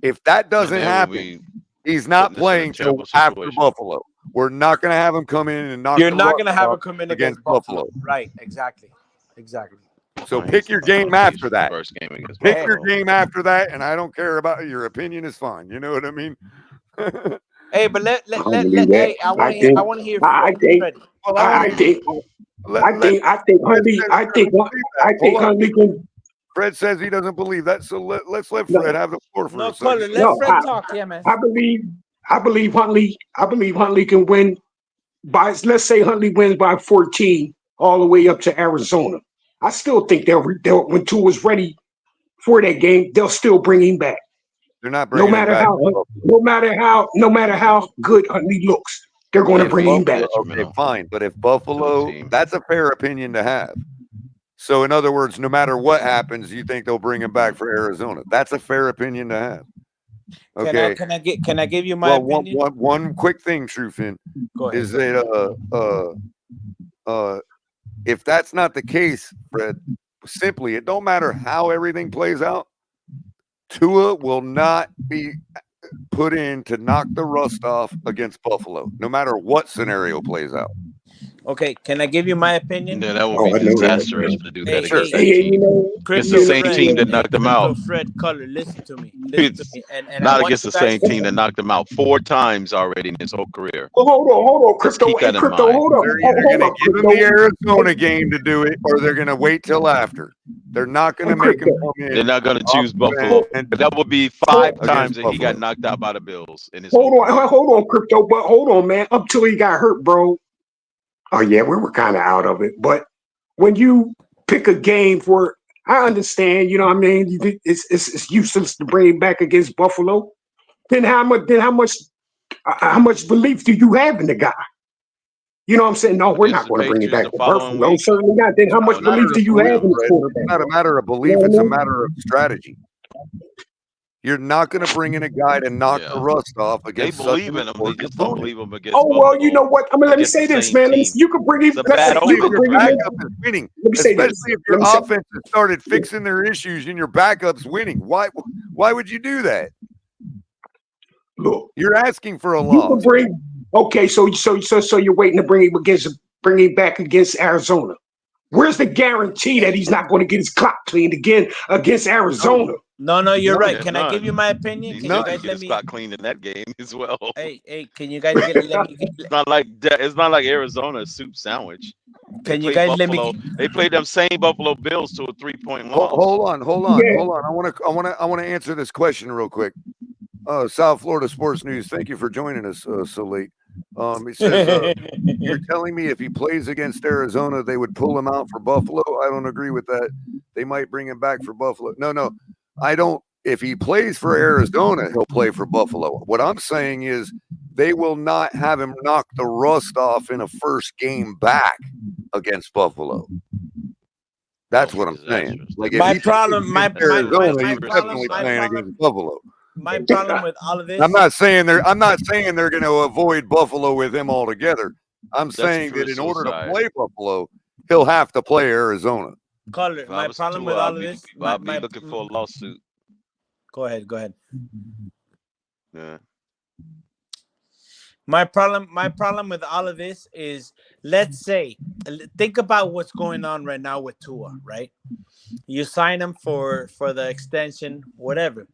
If that doesn't happen, he's not playing till after Buffalo. We're not going to have him come in and knock. You're not going to have him come in against Buffalo. Right? Exactly. So pick your game after that. First game against Pick Buffalo. your game after that, and I don't care about your opinion is fine. You know what I mean? Hey, but I don't believe that. hey, I want to hear I think Fred. Well, I think Huntley. I think Huntley can. Fred says he doesn't believe that, so let's let No. Fred have the floor for No, a second. Color, let Fred talk. Yeah, man. I believe Huntley can win by, let's say Huntley wins by 14 all the way up to Arizona. I still think they'll when Tua's ready for that game, they'll still bring him back. They're not bringing him back. No matter how good Huntley looks, they're going to bring him back. Okay, fine. But if Buffalo, that's a fair opinion to have. So in other words, no matter what happens, you think they'll bring him back for Arizona. That's a fair opinion to have. Okay. Can I give you my opinion? One quick thing, Trufin, is that if that's not the case, Fred, simply it don't matter how everything plays out. Tua will not be put in to knock the rust off against Buffalo, no matter what scenario plays out. Okay, can I give you my opinion? Yeah, that would be disastrous to do that against that team. It's Crypto the same Fred, team that knocked them out. Fred Color, listen to me. And Not against the same team that knocked them out 4 times already in his whole career. Well, hold on, Crypto. Keep that in mind. Hold on. They're either going to give him the Arizona game to do it, or they're going to wait till after. They're not going to make him come in. They're not going to choose Buffalo. That would be 5 times that he got knocked out by the Bills in his Hold on, Crypto. But hold on, man. Up till he got hurt, bro. Oh yeah, we were kind of out of it. But when you pick a game for, I understand, you know what I mean? It's useless to bring it back against Buffalo. Then how much belief do you have in the guy? You know what I'm saying? No, we're not going to bring it back to Buffalo. Certainly not. Then how much belief do you have in the quarterback? It's not a matter of belief, it's a matter of strategy. You're not going to bring in a guy to knock the rust off against. They believe in him. They just don't believe him against. Oh well, you know what? I mean, let me say this, man. You could bring him. You could bring him in. Winning. Let me say this. Especially if your offense has started fixing their issues and your backup's winning. Why would you do that? Look, you're asking for a you loss. could bring. Okay, so you're waiting to bring him back against Arizona. Where's the guarantee that he's not going to get his clock cleaned again against Arizona? No, you're right. Can I give you my opinion? He's not going to get his clock cleaned in that game as well. Hey, can you guys let me? It's not like Arizona's soup sandwich. Can you guys let me? They played them same Buffalo Bills to a 3-point loss. Hold on. I want to answer this question real quick. South Florida Sports News. Thank you for joining us so late. He says, you're telling me if he plays against Arizona, they would pull him out for Buffalo? I don't agree with that. They might bring him back for Buffalo. No, I don't. If he plays for Arizona, he'll play for Buffalo. What I'm saying is they will not have him knock the rust off in a first game back against Buffalo. That's what I'm saying. Like my problem, my Arizona, he's definitely playing against Buffalo. My problem with all of this. I'm not saying they're going to avoid Buffalo with him altogether. I'm saying that in order to play Buffalo, he'll have to play Arizona. Color, my problem with all of this. I'll be looking for a lawsuit. Go ahead. Yeah. My problem with all of this is, let's say, think about what's going on right now with Tua, right? You sign him for the extension, whatever.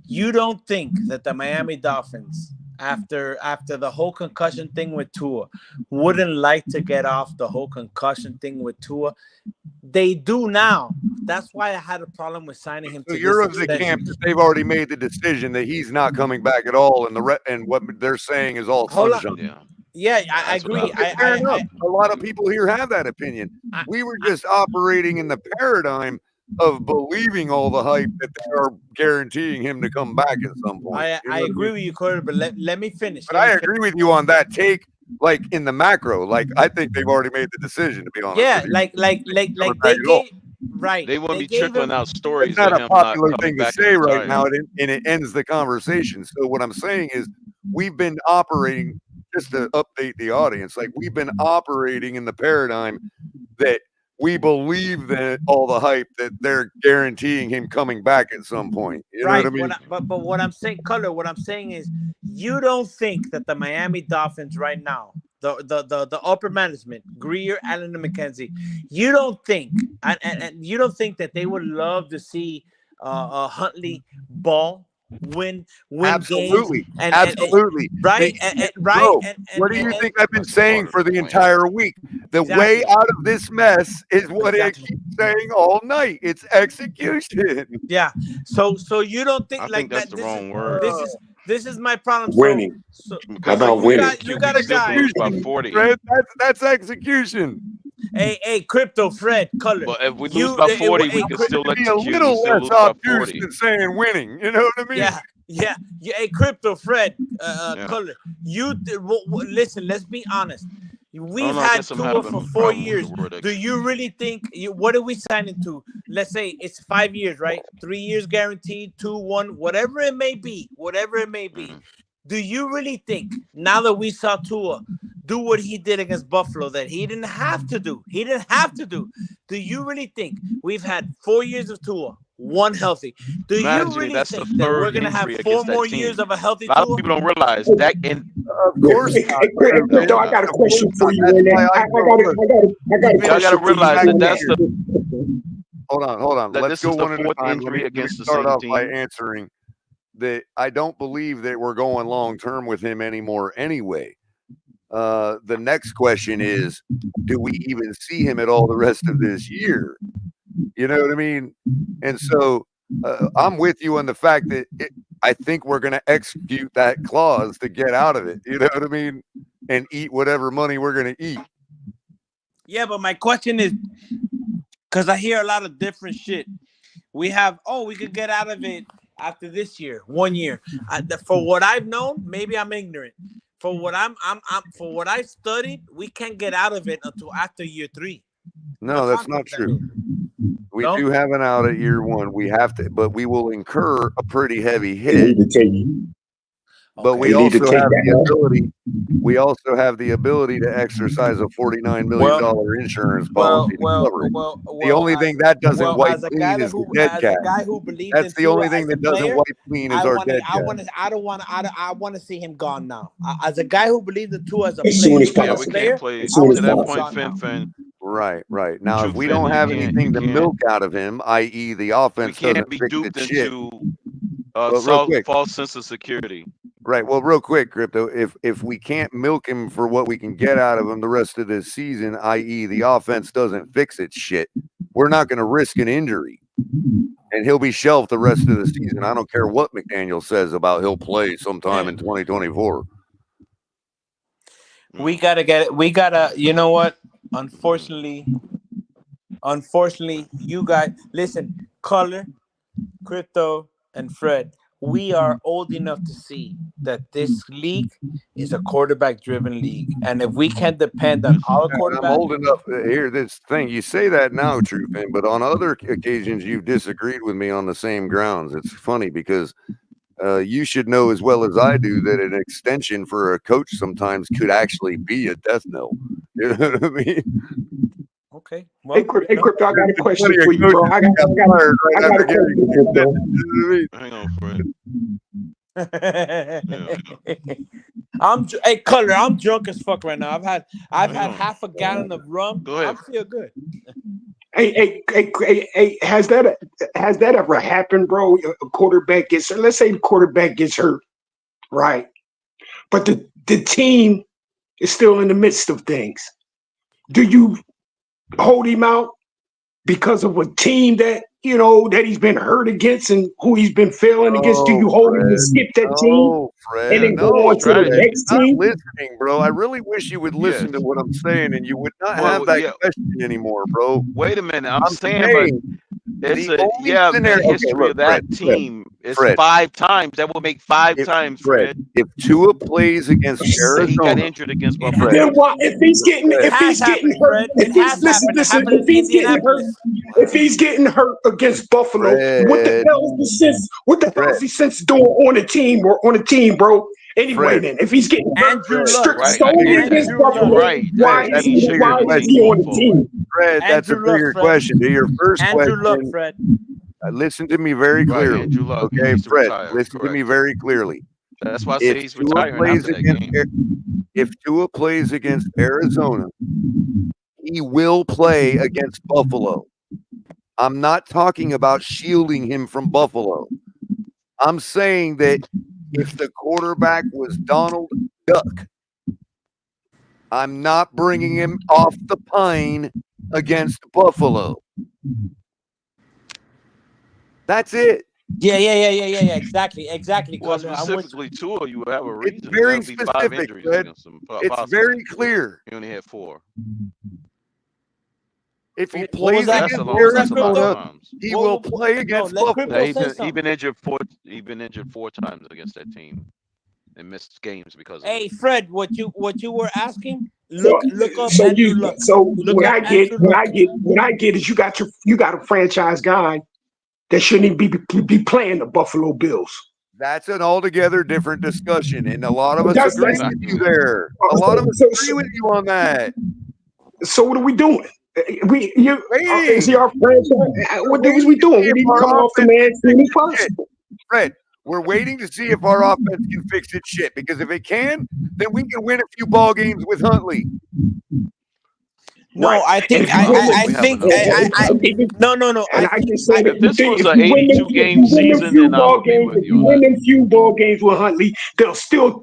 You don't think that the Miami Dolphins, after the whole concussion thing with Tua, wouldn't like to get off the whole concussion thing with Tua? They do now. That's why I had a problem with signing him. So you're of the camp that they've already made the decision that he's not coming back at all, and what they're saying is all sunshine. Yeah, I agree. A lot of people here have that opinion. We were just operating in the paradigm of believing all the hype that they are guaranteeing him to come back at some point. I agree with you, Carter, but let me finish. But I agree with you on that take. Like in the macro, like I think they've already made the decision, to be honest. Yeah, like they gave, right. They won't be trickling out stories. It's not a popular thing to say right now, and it ends the conversation. So what I'm saying is, we've been operating, just to update the audience, like we've been operating in the paradigm that we believe that all the hype that they're guaranteeing him coming back at some point. You know what I mean? But what I'm saying, Color, what I'm saying is, you don't think that the Miami Dolphins right now the upper management, Greer, Allen, and McKenzie, you don't think and you don't think that they would love to see Huntley ball win Absolutely. games and Absolutely. right Bro, what do you think I've been saying for the entire week? The way out of this mess is what I keep saying all night. It's execution. Yeah. So you don't think I like think that's that? the wrong word. This is my problem. Winning. So How about winning? you got a guy. Lose by 40. Fred, that's execution. Hey, Crypto, Fred, Color. But if we lose by 40, we can still Be a execute. We little still less lose by obtuse 40. than saying winning. You know what I mean? Yeah. Hey, Crypto, Fred, Color. Listen. Let's be honest. We've had Tua for 4 years. Do you really think? What are we signing to? Let's say it's 5 years, right? 3 years guaranteed, 2, 1, whatever it may be. Do you really think now that we saw Tua do what he did against Buffalo that he didn't have to do? Do you really think we've had 4 years of Tua, 1 healthy? Do you really that's think the that third we're gonna have injury 4 against that more team. years of a healthy A lot Tua? of people don't realize that. And of course, Hey, Crypto, I got a question for you. I got a question. y'all got to realize that that's the. Hold on. That Let's this go is the one at a fourth time. injury Let me against the start same off by team. answering that I don't believe that we're going long term with him anymore anyway. The next question is, do we even see him at all the rest of this year? You know what I mean? And so I'm with you on the fact that I think we're going to execute that clause to get out of it. You know what I mean? And eat whatever money we're going to eat. Yeah, but my question is, because I hear a lot of different shit. We could get out of it after this year, 1 year. For what I've known, maybe I'm ignorant. For what for what I've studied, we can't get out of it until after year 3. No, that's not true. We do have an out at year 1. We have to, but we will incur a pretty heavy hit. But we also have the ability. We also have the ability to exercise a $49 million insurance policy to cover it. The only thing that doesn't wipe clean is the dead cat. That's the only thing that doesn't wipe clean is our dead cat. I want to see him gone now. As a guy who believes in Tua as a As soon as player, possible. We can't play As soon to as that possible. point, Fin. Right. Now, if we Fin, don't you have can't- anything you to can't- milk out of him, i.e., the We offense doesn't can't be fix duped its shit. into real quick. false sense of security. Right. Well, real quick, Crypto, if we can't milk him for what we can get out of him the rest of this season, i.e., the offense doesn't fix its shit, we're not going to risk an injury. And he'll be shelved the rest of the season. I don't care what McDaniel says about he'll play sometime in 2024. we gotta get it. We gotta. You know what? Unfortunately, you guys listen. Color, Crypto, and Fred. We are old enough to see that this league is a quarterback-driven league, and if we can't depend on our quarterback, I'm old enough to hear this thing. You say that now, Truefin, but on other occasions you've disagreed with me on the same grounds. It's funny because you should know as well as I do that an extension for a coach sometimes could actually be a death knell. You know what I mean? Okay. Hey, Crypto, I got a question for you, bro. I got a question, Crypto. Hang on, Fred. Hey, Color, I'm drunk as fuck right now. I've had half a gallon of rum. Go ahead. I feel good. Hey, has that ever happened, bro? A quarterback gets, let's say the quarterback gets hurt, right? But the team is still in the midst of things. Do you hold him out because of a team that that he's been hurt against and who he's been failing against? Do you hold him and skip that team and then go on to the next team? Listening, bro. I really wish you would listen to what I'm saying, and you would not have that question anymore, bro. Wait a minute. I'm saying, but it's the history of that team is 5 times. That will make 5 times, Fred. If Tua plays against Arizona, he got injured against Buffalo. Then why, if he's getting hurt, if he's getting hurt against Buffalo, what the hell is the sense? What the hell is he sense doing on a team bro? Anyway, then if he's getting hurt solely against Buffalo, why is he on the team? Fred, that's a bigger question. To your first question, Fred. Listen to me very clearly. Okay, Fred, listen to me very clearly. That's why I say he's retiring after that game. If Tua plays against Arizona, he will play against Buffalo. I'm not talking about shielding him from Buffalo. I'm saying that if the quarterback was Donald Duck, I'm not bringing him off the pine against Buffalo. That's it. Yeah. Exactly. Well, Color. specifically Tua, you would have a reason. It's very That'd be 5 specific, injuries Fred. against him. It's very clear. He only had 4. If he What was plays that? against What was that, Arizona, Crypto? he will play against let Buffalo. Crypto say He's something. been injured 4. He's been injured 4 times against that team, and missed games because of Hey, it. Fred, what you were asking? Look up So Andrew you Luck. so Look what up I get Andrew what I get is you got a franchise guy that shouldn't even be playing the Buffalo Bills. That's an altogether different discussion, and a lot of us That's- agree that's- with you there. A lot of us agree with you on that. So what are we doing? Is he our franchise? What is we doing? We need to come off the man as soon as possible. Fred, we're waiting to see if our offense can fix its shit, because if it can, then we can win a few ball games with Huntley. No, I think no. And I just said If this was if an you win them 82-game season, then I would be with if you you on win that. them few ball games with Huntley, they'll still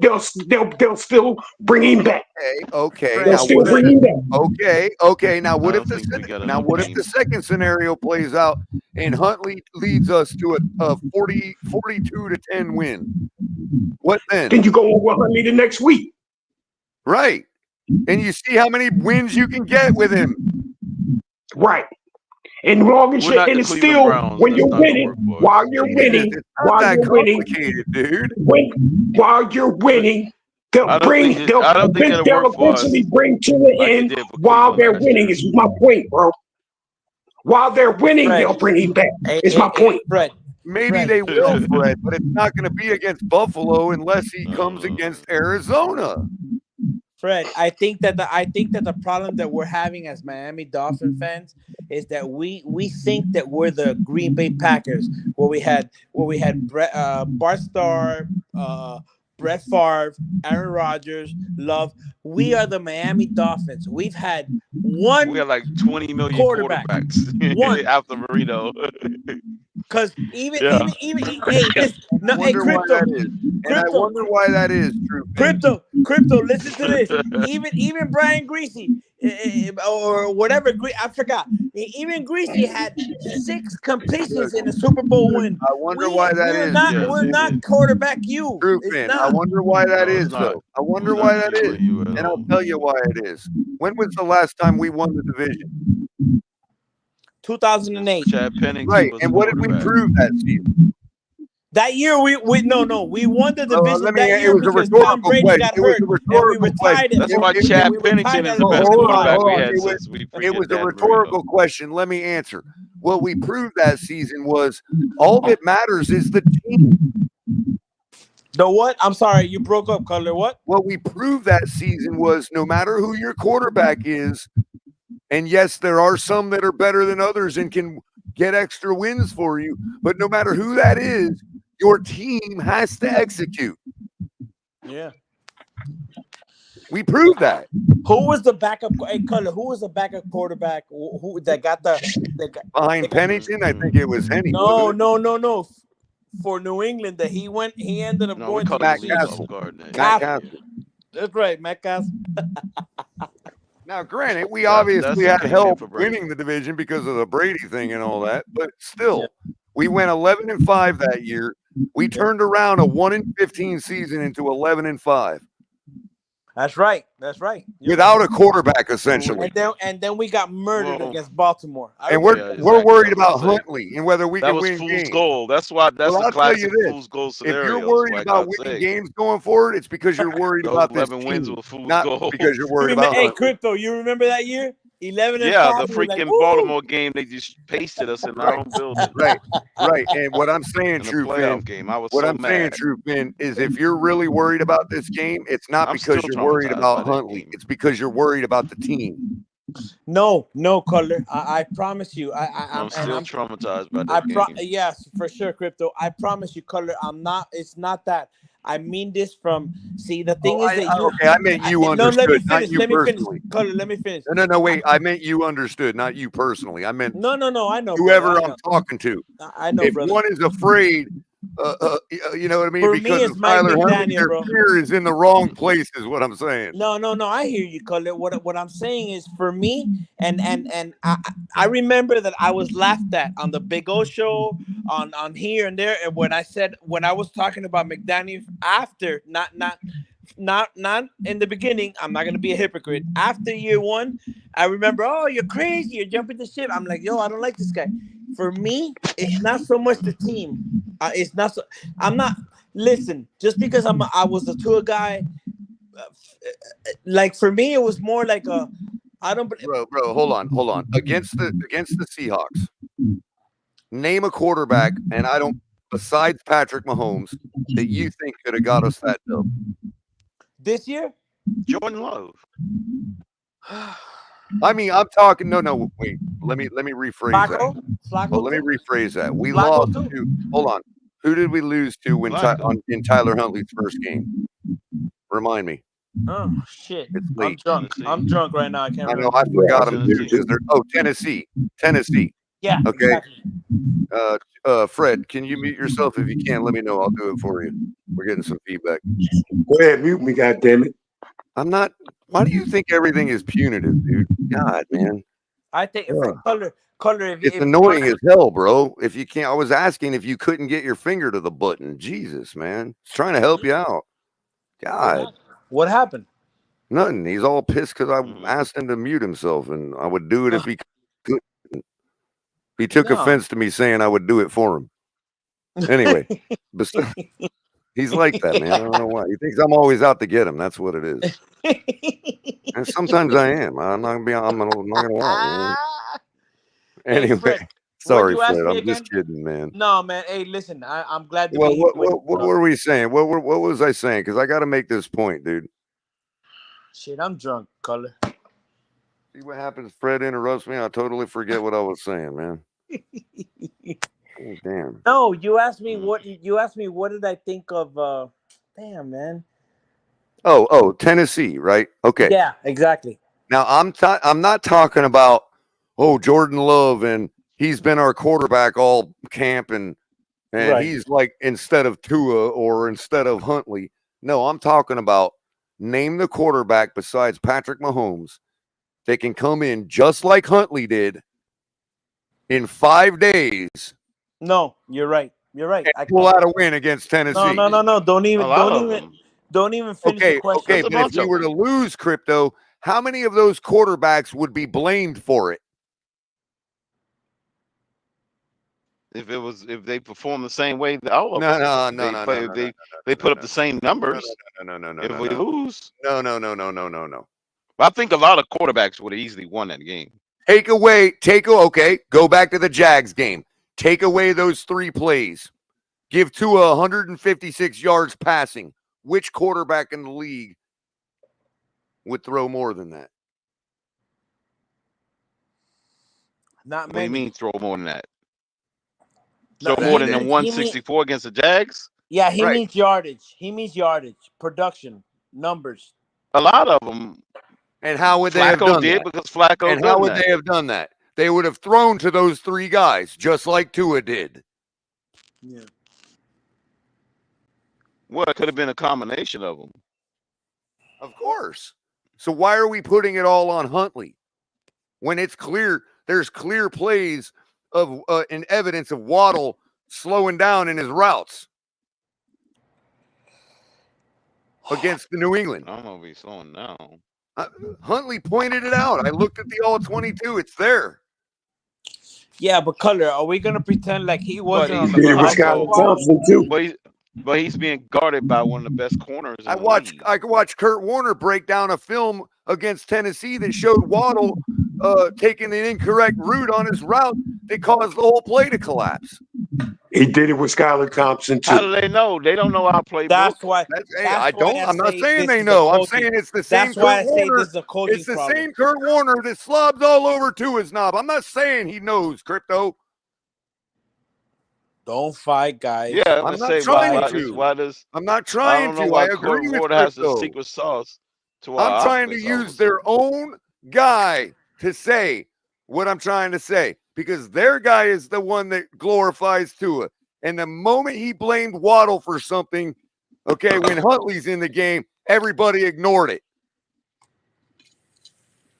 bring him back. Okay. They'll still bring him back. Okay. Now what if the second scenario plays out and Huntley leads us to a 42-10 win? What then? Then you go over Huntley the next week. Right. And you see how many wins you can get with him. Right. And long as We're not and the it's Cleveland still Browns. when That's you're not gonna winning, work for us. while you're winning, It's not that complicated, dude. while you're winning, they'll I don't think it'll work for us eventually bring Tua in while they're winning. Is my point, bro. While they're winning, they'll bring him back. Is my point. Fred. Maybe they will, Fred, but it's not going to be against Buffalo unless he comes against Arizona. Fred, I think that the problem that we're having as Miami Dolphin fans is that we think that we're the Green Bay Packers, where we had Bart Starr, Brett Favre, Aaron Rodgers, Love. We are the Miami Dolphins. We've had one. We got like 20 million quarterback. quarterbacks One. after Marino. Because even Yeah. hey, no, hey, Crypto, And I wonder why that is, True. Crypto, listen to this. Even Brian Greasy or whatever, I forgot. Even Greasy had 6 completions in a Super Bowl win. I wonder why that is. We're not quarterback you. True, It's Finn. not. I wonder why that No, is, it's not. though. I wonder why that is. And I'll tell you why it is. When was the last time we won the division? 2008. Chad Pennington Right. was And the what did we quarterback. prove that season? That year we won the division that it year was a because rhetorical Tom Brady question. got It was hurt a and we rhetorical retired question. it. That's why Chad Pennington is the best quarterback we had since we It was a Dan rhetorical question. Let me answer. What we proved that season was all that matters is the team. The what? I'm sorry, you broke up, Color. What? What we proved that season was no matter who your quarterback is, and yes, there are some that are better than others and can get extra wins for you, but no matter who that is, your team has to execute. Yeah. We proved that. Who was the backup? Hey, Color. Who was the backup quarterback? Who that got Behind Pennington? I think it was Henny. No. For New England, that he ended up going to Matt the Castle. Chiefs. Matt Castle. That's right, Matt Castle. Now, granted, we That's obviously who had came in help for Brady. winning the division because of the Brady thing and all that, but still, we went 11-5 that year. We turned around a 1-15 season into 11-5. That's right. Without a quarterback, essentially. And then we got murdered against Baltimore. And we're worried about Huntley and whether we that can was win fool's games. gold. That's why that's Well, the I'll tell you classic this. fool's gold If scenario. you're worried about winning games going forward, it's because you're worried Those about this 11 wins team, were fool's not gold. because you're worried about Hey, Huntley. Crypto, you remember that year? 11-5. Yeah, the we were like, freaking woo! Baltimore game, they just pasted us in our own building. Right. And what I'm saying, In the True playoff Finn, game, I was what so I'm saying, mad. True Finn, is if you're really worried about this game, it's not I'm because still you're worried traumatized about by that Huntley. game. It's because you're worried about the team. No, Color. I promise you. I'm still traumatized by that game. Yes, for sure, Crypto. I promise you, Color. I'm not. It's not that. I mean this from. See, the thing is that you. Okay, I meant you No, understood, let me finish. not you Let me finish. personally. Color, let me finish. No, wait. I meant you understood, not you personally. I meant No. I know. whoever brother, I I'm know. talking to. I know, If brother. one is afraid, you know what I mean? For me, Because it's of Mike Tyler Huntley, McDaniel, their bro. fear is in the wrong place, is what I'm saying. No. I hear you, Color. What I'm saying is, for me, and I remember that I was laughed at on the Big O show, on here and there, and when I was talking about McDaniel after, not in the beginning. I'm not gonna be a hypocrite. After year one, I remember, oh, you're crazy, you're jumping the ship. I'm like, yo, I don't like this guy. For me, it's not so much the team. It's not so. I'm not. Listen, just because I was a tour guy. Like for me, it was more like a. I don't. Bro, hold on. Against the Seahawks, name a quarterback, and I don't. Besides Patrick Mahomes, that you think could have got us that dub this year. Jordan Love. I mean, I'm talking. No, wait. Let me rephrase that. Flacco. Let me rephrase that. We Flacco lost to. Hold on. Who did we lose to when in Tyler Huntley's first game? Remind me. Oh shit! It's late. I'm drunk right now. I can't remember. I forgot him too. Tennessee. Yeah. Okay. Exactly. Fred, can you mute yourself? If you can, let me know. I'll do it for you. We're getting some feedback. Go ahead, mute me, goddammit. I'm not. Why do you think everything is punitive, dude? God, man. I think color. It's annoying as hell, bro. If you can't, I was asking if you couldn't get your finger to the button. Jesus, man. It's trying to help you out. God. What happened? Nothing. He's all pissed because I asked him to mute himself, and I would do it if he couldn't. He took offense to me saying I would do it for him. Anyway, he's like that, man. I don't know why. He thinks I'm always out to get him. That's what it is. And sometimes I am. I'm not gonna lie, man. Anyway, Fred, sorry, Fred. I'm just kidding, man. No, man. Hey, listen. I'm glad to Well, be here. what were we saying? What was I saying? Because I got to make this point, dude. Shit, I'm drunk, color. See what happens? Fred interrupts me. I totally forget what I was saying, man. Oh, damn. No, you asked me what did I think of? Damn, man. Oh, Tennessee, right? Okay. Yeah, exactly. Now I'm not talking about Jordan Love and he's been our quarterback all camp and right. He's like instead of Tua or instead of Huntley. No, I'm talking about name the quarterback besides Patrick Mahomes that can come in just like Huntley did in 5 days. No, you're right. You're right. I pull out a win against Tennessee. No. Don't even finish the question. Okay, but if we were to lose Crypto, how many of those quarterbacks would be blamed for it? If they perform the same way, all of no. They put up the same numbers. No. If we lose, no. I think a lot of quarterbacks would have easily won that game. Okay, go back to the Jags game. Take away those 3 plays. Give Tua 156 yards passing. Which quarterback in the league would throw more than that? Not many. What do you mean throw more than that? No, throw more than 164 against the Jags? Yeah, he means yardage. He means yardage, production, numbers. A lot of them. And how would they have done that? Because Flacco and how would they have done that? They would have thrown to those 3 guys, just like Tua did. Yeah. Well, it could have been a combination of them. Of course. So why are we putting it all on Huntley when it's clear? There's clear plays of and evidence of Waddle slowing down in his routes against the New England. I don't know if he's slowing down. Huntley pointed it out. I looked at the all-22. It's there. Yeah, but color, are we gonna pretend like he wasn't on the with Skylar Thompson too? But he's being guarded by one of the best corners. I could watch Kurt Warner break down a film against Tennessee that showed Waddle taking an incorrect route on his route that caused the whole play to collapse. He did it with Skylar Thompson too. How do they know? They don't know our playbook. That's why. I'm not saying they know. I'm saying it's the same Kurt Warner. It's the same Kurt Warner that slobs all over Tua's knob. I'm not saying he knows, Crypto. Don't fight, guys. Yeah, I'm let's not say trying why to. does I'm not I trying don't know to. I why Court agree with Water has the Crypto. secret sauce to I'm our trying to offense all of a use their sudden. own guy to say what I'm trying to say because their guy is the one that glorifies Tua. And the moment he blamed Waddle for something, okay, when Huntley's in the game, everybody ignored it.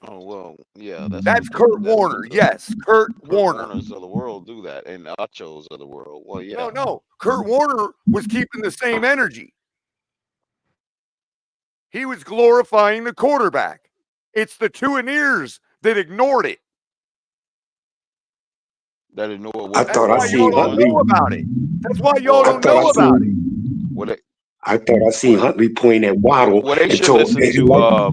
Oh well, yeah, That's Kurt Warner. Yes, Kurt Warner. Warners of the world do that, and Achos of the world. Well, yeah. No. Kurt Warner was keeping the same energy. He was glorifying the quarterback. It's the Tuaneers that ignored it. That didn't know what I thought I That's why y'all seen don't Huntley. know about it. That's why y'all I don't thought I know about it. seen. What they, I thought I seen Huntley point at Waddle well, they and should told listen and to like,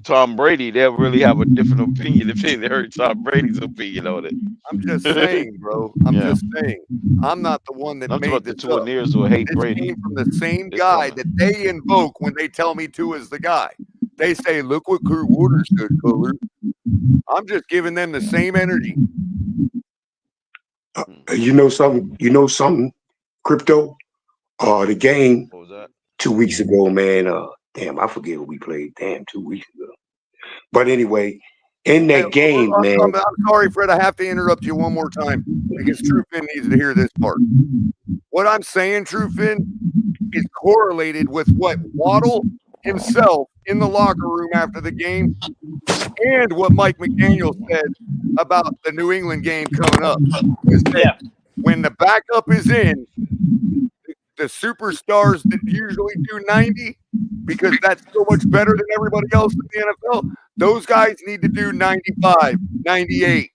Tom Brady. They'll really have a different opinion if they heard Tom Brady's opinion on it. I'm just saying, bro. I'm Yeah. just saying. I'm not the one that I'm talking made about the this two up. Nears who hate This Brady. came from the same It's guy coming. that they invoke when they tell me Tua's the guy. They say, look what Kurt Warner said, Color. I'm just giving them the same energy. you know something, Crypto. The game What was that? 2 weeks ago, man. Damn, I forget what we played. Damn, 2 weeks ago. But anyway, in that game, man. I'm sorry, Fred. I have to interrupt you one more time because True-Fin needs to hear this part. What I'm saying, True-Fin, is correlated with what Waddle himself in the locker room after the game and what Mike McDaniel said about the New England game coming up. Is that when the backup is in, the superstars that usually do 90, because that's so much better than everybody else in the NFL, those guys need to do 95, 98.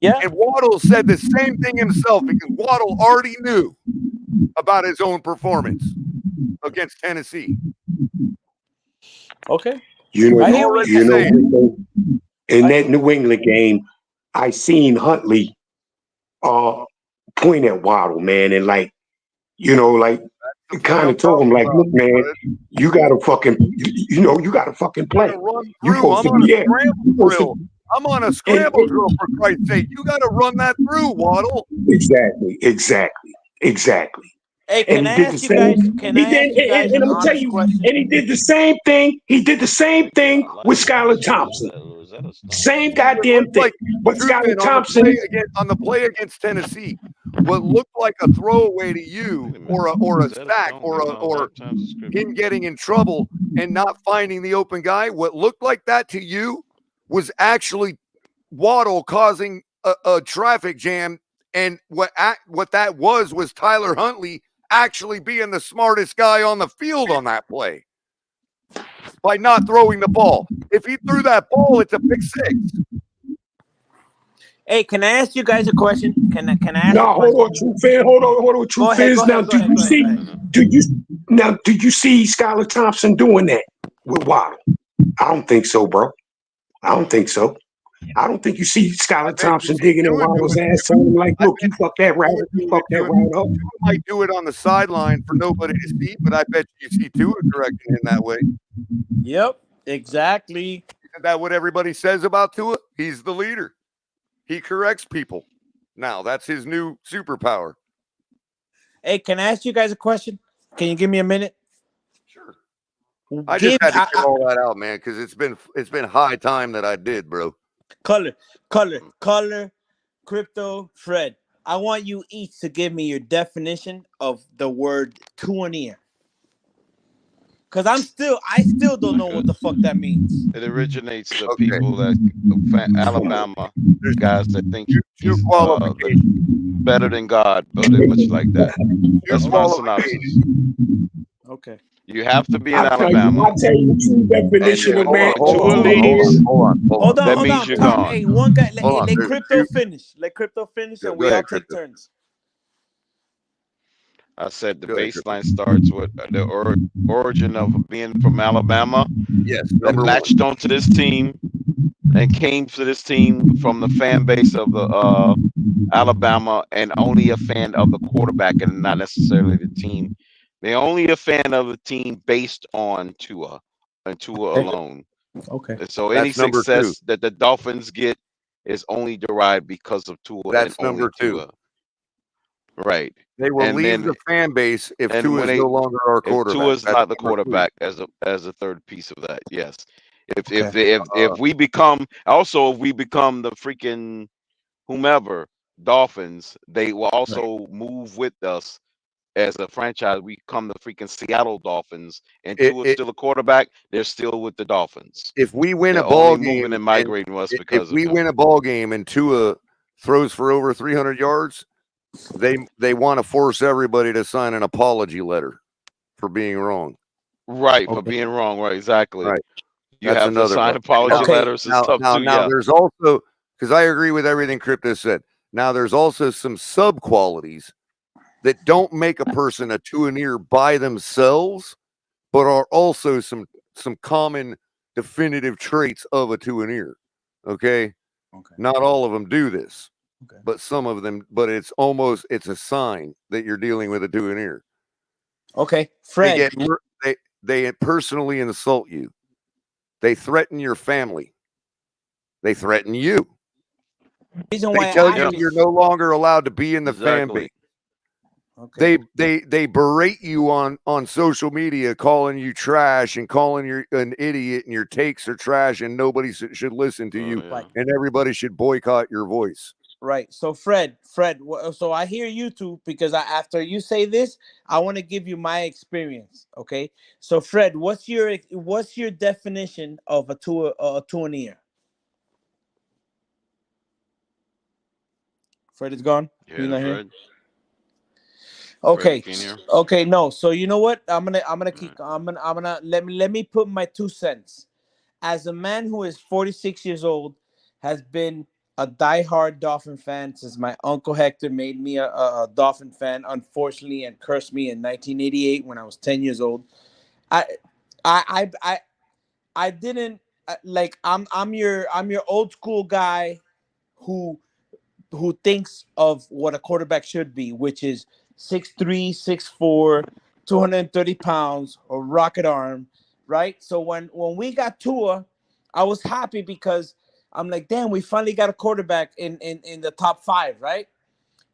Yeah. And Waddle said the same thing himself because Waddle already knew about his own performance against Tennessee. Okay. You know, Saying. in that New England game, I seen Huntley point at Waddle, man, and like, like kind of told him, like, look, man, you gotta fucking, you gotta fucking play. You supposed to be there. I'm on a scramble drill, for Christ's sake. You got to run that through, Waddle. Exactly. Hey, can I ask you guys? Can I ask you guys an honest question? And he did the same thing. He did the same thing with Skylar Thompson. Same goddamn thing. But Skylar Thompson on the play against Tennessee, what looked like a throwaway to you, or a sack, or him getting in trouble and not finding the open guy, what looked like that to you was actually Waddle causing a traffic jam, and what that was Tyler Huntley actually being the smartest guy on the field on that play by not throwing the ball. If he threw that ball, it's a pick six. Hey, can I ask you guys a question? Can I ask? No, hold on, True Fan. Hold on, True Fans. Now, do you see Skylar Thompson doing that with Waddle? I don't think so, bro. I don't think so. I don't think you see Skylar Thompson digging in Waddle's ass, telling him, like, look, you fuck that route, up. You might do it on the sideline for nobody to see, but I bet you see Tua correcting in that way. Yep, exactly. Isn't that what everybody says about Tua? He's the leader. He corrects people. Now, that's his new superpower. Hey, can I ask you guys a question? Can you give me a minute? Sure. I just had to get all that out, man, because it's been high time that I did, bro. Color, Crypto, Fred. I want you each to give me your definition of the word Tuaneer. Because I still don't know what the fuck that means. It originates the people that Alabama guys that think he's better than God, but much like that. That's my synopsis. Okay. You have to be in Alabama. I'll tell you the true definition of man. Hold on. That means you're Tom, gone. hey, one guy, let Crypto finish. Let Crypto finish, and we all take turns. I said the baseline starts with the origin of being from Alabama. Yes, that latched onto this team and came to this team from the fan base of the Alabama, and only a fan of the quarterback and not necessarily the team. They're only a fan of the team based on Tua and Tua alone. Okay. And so any success that the Dolphins get is only derived because of Tua and That's only number 2. Tua. Right. They will And leave then the fan base if and Tua when is no they longer our if quarterback. Tua is That's not the number 2. quarterback as a third piece of that, yes. Okay. If we become the freaking whomever Dolphins, they will Right. also move with us as a franchise. We become the freaking Seattle Dolphins, and It, Tua's it, still a quarterback. They're still with the Dolphins. if we win They're a only ball moving game and migrating us if because of we him. win a ball game and Tua throws for over 300 yards, they want to force everybody to sign an apology letter for being wrong. Right, for Okay. being wrong. Right, exactly. Right. You That's have to another sign one. apology Now, Okay. letters and stuff too. now Yeah. there's also, because I agree with everything Crypto said. Now there's also some sub qualities that don't make a person a two-and-ear by themselves, but are also some common definitive traits of a two-and-ear. Okay? Okay. Not all of them do this, Okay. but some of them. But it's a sign that you're dealing with a two-and-ear. Okay. They Fred. get they personally insult you. They threaten your family. They threaten you. Reason They why I tell ask you Yeah. is you're no longer allowed to be in the fan Exactly. base. okay. They berate you on social media, calling you trash and calling you an idiot, and your takes are trash, and nobody should listen to Oh you, yeah. Right. and everybody should boycott your voice. Right. So Fred, so I hear you too because after you say this, I want to give you my experience. Okay. So Fred, what's your definition of a two and ear? Fred is gone. He's Yeah, not here. Fred. Fred, you Okay. can't hear? Okay. No. So you know what? I'm gonna keep. Right. I'm gonna let me put my 2 cents. As a man who is 46 years old, has been a diehard Dolphin fan since my uncle Hector made me a Dolphin fan, unfortunately, and cursed me in 1988 when I was 10 years old. I I I I didn't like. I'm your old school guy who thinks of what a quarterback should be, which is 6'3", 6'4", 230 pounds, or rocket arm, right? So when we got Tua, I was happy because I'm like, damn, we finally got a quarterback in the top 5, right?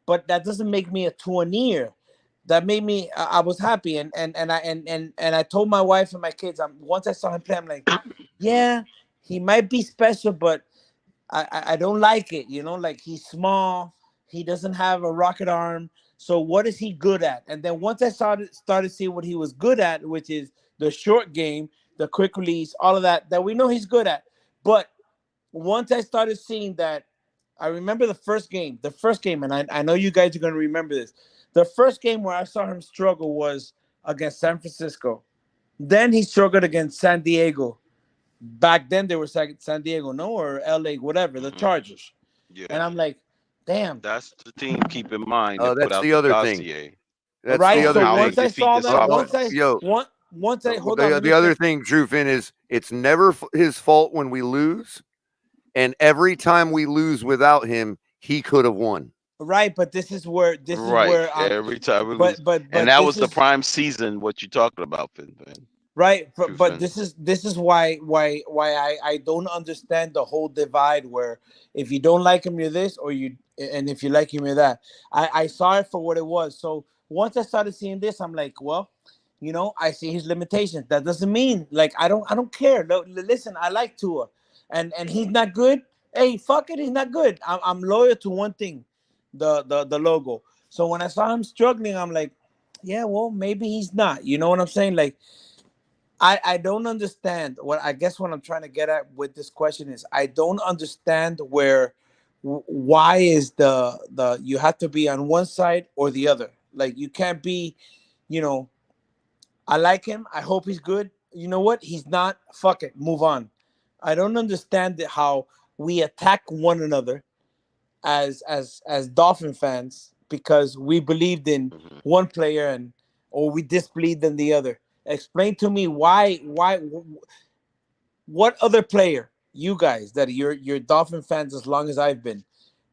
But that doesn't make me a Tua-neer. That made me I was happy, and I told my wife and my kids, once I saw him play, I'm like, yeah, he might be special, but I don't like it, like he's small, he doesn't have a rocket arm. So what is he good at? And then once I started seeing what he was good at, which is the short game, the quick release, all of that we know he's good at. But once I started seeing that, I remember the first game, and I know you guys are going to remember this. The first game where I saw him struggle was against San Francisco. Then he struggled against San Diego. Back then they were San Diego, no, or LA, whatever, the Chargers. Yeah. And I'm like, damn. That's the team. Keep in mind Oh, that put that's out the the other thing. dossier That's Right. the on So other how thing. to defeat this offense. once I hold on, let me the other finish. thing, Drufin, is it's never his fault when we lose, and every time we lose without him, he could have won. Right, but this is where Right. I'm. Every time we lose. But And that this was the is prime season. What you talking about, Finn? right. True But Finn. this is why I don't understand the whole divide where if you don't like him, you're this, and if you like him, you're that. I saw it for what it was. So once I started seeing this, I'm like, well, I see his limitations. That doesn't mean like I don't care. No, listen, I like Tua, and he's not good. Hey, fuck it, he's not good. I'm loyal to one thing, the logo. So when I saw him struggling, I'm like, yeah, well, maybe he's not. You know what I'm saying? Like, I don't understand what I guess what I'm trying to get at with this question is I don't understand why is the you have to be on one side or the other. Like you can't be, you know, I like him. I hope he's good. You know what? He's not. Fuck it. Move on. I don't understand how we attack one another as Dolphin fans because we believed in one player or we disbelieved in the other. Explain to me what other player, you guys that you're Dolphin fans as long as I've been,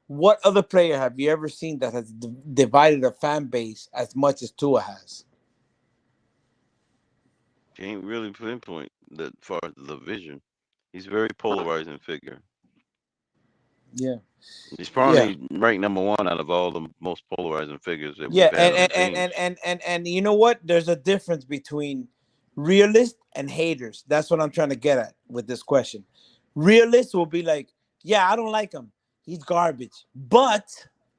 what other player have you ever seen that has divided a fan base as much as Tua has? Can't really pinpoint that far as the vision. He's very polarizing figure. Yeah. He's probably ranked number one out of all the most polarizing figures that Yeah, we've had on the team. and you know what? There's a difference between realists and haters. That's what I'm trying to get at with this question. Realists will be like, yeah, I don't like him. He's garbage. But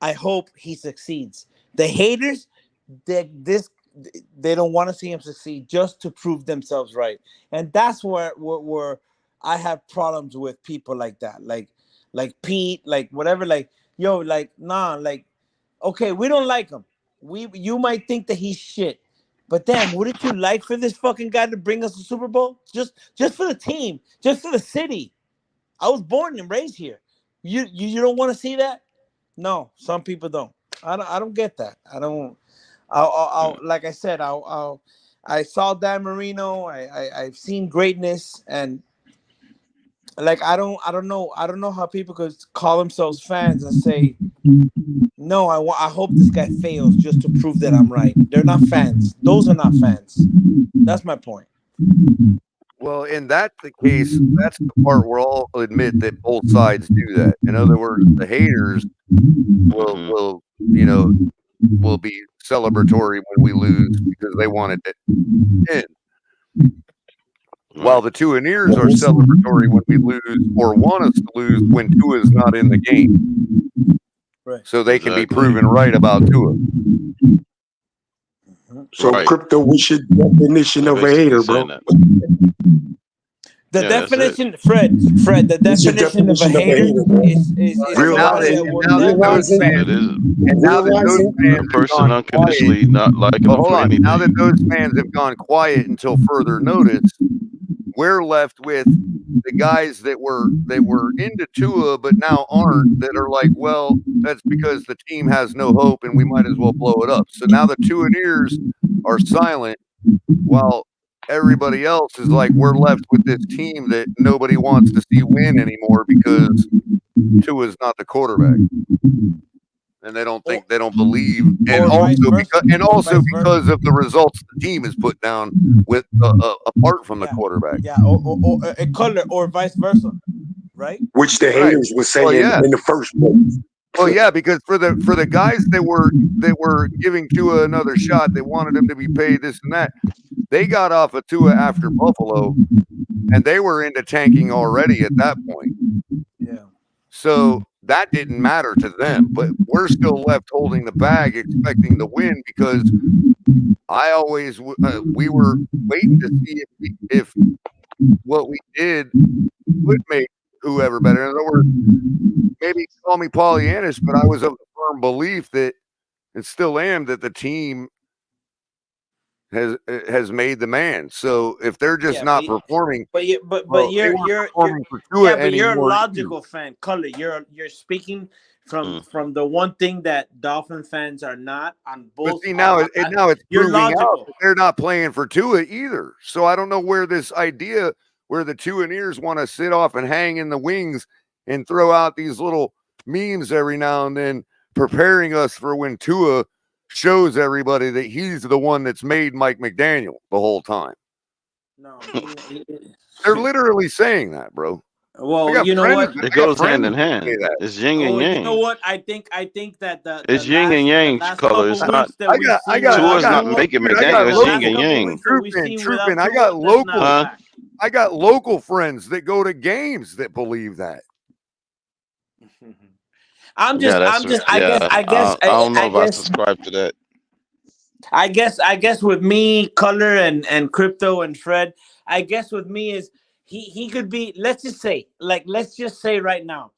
I hope he succeeds. The haters, they don't want to see him succeed just to prove themselves right. And that's where I have problems with people like that. Like Pete, like whatever, like, yo, like, nah, like, okay, we don't like him. You might think that he's shit, but damn, wouldn't you like for this fucking guy to bring us a Super Bowl? Just for the team, just for the city. I was born and raised here. You don't want to see that? No, some people don't. I don't get that. I don't. I'll like I said, I saw Dan Marino. I've seen greatness, and like I don't know how people could call themselves fans and say, no, I hope this guy fails just to prove that I'm right. They're not fans. Those are not fans. That's my point. Well, in that the case, that's the part where I'll admit that both sides do that. In other words, the haters will be celebratory when we lose because they wanted it in. While the Tuaneers are celebratory when we lose or want us to lose when Tua's not in the game. Right. So they can be proven right about Tua. So Crypto, what's your definition of a hater, bro? The definition, Fred, the definition of a hater is somebody that will never The person unconditionally not liking him for anything. Now that those fans have gone quiet until further notice, we're left with the guys that were into Tua but now aren't, that are like, well, that's because the team has no hope and we might as well blow it up. So now the Tuaneers are silent while everybody else is like, we're left with this team that nobody wants to see win anymore because Tua's not the quarterback. And they don't believe, and also because of the results the team has put down with apart from the quarterback. Yeah, or vice versa, right? Which the haters were saying in the first place. Well, yeah, because for the guys that were giving Tua another shot, they wanted him to be paid this and that. They got off of Tua after Buffalo, and they were into tanking already at that point. Yeah. So that didn't matter to them, but we're still left holding the bag, expecting to win because we were waiting to see if what we did would make whoever better. In other words, maybe call me Pollyannish, but I was of the firm belief that, and still am, that the team has made the man. So if they're just not performing, but you're a logical fan, Color. You're speaking from the one thing that Dolphin fans are not on both. But see, now it's proving out that they're not playing for Tua either. So I don't know where this idea where the Tuaneers want to sit off and hang in the wings and throw out these little memes every now and then, preparing us for when Tua shows everybody that he's the one that's made Mike McDaniel the whole time. No, they're literally saying that, bro. Well, you know what? It goes hand in hand. It's yin and yang. You know what? I think that it's yin and yang, Color. It's not. Tua's not making McDaniel. It's yin and yang. Trooping. I got local friends that go to games that believe that. I guess I don't know if I subscribe to that. I guess with me, Color and Crypto and Fred, I guess with me is he could be, let's just say right now,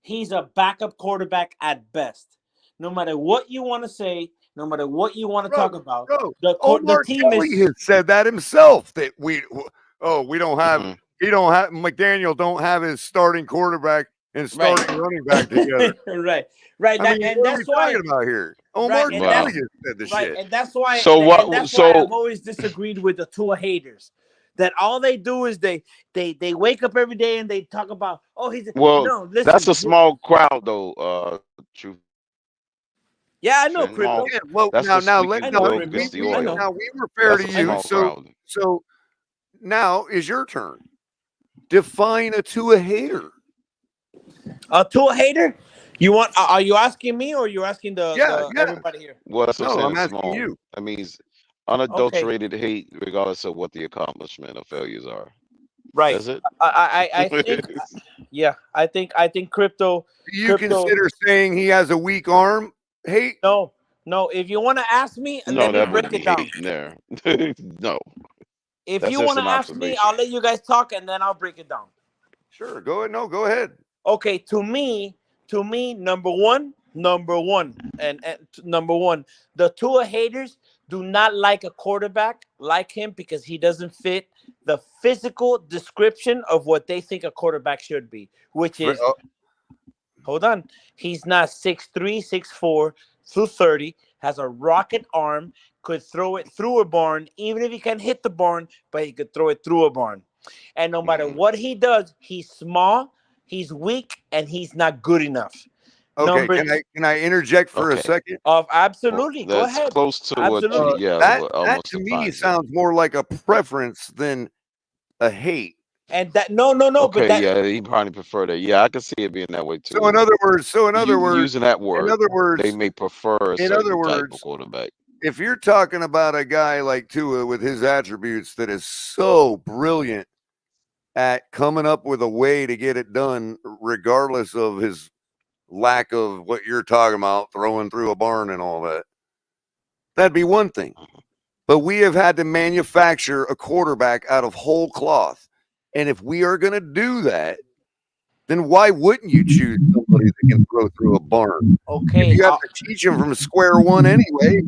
he's a backup quarterback at best. No matter what you want to say, no matter what you want to talk about, the team has said that himself, that we don't have McDaniel don't have his starting quarterback and starting running back together. right. And that's why talking about here. Mark Kelly said the shit. And that's why. That's why I've always disagreed with the Tua haters. That all they do is they wake up every day and they talk about listen, that's a small crowd though. Truth. Yeah, I know, Crypto. Now we were fair to you, so now is your turn. Define a Tua hater. A Tua hater? You want? Are you asking me or you asking Yeah. everybody here? Well, that's what I'm No, saying. I'm It's asking small. you. That means Okay, unadulterated hate, regardless of what the accomplishment or failures are. right. That's it. I think, yeah, I think Do you crypto. consider saying he has a weak arm hate? No, no. If you want to ask me, No, let me that break wouldn't it be down. hate there. No, If that's you just want an to ask me, observation. I'll let you guys talk and then I'll break it down. Sure. Go ahead. No, go ahead. Okay, to me, number one, number one, the Tua haters do not like a quarterback like him because he doesn't fit the physical description of what they think a quarterback should be, which is, hold on, he's not 6'3", 6'4", 230, has a rocket arm, could throw it through a barn, even if he can hit the barn, but he could throw it through a barn. And no matter what he does, he's small, he's weak, and he's not good enough. Okay, can I interject for a Okay. second? Absolutely, go That's ahead. close to what Absolutely. That almost to me defines it. sounds more like a preference than a hate. And that no, but Okay, that yeah, he probably prefer that. Yeah, I can see it being that way too. So in other words, Using that word, they may prefer a certain type of quarterback. if you're talking about a guy like Tua with his attributes that is so brilliant at coming up with a way to get it done, regardless of his lack of what you're talking about, throwing through a barn and all that, that'd be one thing. But we have had to manufacture a quarterback out of whole cloth. And if we are going to do that, then why wouldn't you choose somebody that can throw through a barn? Okay, If you have to teach him from square one anyway.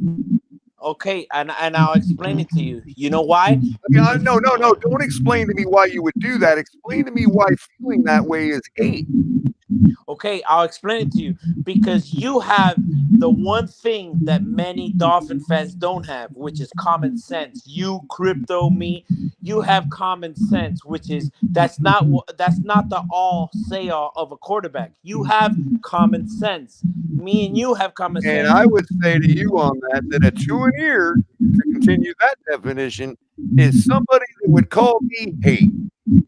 Okay, and I'll explain it to you. You know why? No. Don't explain to me why you would do that. Explain to me why feeling that way is hate. Okay, I'll explain it to you. Because you have the one thing that many Dolphin fans don't have, which is common sense. You, crypto, me, you have common sense, which is that's not the all say all of a quarterback. You have common sense. Me and you have common sense. And I would say to you on that a 2 and ear, to continue that definition, is somebody that would call me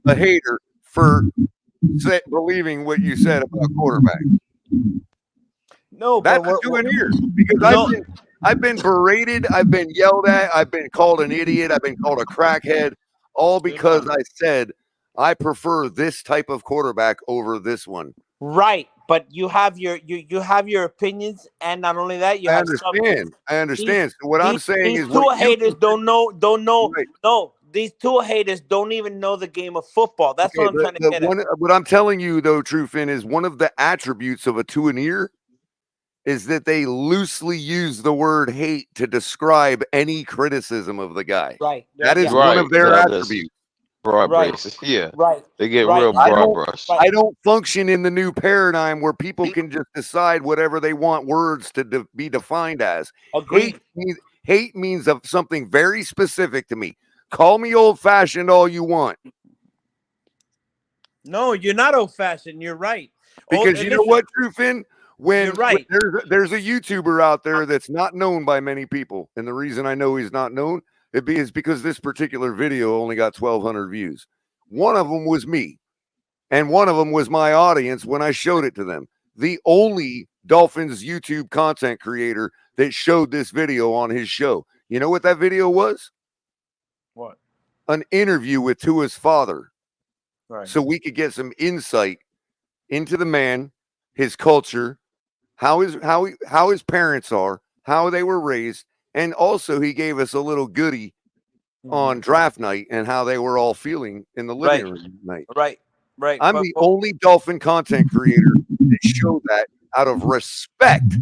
a hater for believing what you said about quarterbacks. No, that's a 2 and ear because I've been berated, I've been yelled at, I've been called an idiot, I've been called a crackhead, all because I said I prefer this type of quarterback over this one. Right, but you have your opinions, and not only that, you have. I understand. So what I'm saying is, these two haters don't know. No, these two haters don't even know the game of football. That's what I'm trying to get at. What I'm telling you, though, True Finn, is one of the attributes of a 2 and ear is that they loosely use the word hate to describe any criticism of the guy. Right. That is one of their attributes. Broad basis. Yeah. Right. They get real broad brush. I don't function in the new paradigm where people can just decide whatever they want words to be defined as. Agreed. Hate means of something very specific to me. Call me old-fashioned all you want. No, you're not old-fashioned. You're right. Because you know what, True Finn? When there's a YouTuber out there that's not known by many people, and the reason I know he's not known is because this particular video only got 1,200 views. One of them was me, and one of them was my audience when I showed it to them. The only Dolphins YouTube content creator that showed this video on his show. You know what that video was? What? An interview with Tua's father. Right. So we could get some insight into the man, his culture, how his parents are, how they were raised, and also he gave us a little goodie on draft night and how they were all feeling in the living room night. Right. I'm the only Dolphin content creator that showed that out of respect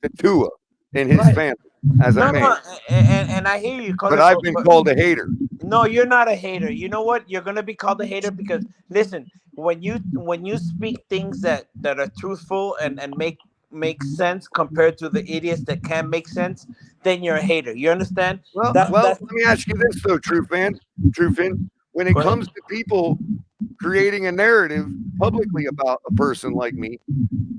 to Tua and his family as a man. And I hear you. But I've been called a hater. No, you're not a hater. You know what? You're gonna be called a hater because listen, when you speak things that are truthful and make sense compared to the idiots that can't make sense, then you're a hater. You understand? Well, let me ask you this though, True Finn. When it comes to people creating a narrative publicly about a person like me,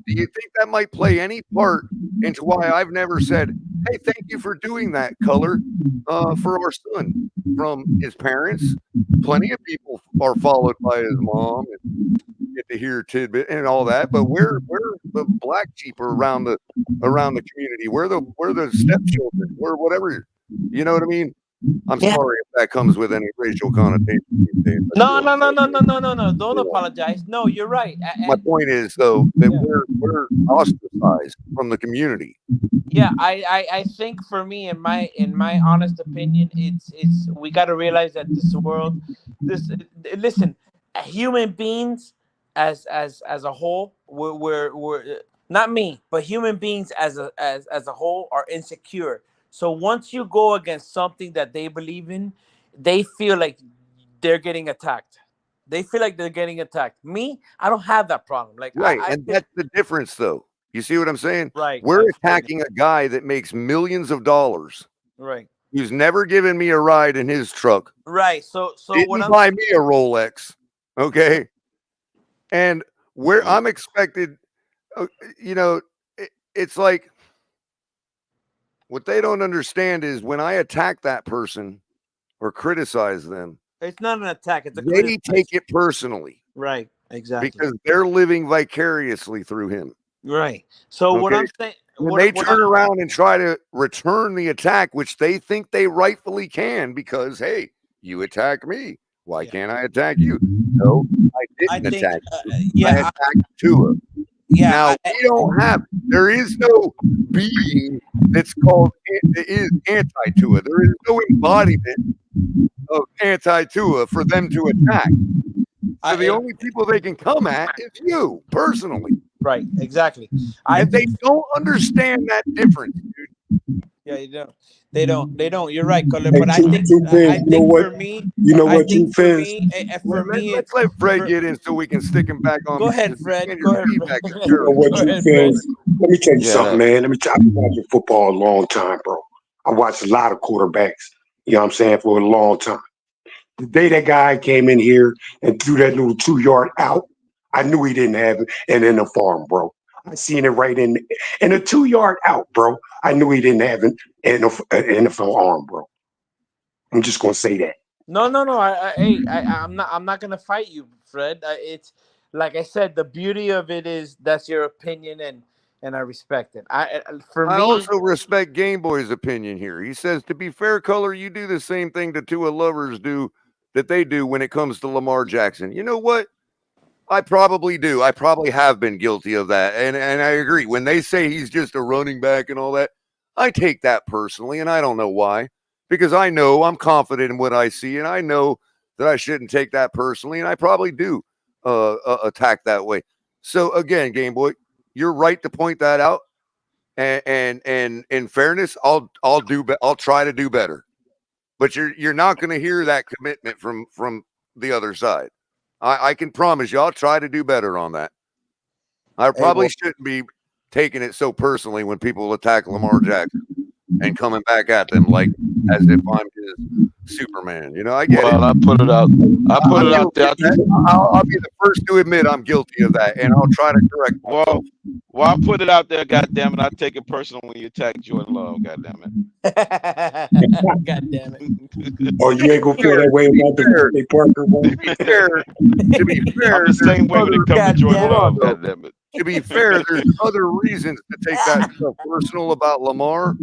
do you think that might play any part into why I've never said, hey, thank you for doing that, Color, for our son from his parents? Plenty of people are followed by his mom and get to hear tidbit and all that, but we're the black sheep around the community. We're the stepchildren. We're whatever. You know what I mean? I'm sorry if that comes with any racial connotation these days. No. Don't apologize. No, you're right. My point is though that we're ostracized from the community. Yeah, I think for me, in my honest opinion, it's we got to realize that listen, human beings as a whole, we're not me, but human beings as a whole are insecure. So once you go against something that they believe in, they feel like they're getting attacked. They feel like they're getting attacked. Me, I don't have that problem. Like right, and that's the difference, though. You see what I'm saying? Right. We're attacking a guy that makes millions of dollars. Right. Who's never given me a ride in his truck. Right. So didn't buy me a Rolex. Okay. And where I'm expected, it's like what they don't understand is when I attack that person or criticize them, it's not an attack. It's they take it personally. Right. Exactly. Because they're living vicariously through him. Right. So what I'm saying, when they turn around and try to return the attack, which they think they rightfully can, because hey, you attack me. Why can't I attack you? No, I didn't attack you. I attacked Tua. Yeah. Now we don't have. There is no being that's called is anti-Tua. There is no embodiment of anti-Tua for them to attack. So the only people they can come at is you personally. Right. Exactly. And they don't understand that difference, dude. Yeah, you don't. They don't. You're right, Colin. But I think for me, let's let Fred get in so we can stick him back on. Go ahead, Fred. Go ahead, Fred. Let me tell you something, man. I've been watching football a long time, bro. I watched a lot of quarterbacks. You know what I'm saying, for a long time. The day that guy came in here and threw that little 2-yard out, I knew he didn't have it. And in the farm, bro. I seen it right in a 2-yard out, bro. I knew he didn't have it in the NFL arm, bro. I'm just gonna say that. No. I'm not gonna fight you, Fred. It's like I said. The beauty of it is that's your opinion, and I respect it. I also respect Game Boy's opinion here. He says, to be fair, Color, you do the same thing the Tua lovers do that they do when it comes to Lamar Jackson. You know what? I probably do. I probably have been guilty of that. And I agree. When they say he's just a running back and all that, I take that personally, and I don't know why. Because I know I'm confident in what I see, and I know that I shouldn't take that personally, and I probably do attack that way. So again, Game Boy, you're right to point that out. And in fairness, I'll try to do better. But you're not going to hear that commitment from the other side. I can promise you I'll try to do better on that. I probably shouldn't be taking it so personally when people attack Lamar Jackson and coming back at them like as if I'm his Superman. You know, I get it. I put it out. There. I'll be the first to admit I'm guilty of that, and I'll try to correct myself. Well, I put it out there. God damn it! I take it personal when you attack Jordan Love. God damn it! God damn it! Oh, you ain't gonna feel that way about the Parker one. To be fair, I'm the same way when it comes to Jordan Love. God damn it! To be fair, there's other reasons to take that stuff personal about Lamar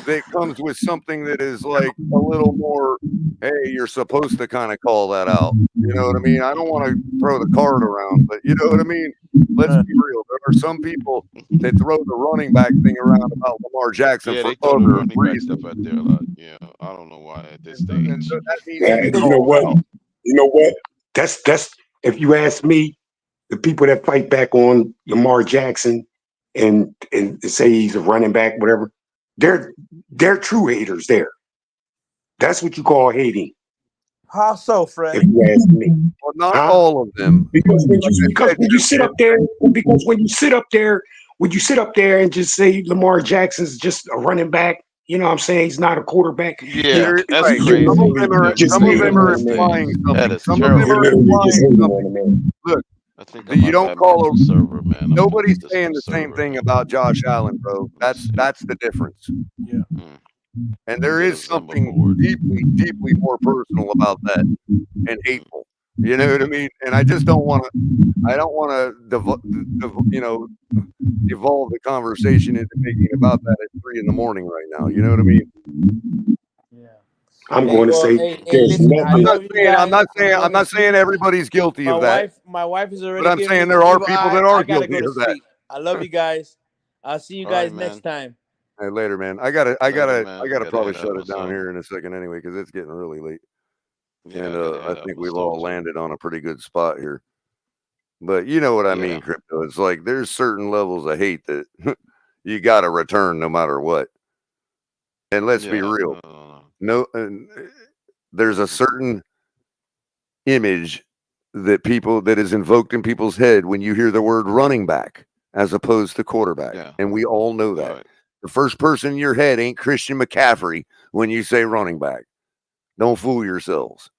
that comes with something that is like a little more, hey, you're supposed to kind of call that out. You know what I mean? I don't want to throw the card around, but you know what I mean? Let's be real. There are some people that throw the running back thing around about Lamar Jackson for other reasons. Stuff out there a lot. Yeah, I don't know why at this stage. You know what? You know what? That's if you ask me, the people that fight back on Lamar Jackson and say he's a running back, whatever, they're true haters there. That's what you call hating. How so, Fred? If you ask me. Well, not all of them. Because when you sit up there and just say Lamar Jackson's just a running back, you know what I'm saying? He's not a quarterback. Yeah, that's crazy. Some of them are implying something. Some of them are implying something. Look, you don't call a server, man. Nobody's saying the same thing about Josh Allen, bro. That's the difference. Yeah. And there is something deeply, deeply more personal about that and hateful. You know what I mean? And I just don't want to. I don't want to, evolve the conversation into thinking about that at 3 a.m. right now. You know what I mean? I'm Hey, going to well, say hey, there's listen, I I'm nothing. not love you saying. I'm guys. not saying. I'm going I'm to not saying sleep. everybody's guilty of that. My wife is But already I'm giving me saying the there are evil people eye. that are I gotta go guilty to of that. sleep. I love you guys. I'll see you All right, guys next man. time. Hey, later, man. I gotta Man. Gotta probably head shut out it down myself. here in a second anyway, because it's getting really late. Yeah, And I gotta I head out think we've myself all too. landed on a pretty good spot here. But you know what I mean, Yeah. Crypto. It's like there's certain levels of hate that you got to return no matter what. And let's be Yeah. real. There's a certain image that is invoked in people's head when you hear the word running back as opposed to quarterback. Yeah. And we all know that. Right. The first person in your head ain't Christian McCaffrey when you say running back. Don't fool yourselves.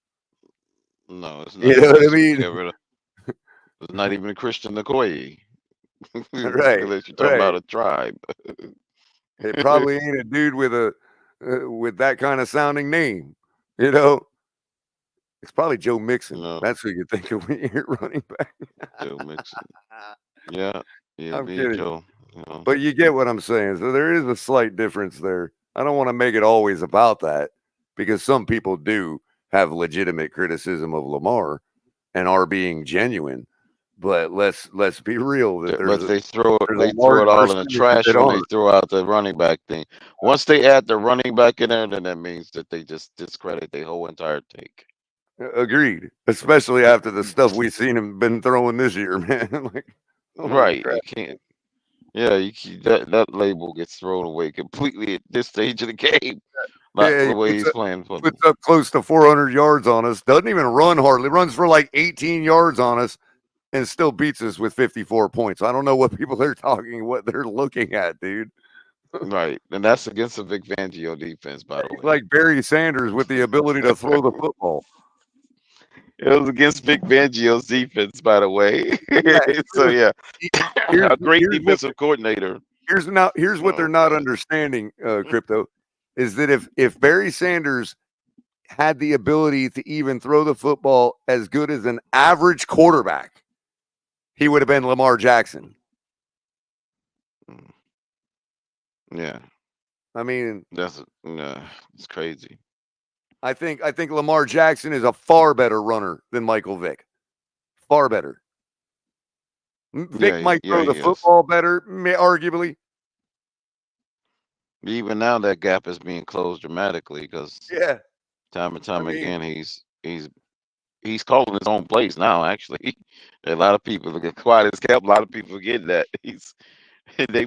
No, it's not You know even what I Christian mean? McCaffrey. It's not even Christian McCoy. Right, Unless you're talking about right. a tribe. It probably ain't a dude with a with that kind of sounding name. You know, it's probably Joe Mixon. No, That's who you think of when you hear running back. Joe Mixon. Yeah. Yeah, I'm Big kidding. Joe. You know. But you get what I'm saying. So there is a slight difference there. I don't want to make it always about that because some people do have legitimate criticism of Lamar and are being genuine. But let's be real that But there's throw a it large all in the percentage trash that when they aren't. throw out the running back thing. Once they add the running back in there, then that means that they just discredit their whole entire take. Agreed. Especially after the stuff we've seen him been throwing this year, man. Like, holy Right. crap. You can't. Yeah, that label gets thrown away completely at this stage of the game. Not Yeah, the way he's playing football. puts up close to 400 yards on us. Doesn't even run hardly. Runs for like 18 yards on us and still beats us with 54 points. I don't know what people are what they're looking at, dude. Right. And that's against the Vic Fangio defense, by the He's way. like Barry Sanders with the ability to throw the football. It was against Vic Fangio's defense, by the way. Yeah, So yeah, a great here's what defensive coordinator. here's what they're Oh not man. understanding, Crypto, is that if Barry Sanders had the ability to even throw the football as good as an average quarterback, he would have been Lamar Jackson. Yeah. I mean, it's crazy. I think Lamar Jackson is a far better runner than Michael Vick. Far better. Vick might throw the he is. football better, arguably. Even now, that gap is being closed dramatically because Yeah. time and time I mean, again he's calling his own plays now. Actually, a lot of people get quiet as kept. A lot of people forget that they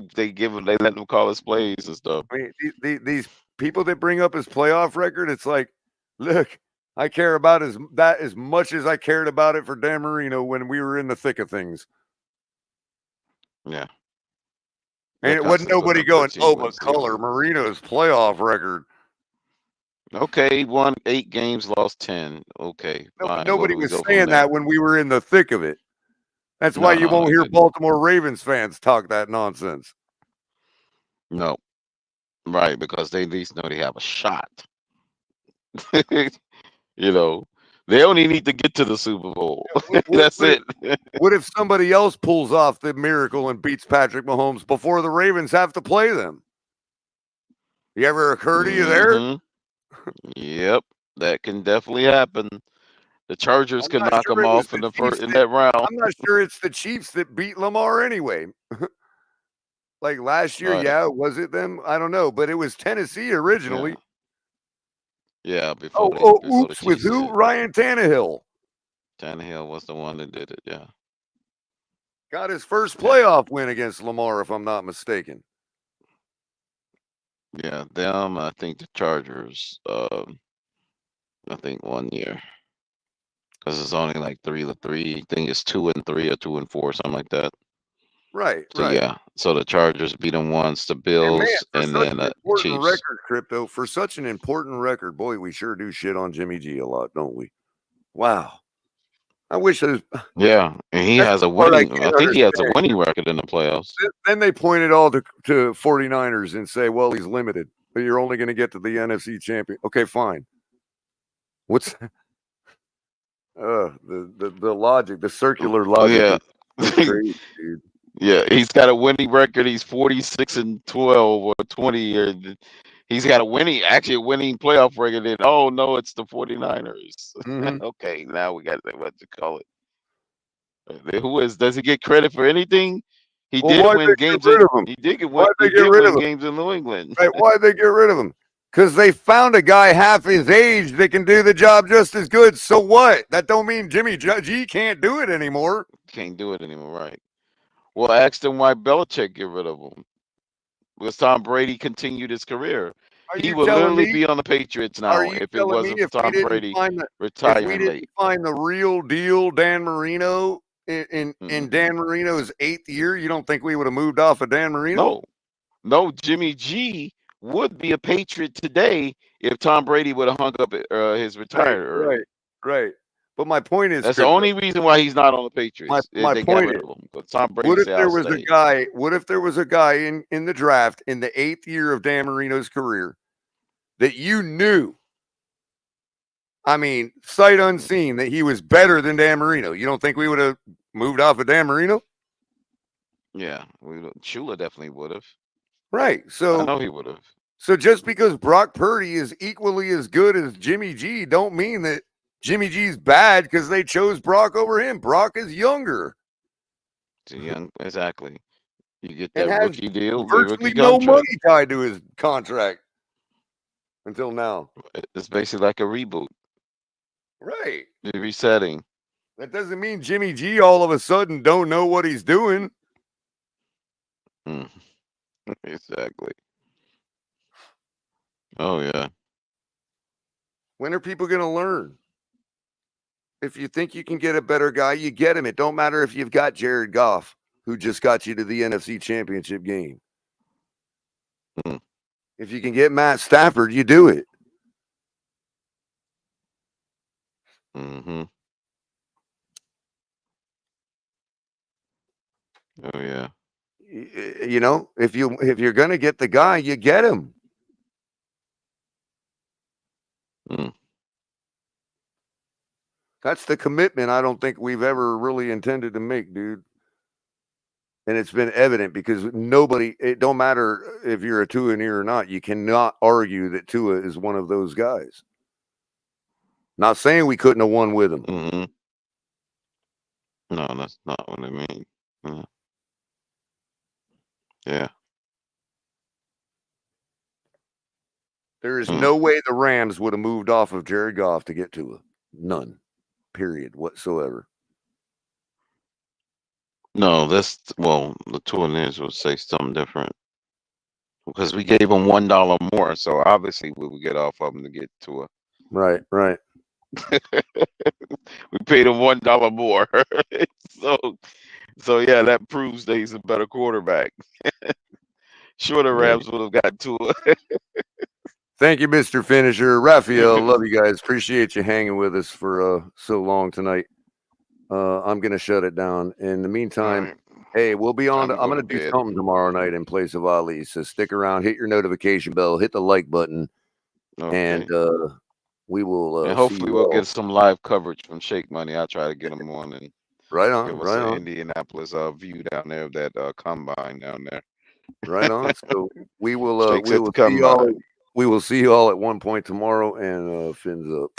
let him call his plays and stuff. I mean, these people that bring up his playoff record, it's like, look, I care about that as much as I cared about it for Dan Marino when we were in the thick of things. Yeah. And it wasn't nobody going, oh, McCullough, Marino's playoff record. Okay, he won 8 games, lost 10. Okay, fine. Where Nobody do we was go from saying there? that when we were in the thick of it. That's why you won't hear Baltimore Ravens fans talk that nonsense. No. Right, because they at least know they have a shot. You know, they only need to get to the Super Bowl. That's it. What if somebody else pulls off the miracle and beats Patrick Mahomes before the Ravens have to play them? You ever occur to you there? Yep, that can definitely happen. The Chargers can knock them off in that round. I'm not sure it's the Chiefs that beat Lamar anyway. Like last year, Right. yeah, was it them? I don't know, but it was Tennessee originally. Yeah, before Oops, with who? Ryan Tannehill. Tannehill was the one that did it, yeah. Got his first playoff win against Lamar, if I'm not mistaken. Yeah, them, I think the Chargers, I think 1 year. Because it's only like 3-3. I think it's 2-3 or 2-4, something like that. Right, So right. yeah, so the Chargers beat them once, the Bills, and then Important Chiefs. record, Crypto. For such an important record, boy, we sure do shit on Jimmy G a lot, don't we? Wow. I wish there's. Yeah, and he has a winning. I think he has a winning record in the playoffs. Then they point it all to 49ers and say, well, he's limited. But you're only going to get to the NFC champion. Okay, fine. What's The logic, the circular logic is crazy, dude. Yeah, he's got a winning record. He's 46-12 or 20. Or he's got a winning playoff record. And oh no, it's the 49ers. Okay, now we got what to call it. Does he get credit for anything? He did win games. He did win games in New England. Right? Why'd they get rid of him? Because they found a guy half his age that can do the job just as good. So what? That don't mean Jimmy G can't do it anymore. Can't do it anymore, right? Well, ask them why Belichick get rid of him. Because Tom Brady continued his career. He would literally be on the Patriots now if it wasn't for Tom Brady retiring if we didn't late. find the real deal Dan Marino in Dan Marino's 8th year, you don't think we would have moved off of Dan Marino? No, Jimmy G would be a Patriot today if Tom Brady would have hung up his retirement early. Right. But my point is, that's the only reason why he's not on the Patriots. My point is, Tom Brady what if there was a guy? What if there was a guy in the draft in the 8th year of Dan Marino's career that you knew? I mean, sight unseen, that he was better than Dan Marino. You don't think we would have moved off of Dan Marino? Yeah, Shula definitely would have. Right. So I know he would have. So just because Brock Purdy is equally as good as Jimmy G, don't mean that Jimmy G's bad because they chose Brock over him. Brock is younger. Exactly. You get that rookie deal. Virtually no money tied to his contract until now. It's basically like a reboot. Right. The resetting. That doesn't mean Jimmy G all of a sudden don't know what he's doing. Exactly. Oh, yeah. When are people going to learn? If you think you can get a better guy, you get him. It don't matter if you've got Jared Goff, who just got you to the NFC Championship game. If you can get Matt Stafford, you do it. Oh, yeah. You know, if you're going to get the guy, you get him. That's the commitment I don't think we've ever really intended to make, dude. And it's been evident because it don't matter if you're a Tua or not, you cannot argue that Tua is one of those guys. Not saying we couldn't have won with him. No, that's not what I mean. Yeah. There is no way the Rams would have moved off of Jared Goff to get Tua. None. Period. Whatsoever. No, the two of would say something different. Because we gave them $1 more, so obviously we would get off of them to get Tua. Right. We paid him $1 more. So yeah, that proves that he's a better quarterback. Sure, the Rams would have got Tua. Thank you, Mr. Finisher. Raphael, love you guys. Appreciate you hanging with us for so long tonight. I'm going to shut it down. In the meantime, hey, we'll be on. I'm going to do something tomorrow night in place of Ali. So stick around, hit your notification bell, hit the like button, and we will. And hopefully we'll get some live coverage from Shake Money. I'll try to get them on and give us an Indianapolis view down there of that combine down there. Right on. So we will. We will see you all at one point tomorrow, and fins up.